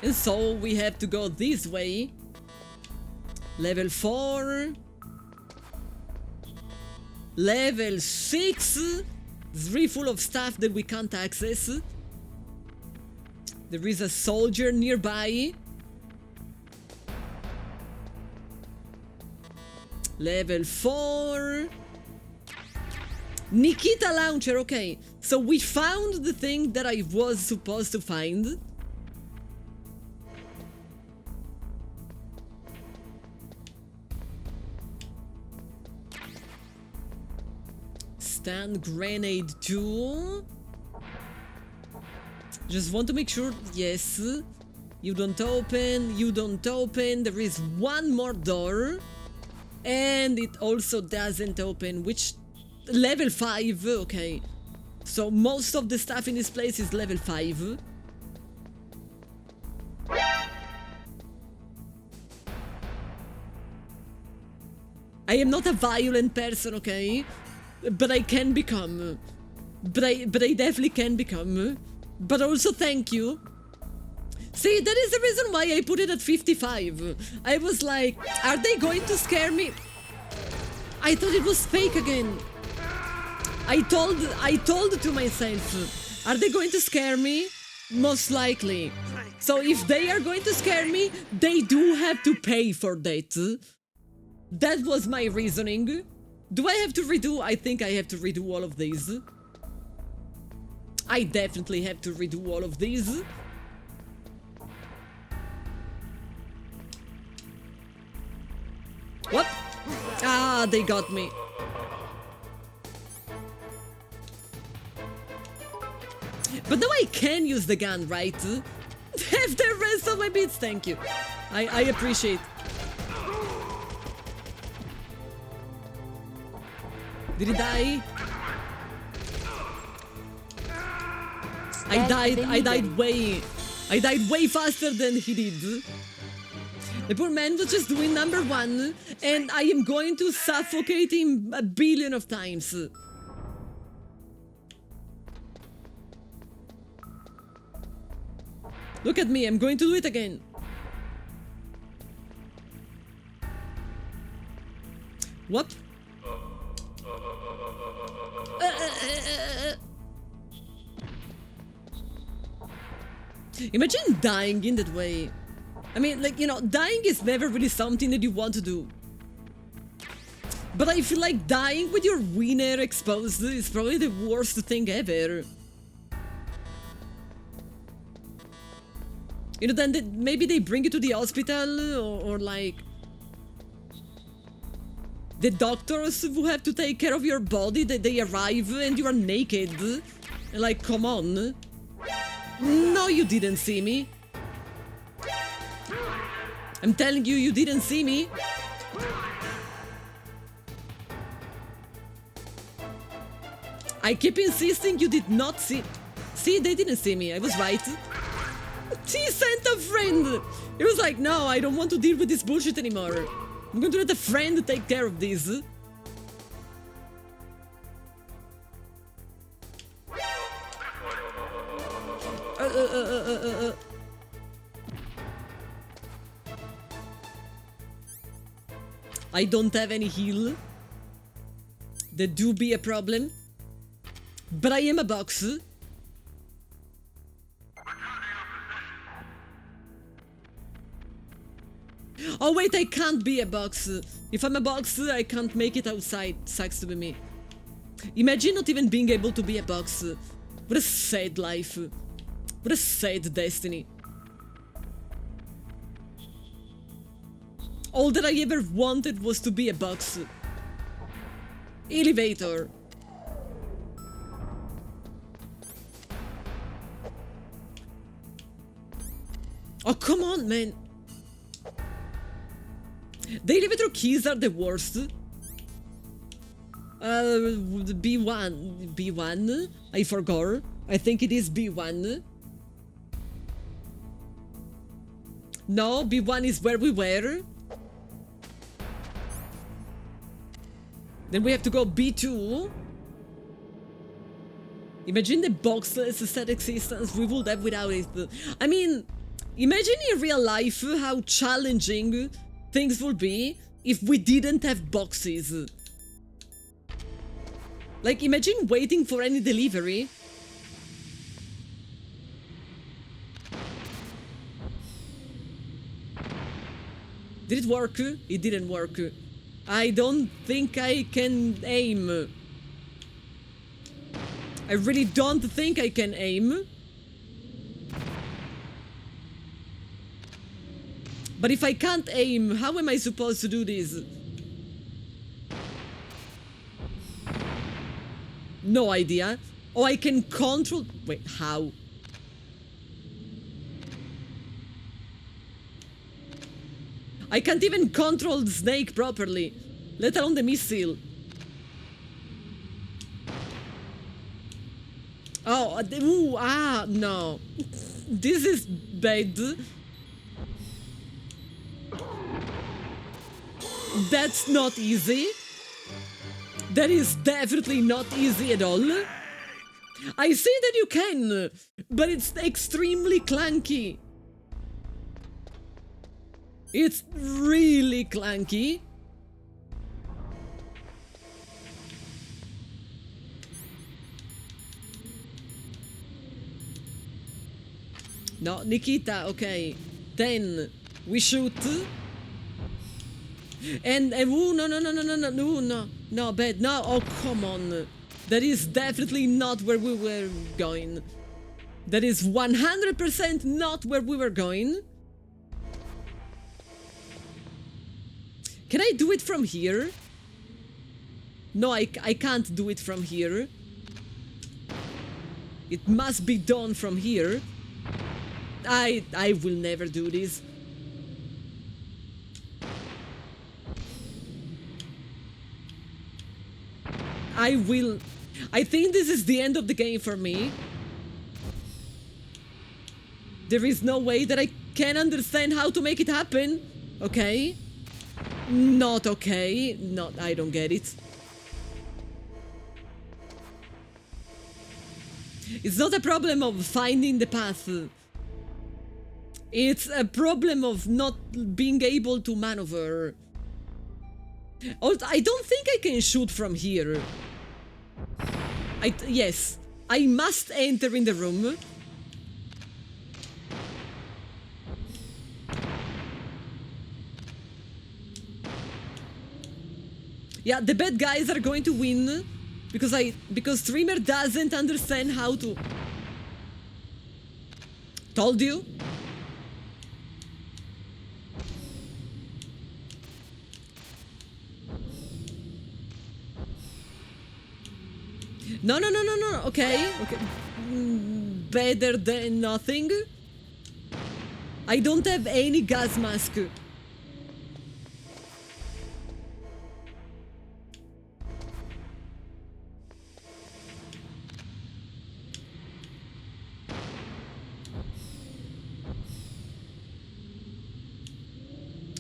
And so we have to go this way. Level 4. Level 6. It's full of stuff that we can't access. There is a soldier nearby. Level 4. Nikita launcher, okay. So we found the thing that I was supposed to find. Stand grenade 2. Just want to make sure, yes. You don't open, you don't open. There is one more door. And it also doesn't open, which... Level 5, okay. So most of the stuff in this place is level 5. I am not a violent person, okay? But I can become. But I definitely can become. But also thank you. See, that is the reason why I put it at 55. I was like, are they going to scare me? I thought it was fake again. I told to myself, are they going to scare me? Most likely. So if they are going to scare me, they do have to pay for that. That was my reasoning. Do I have to redo? I think I have to redo all of these. I definitely have to redo all of these. What? Ah, they got me. But now I can use the gun, right? Have the rest of my bits, thank you. I appreciate. Did he die? I died way faster than he did. The poor man was just doing number one, and I am going to suffocate him a billion of times. Look at me, I'm going to do it again. What? Imagine dying in that way. I mean, like, you know, dying is never really something that you want to do. But I feel like dying with your wiener exposed is probably the worst thing ever. You know, then maybe they bring you to the hospital, or like... the doctors who have to take care of your body, they arrive and you are naked. And like, come on. No, you didn't see me. I'm telling you, you didn't see me. I keep insisting you did not see... See, they didn't see me, I was right. He sent a friend! He was like, no, I don't want to deal with this bullshit anymore. I'm going to let a friend take care of this. I don't have any heal. That do be a problem. But I am a box. Oh wait, I can't be a box. If I'm a box, I can't make it outside. Sucks to be me. Imagine not even being able to be a box. What a sad life. What a sad destiny. All that I ever wanted was to be a box. Elevator. Oh, come on, man. The elevator keys are the worst. B1. B1? I forgot. I think it is B1. No, B1 is where we were. Then we have to go B2. Imagine the boxless sad existence we would have without it. I mean, imagine in real life how challenging things would be if we didn't have boxes. Like, imagine waiting for any delivery. Did it work? It didn't work. I don't think I can aim. I really don't think I can aim. But if I can't aim, how am I supposed to do this? No idea. Oh, I can control... Wait, how? I can't even control the snake properly, let alone the missile. Oh, ooh, ah, no. This is bad. That's not easy. That is definitely not easy at all. I see that you can, but it's extremely clunky. It's really clunky. No, Nikita, okay. Then we shoot. ooh, no, bad, no, oh, come on. That is definitely not where we were going. That is 100% not where we were going. Can I do it from here? No, I can't do it from here. It must be done from here. I will never do this. I think this is the end of the game for me. There is no way that I can understand how to make it happen. Okay. Not okay. Not, I don't get it. It's not a problem of finding the path. It's a problem of not being able to maneuver. Also, I don't think I can shoot from here. Yes, I must enter in the room. Yeah, the bad guys are going to win because Streamer doesn't understand how to. Told you. No. Okay. Better than nothing. I don't have any gas mask.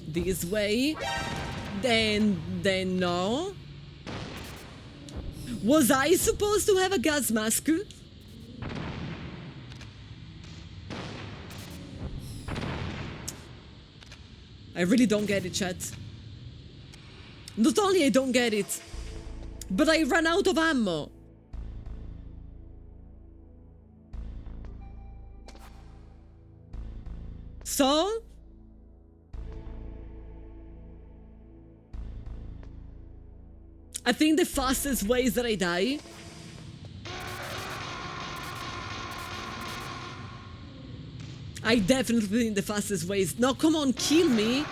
This way. Then no. Was I supposed to have a gas mask? I really don't get it, chat. Not only I don't get it, but I ran out of ammo. So? I think the fastest way is that I die. I definitely think the fastest way is... No, come on, kill me.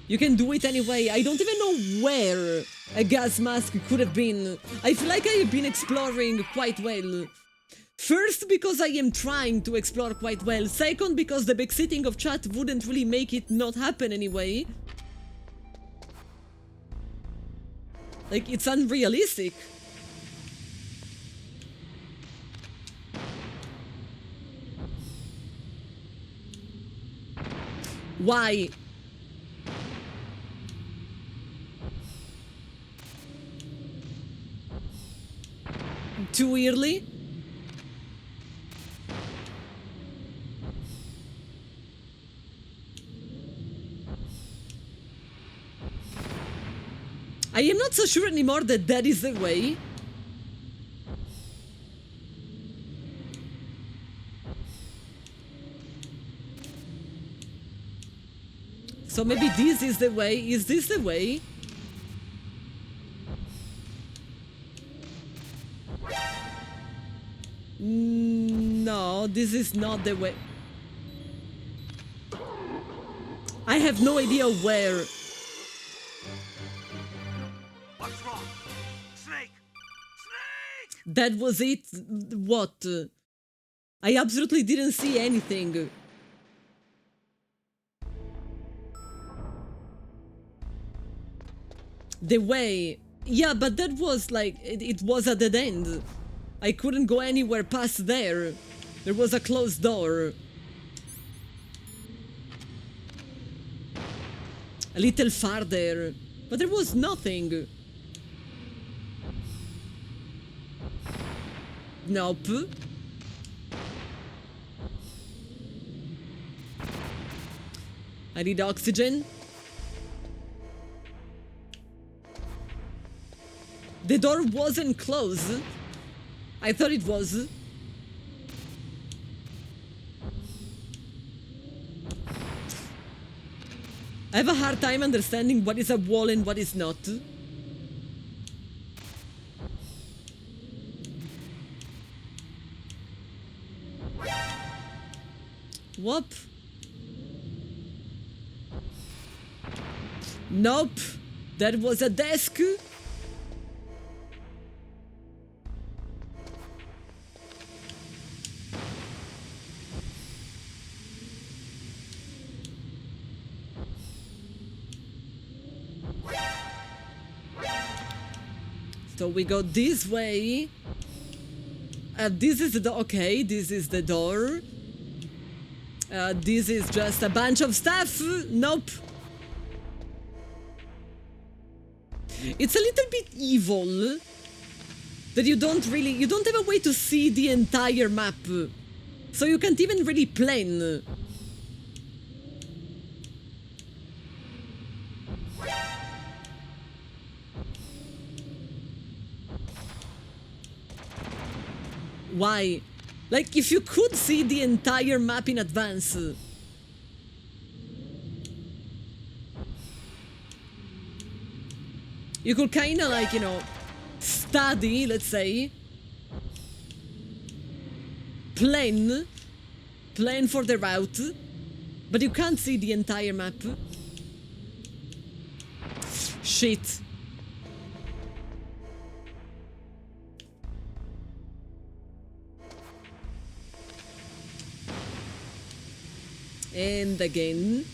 You can do it anyway. I don't even know where a gas mask could have been. I feel like I have been exploring quite well. First, because I am trying to explore quite well. Second, because the backseating of chat wouldn't really make it not happen anyway. Like, it's unrealistic. Why? Too early? I am not so sure anymore that that is the way. So maybe this is the way. Is this the way? No, this is not the way. I have no idea where. What's wrong? Snake! Snake! That was it? What? I absolutely didn't see anything. The way. Yeah, but that was like, it was a dead end. I couldn't go anywhere past there. There was a closed door. A little farther. But there was nothing. Nope. I need oxygen. The door wasn't closed. I thought it was. hard time understanding what is a wall and what is not. Whoop. Nope. That was a desk. So we go this way. This is the door. Okay, this is the door. This is just a bunch of stuff. Nope. It's a little bit evil that you don't have a way to see the entire map. So you can't even really plan. Why? Like, if you could see the entire map in advance. You could kinda like, you know, study, let's say. Plan for the route. But you can't see the entire map. Shit. And again.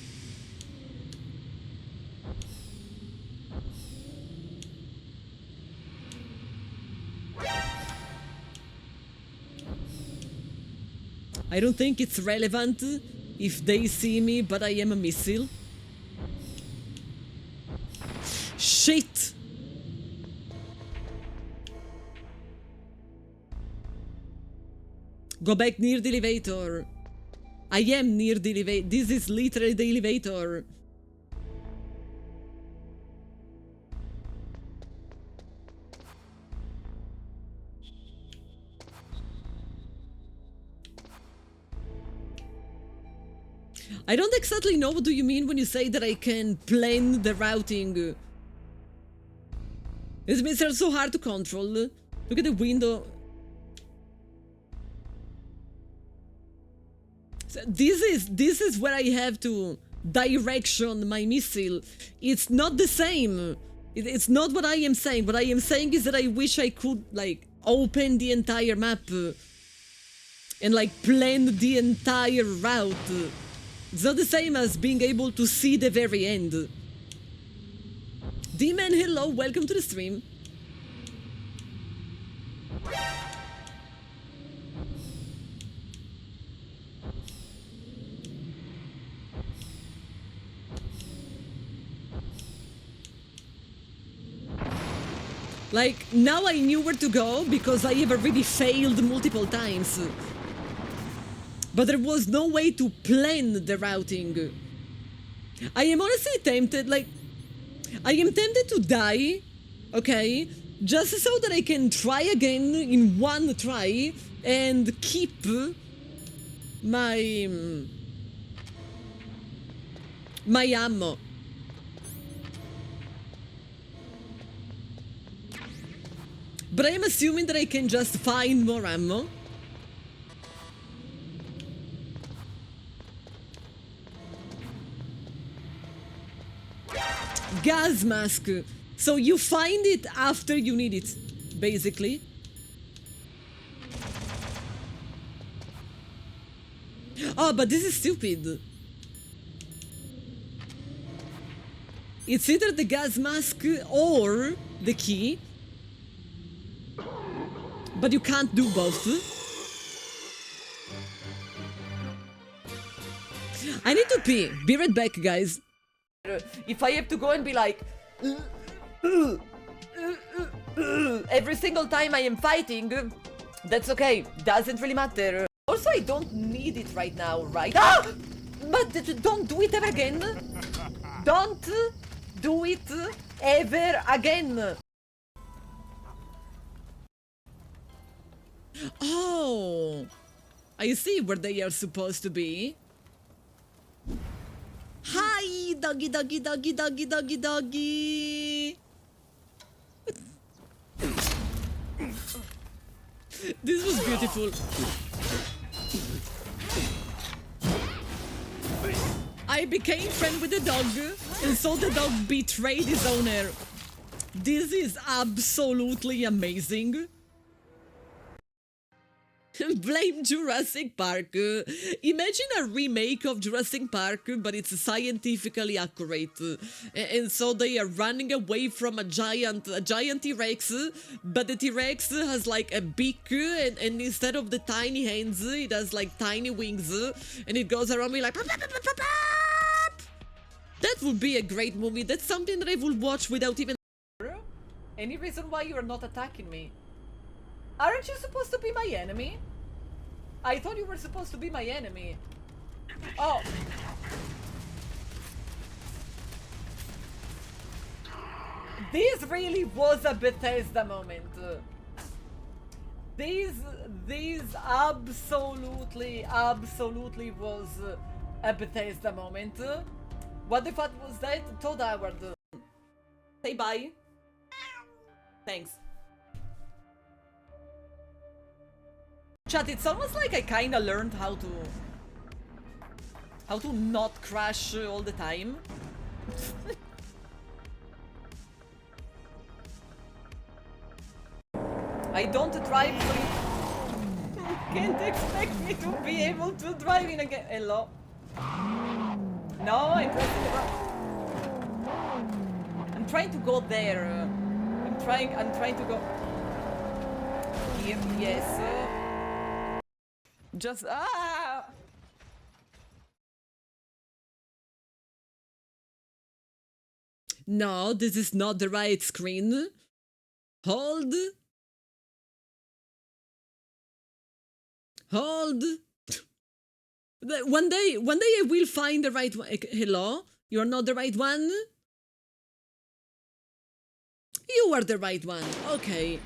I don't think it's relevant if they see me, but I am a missile. Shit! Go back near the elevator. I am near the elevator. This is literally the elevator. I don't exactly know what do you mean when you say that I can plan the routing. This means they're so hard to control. Look at the window. So this is where I have to direction my missile. It's not the same. It's not what I am saying. What I am saying is that I wish I could like open the entire map and like plan the entire route. It's not the same as being able to see the very end. D-Man, hello, welcome to the stream. Like, now I knew where to go because I have already failed multiple times. But there was no way to plan the routing. I am honestly tempted, like, I am tempted to die, okay, just so that I can try again in one try and keep my ammo. But I am assuming that I can just find more ammo. Gas mask. So you find it after you need it, basically. Oh, but this is stupid. It's either the gas mask or the key. But you can't do both. I need to pee. Be right back, guys. If I have to go and be like every single time I am fighting, that's okay. Doesn't really matter. Also, I don't need it right now, right? Ah! But don't do it ever again. Don't do it ever again. Oh, I see where they are supposed to be. Hi, doggy, doggy, doggy, doggy, doggy, doggy, doggy. This was beautiful. I became friend with the dog, and so the dog betrayed his owner. This is absolutely amazing. Blame Jurassic Park. Imagine a remake of Jurassic Park, but it's scientifically accurate. And so they are running away from a giant T-Rex, but the T-Rex has like a beak, and instead of the tiny hands, it has like tiny wings, and it goes around me like... That would be a great movie. That's something that I would watch without even... Any reason why you are not attacking me? Aren't you supposed to be my enemy? I thought you were supposed to be my enemy. Oh. This really was a Bethesda moment. This absolutely was a Bethesda moment. What the fuck was that? Todd Howard. Say bye. Thanks. Chat, it's almost like I kinda learned how to not crash all the time. I don't drive, so you can't expect me to be able to drive in again. Hello? No, I'm pressing the button. I'm trying to go there. I'm trying to go here. Yes. Just No, this is not the right screen. Hold. One day I will find the right one. Hello? You're not the right one? You are the right one. Okay.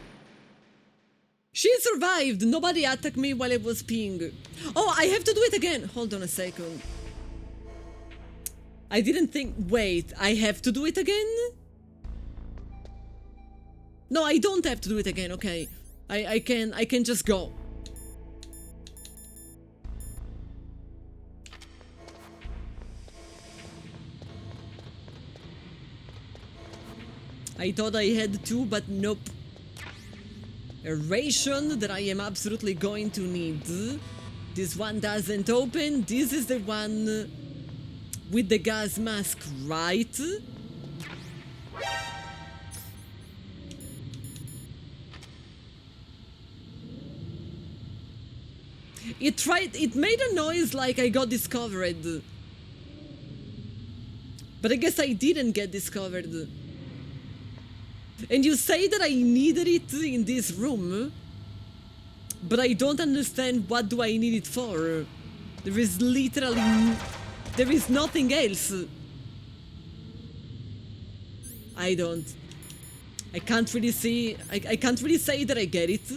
She survived. Nobody attacked me while I was peeing. Oh, I have to do it again. Hold on a second. I didn't think... Wait, I have to do it again? No, I don't have to do it again. Okay. I can just go. I thought I had to, but nope. A ration that I am absolutely going to need. This one doesn't open. This is the one with the gas mask, right? It made a noise like I got discovered. But I guess I didn't get discovered. And you say that I needed it in this room, but I don't understand what do I need it for. There is nothing else. I can't really see. I can't really say that I get it.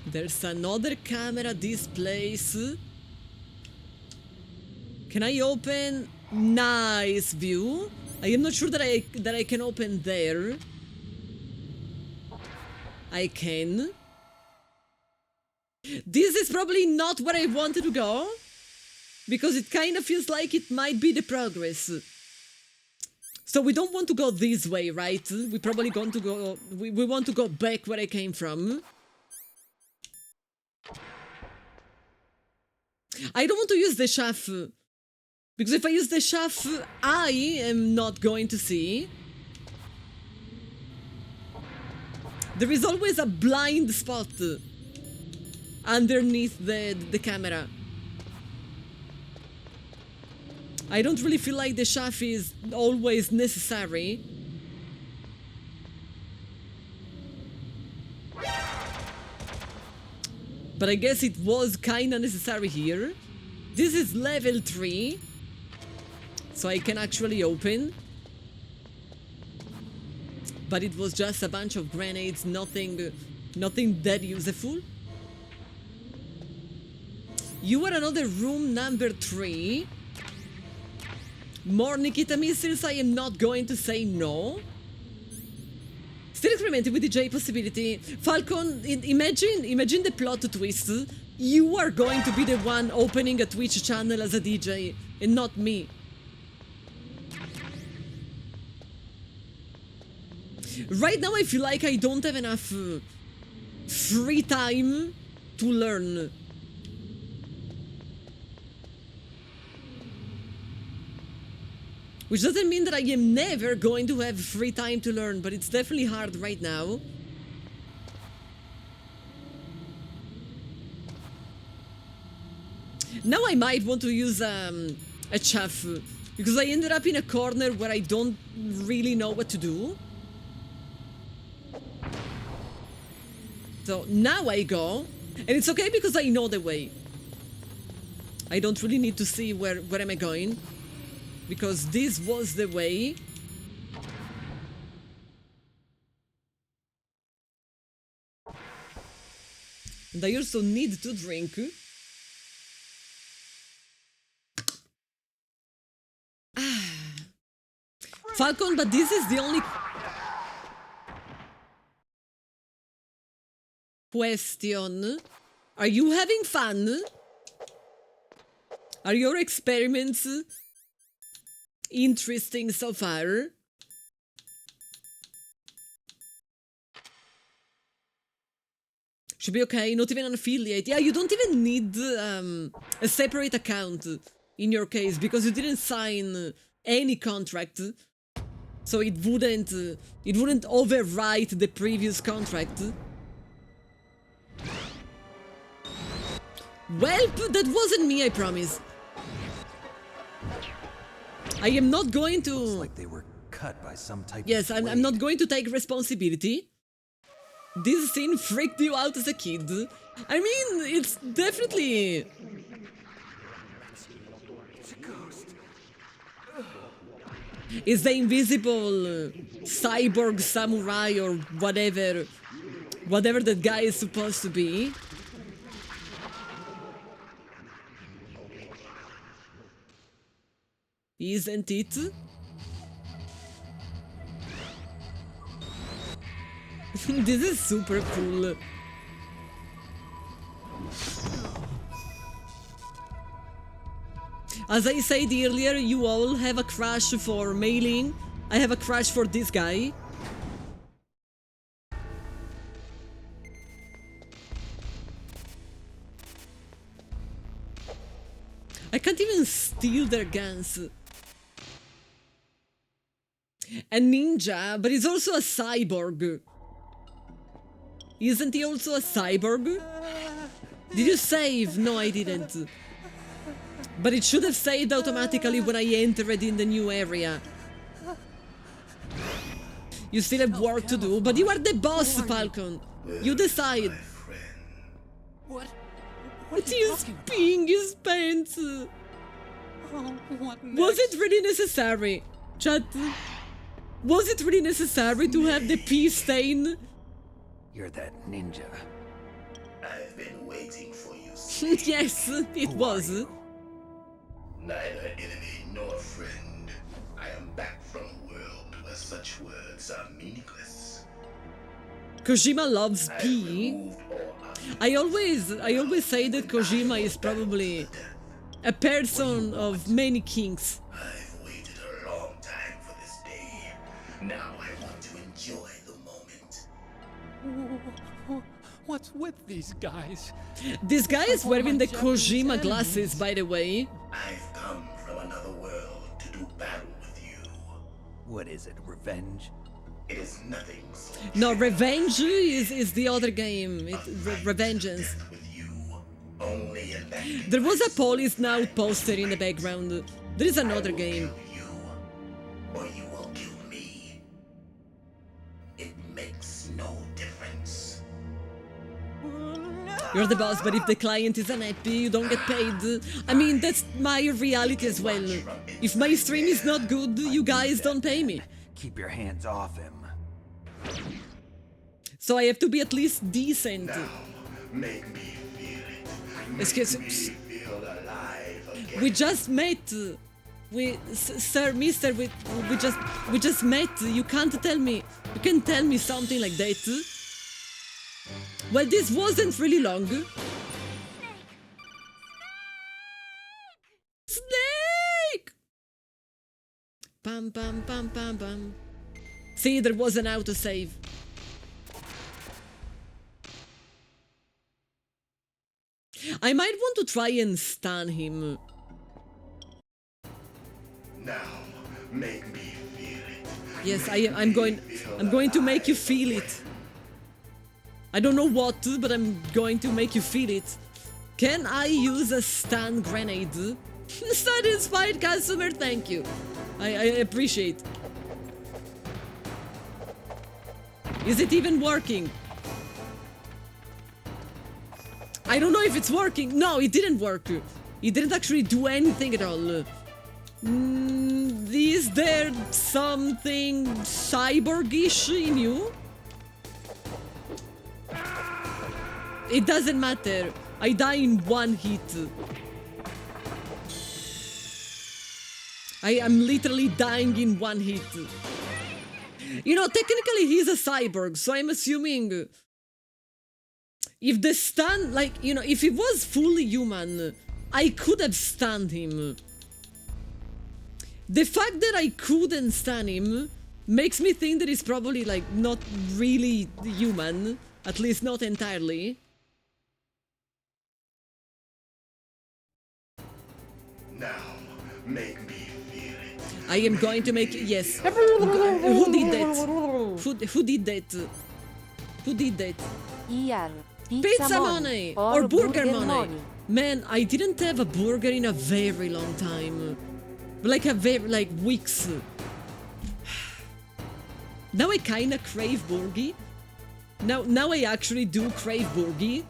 There's another camera this place. Can I open? Nice view. I am not sure that I can open there. I can. This is probably not where I wanted to go, because it kind of feels like it might be the progress. So we don't want to go this way, right? We probably going to go. We want to go back where I came from. I don't want to use the shaft. Because if I use the shaft, I am not going to see. There is always a blind spot underneath the camera. I don't really feel like the shaft is always necessary. But I guess it was kinda necessary here. This is level 3. So I can actually open. But it was just a bunch of grenades, nothing that useful. You are another room number 3. More Nikita missiles, I am not going to say no. Still experimenting with DJ possibility. Falcon, imagine the plot twist. You are going to be the one opening a Twitch channel as a DJ, and not me. Right now I feel like I don't have enough free time to learn. Which doesn't mean that I am never going to have free time to learn, but it's definitely hard right now. Now I might want to use a chaff, because I ended up in a corner where I don't really know what to do. So now I go, and it's okay because I know the way. I don't really need to see where am I going, because this was the way. And I also need to drink. Falcon, but this is the only question. Are you having fun? Are your experiments interesting so far? Should be okay, not even an affiliate. Yeah, you don't even need a separate account in your case, because you didn't sign any contract. So it wouldn't overwrite the previous contract. Welp, that wasn't me, I promise. I am not going to... Looks like they were cut by some type Yes, of I'm not going to take responsibility. This scene freaked you out as a kid. I mean, it's definitely... Is the invisible cyborg samurai or whatever that guy is supposed to be. Isn't it? This is super cool. As I said earlier, you all have a crush for Mei-Ling. I have a crush for this guy. I can't even steal their guns. A ninja, but he's also a cyborg. Isn't he also a cyborg? Did you save? No, I didn't. But it should have saved automatically when I entered in the new area. You still have work to do, but you are the boss, Falcon. You decide. What He's peeing his pants. Was it really necessary? Chat. Was it really necessary to have the pee stain? You're that ninja. I've been waiting for you. Yes, it was. Neither enemy nor friend. I am back from a world where such words are meaningless. Kojima loves pee. I always say that Kojima is probably a person of many kinks. I've waited a long time for this day. Now I want to enjoy the moment. What's with these guys? This guy is wearing the Kojima glasses, by the way. I've come from another world to do battle with you. What is it, revenge? It is nothing so No, Revenge is the other game. Revengeance. only in that There was a Police Now poster in the background. There is another game. or you will kill me. It makes no difference. You're the boss, but if the client is unhappy, you don't get paid. I mean, that's my reality as well. If my stream is not good, you guys don't pay me. Keep your hands off him. So I have to be at least decent. Make me feel it. Excuse me feel We just met. Sir, mister, we just met. You can't tell me. You can tell me something like that. Well, this wasn't really long. Snake! Pam pam pam pam pam. See, there was an autosave. I might want to try and stun him. Now, make me feel it. Yes, I'm going to make you feel it. I don't know what, but I'm going to make you feel it. Can I use a stun grenade? Satisfied customer, thank you. I appreciate. Is it even working? I don't know if it's working. No, it didn't work. It didn't actually do anything at all. Is there something cyborgish in you? It doesn't matter. I die in one hit. I am literally dying in one hit. You know, technically he's a cyborg, so I'm assuming if the stun, like, you know, if he was fully human, I could have stunned him. The fact that I couldn't stun him makes me think that he's probably, like, not really human, at least not entirely. Now, make me feel it. I am going to make... Yes. Who did that? Who did that? Who did that? Pizza money! Or burger money! Man, I didn't have a burger in a very long time. Like weeks. Now I kinda crave burgie. Now I actually do crave burgie.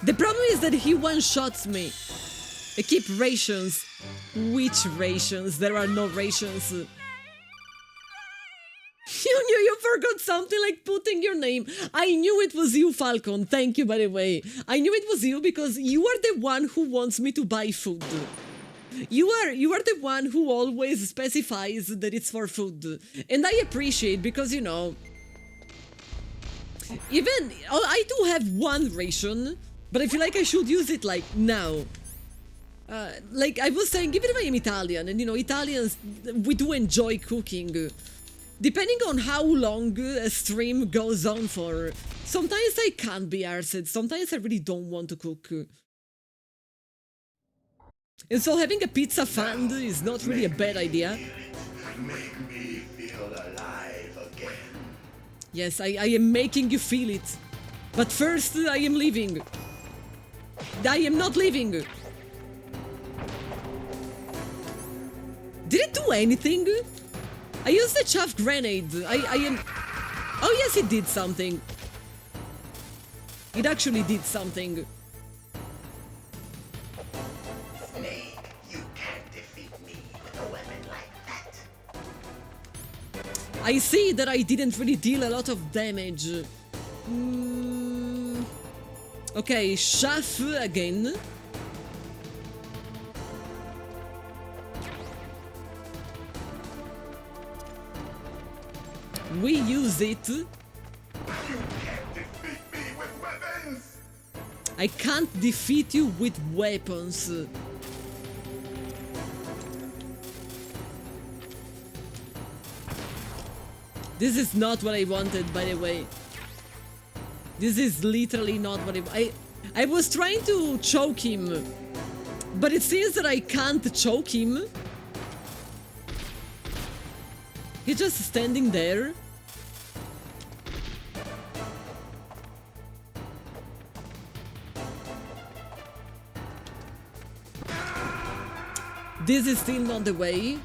The problem is that he one-shots me. I keep rations. Which rations? There are no rations. You knew you forgot something like putting your name. I knew it was you, Falcon. Thank you, by the way. I knew it was you because you are the one who wants me to buy food. You are the one who always specifies that it's for food. And I appreciate because, you know... Even... I do have one ration, but I feel like I should use it, like, now. Like I was saying, even if I am Italian, and, you know, Italians, we do enjoy cooking. Depending on how long a stream goes on for, sometimes I can't be arsed, sometimes I really don't want to cook. And so having a pizza fund is not really a bad idea. Make me feel alive again. Yes, I am making you feel it. But first, I am leaving. I am not leaving. Did it do anything? I used the chaff grenade. I am... Oh yes, it did something. It actually did something. Snake, you can't defeat me with a weapon like that. I see that I didn't really deal a lot of damage. Okay, chaff again. We use it. You can't defeat me with weapons. I can't defeat you with weapons. This is not what I wanted, by the way. This is literally not what I was trying to choke him, but it seems that I can't choke him. He's just standing there. This is still not the way.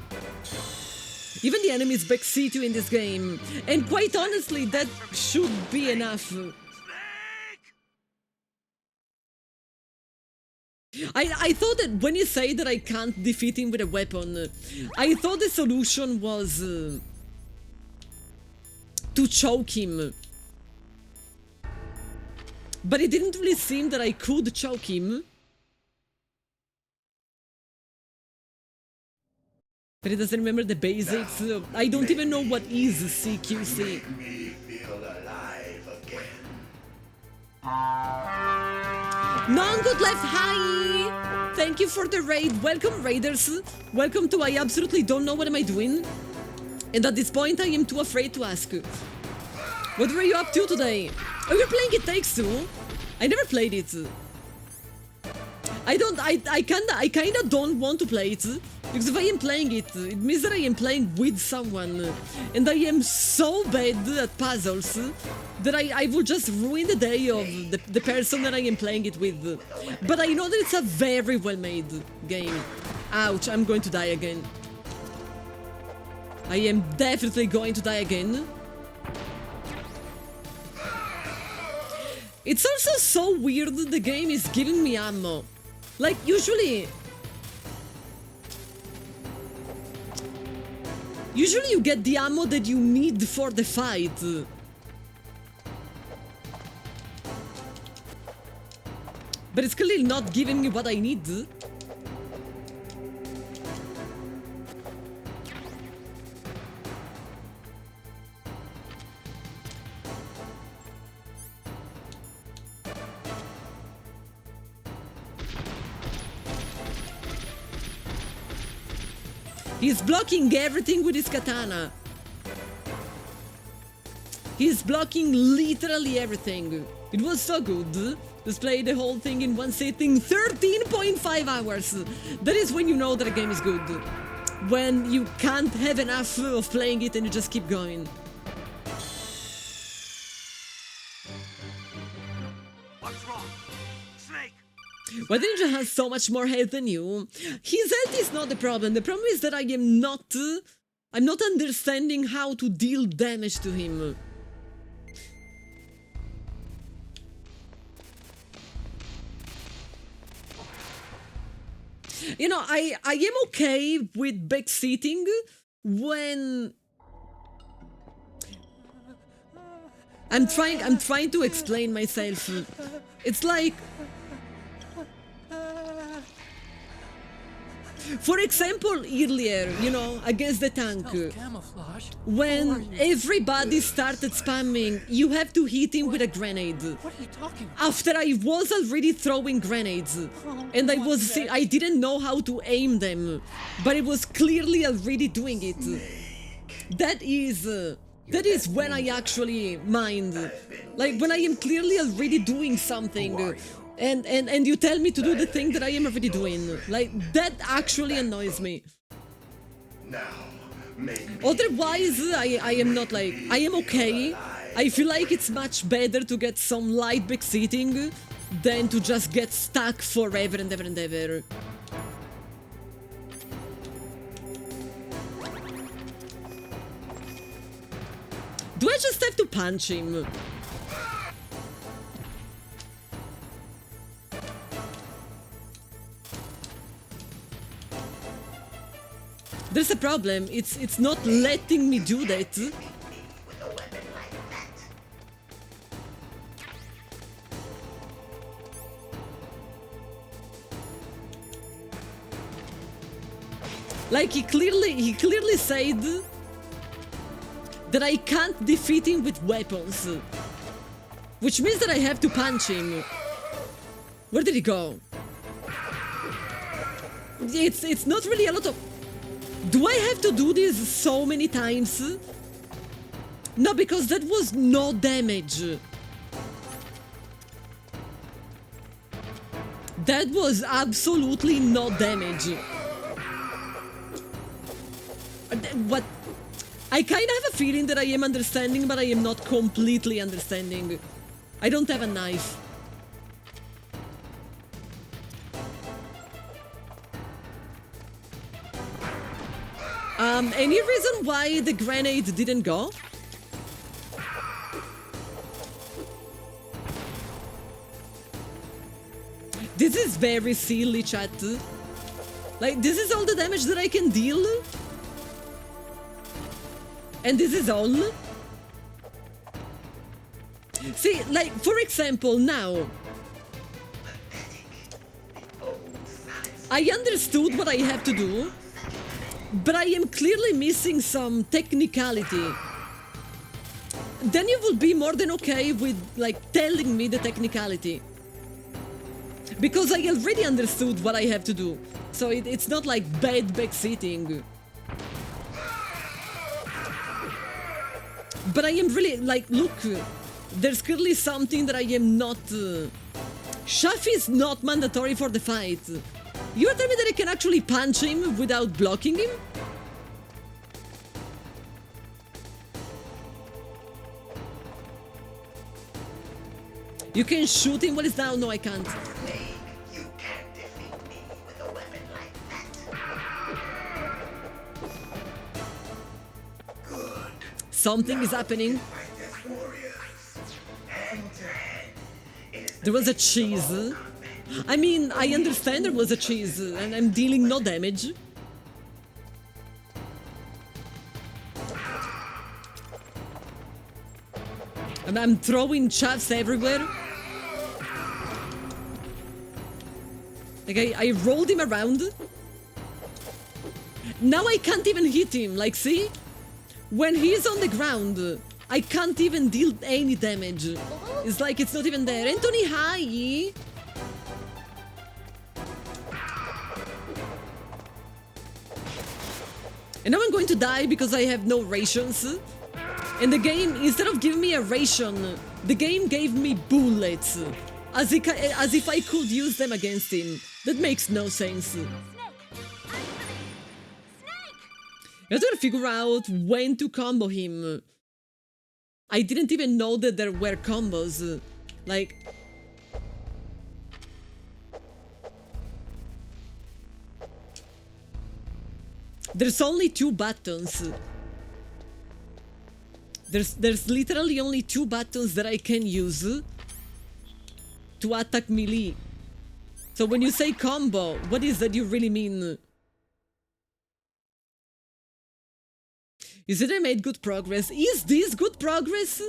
Even the enemies backseat you in this game. And quite honestly, that should be enough. I thought that when you say that I can't defeat him with a weapon, I thought the solution was to choke him. But it didn't really seem that I could choke him. But he doesn't remember the basics. I don't even know what is CQC. Make me feel alive again. Non-good left, hi! Thank you for the raid. Welcome, raiders. Welcome to I absolutely don't know what am I doing. And at this point, I am too afraid to ask. What were you up to today? Oh, you're playing It Takes Two? I never played it. I kinda don't want to play it. Because if I am playing it, it means that I am playing with someone. And I am so bad at puzzles that I will just ruin the day of the person that I am playing it with. But I know that it's a very well-made game. Ouch, I'm going to die again. I am definitely going to die again. It's also so weird that the game is giving me ammo. Like, usually you get the ammo that you need for the fight. But it's clearly not giving me what I need. He's blocking everything with his katana. He's blocking literally everything. It was so good. Just play the whole thing in one sitting, 13.5 hours. That is when you know that a game is good. When you can't have enough of playing it and you just keep going. What's wrong? Snake! Why Ninja has so much more health than you? His health is not the problem. The problem is that I'm not understanding how to deal damage to him. You know, I am okay with backseating when I'm trying to explain myself. It's like, for example, earlier, you know, against the tank, when everybody started spamming, you have to hit him with a grenade. What are you talking about? After I was already throwing grenades, and I didn't know how to aim them, but it was clearly already doing it. That is when I actually mind. Like, when I am clearly already doing something, and you tell me to do the thing that I am already doing. Like, that actually annoys me. Otherwise, I am not like... I am okay. I feel like it's much better to get some light backseating than to just get stuck forever and ever and ever. Do I just have to punch him? There's a problem. It's not letting me do that. Like, he clearly said that I can't defeat him with weapons, which means that I have to punch him. Where did he go? It's not really a lot of... Do I have to do this so many times? No, because that was no damage. That was absolutely no damage. What? I kind of have a feeling that I am understanding, but I am not completely understanding. I don't have a knife. Any reason why the grenade didn't go? This is very silly, chat. Like, this is all the damage that I can deal? And this is all? See, like, for example, now, I understood what I have to do, but I am clearly missing some technicality. Then you will be more than okay with, like, telling me the technicality. Because I already understood what I have to do. So it's not like bad backseating. But I am really, like, look, there's clearly something that I am not... Shaft is not mandatory for the fight. You're telling me that I can actually punch him without blocking him? You can shoot him while he's down? No, I can't. You can't defeat me with a weapon like that. Good. Something is happening. There was a cheese. I mean, I understand there was a cheese, and I'm dealing no damage. And I'm throwing shafts everywhere. Like, I rolled him around. Now I can't even hit him, like, see? When he's on the ground, I can't even deal any damage. It's like it's not even there. Anthony, hi! And now I'm going to die because I have no rations. And the game, instead of giving me a ration, the game gave me bullets. As if I could use them against him. That makes no sense. You have to figure out when to combo him. I didn't even know that there were combos. Like... There's only 2 buttons. There's literally only 2 buttons that I can use to attack melee. So when you say combo, what is that you really mean? You said I made good progress. Is this good progress?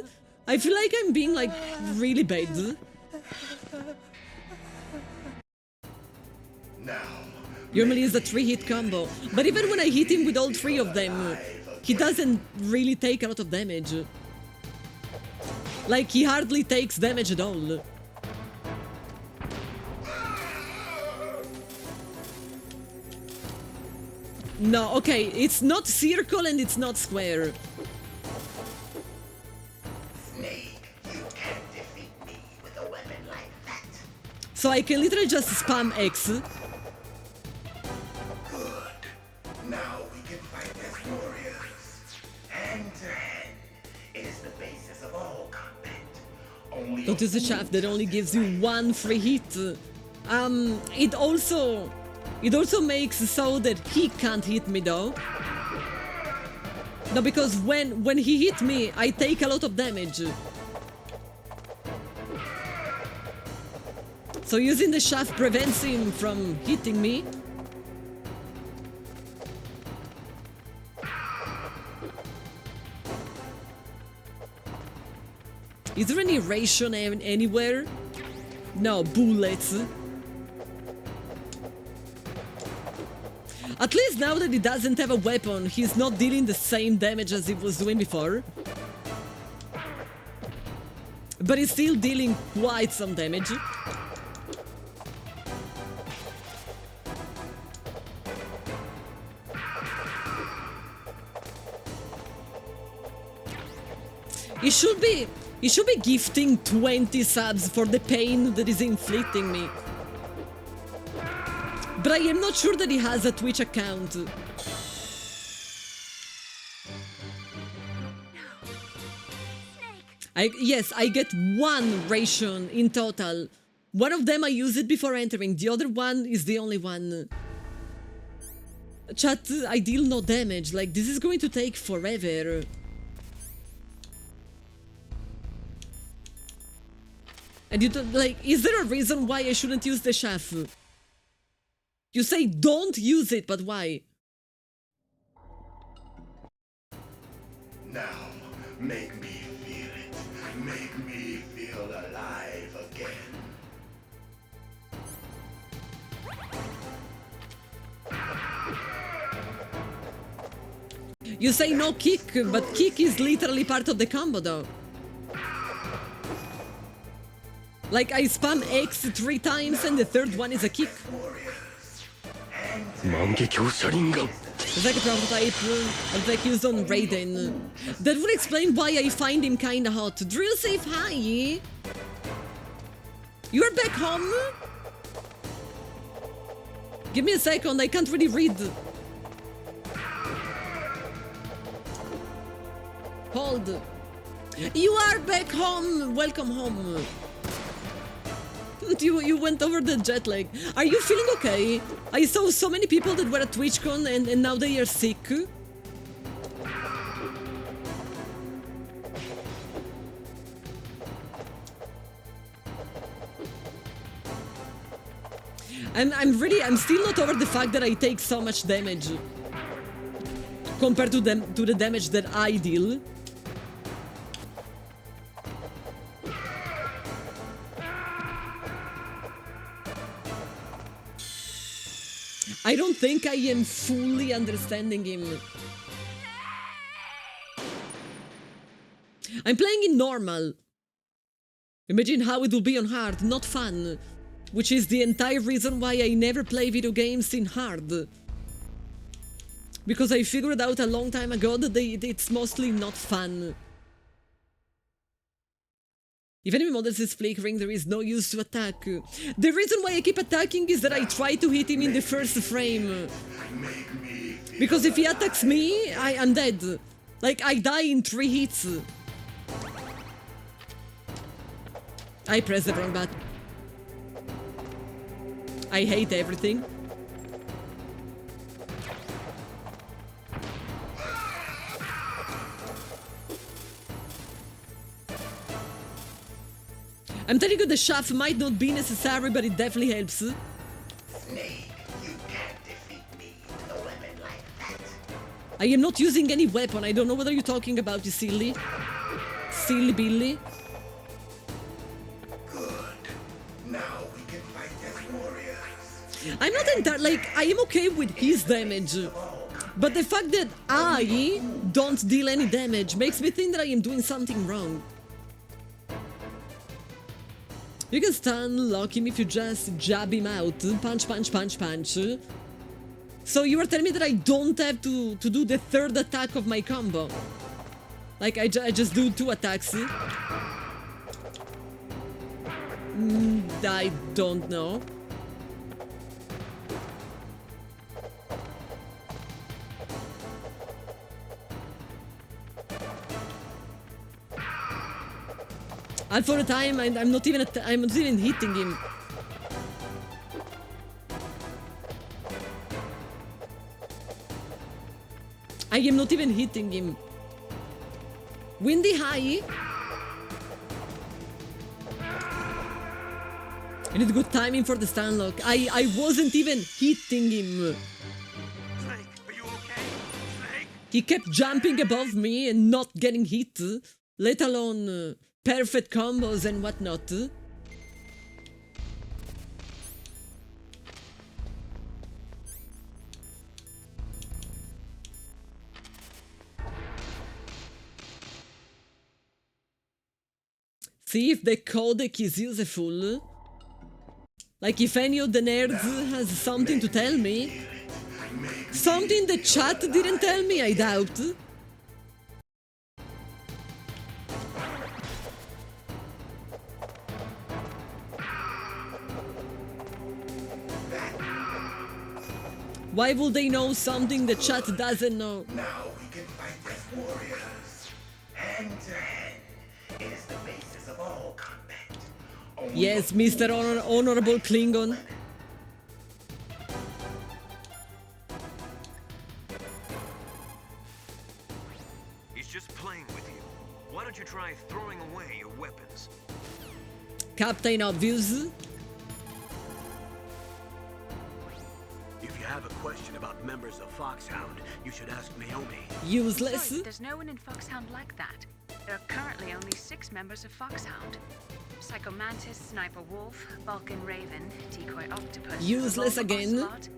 I feel like I'm being, like, really bad. Normally it's a 3-hit combo. But even when I hit him with all 3 of them, he doesn't really take a lot of damage. Like, he hardly takes damage at all. No, okay, it's not circle and it's not square. Snake, you can't defeat me with a weapon like that. So I can literally just spam X. Good. Now we can fight as warriors. Hand to hand. It is the basis of all combat. Only Don't use the shaft that only gives you 1 free hit. It also makes so that he can't hit me though. No, because when he hit me, I take a lot of damage. So using the shaft prevents him from hitting me. Is there any ration anywhere? No, bullets. At least now that he doesn't have a weapon, he's not dealing the same damage as he was doing before. But he's still dealing quite some damage. He should be gifting 20 subs for the pain that is inflicting me. But I am not sure that he has a Twitch account. Yes, I get 1 ration in total. One of them I use it before entering, the other one is the only one. Chat, I deal no damage, like this is going to take forever. And you don't, like, is there a reason why I shouldn't use the shaft? You say don't use it, but why? Now, make me feel it. Make me You say no kick, but kick is literally part of the combo though. Like I spam X 3 times and the third one is a kick. It's like a prototype like used on Raiden. That would explain why I find him kinda hot. Drill safe, hi! You're back home? Give me a second, I can't really read. Hold. You are back home! Welcome home. You went over the jet lag. Are you feeling okay? I saw so many people that were at TwitchCon and now they are sick. I'm still not over the fact that I take so much damage compared to the damage that I deal. I don't think I am fully understanding him. I'm playing in normal. Imagine how it will be on hard, not fun. Which is the entire reason why I never play video games in hard. Because I figured out a long time ago that it's mostly not fun. If enemy models is flickering, there is no use to attack. The reason why I keep attacking is that I try to hit him in the first frame. Because if he attacks me, I'm dead. Like, I die in 3 hits. I pressed the wrong button. I hate everything. I'm telling you, the shaft might not be necessary, but it definitely helps. Snake, you can't defeat me with a weapon like that. I am not using any weapon. I don't know what are you talking about, you silly. Silly Billy. Good. Now we can fight as warriors. I'm not entirely, like, I am okay with his damage. But the fact that I don't deal any damage makes me think that I am doing something wrong. You can stun, lock him if you just jab him out. Punch, punch, punch, punch. So you are telling me that I don't have to do the third attack of my combo. Like, I just do 2 attacks. I don't know. And for a time, I'm not even hitting him. I am not even hitting him. Windy high. I need good timing for the stun lock. I wasn't even hitting him. Snake, are you okay? Snake? He kept jumping above me and not getting hit, let alone perfect combos and whatnot. See if the codec is useful. Like if any of the nerds has something to tell me. Something the chat didn't tell me, I doubt. Why would they know something the chat doesn't know? Now we can fight as warriors. Hand to hand. It is the basis of all combat. Only Yes, Mr. Honorable Klingon. He's just playing with you. Why don't you try throwing away your weapons? Captain Obvious. If you have a question about members of Foxhound, you should ask Naomi. Useless. Sorry, there's no one in Foxhound like that. There are currently only 6 members of Foxhound. Psycho Mantis, Sniper Wolf, Vulcan Raven, Decoy Octopus, Useless Revolver again. Ocelot,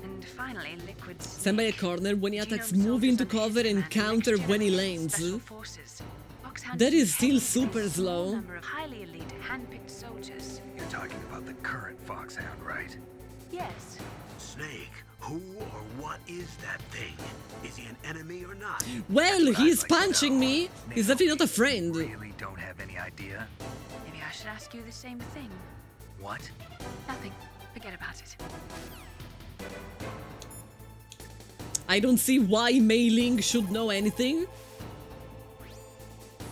And finally, Liquid Stand by a Snake. corner when he attacks, Genome move into soldiers cover and understand counter next when he generation lands. special forces. Foxhound That is is still headed with a super small slow. number of highly elite, hand-picked soldiers. You're talking about the current Foxhound, right? Yes. Snake, who or what is that thing? Is he an enemy or not? Well, he's punching me. He's definitely not a friend. Really don't have any idea? Maybe I should ask you the same thing. What? Nothing. Forget about it. I don't see why Mei Ling should know anything.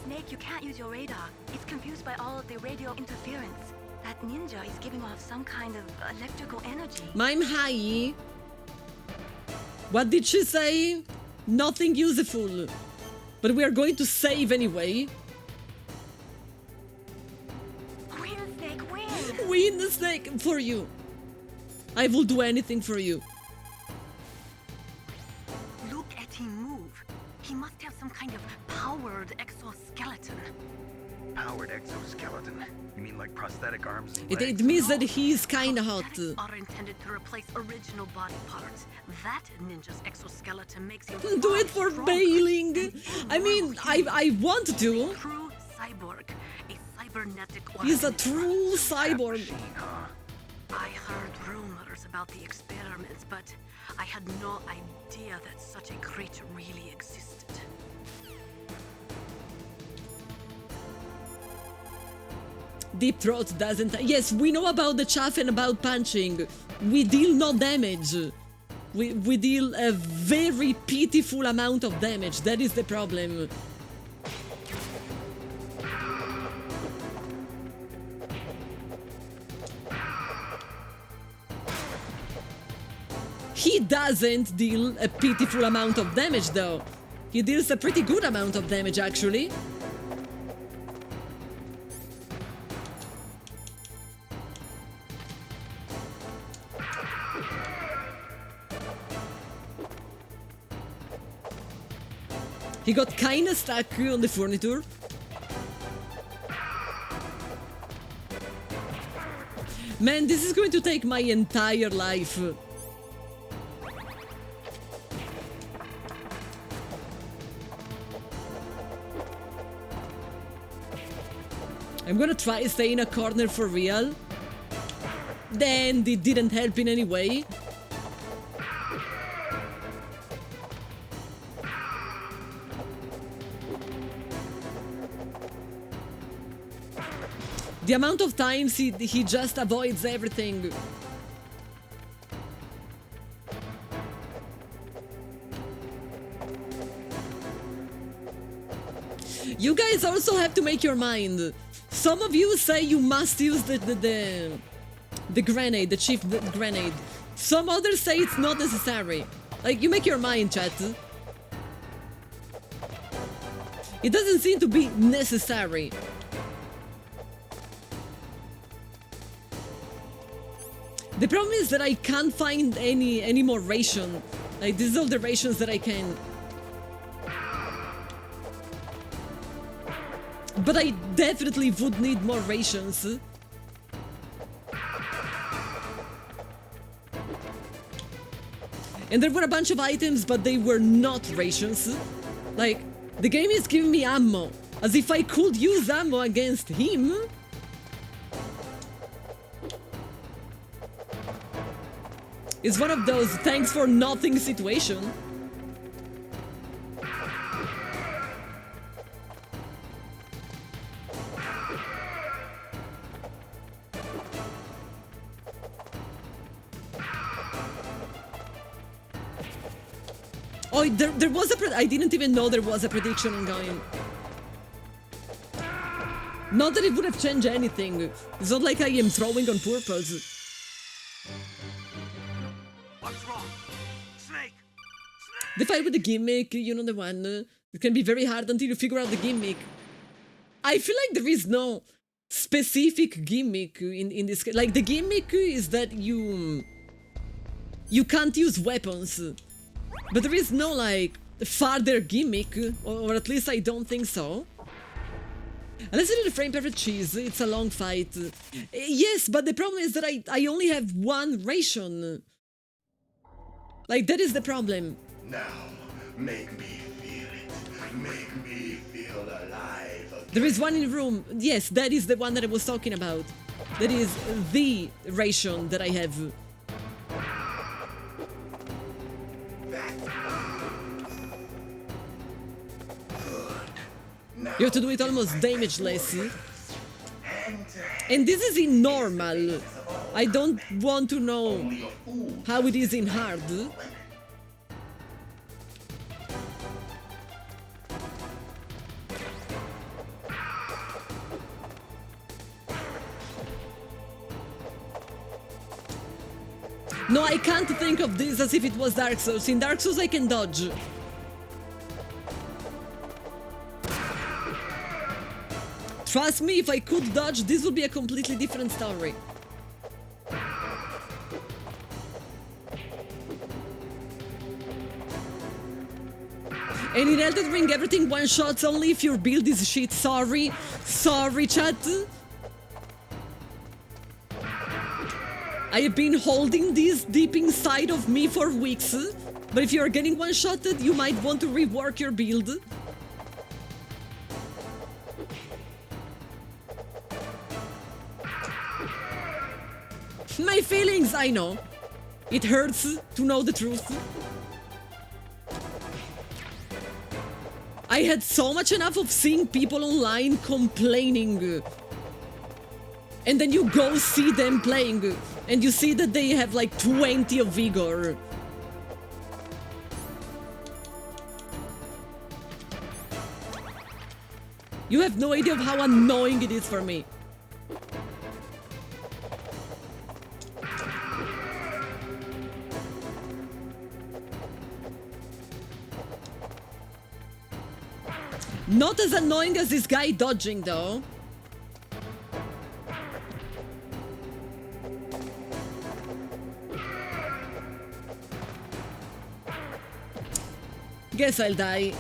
Snake, you can't use your radar. It's confused by all of the radio interference. That ninja is giving off some kind of electrical energy. I'm high. What did she say? Nothing useful. But we are going to save anyway. Win, Snake, win! Win, Snake, for you. I will do anything for you. Look at him move. He must have some kind of powered exoskeleton. Powered exoskeleton? You mean like prosthetic arms and It legs? means that he's kinda hot. Prosthetics are intended to replace original body parts. That ninja's exoskeleton makes him Do far it for stronger. Bailing. I mean, I want to. True cyborg, a cybernetic He's a organism. true cyborg. I heard rumors about the experiments, but I had no idea that such a creature really existed. Deep Throat doesn't. Yes, we know about the chaff and about punching. We deal no damage. We deal a very pitiful amount of damage. That is the problem. He doesn't deal a pitiful amount of damage though. He deals a pretty good amount of damage actually. He got kinda stuck on the furniture. Man, this is going to take my entire life. I'm gonna try to stay in a corner for real. Then it didn't help in any way. The amount of times he just avoids everything. You guys also have to make your mind. Some of you say you must use the grenade, the chief grenade. Some others say it's not necessary. Like, you make your mind, chat. It doesn't seem to be necessary. The problem is that I can't find any more ration. Like, these are the rations that I can. But I definitely would need more rations. And there were a bunch of items, but they were not rations. Like, the game is giving me ammo. As if I could use ammo against him. It's one of those thanks for nothing situation. Oh, there was a I didn't even know there was a prediction ongoing. Not that it would have changed anything. It's not like I am throwing on purpose. What's wrong? Snake! The fight with the gimmick, you know the one. It can be very hard until you figure out the gimmick. I feel like there is no specific gimmick in this case. Like, the gimmick is that you can't use weapons. But there is no, like, farther gimmick, or at least I don't think so. Unless you do the frame perfect cheese, it's a long fight. Yes, but the problem is that I only have one ration. Like, that is the problem. Now, make me feel it. Make me feel alive again. There is one in the room. Yes, that is the one that I was talking about. That is the ration that I have. You have to do it almost damageless. And this is in normal. I don't want to know how it is in hard. No, I can't think of this as if it was Dark Souls. In Dark Souls I can dodge. Trust me, if I could dodge, this would be a completely different story. And in Elden Ring, everything one-shots only if your build is shit. Sorry. Sorry, chat. I have been holding this deep inside of me for weeks. But if you're getting one-shotted, you might want to rework your build. My feelings, I know. It hurts to know the truth. I had so much enough of seeing people online complaining. And then you go see them playing. And you see that they have like 20 of vigor. You have no idea of how annoying it is for me. Not as annoying as this guy dodging, though. Guess I'll die.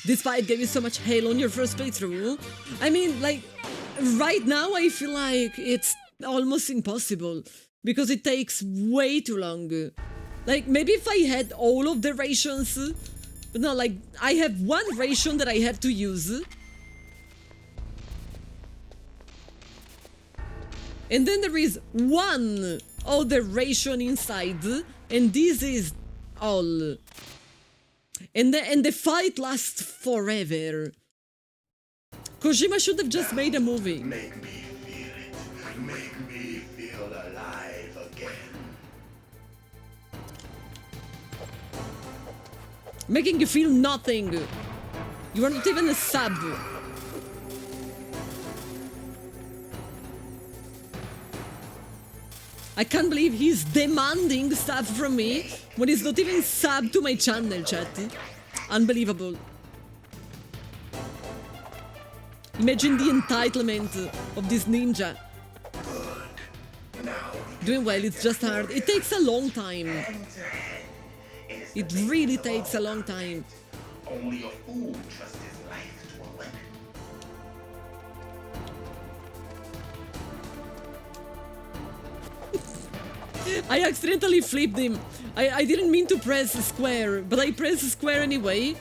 This fight gave you so much hell on your first playthrough. I mean, like, right now I feel like it's almost impossible. Because it takes way too long. Like, maybe if I had all of the rations... But no, like, I have one ration that I have to use. And then there is one other ration inside. And this is all. And the fight lasts forever. Kojima should have just made a movie. Make me feel it. Make me feel alive again. Making you feel nothing. You are not even a sub. I can't believe he's demanding stuff from me when he's not even sub to my channel, chat. Unbelievable. Imagine the entitlement of this ninja. Doing well, it's just hard. It takes a long time. It really takes a long time. Only a fool trusts his life to a weapon. I accidentally flipped him. I didn't mean to press square, but I pressed square anyway.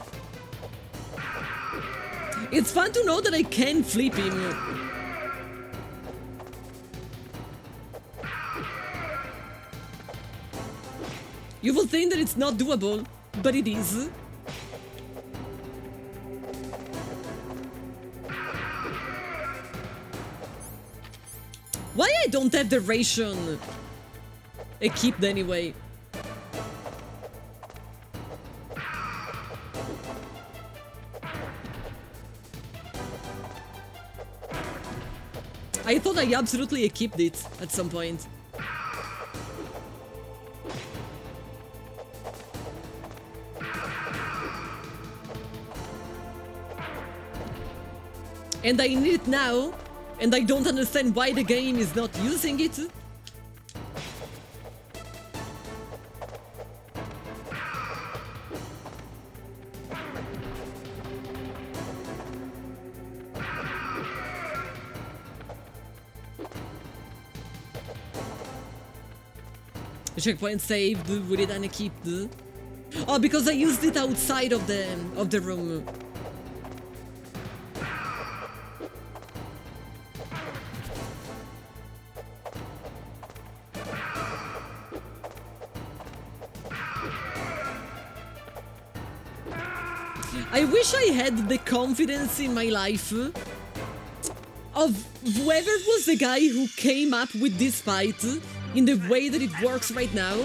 It's fun to know that I can flip him. You will think that it's not doable, but it is. Why I don't have the ration equipped anyway? I thought I absolutely equipped it at some point. And I need it now, and I don't understand why the game is not using it. The checkpoint saved, we did unequipped. Oh, because I used it outside of the room. I wish I had the confidence in my life of whoever was the guy who came up with this fight in the way that it works right now,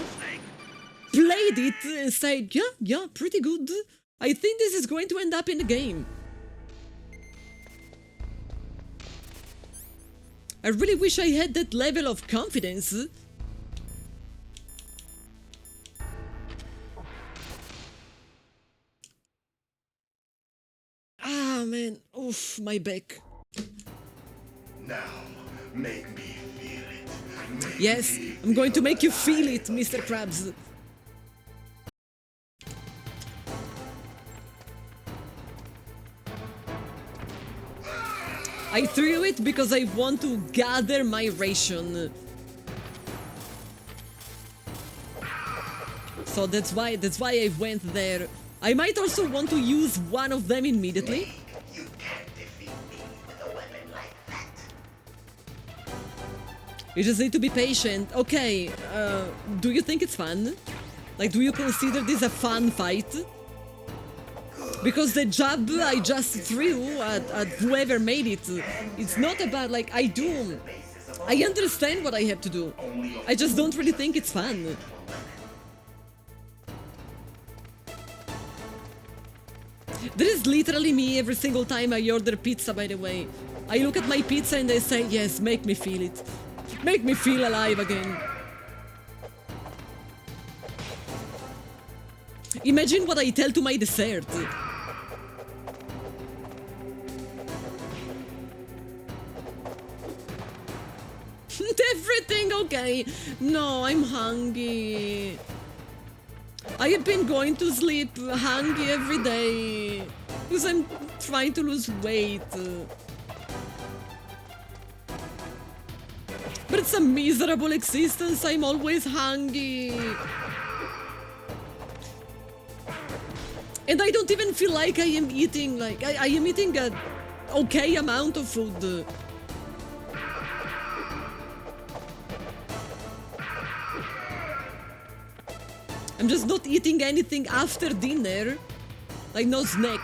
played it and said, yeah, pretty good. I think this is going to end up in the game. I really wish I had that level of confidence. Ah, man. Oof, my back. Now, make me feel it. Yes, I'm going to make you feel it, Mr. Krabs. I threw it because I want to gather my ration. So that's why I went there. I might also want to use one of them immediately. You can't defeat me with a weapon like that. You just need to be patient. Okay, do you think it's fun? Like, do you consider this a fun fight? Because the jab I just threw at whoever made it, it's not about, like, I understand what I have to do. I just don't really think it's fun. That is literally me every single time I order pizza, by the way. I look at my pizza and I say, yes, make me feel it. Make me feel alive again. Imagine what I tell to my dessert. Everything okay? No, I'm hungry. I have been going to sleep hungry every day because I'm trying to lose weight. But it's a miserable existence. I'm always hungry. And I don't even feel like I am eating. Like, I am eating an okay amount of food. I'm just not eating anything after dinner. Like, no snack.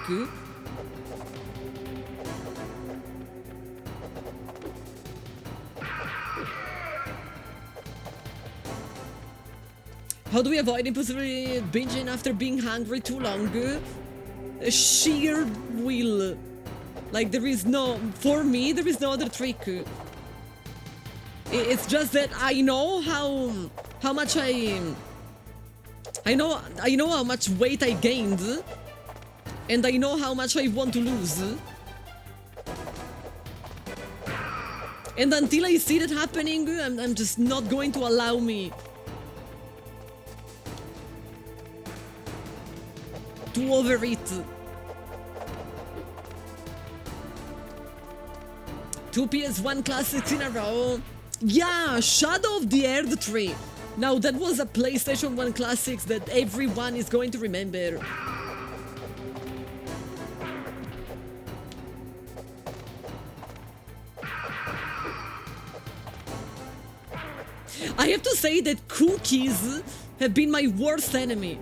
How do we avoid impulsively binging after being hungry too long? Sheer will. Like, there is no... For me, there is no other trick. It's just that I know how much I know how much weight I gained, and I know how much I want to lose. And until I see that happening, I'm just not going to allow me to overeat. 2 PS1 classics in a row. Yeah, Shadow of the Erd Tree. Now, that was a PlayStation 1 classics that everyone is going to remember. I have to say that cookies have been my worst enemy.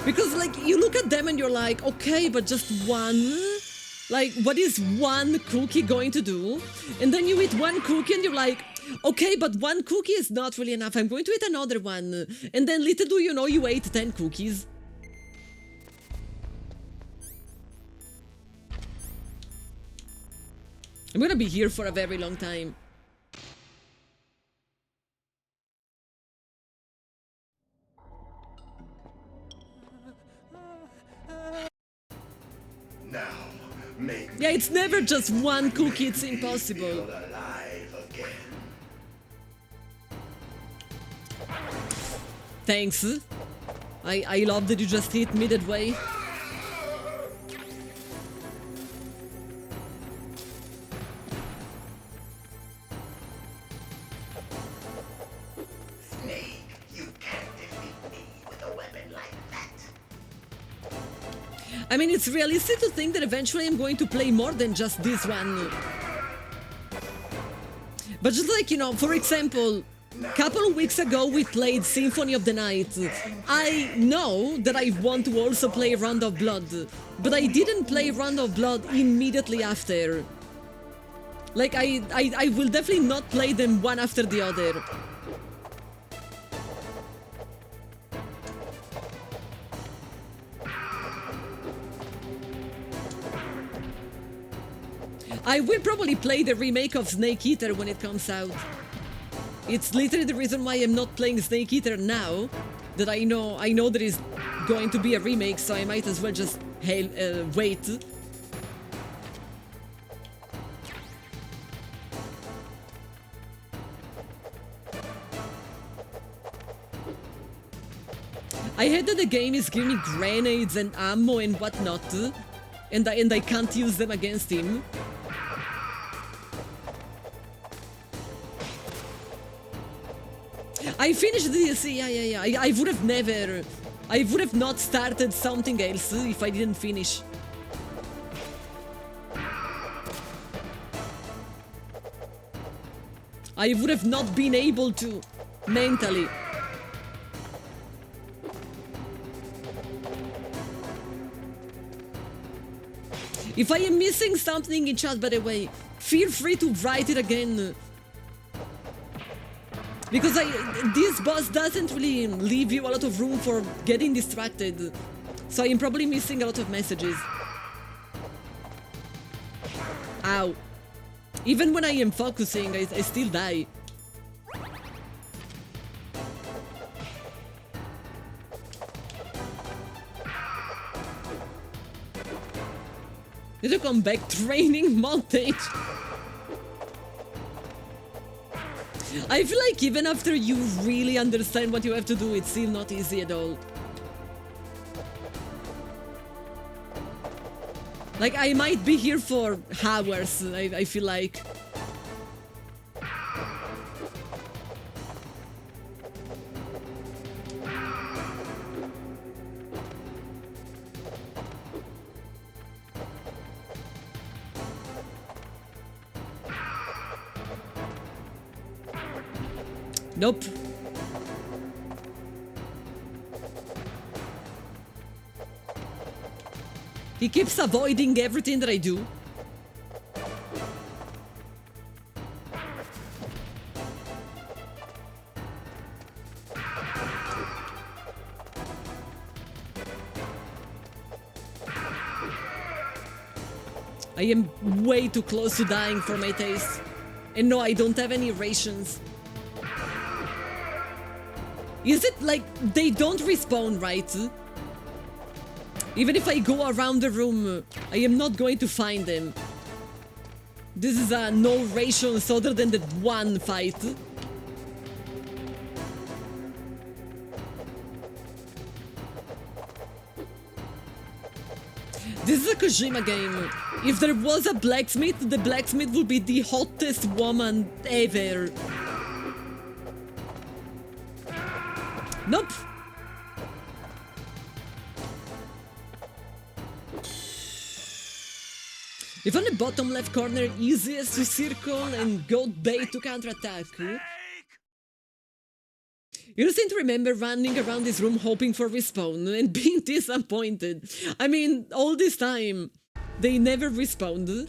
Because, like, you look at them and you're like, okay, but just one? Like, what is one cookie going to do? And then you eat one cookie and you're like, okay, but one cookie is not really enough. I'm going to eat another one. And then little do you know, you ate 10 cookies. I'm gonna be here for a very long time. Now, make Yeah, it's never just one cookie, it's impossible. Thanks. I love that you just hit me that way. Snake, I mean, it's realistic to think that eventually I'm going to play more than just this one. But just like, you know, for example, a couple of weeks ago we played Symphony of the Night. I know that I want to also play Round of Blood, but I didn't play Round of Blood immediately after. Like, I will definitely not play them one after the other. I will probably play the remake of Snake Eater when it comes out. It's literally the reason why I'm not playing Snake Eater now, that I know there is going to be a remake, so I might as well just wait. I heard that the game is giving me grenades and ammo and whatnot, and I can't use them against him. I finished the DLC, yeah. I would have never... I would have not started something else if I didn't finish. I would have not been able to, mentally. If I am missing something in chat, by the way, feel free to write it again. Because this boss doesn't really leave you a lot of room for getting distracted. So I'm probably missing a lot of messages. Ow. Even when I am focusing, I still die. Need to come back, training montage. I feel like even after you really understand what you have to do, it's still not easy at all. Like, I might be here for hours, I feel like. Nope. He keeps avoiding everything that I do. I am way too close to dying for my taste. And no, I don't have any rations. Is it like they don't respawn, right? Even if I go around the room, I am not going to find them. This is no rations other than that one fight. This is a Kojima game. If there was a blacksmith, the blacksmith would be the hottest woman ever. Nope. If on the bottom left corner, easiest to circle and goat bait to counterattack. You seem to remember running around this room hoping for respawn and being disappointed. I mean, all this time, they never respawned.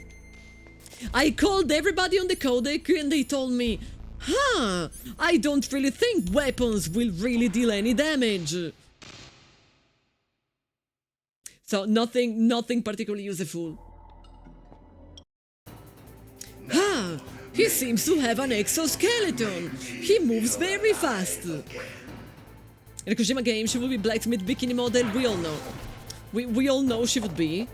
I called everybody on the codec and they told me, huh, I don't really think weapons will really deal any damage. So nothing particularly useful. Ah, he seems to have an exoskeleton. He moves very fast. In a Kojima game, she will be blacksmith bikini model, we all know. We all know she would be.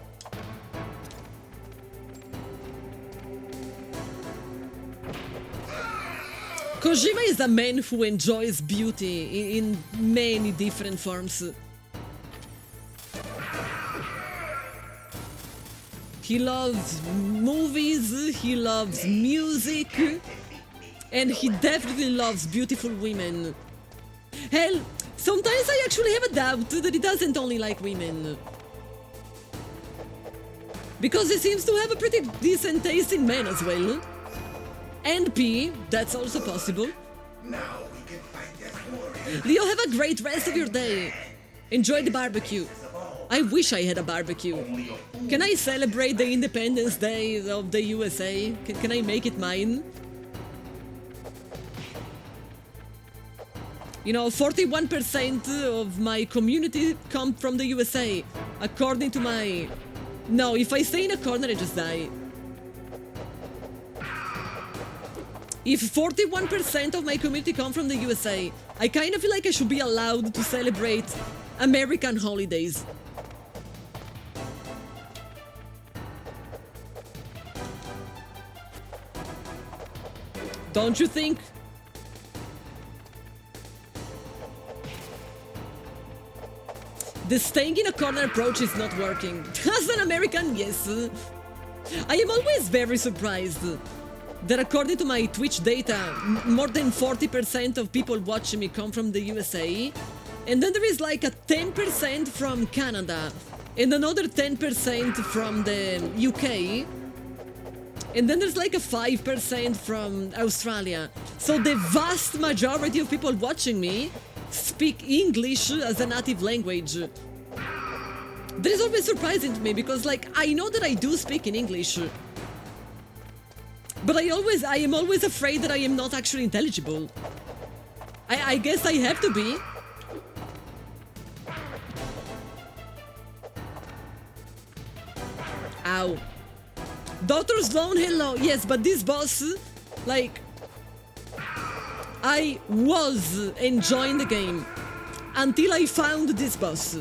Kojima is a man who enjoys beauty in many different forms. He loves movies, he loves music, and he definitely loves beautiful women. Hell, sometimes I actually have a doubt that he doesn't only like women. Because he seems to have a pretty decent taste in men as well. And P, that's also possible. Now we can fight this war. Leo, have a great rest of your day. Enjoy the barbecue. I wish I had a barbecue. Can I celebrate the Independence Day of the USA? Can I make it mine? You know, 41% of my community come from the USA, according to my... No, if I stay in a corner, I just die. If 41% of my community come from the USA, I kind of feel like I should be allowed to celebrate American holidays. Don't you think? The staying in a corner approach is not working. As an American, yes. I am always very surprised that according to my Twitch data, more than 40% of people watching me come from the USA. And then there is like a 10% from Canada. And another 10% from the UK. And then there's like a 5% from Australia. So the vast majority of people watching me speak English as a native language. That is always surprising to me because, like, I know that I do speak in English, but I am always afraid that I am not actually intelligible. I guess I have to be. Ow. Dr. Sloan, hello. Yes, but this boss, like, I was enjoying the game until I found this boss.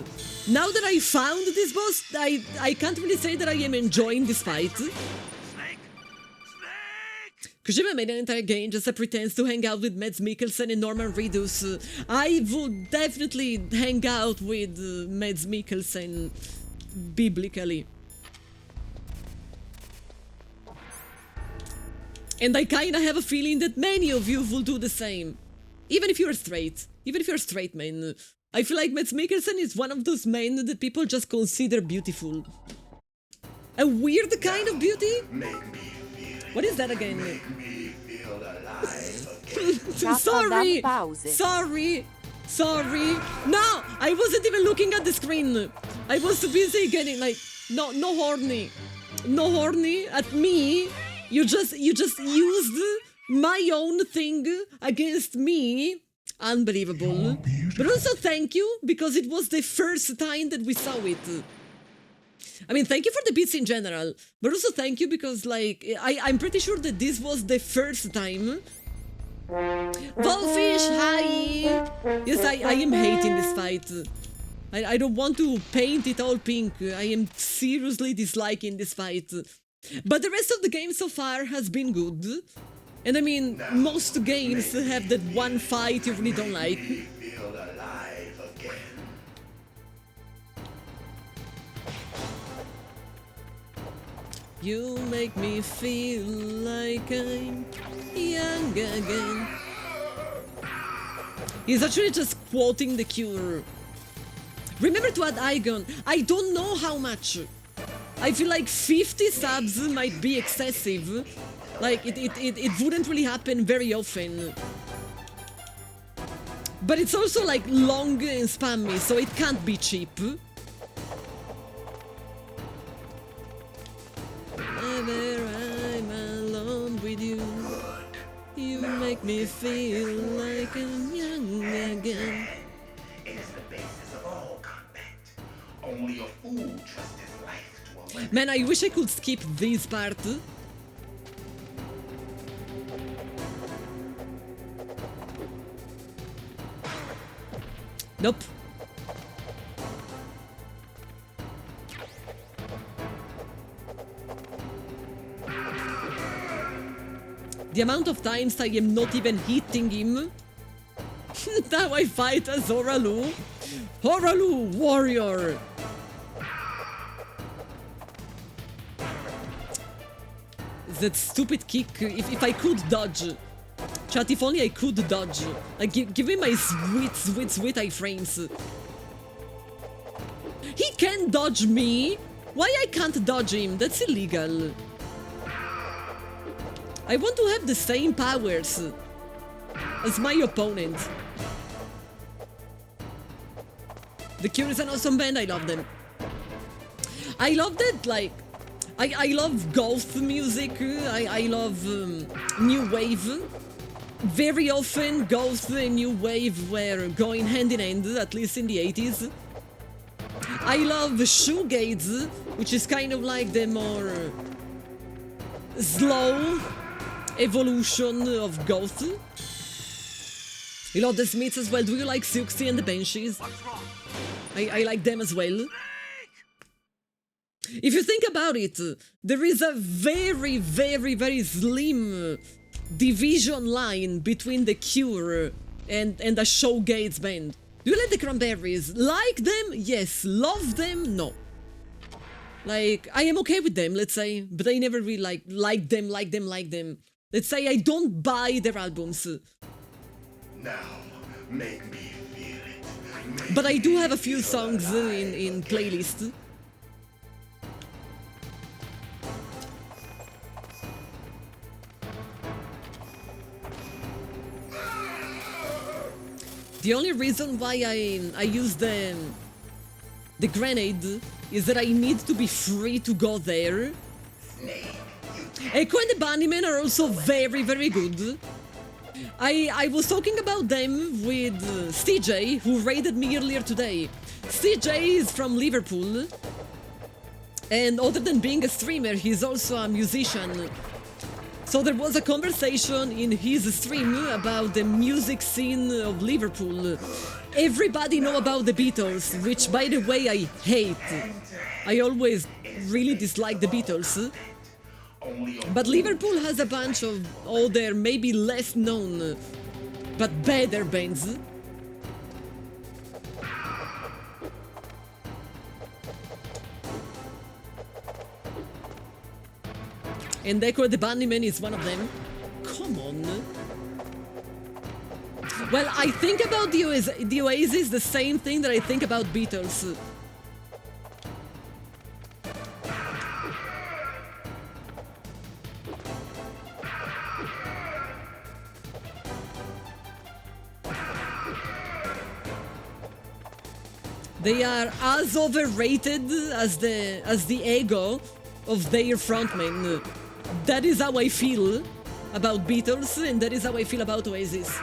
Now that I found this boss, I can't really say that I am enjoying this fight. Kojima made an entire game just a pretense to hang out with Mads Mikkelsen and Norman Reedus. I would definitely hang out with Mads Mikkelsen biblically. And I kinda have a feeling that many of you will do the same. Even if you're straight. Even if you're straight, man. I feel like Mads Mikkelsen is one of those men that people just consider beautiful. A weird kind of beauty? What is that again? Sorry! Sorry! No! I wasn't even looking at the screen! I was too busy getting like... No horny. No horny at me! You just used my own thing against me. Unbelievable. But also thank you, because it was the first time that we saw it. I mean, thank you for the bits in general, but also thank you because, like, I'm pretty sure that this was the first time. Wolfish, hi! Yes, I am hating this fight. I don't want to paint it all pink. I am seriously disliking this fight. But the rest of the game so far has been good. And I mean, most games have that one fight you really don't like. You make me feel like I'm young again. He's actually just quoting The Cure. Remember to add Icon. I don't know how much. I feel like 50 subs might be excessive. Like, it wouldn't really happen very often. But it's also like long and spammy, so it can't be cheap. Whenever I'm alone with you, you make me feel like I'm young again. It is the basis of all combat. Only a fool trusts his life to a weapon. Man, I wish I could skip this part. Nope. The amount of times I am not even hitting him. Now I fight as Horalu. Horalu, warrior! That stupid kick, if I could dodge. Chat, if only I could dodge. Like, give me my sweet iframes. He can dodge me, Why I can't dodge him? That's illegal. I want to have the same powers as my opponent. The Cure is an awesome band, I love them. I love that, like, I love ghost music, I love new wave. Very often, ghost and new wave were going hand in hand, at least in the 80s. I love shoegaze, which is kind of like the more slow evolution of ghost. You love the Smiths as well. Do you like Siouxsie and the Banshees? I like them as well. If you think about it, there is a very, very, very slim division line between the Cure and a shoegaze band. Do you like the Cranberries? Like them? Yes. Love them? No. Like, I am okay with them, let's say, but I never really like them. Let's say I don't buy their albums. Now, make me feel it. But I do have a few songs in playlist. The only reason why I use the grenade is that I need to be free to go there. Echo and the Bunnymen are also very, very good. I was talking about them with CJ, who raided me earlier today. CJ is from Liverpool, and other than being a streamer, he's also a musician. So there was a conversation in his stream about the music scene of Liverpool. Everybody know about the Beatles, which, by the way, I hate. I always really dislike the Beatles. But Liverpool has a bunch of other, maybe less known, but better bands. And Echo the Bunnymen is one of them. Come on. Well, I think about the Oasis the same thing that I think about Beatles. They are as overrated as the ego of their frontman. That is how I feel about Beatles, and that is how I feel about Oasis.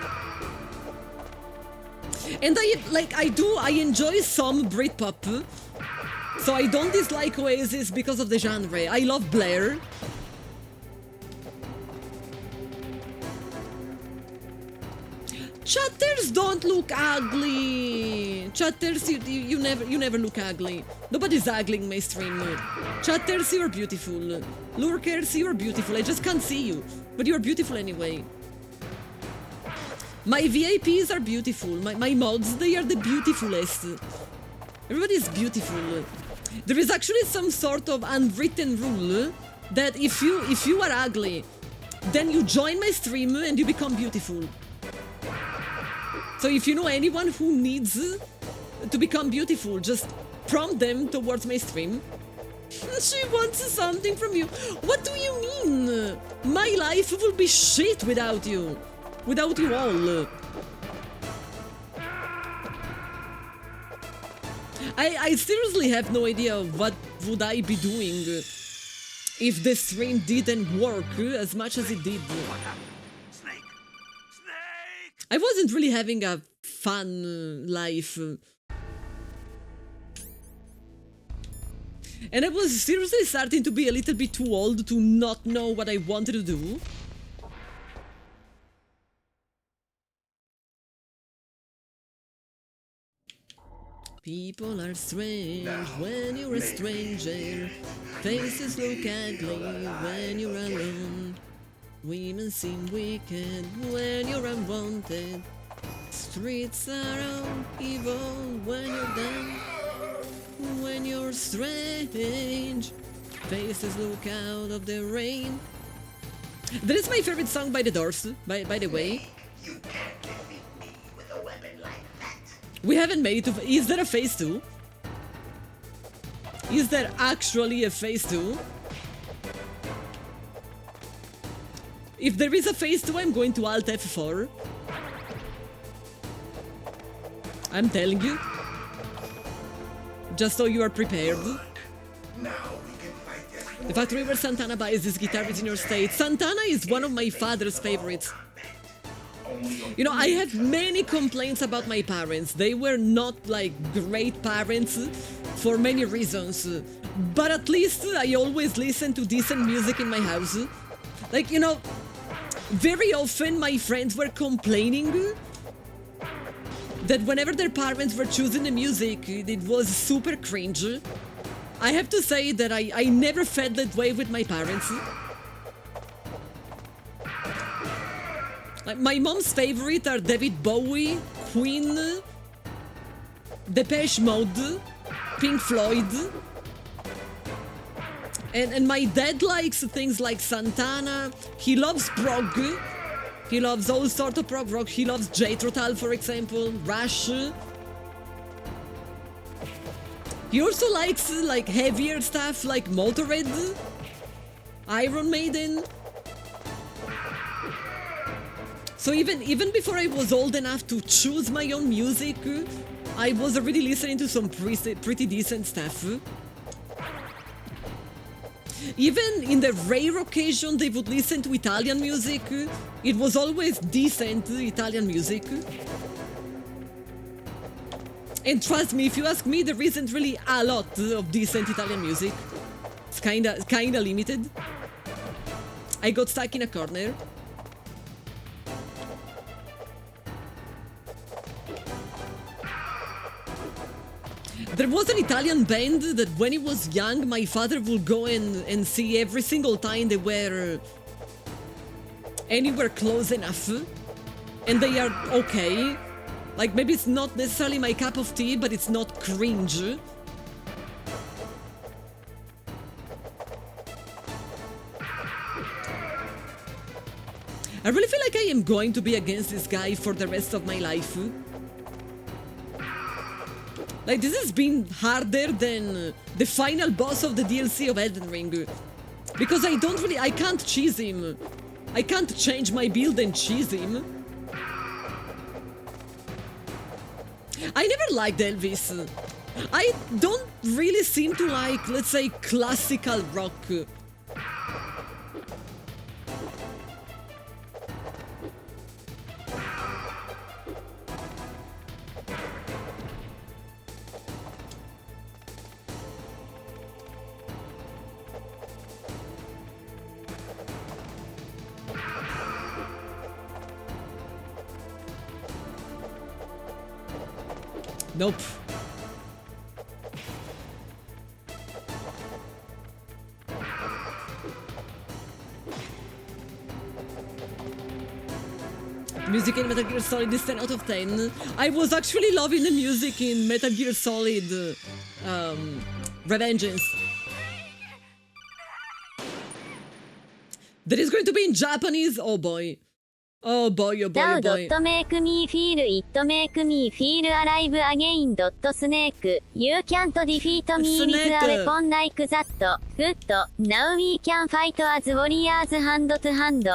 And I enjoy some Britpop, so I don't dislike Oasis because of the genre. I love Blair. Chatters don't look ugly. Chatters, you never look ugly. Nobody's ugly in my stream. Chatters, you're beautiful. Lurkers, you're beautiful. I just can't see you, but you're beautiful anyway. My VIPs are beautiful. My mods, they are the beautifulest. Everybody's beautiful. There is actually some sort of unwritten rule that if you are ugly, then you join my stream and you become beautiful. So if you know anyone who needs to become beautiful, just prompt them towards my stream. She wants something from you. What do you mean? My life will be shit without you. Without you all. I seriously have no idea what would I be doing if the stream didn't work as much as it did. I wasn't really having a fun life. And I was seriously starting to be a little bit too old to not know what I wanted to do. People are strange when you're a stranger. Faces look ugly when you're alone. Women seem wicked when you're unwanted. Streets are all evil when you're down. When you're strange, faces look out of the rain. That is my favorite song by The Doors, by the way. You can't defeat me with a weapon like that. We haven't made it to... Is there a phase 2? Is there actually a phase 2? If there is a phase 2, I'm going to Alt F4. I'm telling you. Just so you are prepared. The factory where Santana buys this guitar is in your state. Santana is one of my father's favorites. You know, I have many complaints about my parents. They were not, like, great parents for many reasons. But at least I always listen to decent music in my house. Like, you know, very often my friends were complaining that whenever their parents were choosing the music, it was super cringe. I have to say that I never felt that way with my parents. Like, my mom's favorite are David Bowie, Queen, Depeche Mode, Pink Floyd. And my dad likes things like Santana. He loves prog. He loves all sorts of prog rock. He loves Jethro Tull, for example, Rush. He also likes like heavier stuff like Motorhead, Iron Maiden. So even before I was old enough to choose my own music, I was already listening to some pretty decent stuff. Even in the rare occasion they would listen to Italian music, it was always decent Italian music. And trust me, if you ask me, there isn't really a lot of decent Italian music. It's kinda limited. I got stuck in a corner. There was an Italian band that when he was young, my father would go and see every single time they were anywhere close enough. And they are okay. Like, maybe it's not necessarily my cup of tea, but it's not cringe. I really feel like I am going to be against this guy for the rest of my life. Like, this has been harder than the final boss of the DLC of Elden Ring. Because I can't cheese him. I can't change my build and cheese him. I never liked Elvis. I don't really seem to like, let's say, classical rock. Nope. Music in Metal Gear Solid is 10 out of 10. I was actually loving the music in Metal Gear Solid Revengeance. That is going to be in Japanese? Oh boy. Oh boy, oh boy, oh boy. Now make me feel it, make me feel alive again. Snake, you can't defeat me with a weapon like that. Good. Now we can fight as warriors hand to hand.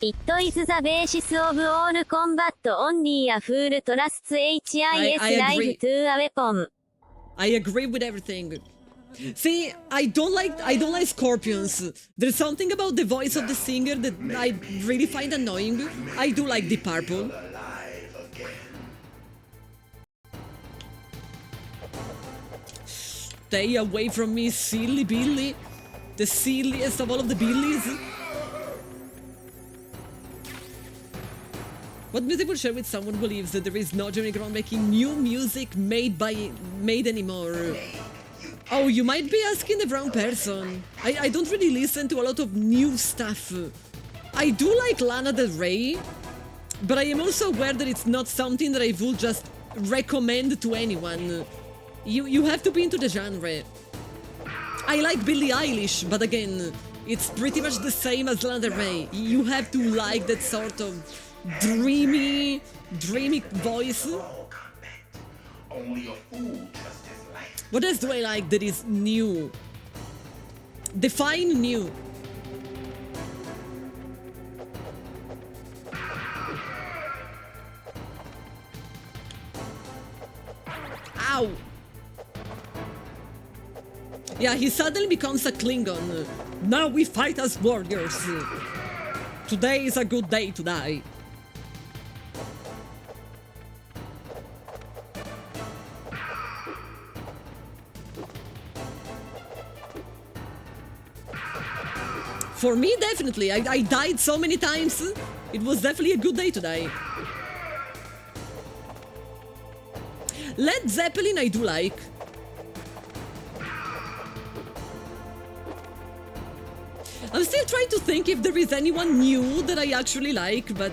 It is the basis of all combat. Only a fool trusts HIS life to a weapon. I agree with everything. See, I don't like scorpions. There's something about the voice of the singer that I really find annoying. I do like Deep Purple. Stay away from me, silly Billy. The silliest of all of the Billies. What music will share with someone who believes that there is no genuine groundbreaking new music made anymore? Oh, you might be asking the wrong person. I don't really listen to a lot of new stuff. I do like Lana Del Rey, but I am also aware that it's not something that I would just recommend to anyone. You have to be into the genre. I like Billie Eilish, but again, it's pretty much the same as Lana Del Rey. You have to like that sort of dreamy voice. Only a fool trusts his life. What else do I like that is new? Define new. Ow! Yeah, he suddenly becomes a Klingon. Now we fight as warriors. Today is a good day to die. For me, definitely. I died so many times. It was definitely a good day to die. Led Zeppelin I do like. I'm still trying to think if there is anyone new that I actually like, but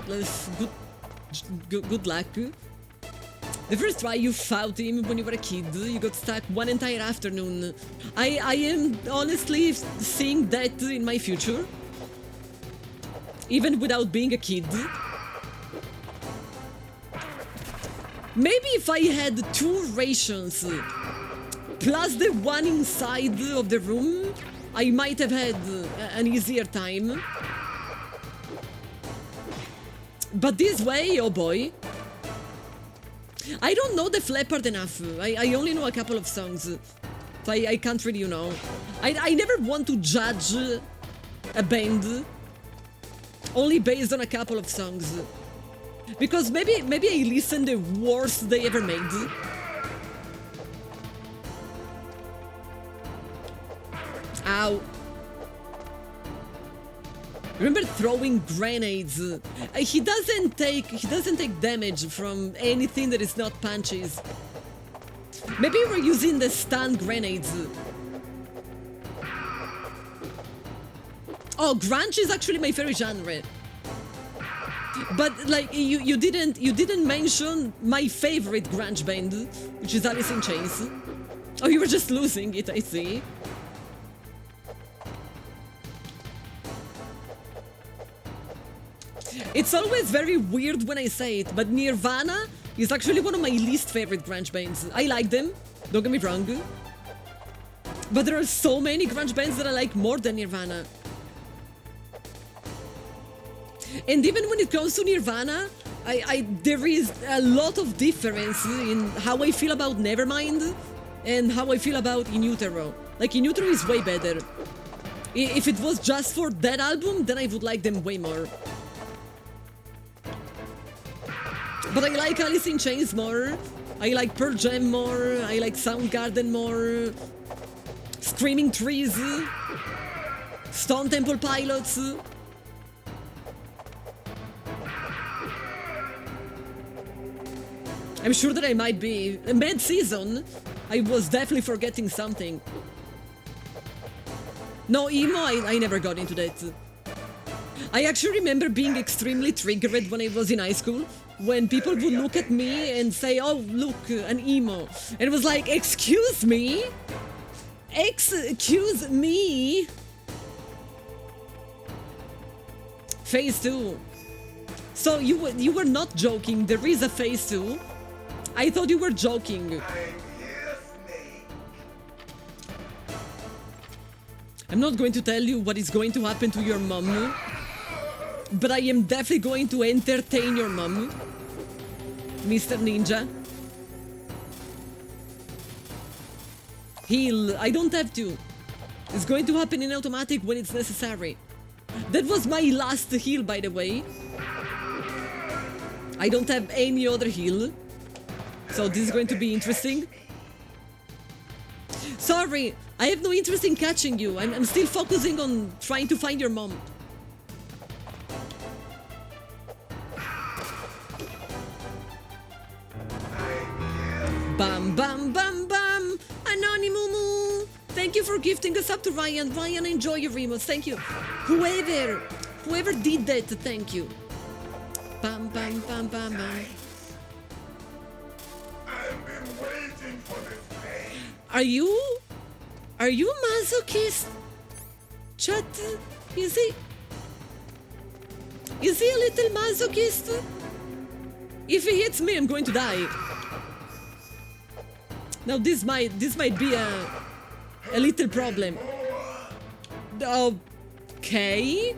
good luck. The first try you fought him when you were a kid, you got stuck one entire afternoon. I am honestly seeing that in my future, even without being a kid. Maybe if I had 2 rations, plus the one inside of the room, I might have had an easier time. But this way, oh boy. I don't know the Leppard enough. I only know a couple of songs. So I can't really, you know. I never want to judge a band only based on a couple of songs. Because maybe I listen the worst they ever made. Ow. Remember throwing grenades? He doesn't take damage from anything that is not punches. Maybe we're using the stun grenades. Oh, grunge is actually my favorite genre. But like you didn't mention my favorite grunge band, which is Alice in Chains. Oh, you were just losing it, I see. It's always very weird when I say it, but Nirvana is actually one of my least favorite grunge bands. I like them, don't get me wrong. But there are so many grunge bands that I like more than Nirvana. And even when it comes to Nirvana, there is a lot of difference in how I feel about Nevermind and how I feel about In Utero. Like, In Utero is way better. If it was just for that album, then I would like them way more. But I like Alice in Chains more, I like Pearl Jam more, I like Soundgarden more, Screaming Trees, Stone Temple Pilots. I'm sure that I might be. Mid-season, I was definitely forgetting something. No, emo, I never got into that. I actually remember being extremely triggered when I was in high school, when people would look at me and say, oh, look, an emo. And it was like, excuse me? Excuse me? Phase 2. So you were not joking, there is a Phase 2. I thought you were joking. I'm not going to tell you what is going to happen to your mom, but I am definitely going to entertain your mom, Mr. Ninja. Heal. I don't have to. It's going to happen in automatic when it's necessary. That was my last heal, by the way. I don't have any other heal. So this is going to be interesting. Sorry, I have no interest in catching you. I'm still focusing on trying to find your mom. Bam, bam, bam, bam! Anonymumu! Thank you for gifting us up to Ryan. Ryan, enjoy your remotes. Thank you. Whoever did that, thank you. Bam, bam, bam, bam, bam. I've been waiting for this day. Are you a masochist? Chat, is he a little masochist? If he hits me, I'm going to die. Now this might be a little problem. Okay.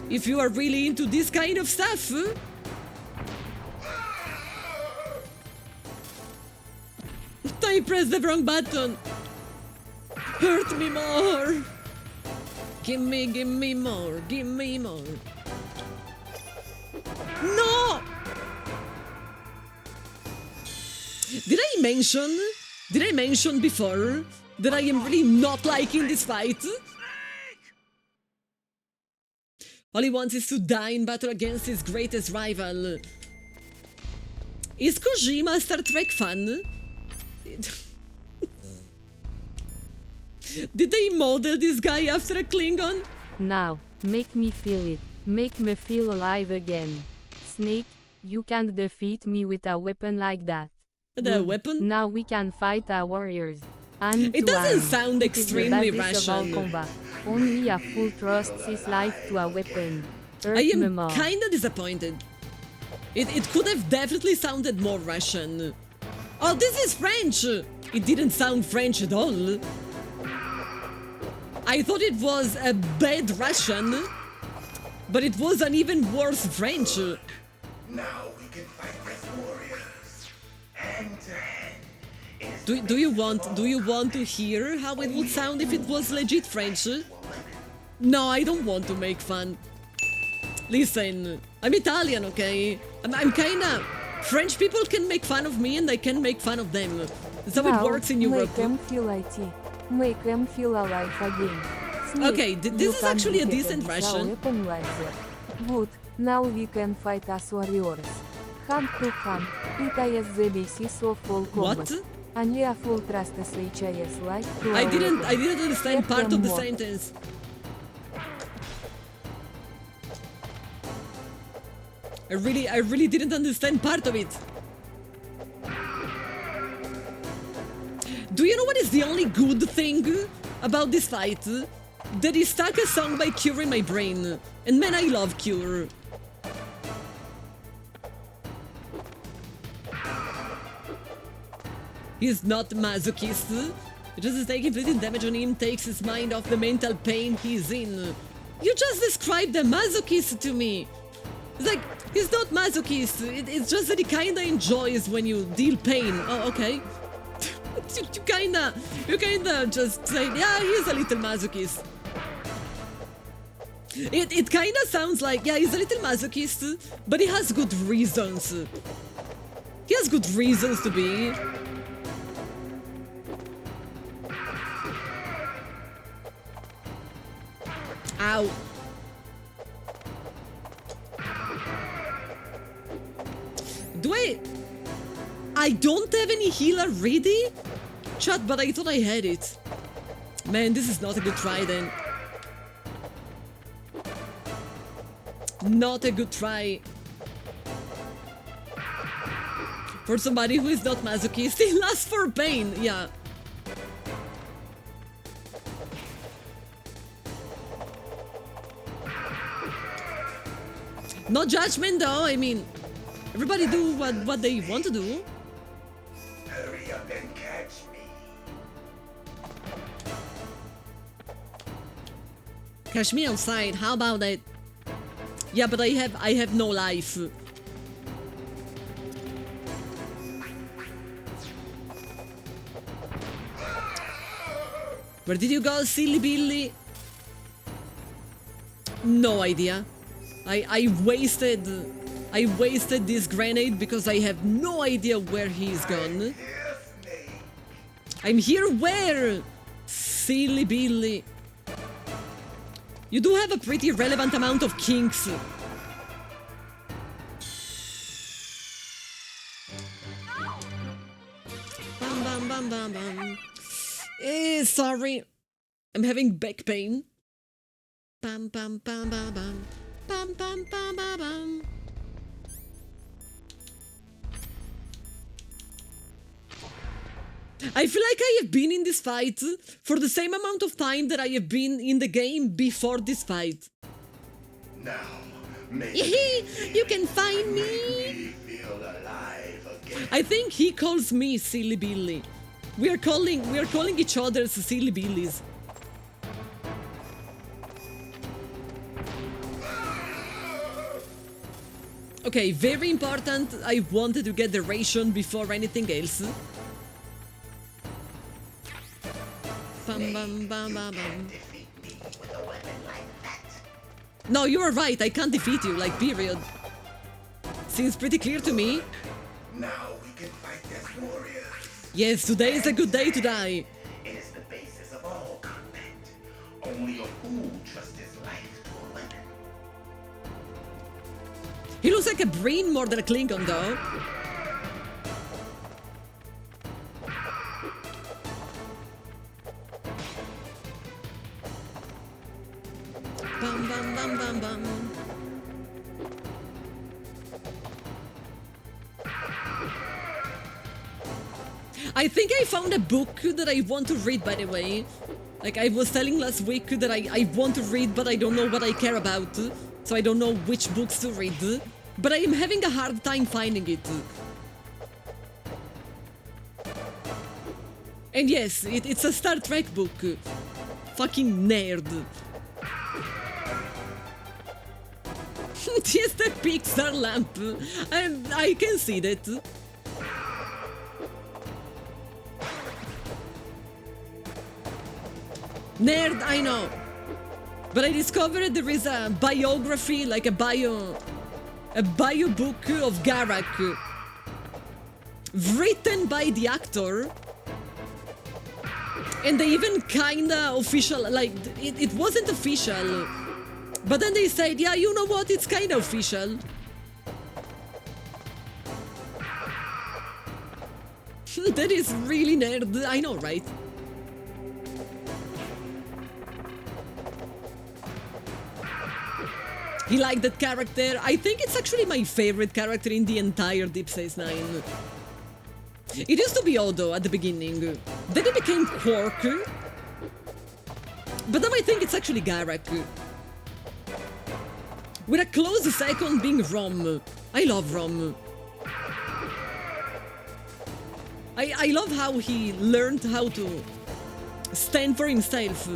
If you are really into this kind of stuff. I pressed the wrong button. Hurt me more. Give me more. Give me more. No! Did I mention before that I am really not liking this fight? All he wants is to die in battle against his greatest rival. Is Kojima a Star Trek fan? Did they model this guy after a Klingon? Now, make me feel it. Make me feel alive again. Snake, you can't defeat me with a weapon like that. The weapon? Now we can fight our warriors. And it doesn't sound extremely rational. Combat. Only a fool trusts his life to a weapon. I am kinda disappointed. It could have definitely sounded more Russian. Oh, this is French! It didn't sound French at all. I thought it was a bad Russian, but it was an even worse French. Now we can fight as warriors, hand to hand. Do you want to hear how it would sound if it was legit French? No, I don't want to make fun. Listen, I'm Italian, okay? I'm kinda... French people can make fun of me and I can make fun of them. That's how it works in Europe. Make them feel IT. Make them feel alive again. Snake, okay, this is actually a decent Russian. Good, now we can fight as warriors. Hand to hand, it is the basis of all combat. What? And you full trust us HIS like to I didn't understand part of the sentence. I really didn't understand part of it. Do you know what is the only good thing about this fight? That he stuck a song by Cure in my brain. And man, I love Cure. He's not masochist. It just take inflicting damage on him, takes his mind off the mental pain he's in. You just described a masochist to me. It's like, he's not masochist. It's just that he kinda enjoys when you deal pain. Oh, okay. you kinda just say, yeah, he's a little masochist. It kinda sounds like, yeah, he's a little masochist, but he has good reasons. He has good reasons to be. Ow. I don't have any healer ready? Chat, but I thought I had it. Man, this is not a good try then. Not a good try. For somebody who is not masochist, he lasts for pain, yeah. No judgment though, I mean, everybody do what they want to do. Hurry up and catch me. Catch me outside, how about that? Yeah, but I have no life. Where did you go, silly Billy? No idea. I wasted this grenade because I have no idea where he's gone. I'm here where? Silly Billy. You do have a pretty relevant amount of kinks. Bam bam bam bam bam. Sorry. I'm having back pain. Bam bam bam bam bam. Bam bam bam bam bam. I feel like I have been in this fight for the same amount of time that I have been in the game before this fight. Now, you can find me. Feel alive I think he calls me Silly Billy. We are calling each other Silly Billies. Okay, very important. I wanted to get the ration before anything else. Bam, bam, bam, bam, bam. No, you are right. I can't defeat you, like, period. Seems pretty clear to me. Now we can fight as warriors. Yes, today is a good day to die. It is the basis of all combat. Only a fool trusts his life to a weapon. He looks like a Breen more than a Klingon, though. Bam, bam, bam, bam, bam. I think I found a book that I want to read, by the way. Like, I was telling last week that I want to read, but I don't know what I care about. So I don't know which books to read. But I am having a hard time finding it. And yes, it's a Star Trek book. Fucking nerd. Just a Pixar lamp. And I can see that. Nerd, I know. But I discovered there is a biography, like a bio book of Garak. Written by the actor. And they even kinda official, like, it wasn't official. But then they said, yeah, you know what, it's kinda official. That is really nerd, I know, right? He liked that character. I think it's actually my favorite character in the entire Deep Space Nine. It used to be Odo at the beginning. Then it became Quark. But now I think it's actually Garak. With a close second being Rom. I love Rom. I love how he learned how to stand for himself.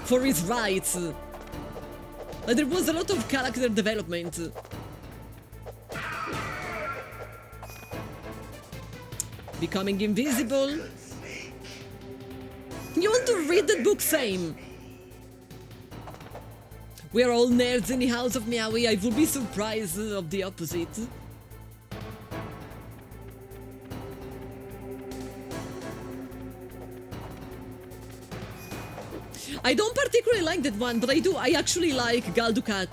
For his rights. Like, there was a lot of character development. Becoming invisible. You want to read that book, same? We are all nerds in the house of Meowy. I would be surprised of the opposite. I don't particularly like that one, but I do. I actually like Gal Dukat.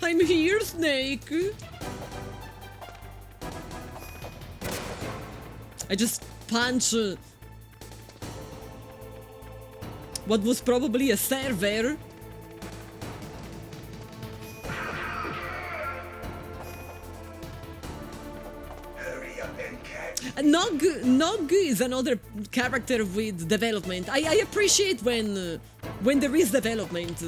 I'm here, Snake. I just punch what was probably a server. Nog is another character with development. I appreciate when there is development.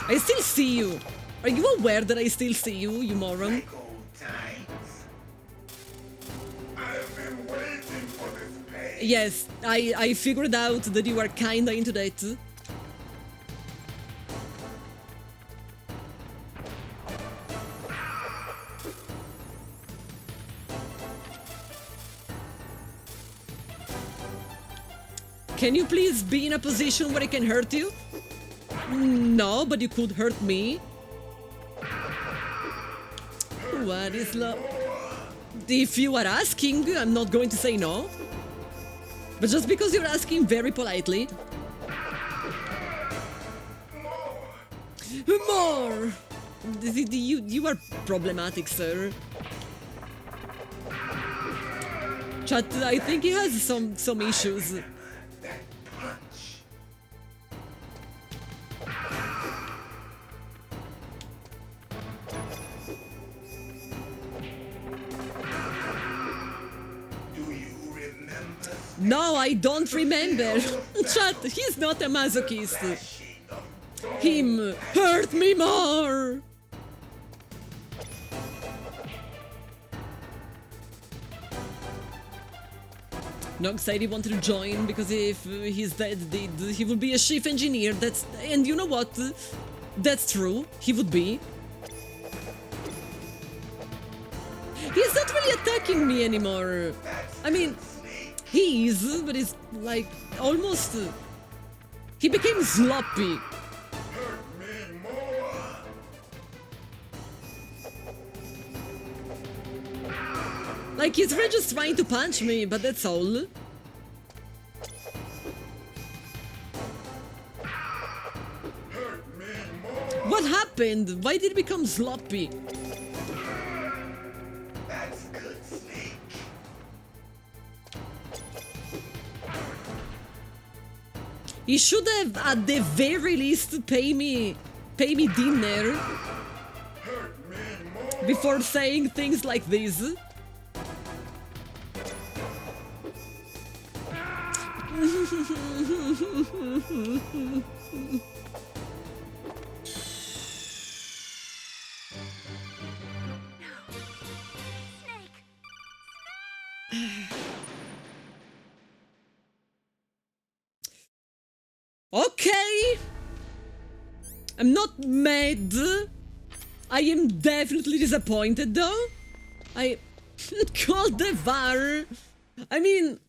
I still see you. Are you aware that I still see you, you moron? Yes, I figured out that you are kinda into that. Can you please be in a position where I can hurt you? No, but you could hurt me. What is love? If you are asking, I'm not going to say no. But just because you're asking very politely. More! You are problematic, sir. Chat, I think he has some issues. Do No, I don't remember. Chat, he's not a masochist. Him hurt me more. Nog said he wanted to join because if his dad did, he would be a chief engineer. And you know what? That's true. He would be. He's not really attacking me anymore. I mean, he is, but it's like almost. He became sloppy. Like, he's really just trying to punch me, but that's all. What happened? Why did it become sloppy? That's good, Snake. He should have, at the very least, pay me dinner before saying things like this. Okay, I'm not mad. I am definitely disappointed though. I called the VAR. I mean,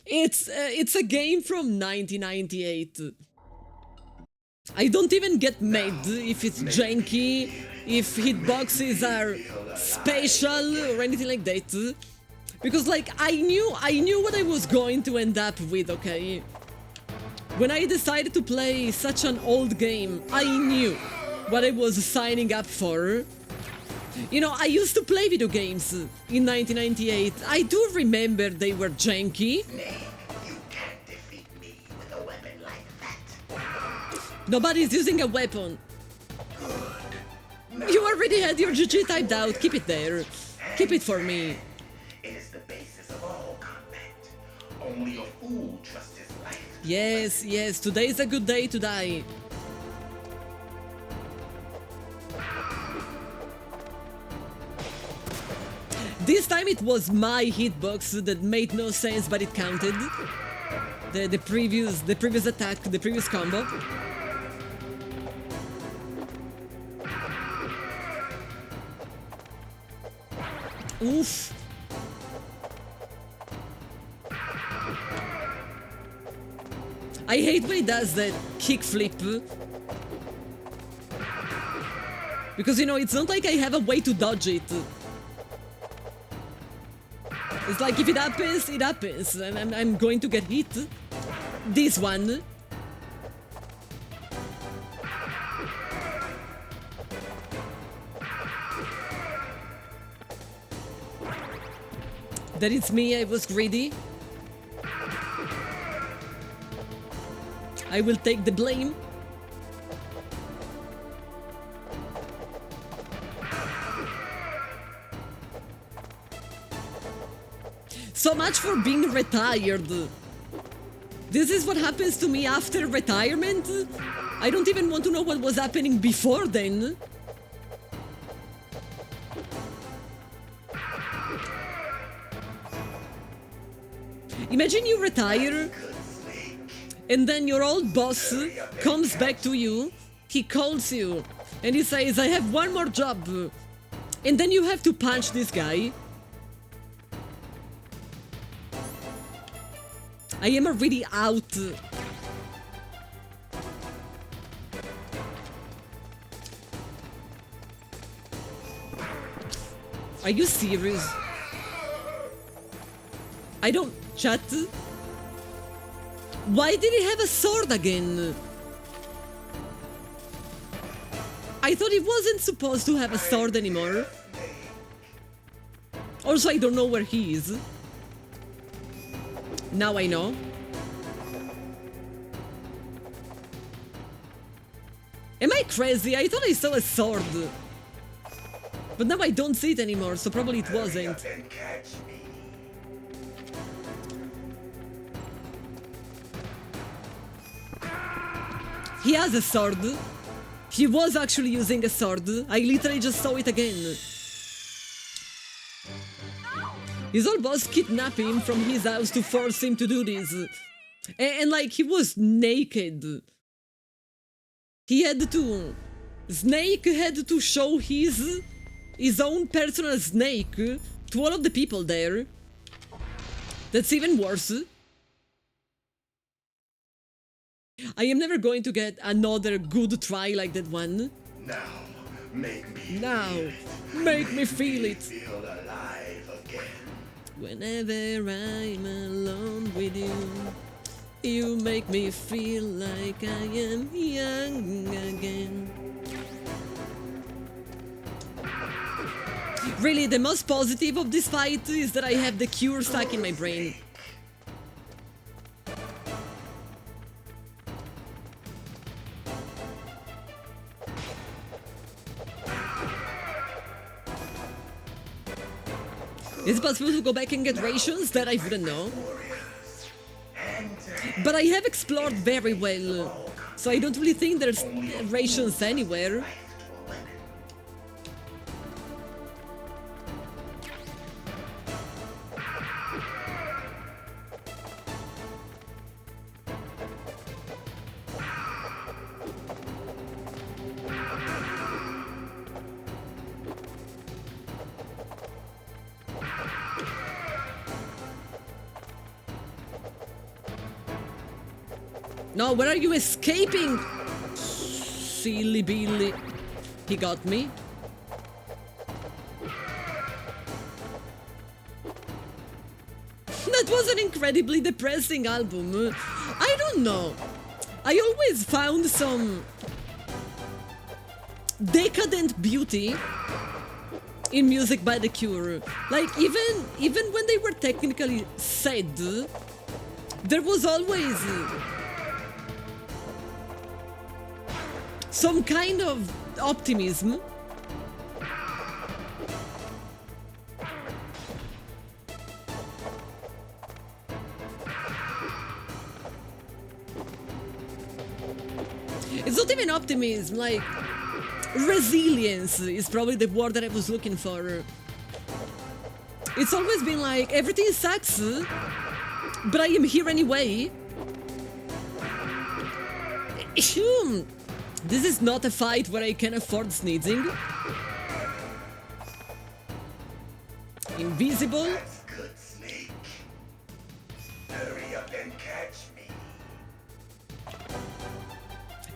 it's a game from 1998. I don't even get mad if it's janky, if hitboxes are special or anything like that. Because like I knew what I was going to end up with, okay? When I decided to play such an old game, I knew what I was signing up for. You know, I used to play video games in 1998. I do remember they were janky. You can't defeat me with a weapon like that. Nobody's using a weapon. You already had your GG typed out. Keep it there. Keep it for me. It is the basis of all combat. Only a fool trusts his life. Yes, yes, today is a good day to die. This time it was my hitbox that made no sense, but it counted. The previous attack, the previous combo. Oof. I hate when he does that kickflip. Because, you know, it's not like I have a way to dodge it. It's like if it happens, and I'm going to get hit. This one. That it's me, I was greedy. I will take the blame. So much for being retired. This is what happens to me after retirement? I don't even want to know what was happening before then. Imagine you retire, and then your old boss comes back to you, he calls you, and he says, I have one more job. And then you have to punch this guy. I am already out. Are you serious? I don't... Chat? Why did he have a sword again? I thought he wasn't supposed to have a sword anymore. Also, I don't know where he is. Now I know. Am I crazy? I thought I saw a sword. But now I don't see it anymore, so probably it wasn't. He has a sword. He was actually using a sword. I literally just saw it again. His old boss kidnapped him from his house to force him to do this. And like, he was naked. He had to... Snake had to show his own personal snake to all of the people there. That's even worse. I am never going to get another good try like that one. Now, make me feel it. Feel alive again. Whenever I'm alone with you, you make me feel like I am young again. Really, the most positive of this fight is that I have the cure stuck in my brain. Is it possible to go back and get rations? That I wouldn't know. But I have explored very well, so I don't really think there's rations anywhere. No, where are you escaping? Silly Billy. He got me. That was an incredibly depressing album. I don't know. I always found some decadent beauty in music by The Cure. Like, even when they were technically sad, there was always some kind of optimism. It's not even optimism, like resilience is probably the word that I was looking for. It's always been like, everything sucks, but I am here anyway. This is not a fight where I can afford sneezing. Invisible. That's good, Snake. Hurry up and catch me.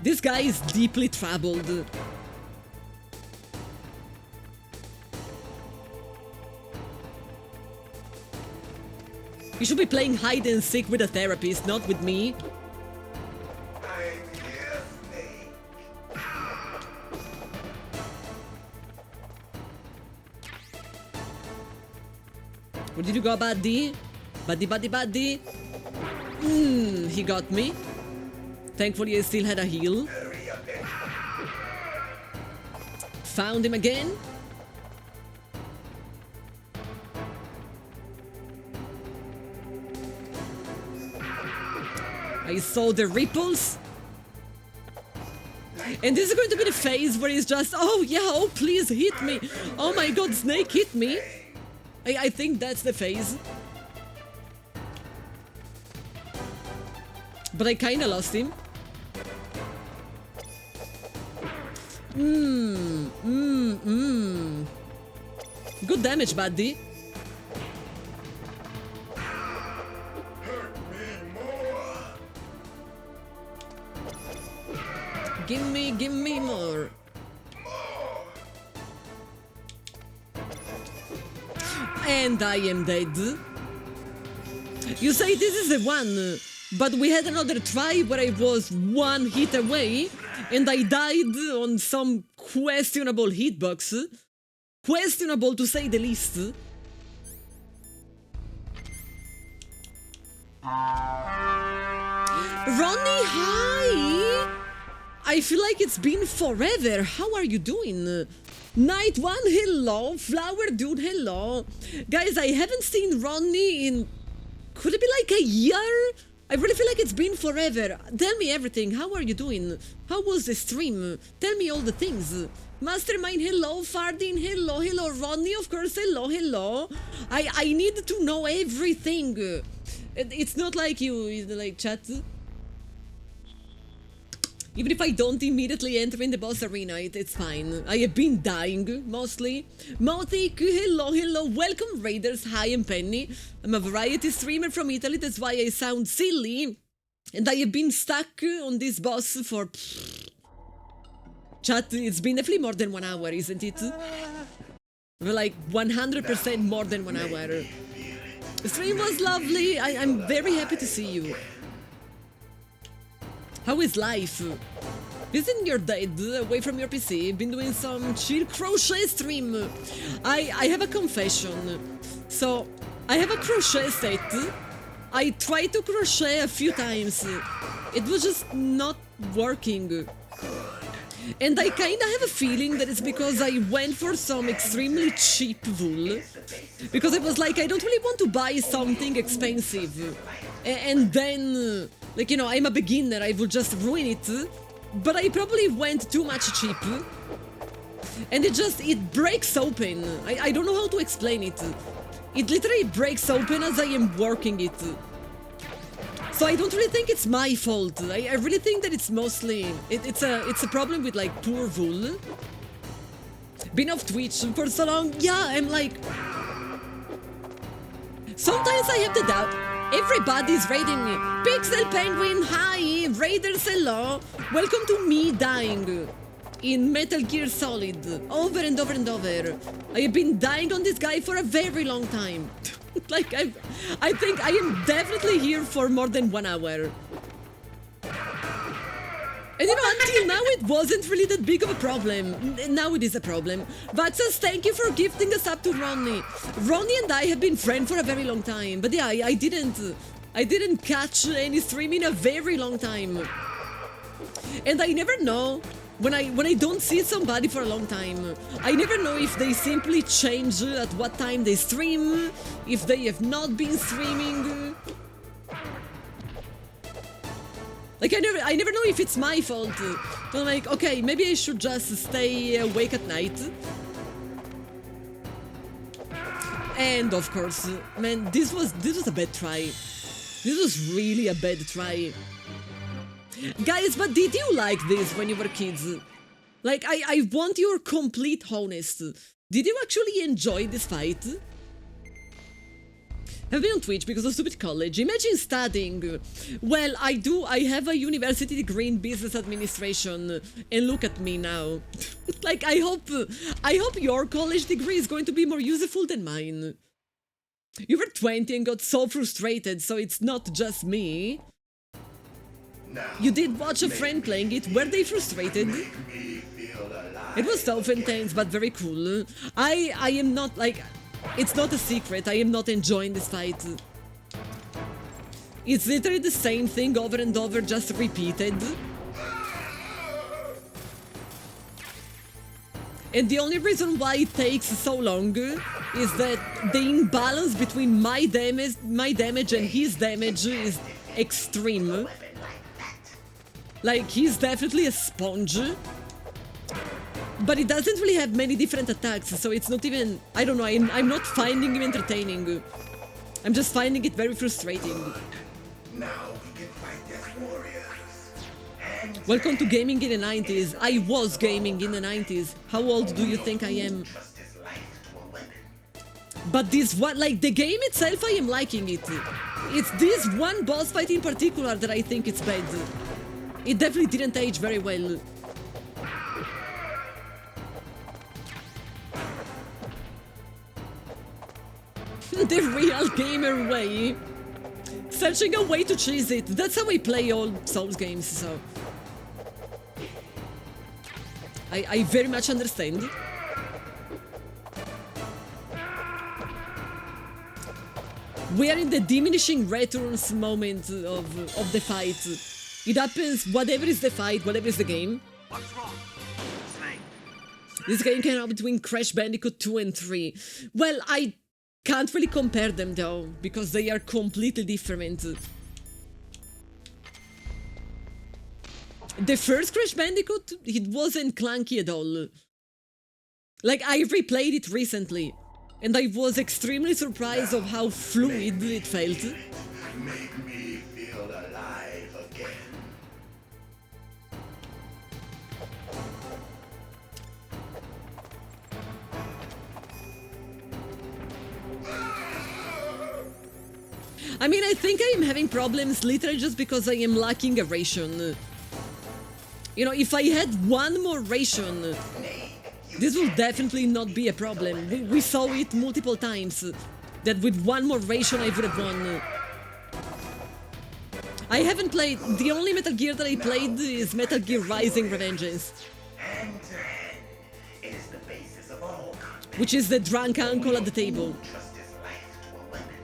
This guy is deeply troubled. You should be playing hide and seek with a therapist, not with me. Where did you go, buddy? Buddy. He got me. Thankfully, I still had a heal. Found him again. I saw the ripples. And this is going to be the phase where he's just, oh yeah, oh please hit me. Oh my god, Snake hit me. I think that's the phase. But I kinda lost him. Good damage, buddy. Give me more. And I am dead. You say this is the one, but we had another try where I was one hit away and I died on some questionable hitbox. Questionable to say the least. Ronnie, hi! I feel like it's been forever. How are you doing? Night One, hello. Flower Dude, hello. Guys, I haven't seen Ronnie in... Could it be like a year? I really feel like it's been forever. Tell me everything. How are you doing? How was the stream? Tell me all the things. Mastermind, hello. Fardin, hello. Hello, Ronnie, of course, hello, hello. I need to know everything. It's not like you, like, chat. Even if I don't immediately enter in the boss arena, it's fine. I have been dying, mostly. Mothik, hello, hello. Welcome, Raiders. Hi, I'm Penny. I'm a variety streamer from Italy, that's why I sound silly. And I have been stuck on this boss for... Chat, it's been definitely more than 1 hour, isn't it? Like, 100% more than 1 hour. The stream was lovely. I'm very happy to see you. How is life? Visiting your dad away from your PC, been doing some chill crochet stream. I have a confession. So, I have a crochet set. I tried to crochet a few times. It was just not working. And I kinda have a feeling that it's because I went for some extremely cheap wool. Because I was like, I don't really want to buy something expensive. And then... Like, you know, I'm a beginner, I would just ruin it, but I probably went too much cheap. And it breaks open. I don't know how to explain it. It literally breaks open as I am working it. So I don't really think it's my fault. I really think that it's mostly... It's a problem with, like, poor wool. Been off Twitch for so long, yeah, I'm like... Sometimes I have the doubt. Everybody's raiding me. Pixel Penguin, hi! Raiders, hello! Welcome to me dying in Metal Gear Solid. Over and over and over. I have been dying on this guy for a very long time. Like, I think I am definitely here for more than 1 hour. And you know, until now it wasn't really that big of a problem. Now it is a problem. Vaxas, thank you for gifting us up to Ronnie. Ronnie and I have been friends for a very long time. But yeah, I didn't catch any stream in a very long time. And I never know when I don't see somebody for a long time. I never know if they simply change at what time they stream, if they have not been streaming. Like, I never know if it's my fault. So I'm like, okay, maybe I should just stay awake at night. And of course, man, this was a bad try. This was really a bad try. Guys, but did you like this when you were kids? Like, I want your complete honest. Did you actually enjoy this fight? I've been on Twitch because of stupid college. Imagine studying. Well, I do. I have a university degree in business administration. And look at me now. Like, I hope your college degree is going to be more useful than mine. You were 20 and got so frustrated, so it's not just me. You did watch a friend playing it. Were they frustrated? It was tough and tense, but very cool. I am not, like... It's not a secret, I am not enjoying this fight. It's literally the same thing over and over, just repeated. And the only reason why it takes so long is that the imbalance between my damage and his damage is extreme. Like, he's definitely a sponge. But it doesn't really have many different attacks, so it's not even... I don't know, I'm not finding him entertaining. I'm just finding it very frustrating. Now we can fight as warriors. Welcome to gaming in the 90s. I was gaming in the 90s. How old do you think I am? But this one, like, the game itself, I am liking it. It's this one boss fight in particular that I think it's bad. It definitely didn't age very well. The real gamer way. Searching a way to cheese it. That's how I play all Souls games, so... I very much understand. We are in the diminishing returns moment of the fight. It happens, whatever is the fight, whatever is the game. What's wrong? Snake. This game came out between Crash Bandicoot 2 and 3. Well, I can't really compare them though, because they are completely different. The first Crash Bandicoot, it wasn't clunky at all. Like, I replayed it recently, and I was extremely surprised of how fluid it felt. Make me feel alive again. I mean, I think I am having problems literally just because I am lacking a ration. You know, if I had one more ration, this will definitely not be a problem. We saw it multiple times, that with one more ration I would have won. I haven't played, the only Metal Gear that I played is Metal Gear Rising Revengeance. Hand to hand is the basis of all combat. Which is the drunk uncle at the table. Trust his life to a weapon.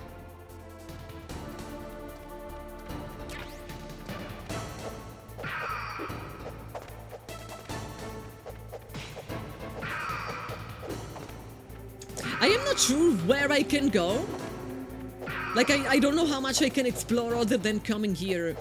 I am not sure where I can go. Like, I don't know how much I can explore other than coming here.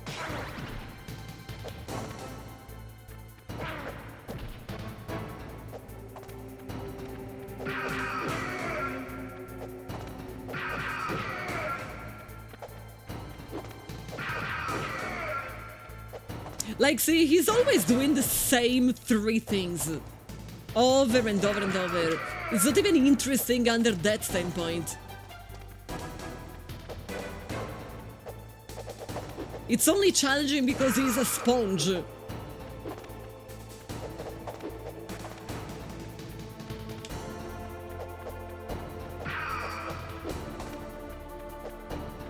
Like, see, he's always doing the same 3 things. Over and over and over. It's not even interesting under that standpoint. It's only challenging because he's a sponge.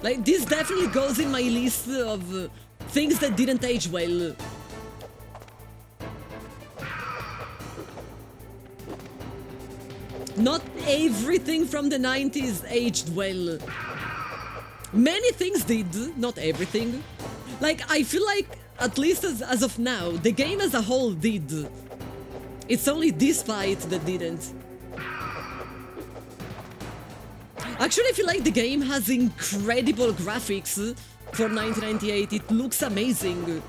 Like, this definitely goes in my list of things that didn't age well. Not everything from the 90s aged well. Many things did, not everything. Like, I feel like, at least as of now, the game as a whole did. It's only this fight that didn't. Actually, I feel like the game has incredible graphics for 1998. It looks amazing.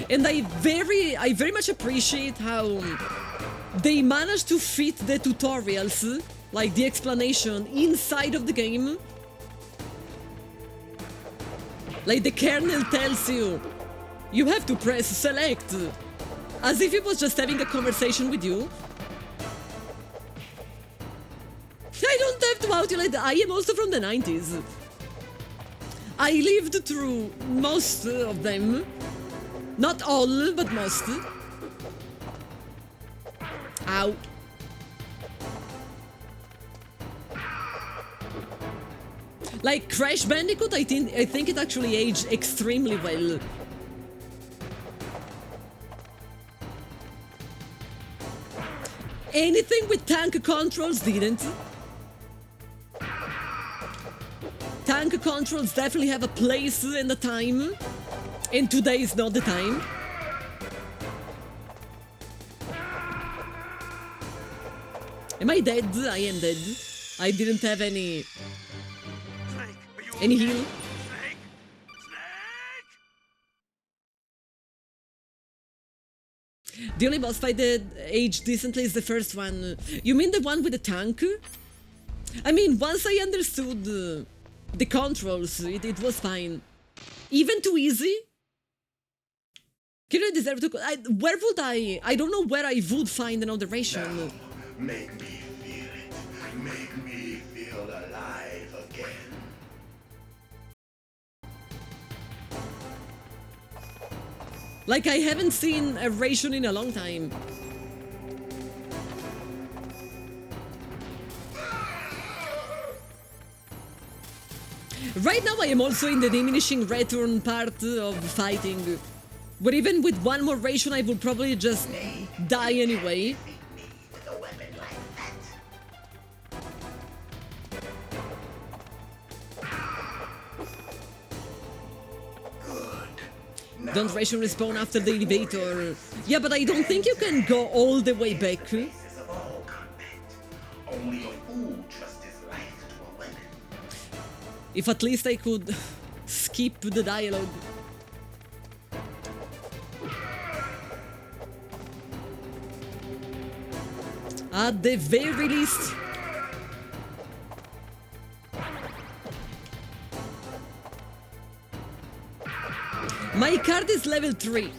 And I very much appreciate how they managed to fit the tutorials, like the explanation, inside of the game. Like, the kernel tells you, you have to press select, as if it was just having a conversation with you. I don't have to outulate, I am also from the 90s. I lived through most of them. Not all, but most. Ow. Like, Crash Bandicoot, I think it actually aged extremely well. Anything with tank controls didn't. Tank controls definitely have a place and a time. And today is not the time. Am I dead? I am dead. I didn't have any heal. The only boss fight that aged decently is the first one. You mean the one with the tank? I mean, once I understood the controls, it was fine. Even too easy? Killer deserve to... where would I... I don't know where I would find another ration. Now, make me feel it. Make me feel alive again. Like, I haven't seen a ration in a long time. Right now I am also in the diminishing return part of fighting. But even with one more ration, I would probably just die anyway. Don't ration respawn after the elevator. Yeah, but I don't think you can go all the way back. Only a fool trusts his life to a weapon. If at least I could skip the dialogue. At the very least. My card is level 3.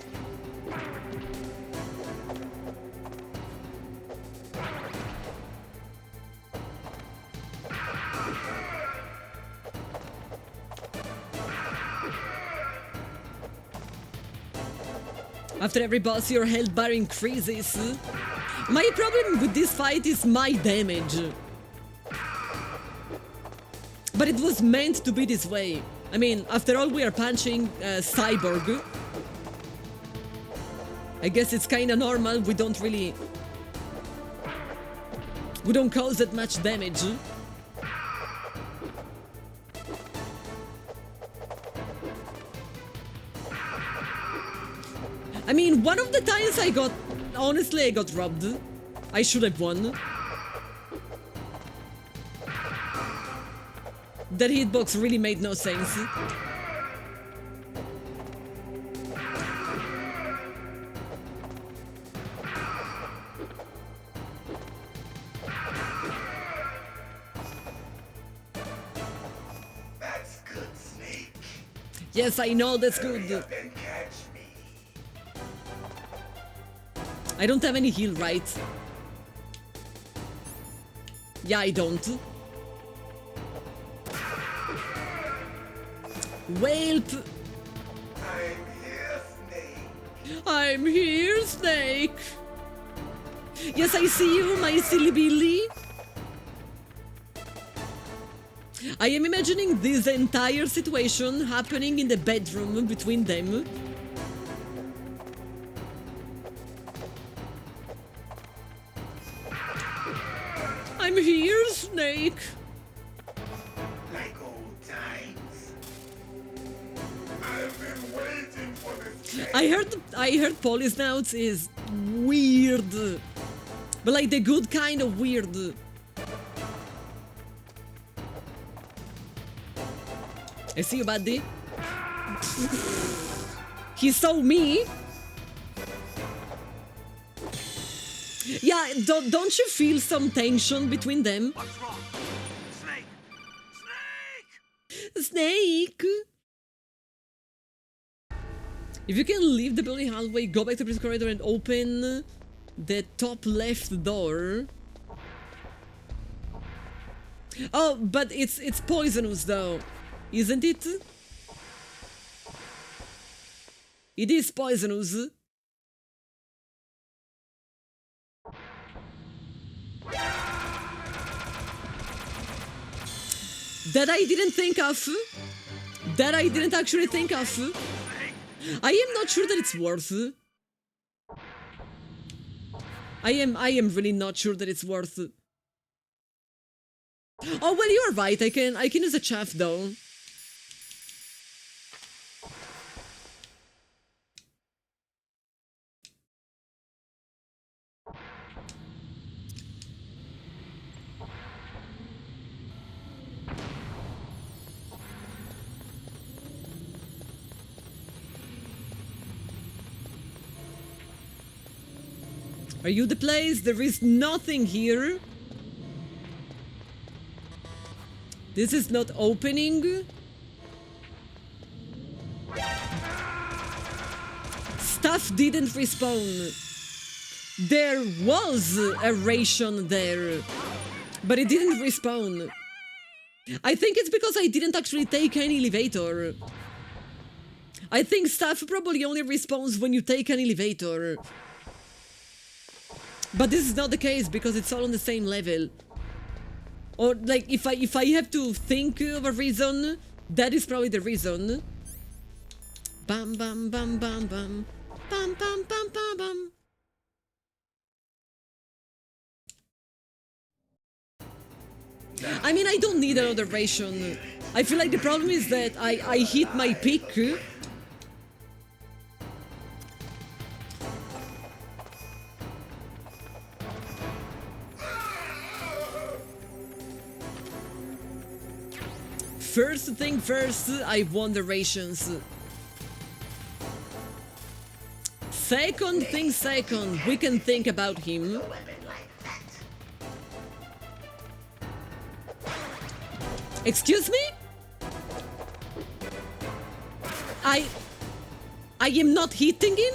After every boss, your health bar increases. My problem with this fight is my damage. But it was meant to be this way. I mean, after all, we are punching Cyborg. I guess it's kinda normal, we don't cause that much damage. I mean, one of the times honestly, I got robbed. I should have won. That hitbox really made no sense. That's good, Snake. Yes, I know that's good. Hurry up and catch me. I don't have any heal, right? Yeah, I don't. Whelp! I'm here, Snake. I'm here, Snake! Yes, I see you, my silly Billy! I am imagining this entire situation happening in the bedroom between them. I'm here, Snake! Like old times. I've been waiting for this day. I heard Polysnouts is weird. But like the good kind of weird. I see you, buddy. He saw me. Yeah, don't you feel some tension between them? What's wrong? Snake! Snake! Snake! If you can leave the building halfway, go back to the corridor and open the top left door. Oh, but it's poisonous though, isn't it? It is poisonous. That I didn't think of. That I didn't actually think of. I am not sure that it's worth. I am really not sure that it's worth. Oh well, you're right. I can use a chaff though. Are you the place? There is nothing here. This is not opening. Stuff didn't respawn. There was a ration there, but it didn't respawn. I think it's because I didn't actually take any elevator. I think stuff probably only respawns when you take an elevator. But this is not the case because it's all on the same level. Or like if I have to think of a reason, that is probably the reason. Bam bam bam bam bam. Bam bam bam bam bam. I mean, I don't need another ration. I feel like the problem is that I hit my peak. first thing first, I want the rations. Second thing second, we can think about him. Excuse me? I am not hitting him?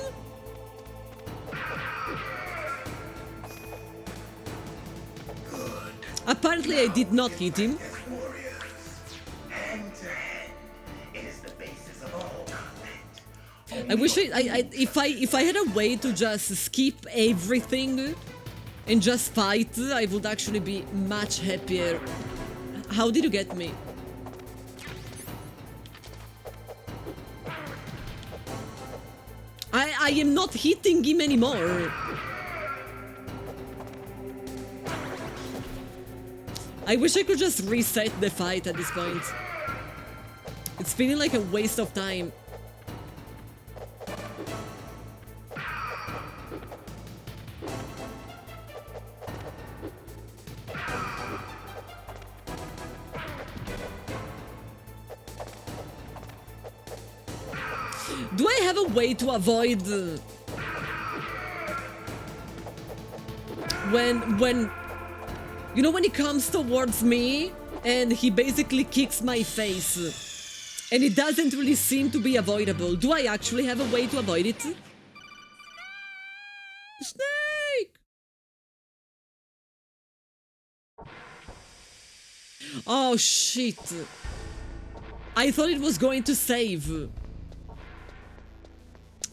Apparently I did not hit him. I wish if I had a way to just skip everything and just fight, I would actually be much happier. How did you get me? I am not hitting him anymore. I wish I could just reset the fight at this point. It's feeling like a waste of time. Do I have a way to avoid when you know, when he comes towards me and he basically kicks my face and it doesn't really seem to be avoidable? Do I actually have a way to avoid it? Snake! Oh shit. I thought it was going to save.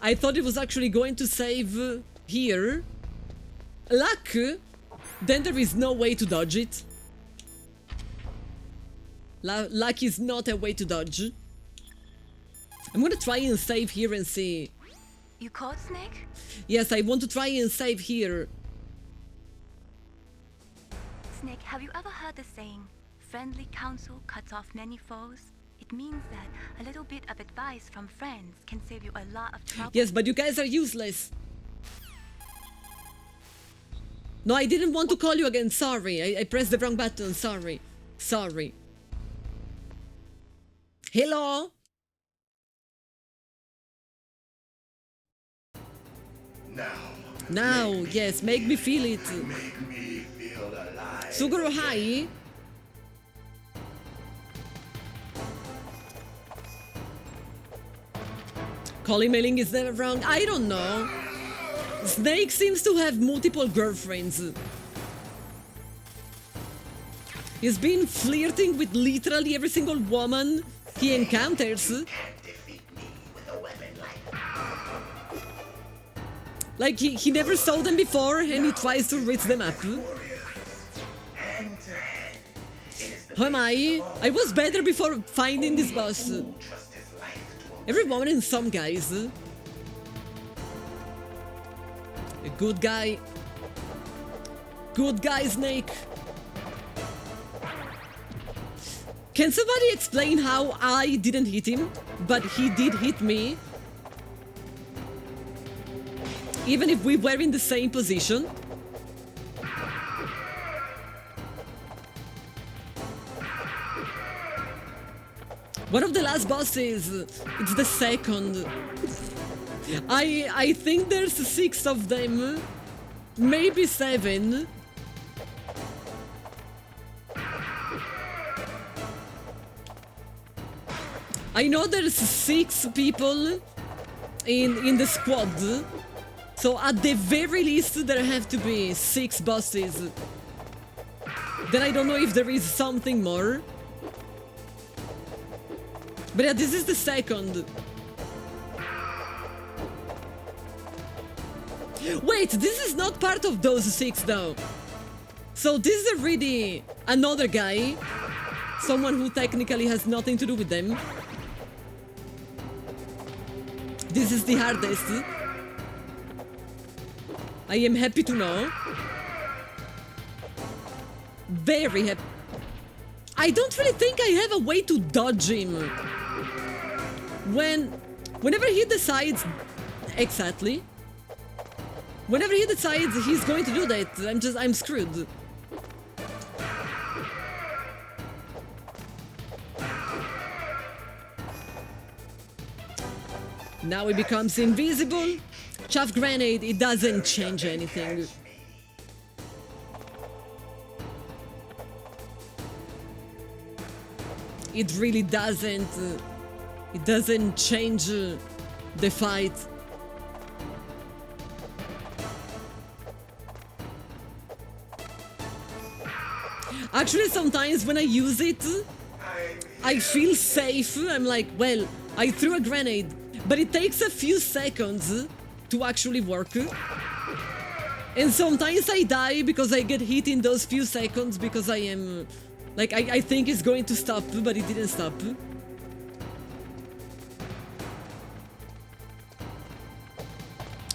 I thought it was actually going to save here. Luck! Then there is no way to dodge it. Luck is not a way to dodge. I'm gonna try and save here and see. You caught Snake? Yes, I want to try and save here. Snake, have you ever heard the saying, friendly counsel cuts off many foes? It means that a little bit of advice from friends can save you a lot of trouble. Yes, but you guys are useless. No, I didn't want to call you again, sorry. I pressed the wrong button, sorry. Sorry. Hello? Now, yes, make me feel it. Make me feel alive. Suguru Hai? Calling Mailing is never wrong. I don't know. Snake seems to have multiple girlfriends. He's been flirting with literally every single woman he encounters. Like he never saw them before and he tries to reach them up. Who am I? I was better before finding this boss. Every woman and some guys. A good guy. Good guy, Snake. Can somebody explain how I didn't hit him, but he did hit me? Even if we were in the same position? One of the last bosses, it's the second. I think there's 6 of them, maybe 7. I know there's 6 people in the squad, so at the very least there have to be 6 bosses. Then I don't know if there is something more. But yeah, this is the second. Wait, this is not part of those 6 though. So this is already another guy. Someone who technically has nothing to do with them. This is the hardest. I am happy to know. Very happy. I don't really think I have a way to dodge him. Whenever he decides... Exactly. Whenever he decides he's going to do that, I'm screwed. Now he becomes invisible. Chaff grenade, it doesn't change anything. It really doesn't. It doesn't change the fight. Actually, sometimes when I use it, I feel safe. I'm like, well, I threw a grenade, but it takes a few seconds to actually work. And sometimes I die because I get hit in those few seconds because I am... Like, I think it's going to stop, but it didn't stop.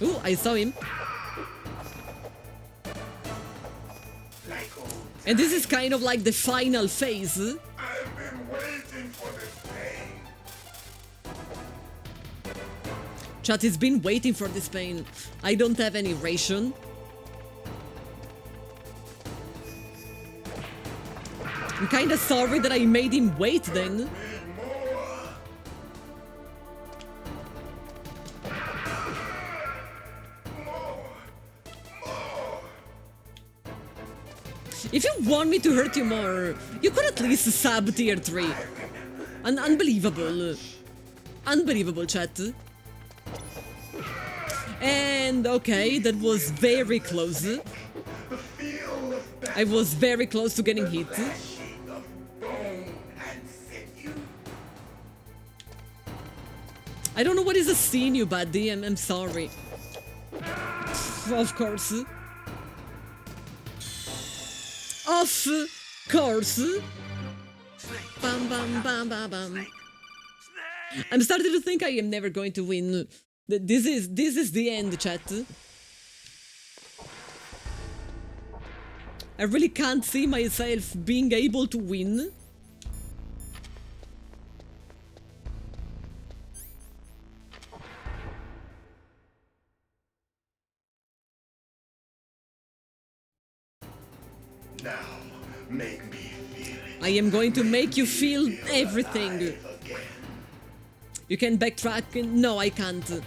Ooh, I saw him. And this is kind of like the final phase. I've been waiting for this pain. Chat has been waiting for this pain. I don't have any ration. I'm kinda sorry that I made him wait then. If you want me to hurt you more, you could at least sub tier 3. Unbelievable. Unbelievable, chat. And okay, that was very close. I was very close to getting hit. I don't know what is a sinew, buddy. I'm sorry. Of course. Of course. Bam, bam, bam, bam, bam. I'm starting to think I am never going to win. This is the end, chat. I really can't see myself being able to win. Now, make me feel it. I am going to make you feel everything. You can backtrack. No, I can't.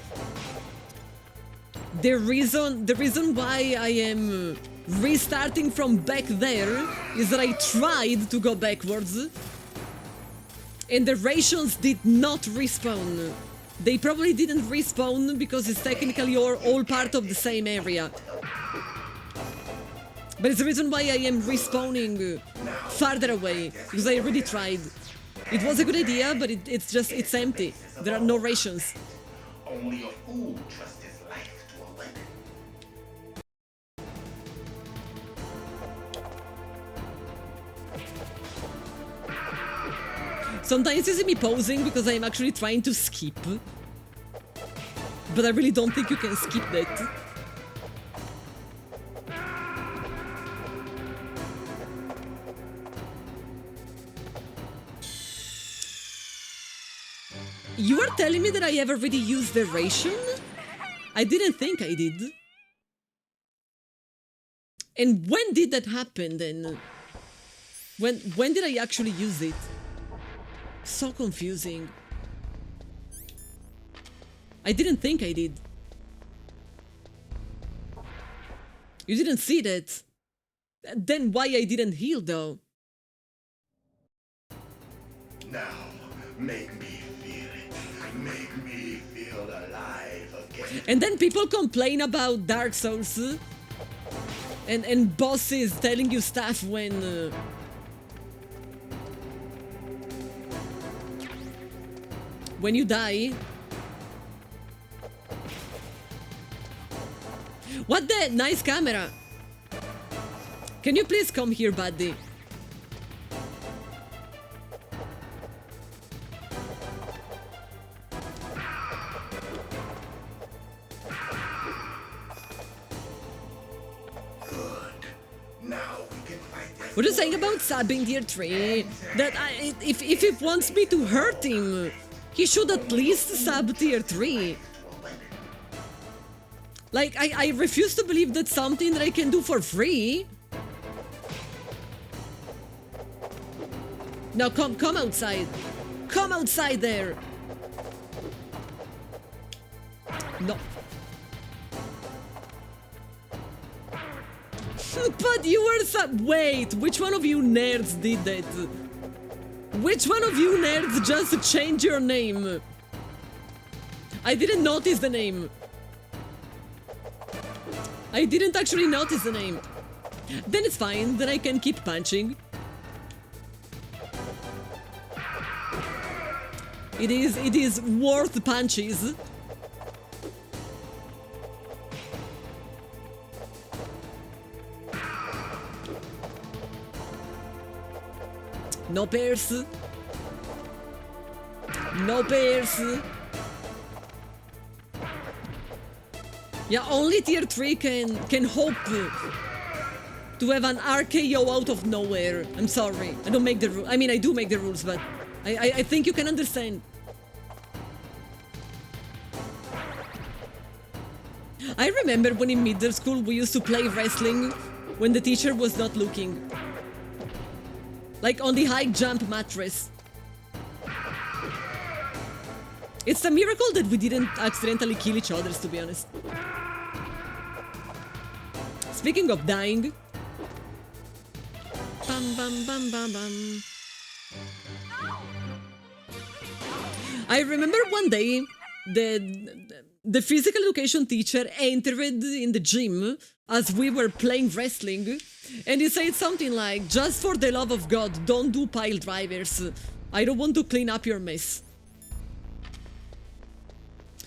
The reason why I am restarting from back there is that I tried to go backwards and the rations did not respawn. They probably didn't respawn because it's technically all part of the same area. But it's the reason why I am respawning farther away, because I already tried. It was a good idea, but it's empty. There are no rations. Only a fool trusts his life to a weapon. Sometimes you see me pausing because I'm actually trying to skip. But I really don't think you can skip that. You are telling me that I have already used the ration? I didn't think I did. And when did that happen then? When did I actually use it? So confusing. I didn't think I did. You didn't see that. Then why I didn't heal though? Now, make me feel it. Make me feel alive again. And then people complain about Dark Souls. And bosses telling you stuff when... when you die. What the? Nice camera. Can you please come here, buddy? What are you saying about subbing tier 3? That if it wants me to hurt him, he should at least sub tier 3. Like, I refuse to believe that's something that I can do for free. Now come outside. Come outside there. No. But you were wait, which one of you nerds did that? Which one of you nerds just changed your name? I didn't notice the name. I didn't actually notice the name. Then it's fine, then I can keep punching. It is worth punches. No pairs. No pairs. Yeah, only tier 3 can hope to have an RKO out of nowhere. I'm sorry. I don't make the rules. I mean, I do make the rules, but I think you can understand. I remember when in middle school we used to play wrestling when the teacher was not looking. Like on the high jump mattress. It's a miracle that we didn't accidentally kill each other, to be honest. Speaking of dying. Bam bam bam bam bam. I remember one day the physical education teacher entered in the gym as we were playing wrestling, and he said something like, "Just for the love of God, don't do pile drivers. I don't want to clean up your mess."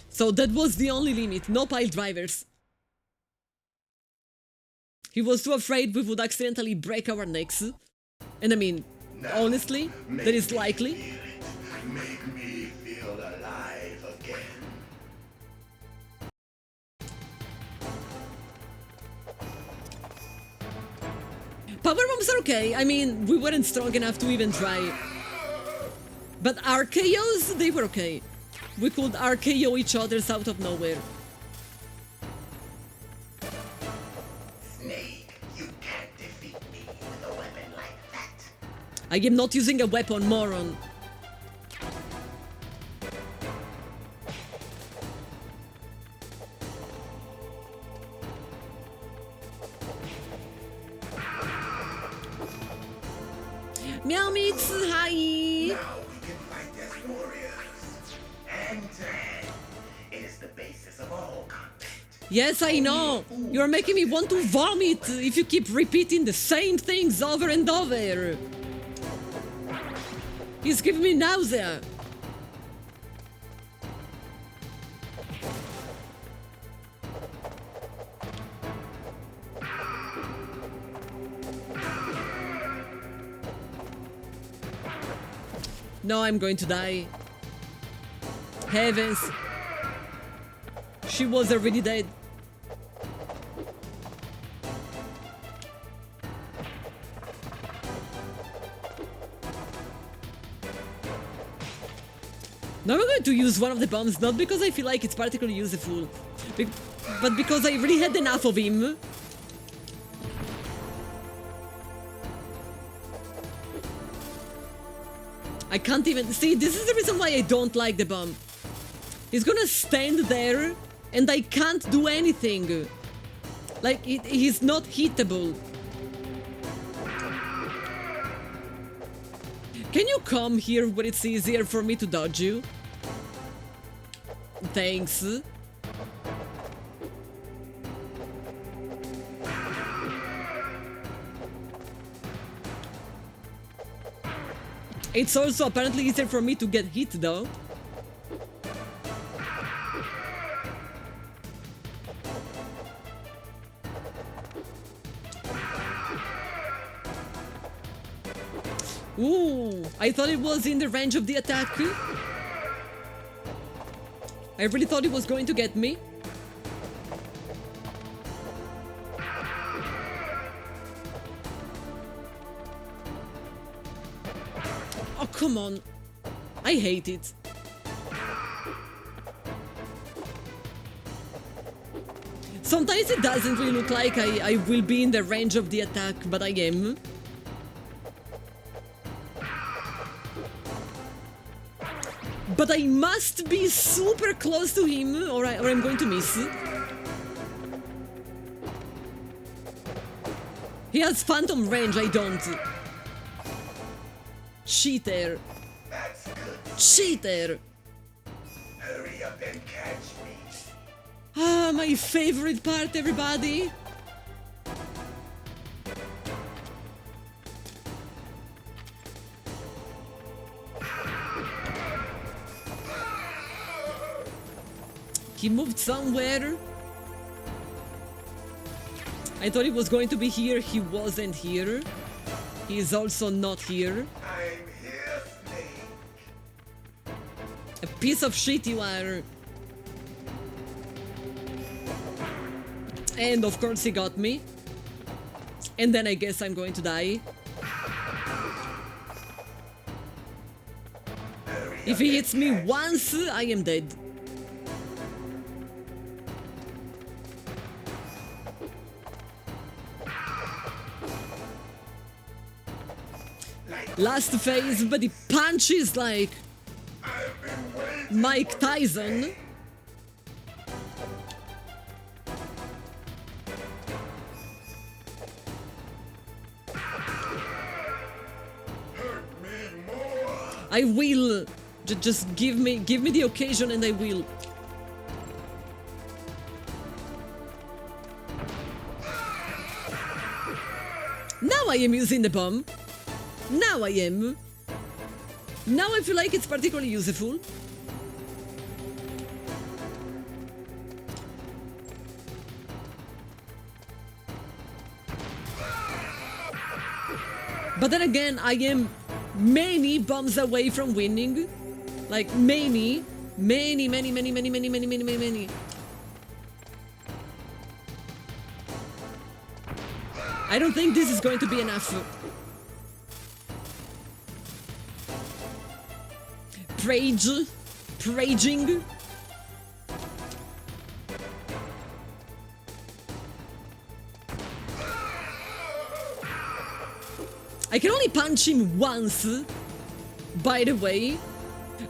So that was the only limit, no pile drivers. He was too afraid we would accidentally break our necks. And I mean, honestly, that is likely. Make me feel alive again. Power bombs are okay. I mean, we weren't strong enough to even try. But RKOs, they were okay. We could RKO each other out of nowhere. Snake, you can't defeat me with a weapon like that. I am not using a weapon, moron. Meow Mix, hi! Now we can fight as warriors. Hand to hand. It is the basis of all combat. Yes, I know. You're making me want to vomit if you keep repeating the same things over and over. It's giving me nausea. No, I'm going to die. Heavens. She was already dead. Now I'm going to use one of the bombs, not because I feel like it's particularly useful, but because I really had enough of him. I can't even... See, this is the reason why I don't like the bomb. He's gonna stand there and I can't do anything. Like, he's not hittable. Can you come here where it's easier for me to dodge you? Thanks. It's also apparently easier for me to get hit, though. Ooh, I thought it was in the range of the attack. I really thought it was going to get me. Oh, come on. I hate it. Sometimes it doesn't really look like I will be in the range of the attack, but I am. But But I must be super close to him or I'm going to miss. He has phantom range, I don't. Cheater. Cheater. Hurry up and catch me. Ah, my favorite part, everybody. He moved somewhere. I thought he was going to be here. He wasn't here. He is also not here. I'm here, Snake. A piece of shit you are. And of course he got me. And then I guess I'm going to die. If he hits me once, I am dead. Last phase, but he punches like Mike Tyson. I will. Just give me the occasion and I will. Now I am using the bomb. Now I am. Now I feel like it's particularly useful. But then again, I am many bombs away from winning. Like many. I don't think this is going to be enough. Raging. I can only punch him once, by the way.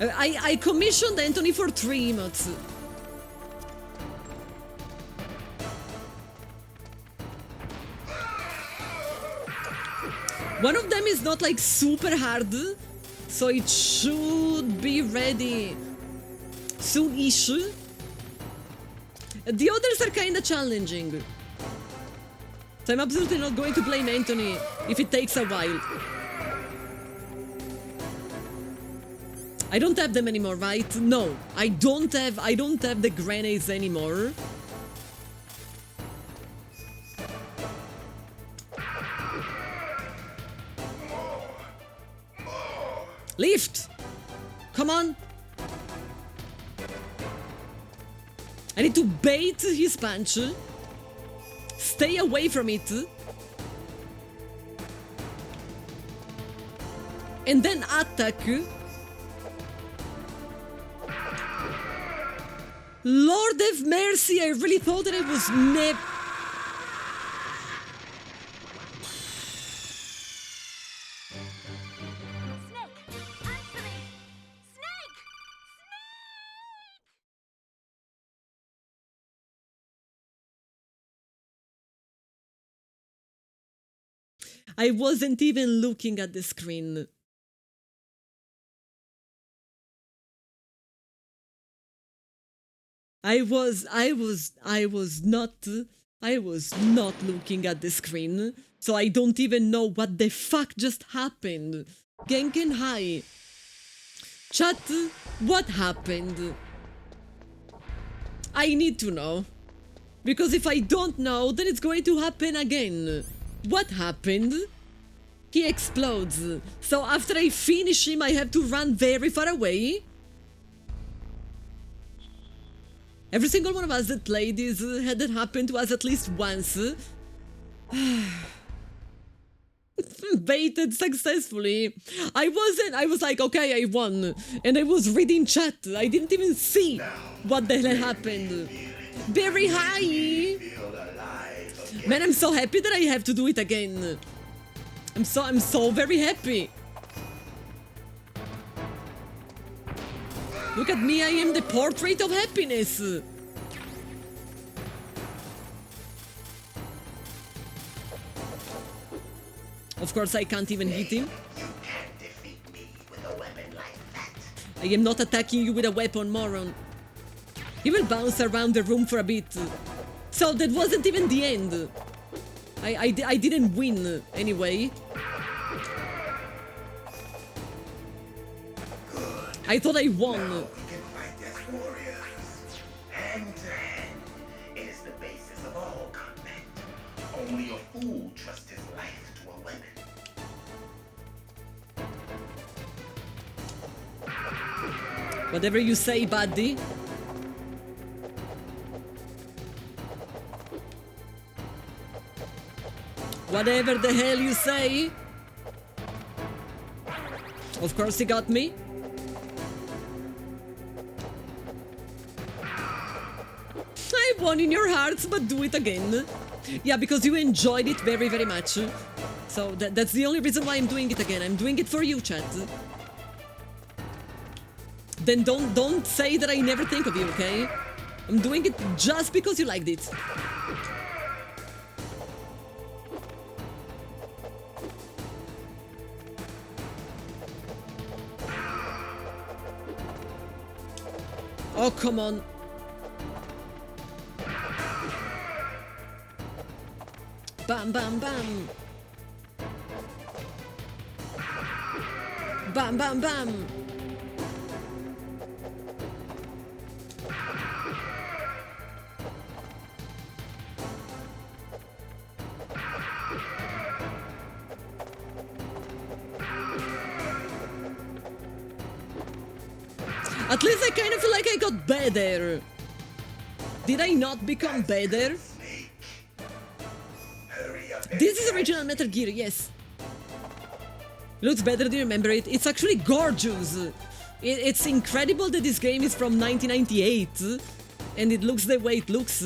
I commissioned Anthony for 3 emotes. One of them is not like super hard, so it should be ready soon-ish. The others are kinda challenging. So I'm absolutely not going to blame Anthony if it takes a while. I don't have them anymore, right? No, I don't have the grenades anymore. Lift! Come on! I need to bait his punch. Stay away from it. And then attack. Lord have mercy, I really thought that I was never... I wasn't even looking at the screen. I was not looking at the screen, so I don't even know what the fuck just happened. Genken, hi. Chat, what happened? I need to know. Because if I don't know, then it's going to happen again. What happened? He explodes. So after I finish him, I have to run very far away. Every single one of us that played this had that happen to us at least once. Baited successfully. I was like, okay, I won. And I was reading chat. I didn't even see what the hell happened. Very high. Man, I'm so happy that I have to do it again. I'm so very happy. Look at me, I am the portrait of happiness. Of course, I can't even hit him. You can't defeat me with a weapon like that. I am not attacking you with a weapon, moron. He will bounce around the room for a bit. So that wasn't even the end. I didn't win anyway. I thought I won. Now we can fight as warriors. Hand to hand. It is the basis of all combat. Only a fool trusts his life to a weapon. Whatever you say, buddy. Whatever the hell you say. Of course he got me. I won in your hearts, but do it again. Yeah, because you enjoyed it very, very much. So that's the only reason why I'm doing it again. I'm doing it for you, chat. Then don't say that I never think of you, okay? I'm doing it just because you liked it. Oh, come on. Bam, bam, bam. Bam, bam, bam. At least I kind of feel like I got better. Did I not become better? This is original Metal Gear, yes. Looks better than you remember it. It's actually gorgeous. It's incredible that this game is from 1998 and it looks the way it looks.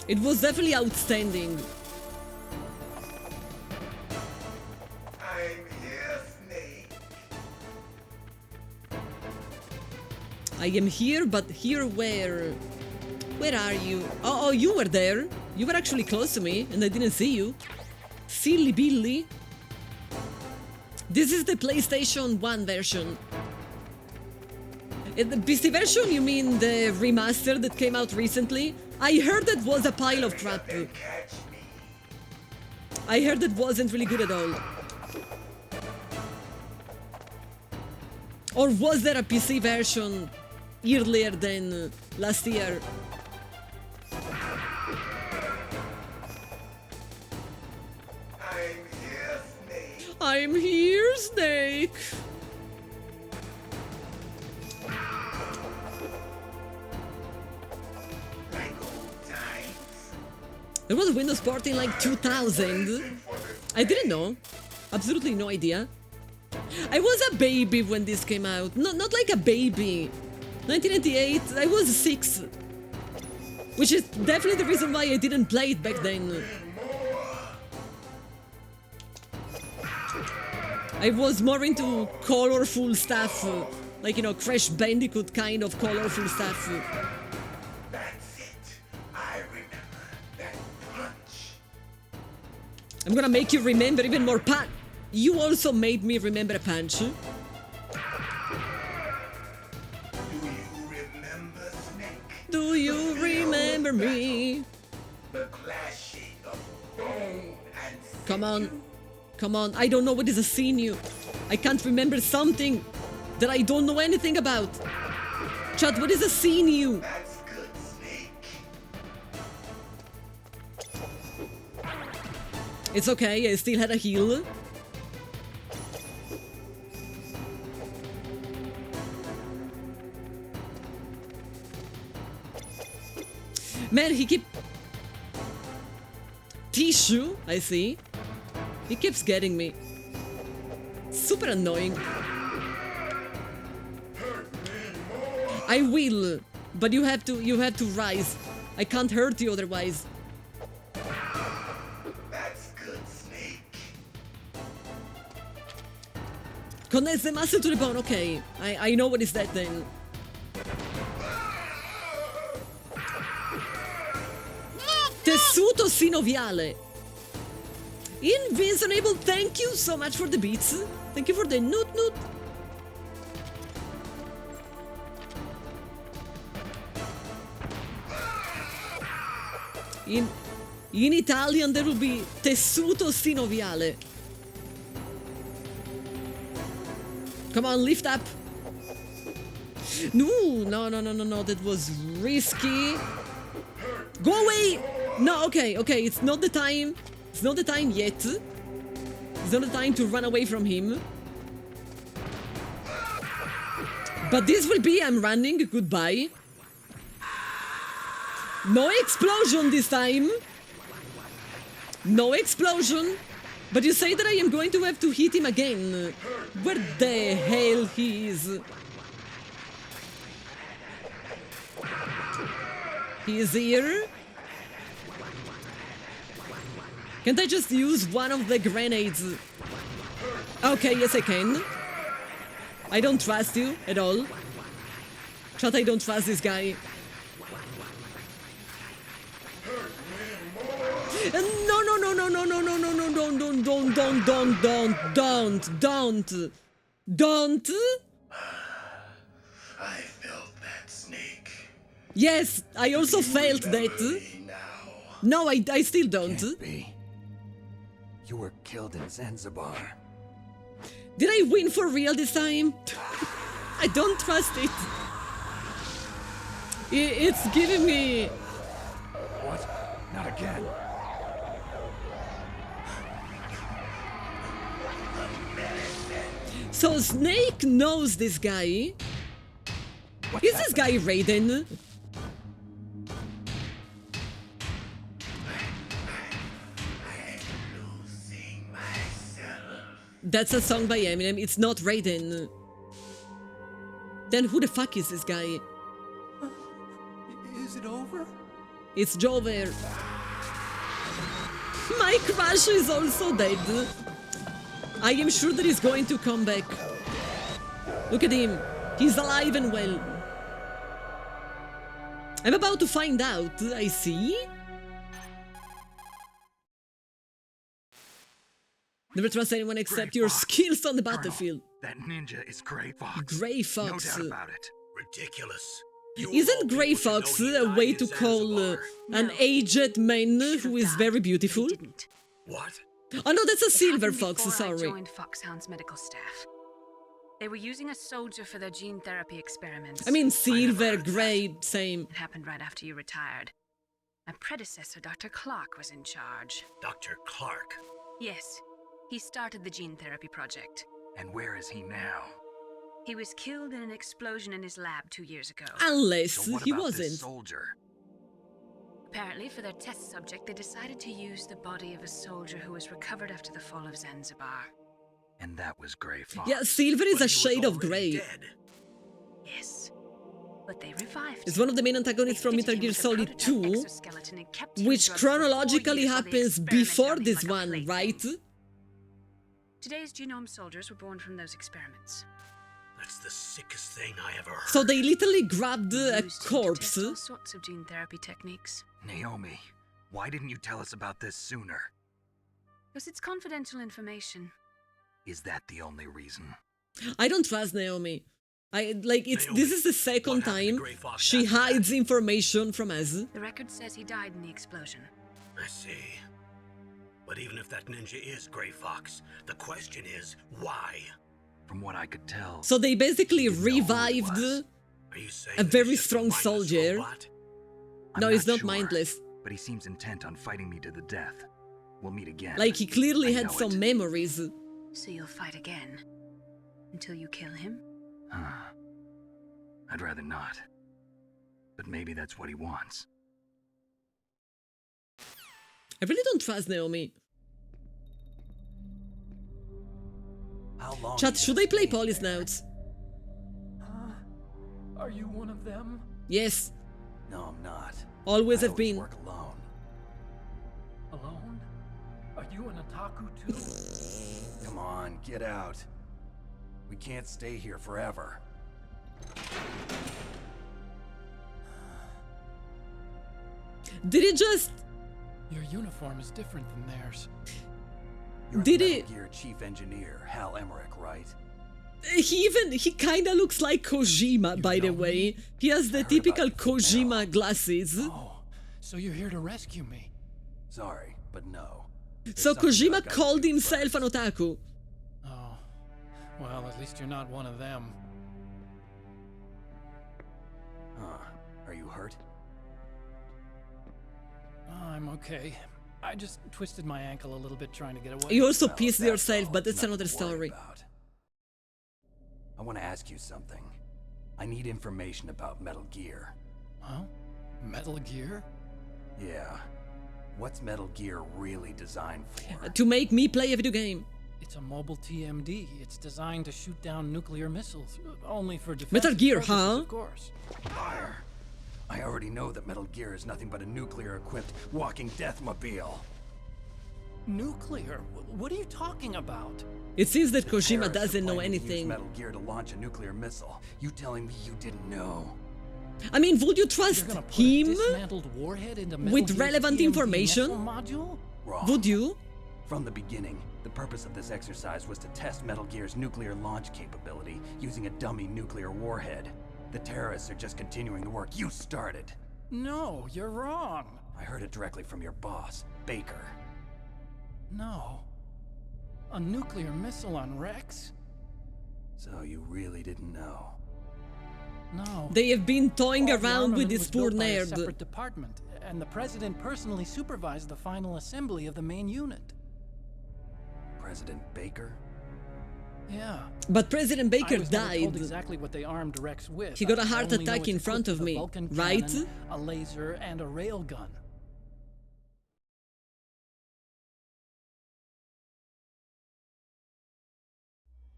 It was definitely outstanding. I am here, but here where? Where are you? Oh, you were there. You were actually close to me, and I didn't see you. Silly Billy. This is the PlayStation 1 version. The PC version, you mean the remaster that came out recently? I heard that was a pile of crap. I heard that wasn't really good at all. Or was there a PC version earlier than last year? I'm here, Snake. There was a Windows port in like 2000. I didn't know. Absolutely no idea. I was a baby when this came out. Not like a baby. 1998, I was 6. Which is definitely the reason why I didn't play it back then. I was more into colorful stuff. Like, you know, Crash Bandicoot kind of colorful stuff. That's it. I remember that punch. I'm gonna make you remember even more punch. You also made me remember a punch. Do you remember, Snake? Do you remember me? The clashing of bone and Come on. Come on. I don't know what is a sinew. I can't remember something that I don't know anything about. Chat, what is a sinew? That's good, Snake. It's okay, I still had a heal. Man, he keep... Tissue, I see. He keeps getting me. Super annoying. I will, but you have to rise. I can't hurt you otherwise. Connects the muscle to the bone, okay. I know what is that then. Tessuto sinoviale. Invincible, thank you so much for the beats. Thank you for the noot noot. In Italian there will be tessuto sinoviale. Come on, lift up. No, that was risky. Go away! No, okay, it's not the time. It's not the time yet. It's not the time to run away from him. But this will be, I'm running, goodbye. No explosion this time. No explosion. But you say that I am going to have to hit him again. Where the hell he is? He is here. Can't I just use one of the grenades? Okay, yes I can. I don't trust you at all. Chat, I don't trust this guy. Don't. I felt that, Snake. Yes, I also felt that. No, I still don't. Can't be. You were killed in Zanzibar. Did I win for real this time? I don't trust it. It's giving me... What? Not again. So Snake knows this guy. Is this guy Raiden? That's a song by Eminem, it's not Raiden. Then who the fuck is this guy? Is it over? It's Jover. My crush is also dead. I am sure that he's going to come back. Look at him. He's alive and well. I'm about to find out, I see. Never trust anyone except your skills on the battlefield. That ninja is Grey Fox. Grey Fox. No doubt about it. Ridiculous. Isn't Grey Fox a way to call an aged man who is very beautiful? What? Oh no, that's a silver Happened fox, before sorry. I joined Foxhound's medical staff. They were using a soldier for their gene therapy experiments. I mean, silver, grey, same. It happened right after you retired. My predecessor, Dr. Clark, was in charge. Dr. Clark? Yes, he started the gene therapy project. And where is he now? He was killed in an explosion in his lab 2 years ago. Unless So what he about wasn't. this soldier? Apparently, for their test subject, they decided to use the body of a soldier who was recovered after the fall of Zanzibar. And that was Grey Fox. Yeah, silver is a shade of grey. Yes, but they revived It's him. one of the main antagonists from Metal Gear Solid 2, which chronologically happens before this one, right? Today's genome soldiers were born from those experiments. That's the sickest thing I ever heard. So they literally grabbed a Used to corpse. test all sorts of gene therapy techniques. Naomi, why didn't you tell us about this sooner? Because it's confidential information. Is that the only reason? I don't trust Naomi. This is the second time Grey Fox she after that? hides information from us. The record says he died in the explosion. I see. But even if that ninja is Grey Fox, the question is, why? From what I could tell. So they basically revived Are you saying a that very he's just strong mindless soldier. robot? No, I'm he's not sure, mindless. But he seems intent on fighting me to the death. We'll meet again. Like, he clearly I had know some it. memories. So you'll fight again? Until you kill him? I'd rather not. But maybe that's what he wants. I really don't trust Naomi. How long? Chat, should I play Polysnouts? Are you one of them? Yes, No, I'm not. always I have been. work alone. Alone? Are you an otaku too? Come on, get out. We can't stay here forever. Did he just... Your uniform is different than theirs. You're Did Metal he... Gear Chief Engineer, Hal Emmerich, right? He kinda looks like Kojima, by the way. He has the typical Kojima glasses. Oh, so you're here to rescue me. Sorry, but no. So Kojima called himself an otaku. Oh, well, at least you're not one of them. Huh. Are you hurt? I'm okay. I just twisted my ankle a little bit trying to get away. You also pissed yourself, but that's another story. I want to ask you something. I need information about Metal Gear. Huh? Metal Gear? Yeah. What's Metal Gear really designed for? To make me play a video game. It's a mobile TMD. It's designed to shoot down nuclear missiles, only for defense. Metal Gear, purposes, huh? Of course. Liar. I already know that Metal Gear is nothing but a nuclear-equipped walking deathmobile. Nuclear? What are you talking about? It seems that Kojima Terrorists doesn't know are planning to use anything. Metal Gear to launch a nuclear missile. You telling me you didn't know? I mean, would you trust him with relevant information? Wrong. Would you? From the beginning, the purpose of this exercise was to test Metal Gear's nuclear launch capability using a dummy nuclear warhead. The terrorists are just continuing the work you started. No, you're wrong. I heard it directly from your boss, Baker. No. A nuclear missile on Rex? So you really didn't know? No. They have been toying All the around with armament this was poor built by a nerd. separate department, and the president personally supervised the final assembly of the main unit. President Baker? Yeah. But President Baker I was never died. told exactly what they armed Rex with. He got a I heart only know attack it's in front equipped of with a me, Vulcan right? cannon, a laser, and a railgun.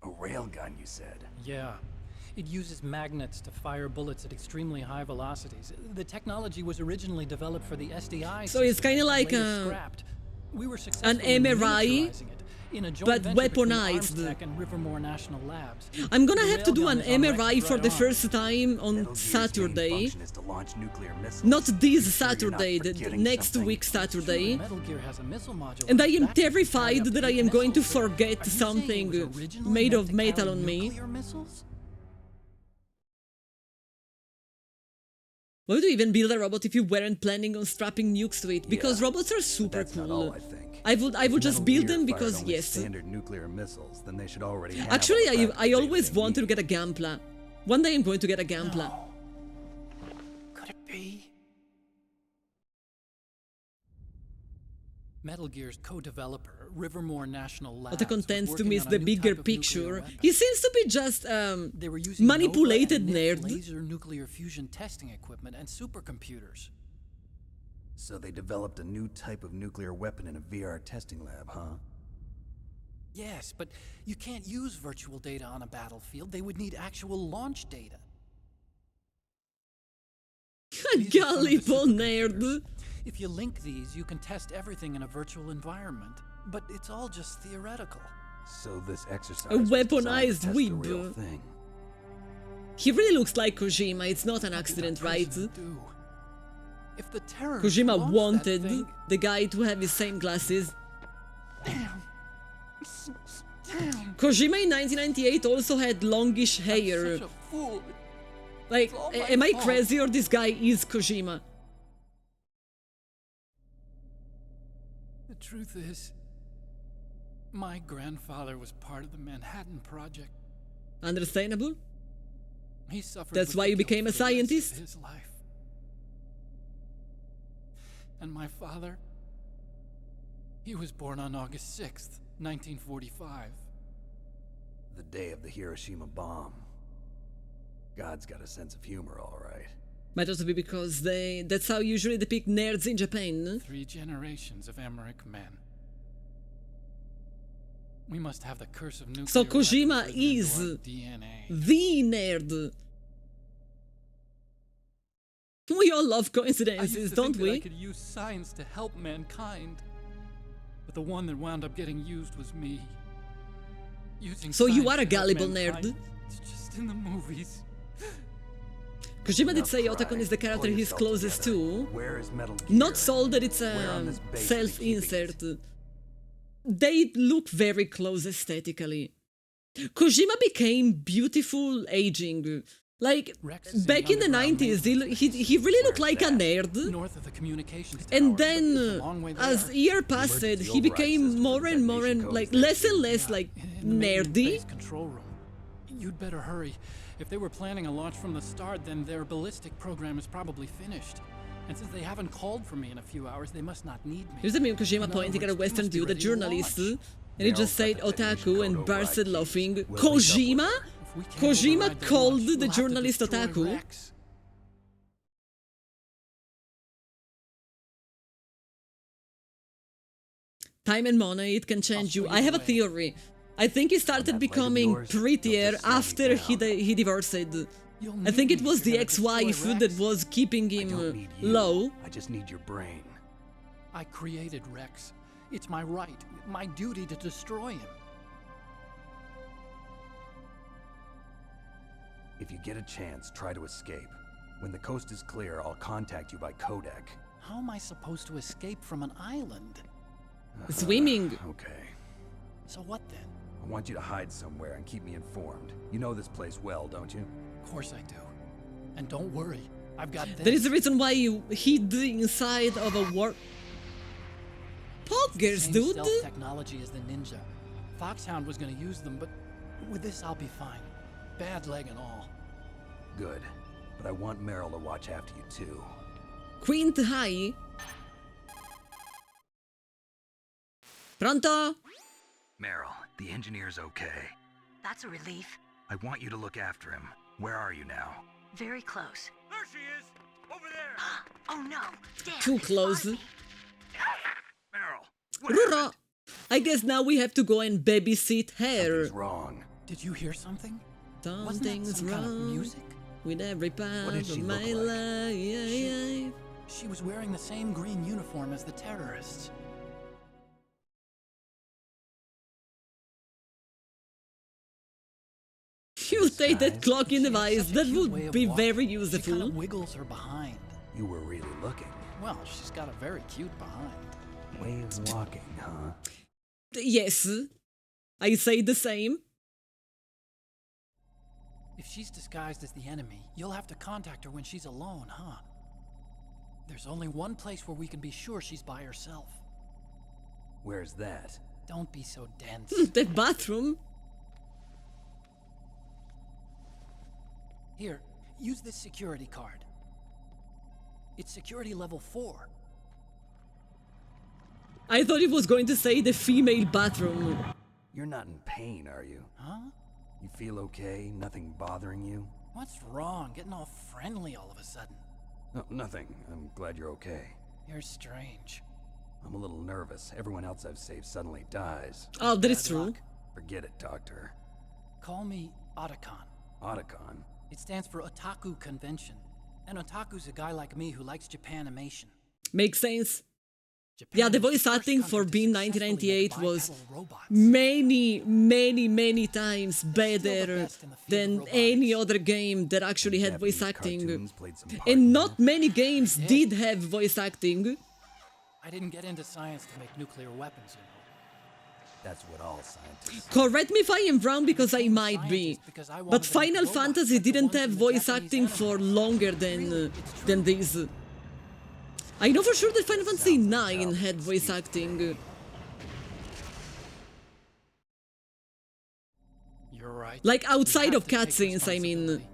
A railgun, you said? Yeah. It uses magnets to fire bullets at extremely high velocities. The technology was originally developed for the SDI So it's system kind of and like later scrapped. We were an successful in MRI, miniaturizing it in a joint but venture between weaponized. Armstech and Rivermore National Labs. I'm gonna The have to do railgun an is on Rex's MRI for right the arm. first time on Metal Gear's Saturday. main function is to launch nuclear missiles. Not this You sure you're Saturday, not the forgetting next something? week Saturday. Metal Gear has a missile module And I on am its back that can terrified carry up that to I 8 am going to missiles. forget Are you saying it something was originally made meant of to metal carry on me. nuclear missiles? Why would you even build a robot if you weren't planning on strapping nukes to it? Because Yeah, robots are but super that's not cool. all, I think. I would just Metal build Gear them fired because only yes. standard nuclear missiles, then they should already have Actually, all the I practical always data they wanted to need. get a Gampla. One day I'm going to get a Gampla. No. Could it be? Metal Gear's co-developer, Rivermore National Labs, Otacon was tends to working miss on a the new bigger type of nuclear picture. weapon. He seems to be just They were using manipulated Nova and nerd. laser nuclear fusion testing equipment and supercomputers. So they developed a new type of nuclear weapon in a VR testing lab, huh? Yes, but you can't use virtual data on a battlefield. They would need actual launch data. Gullible nerd. If you link these, you can test everything in a virtual environment. But it's all just theoretical. So this exercise A was designed to weaponized test the real whip. thing. He really looks like Kojima. It's not an accident, right? If the terrorists Kojima launched that wanted thing- the guy to have his same glasses. Damn. Kojima in 1998 also had longish hair. Such a fool. Like, It's all my am I fault. crazy or this guy is Kojima? The truth is, my grandfather was part of the Manhattan Project. Understandable. He suffered. That's with why the you guilt became a for the rest of scientist? his life. And my father, he was born on August 6th, 1945. The day of the Hiroshima bomb. God's got a sense of humor, all right. Might also be because that's how you usually depict nerds in Japan. 3 generations of Emmerich men. We must have the curse of nuclear So Kojima weapons written into is our DNA. the nerd. We all love I coincidences, used to don't think that I we? could use science to help mankind. But the one that wound up getting used was me. So you are a gullible nerd. It's just in the movies. Kojima did say Otacon is the character he's closest to. Where is Metal Gear? Not sold that it's a self-insert. They look very close aesthetically. Kojima became beautiful aging. Like, back in the 90s, he really looked like a nerd. And then, as year passed, he became more and more and less like nerdy. You'd better hurry. If they were planning a launch from the start, then their ballistic program is probably finished. And since they haven't called for me in a few hours, they must not need me. Here's the meme Kojima pointing at a Western dude, a journalist, and he just said otaku and bursted laughing. Kojima? Kojima called the journalist otaku? Time and money, it can change you. I have a theory. I think he started becoming prettier after he divorced. I think it was the ex-wife that was keeping him low. I just need your brain. I created Rex. It's my right, my duty to destroy him. If you get a chance, try to escape. When the coast is clear, I'll contact you by codec. How am I supposed to escape from an island? Swimming. Okay. So what then? I want you to hide somewhere and keep me informed. You know this place well, don't you? Of course I do. And don't worry, I've got this. That is the reason why you hid inside of a war... Poggers, dude! Stealth technology as the Ninja. Foxhound was gonna use them, but with this I'll be fine. Bad leg and all. Good. But I want Meryl to watch after you too. Quint High. Pronto? Meryl, the engineer's okay. That's a relief. I want you to look after him. Where are you now? Very close. There she is! Over there! Oh no! Damn, Too close. Meryl! Rura! I guess now we have to go and babysit her. Something's wrong. Did you hear something? Something's wrong kind of music? with every part of my life. She was wearing the same green uniform as the terrorists. You take that clocking device, that would be very She useful. kind of wiggles her behind. You were really looking. Well, she's got a very cute behind. Way of walking, huh? Yes, I say the same. If she's disguised as the enemy, you'll have to contact her when she's alone, huh? There's only one place where we can be sure she's by herself. Where's that? Don't be so dense. The bathroom. Here, use this security card. It's security level 4. I thought it was going to say the female bathroom. You're not in pain, are you? Huh? You feel okay? Nothing bothering you? What's wrong? Getting all friendly all of a sudden. No, nothing. I'm glad you're okay. You're strange. I'm a little nervous. Everyone else I've saved suddenly dies. Oh, that is Bad true. luck. Forget it, Doctor. Call me Otacon. Otacon? It stands for Otaku Convention. And Otaku's a guy like me who likes Japanimation. Makes sense. Japan Yeah, the was voice first acting country for to being successfully make 1998 was bipedal robots. many times better best in the field than of robotics. any other game that actually had voice Japanese acting. cartoons played some part And in not many games did have voice acting. I didn't get into science to make nuclear weapons, you know. That's what all scientists. Correct me if I am wrong, because I might be. because I wanted But to make Final robots Fantasy like the didn't ones have in the voice Japanese acting anime. for longer than this. I know for sure that Final Fantasy 9 had voice acting. You're right. Like outside We of have to take cutscenes, I mean. responsibility.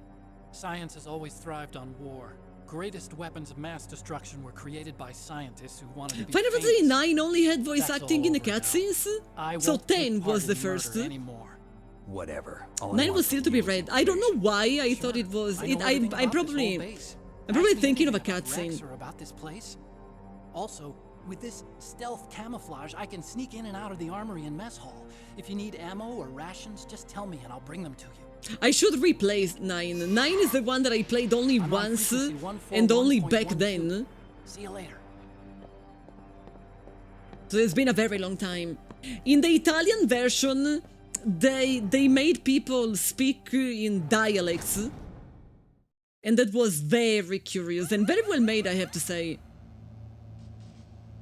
Science has always thrived on war. Greatest weapons of mass destruction were created by scientists who wanted to be Final Fantasy famous. 9 only had voice That's acting all in the over now. cutscenes? I So won't take 10 part was the in murder first. anymore. Whatever. All I 9 want was still from to be you is read. I don't know why I thought it was. I know everything I'm about this whole probably base. I'm probably Ask me thinking of a anything about Rex cutscene. or about this place. Also, with this stealth camouflage, I can sneak in and out of the armory and mess hall. If you need ammo or rations, just tell me and I'll bring them to you. I should replay 9. 9 is the one that I played only I'm on once frequency and only back 141.12. then. See you later. So it's been a very long time. In the Italian version, they made people speak in dialects, and that was very curious and very well made, I have to say.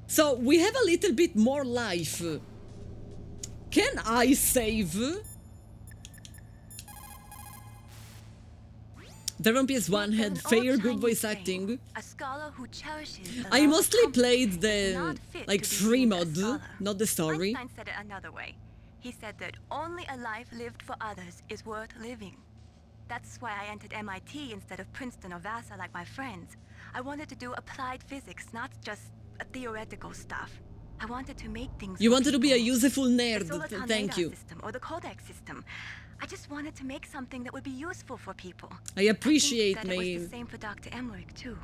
So we have a little bit more life. Can I save? There on PS1 had fair good voice acting. A scholar who cherishes I mostly played the like free mod, not the story. Einstein said it another way. He said that only a life lived for others is worth living. That's why I entered MIT instead of Princeton or Vassar like my friends. I wanted to do applied physics, not just theoretical stuff. I wanted to make things. You wanted to be a useful nerd. The Thank you. System or the Codex system. I just wanted to make something that would be useful for people. I appreciate I think that it was the same for Dr. Emmerich too.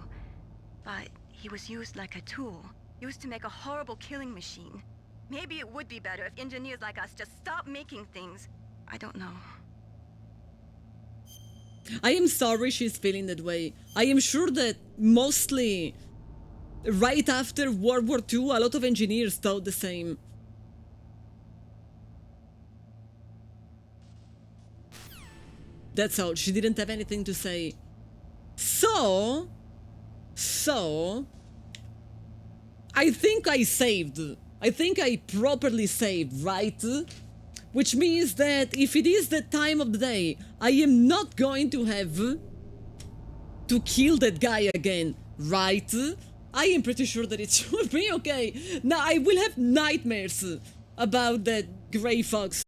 But he was used like a tool, used to make a horrible killing machine. Maybe it would be better if engineers like us just stopped making things. I don't know. I am sorry she's feeling that way. I am sure that mostly right after World War II, a lot of engineers thought the same. That's all. She didn't have anything to say. So, I think I saved. I think I properly saved, right? Which means that if it is the time of the day, I am not going to have to kill that guy again, right? I am pretty sure that it should be okay. Now I will have nightmares about that gray fox.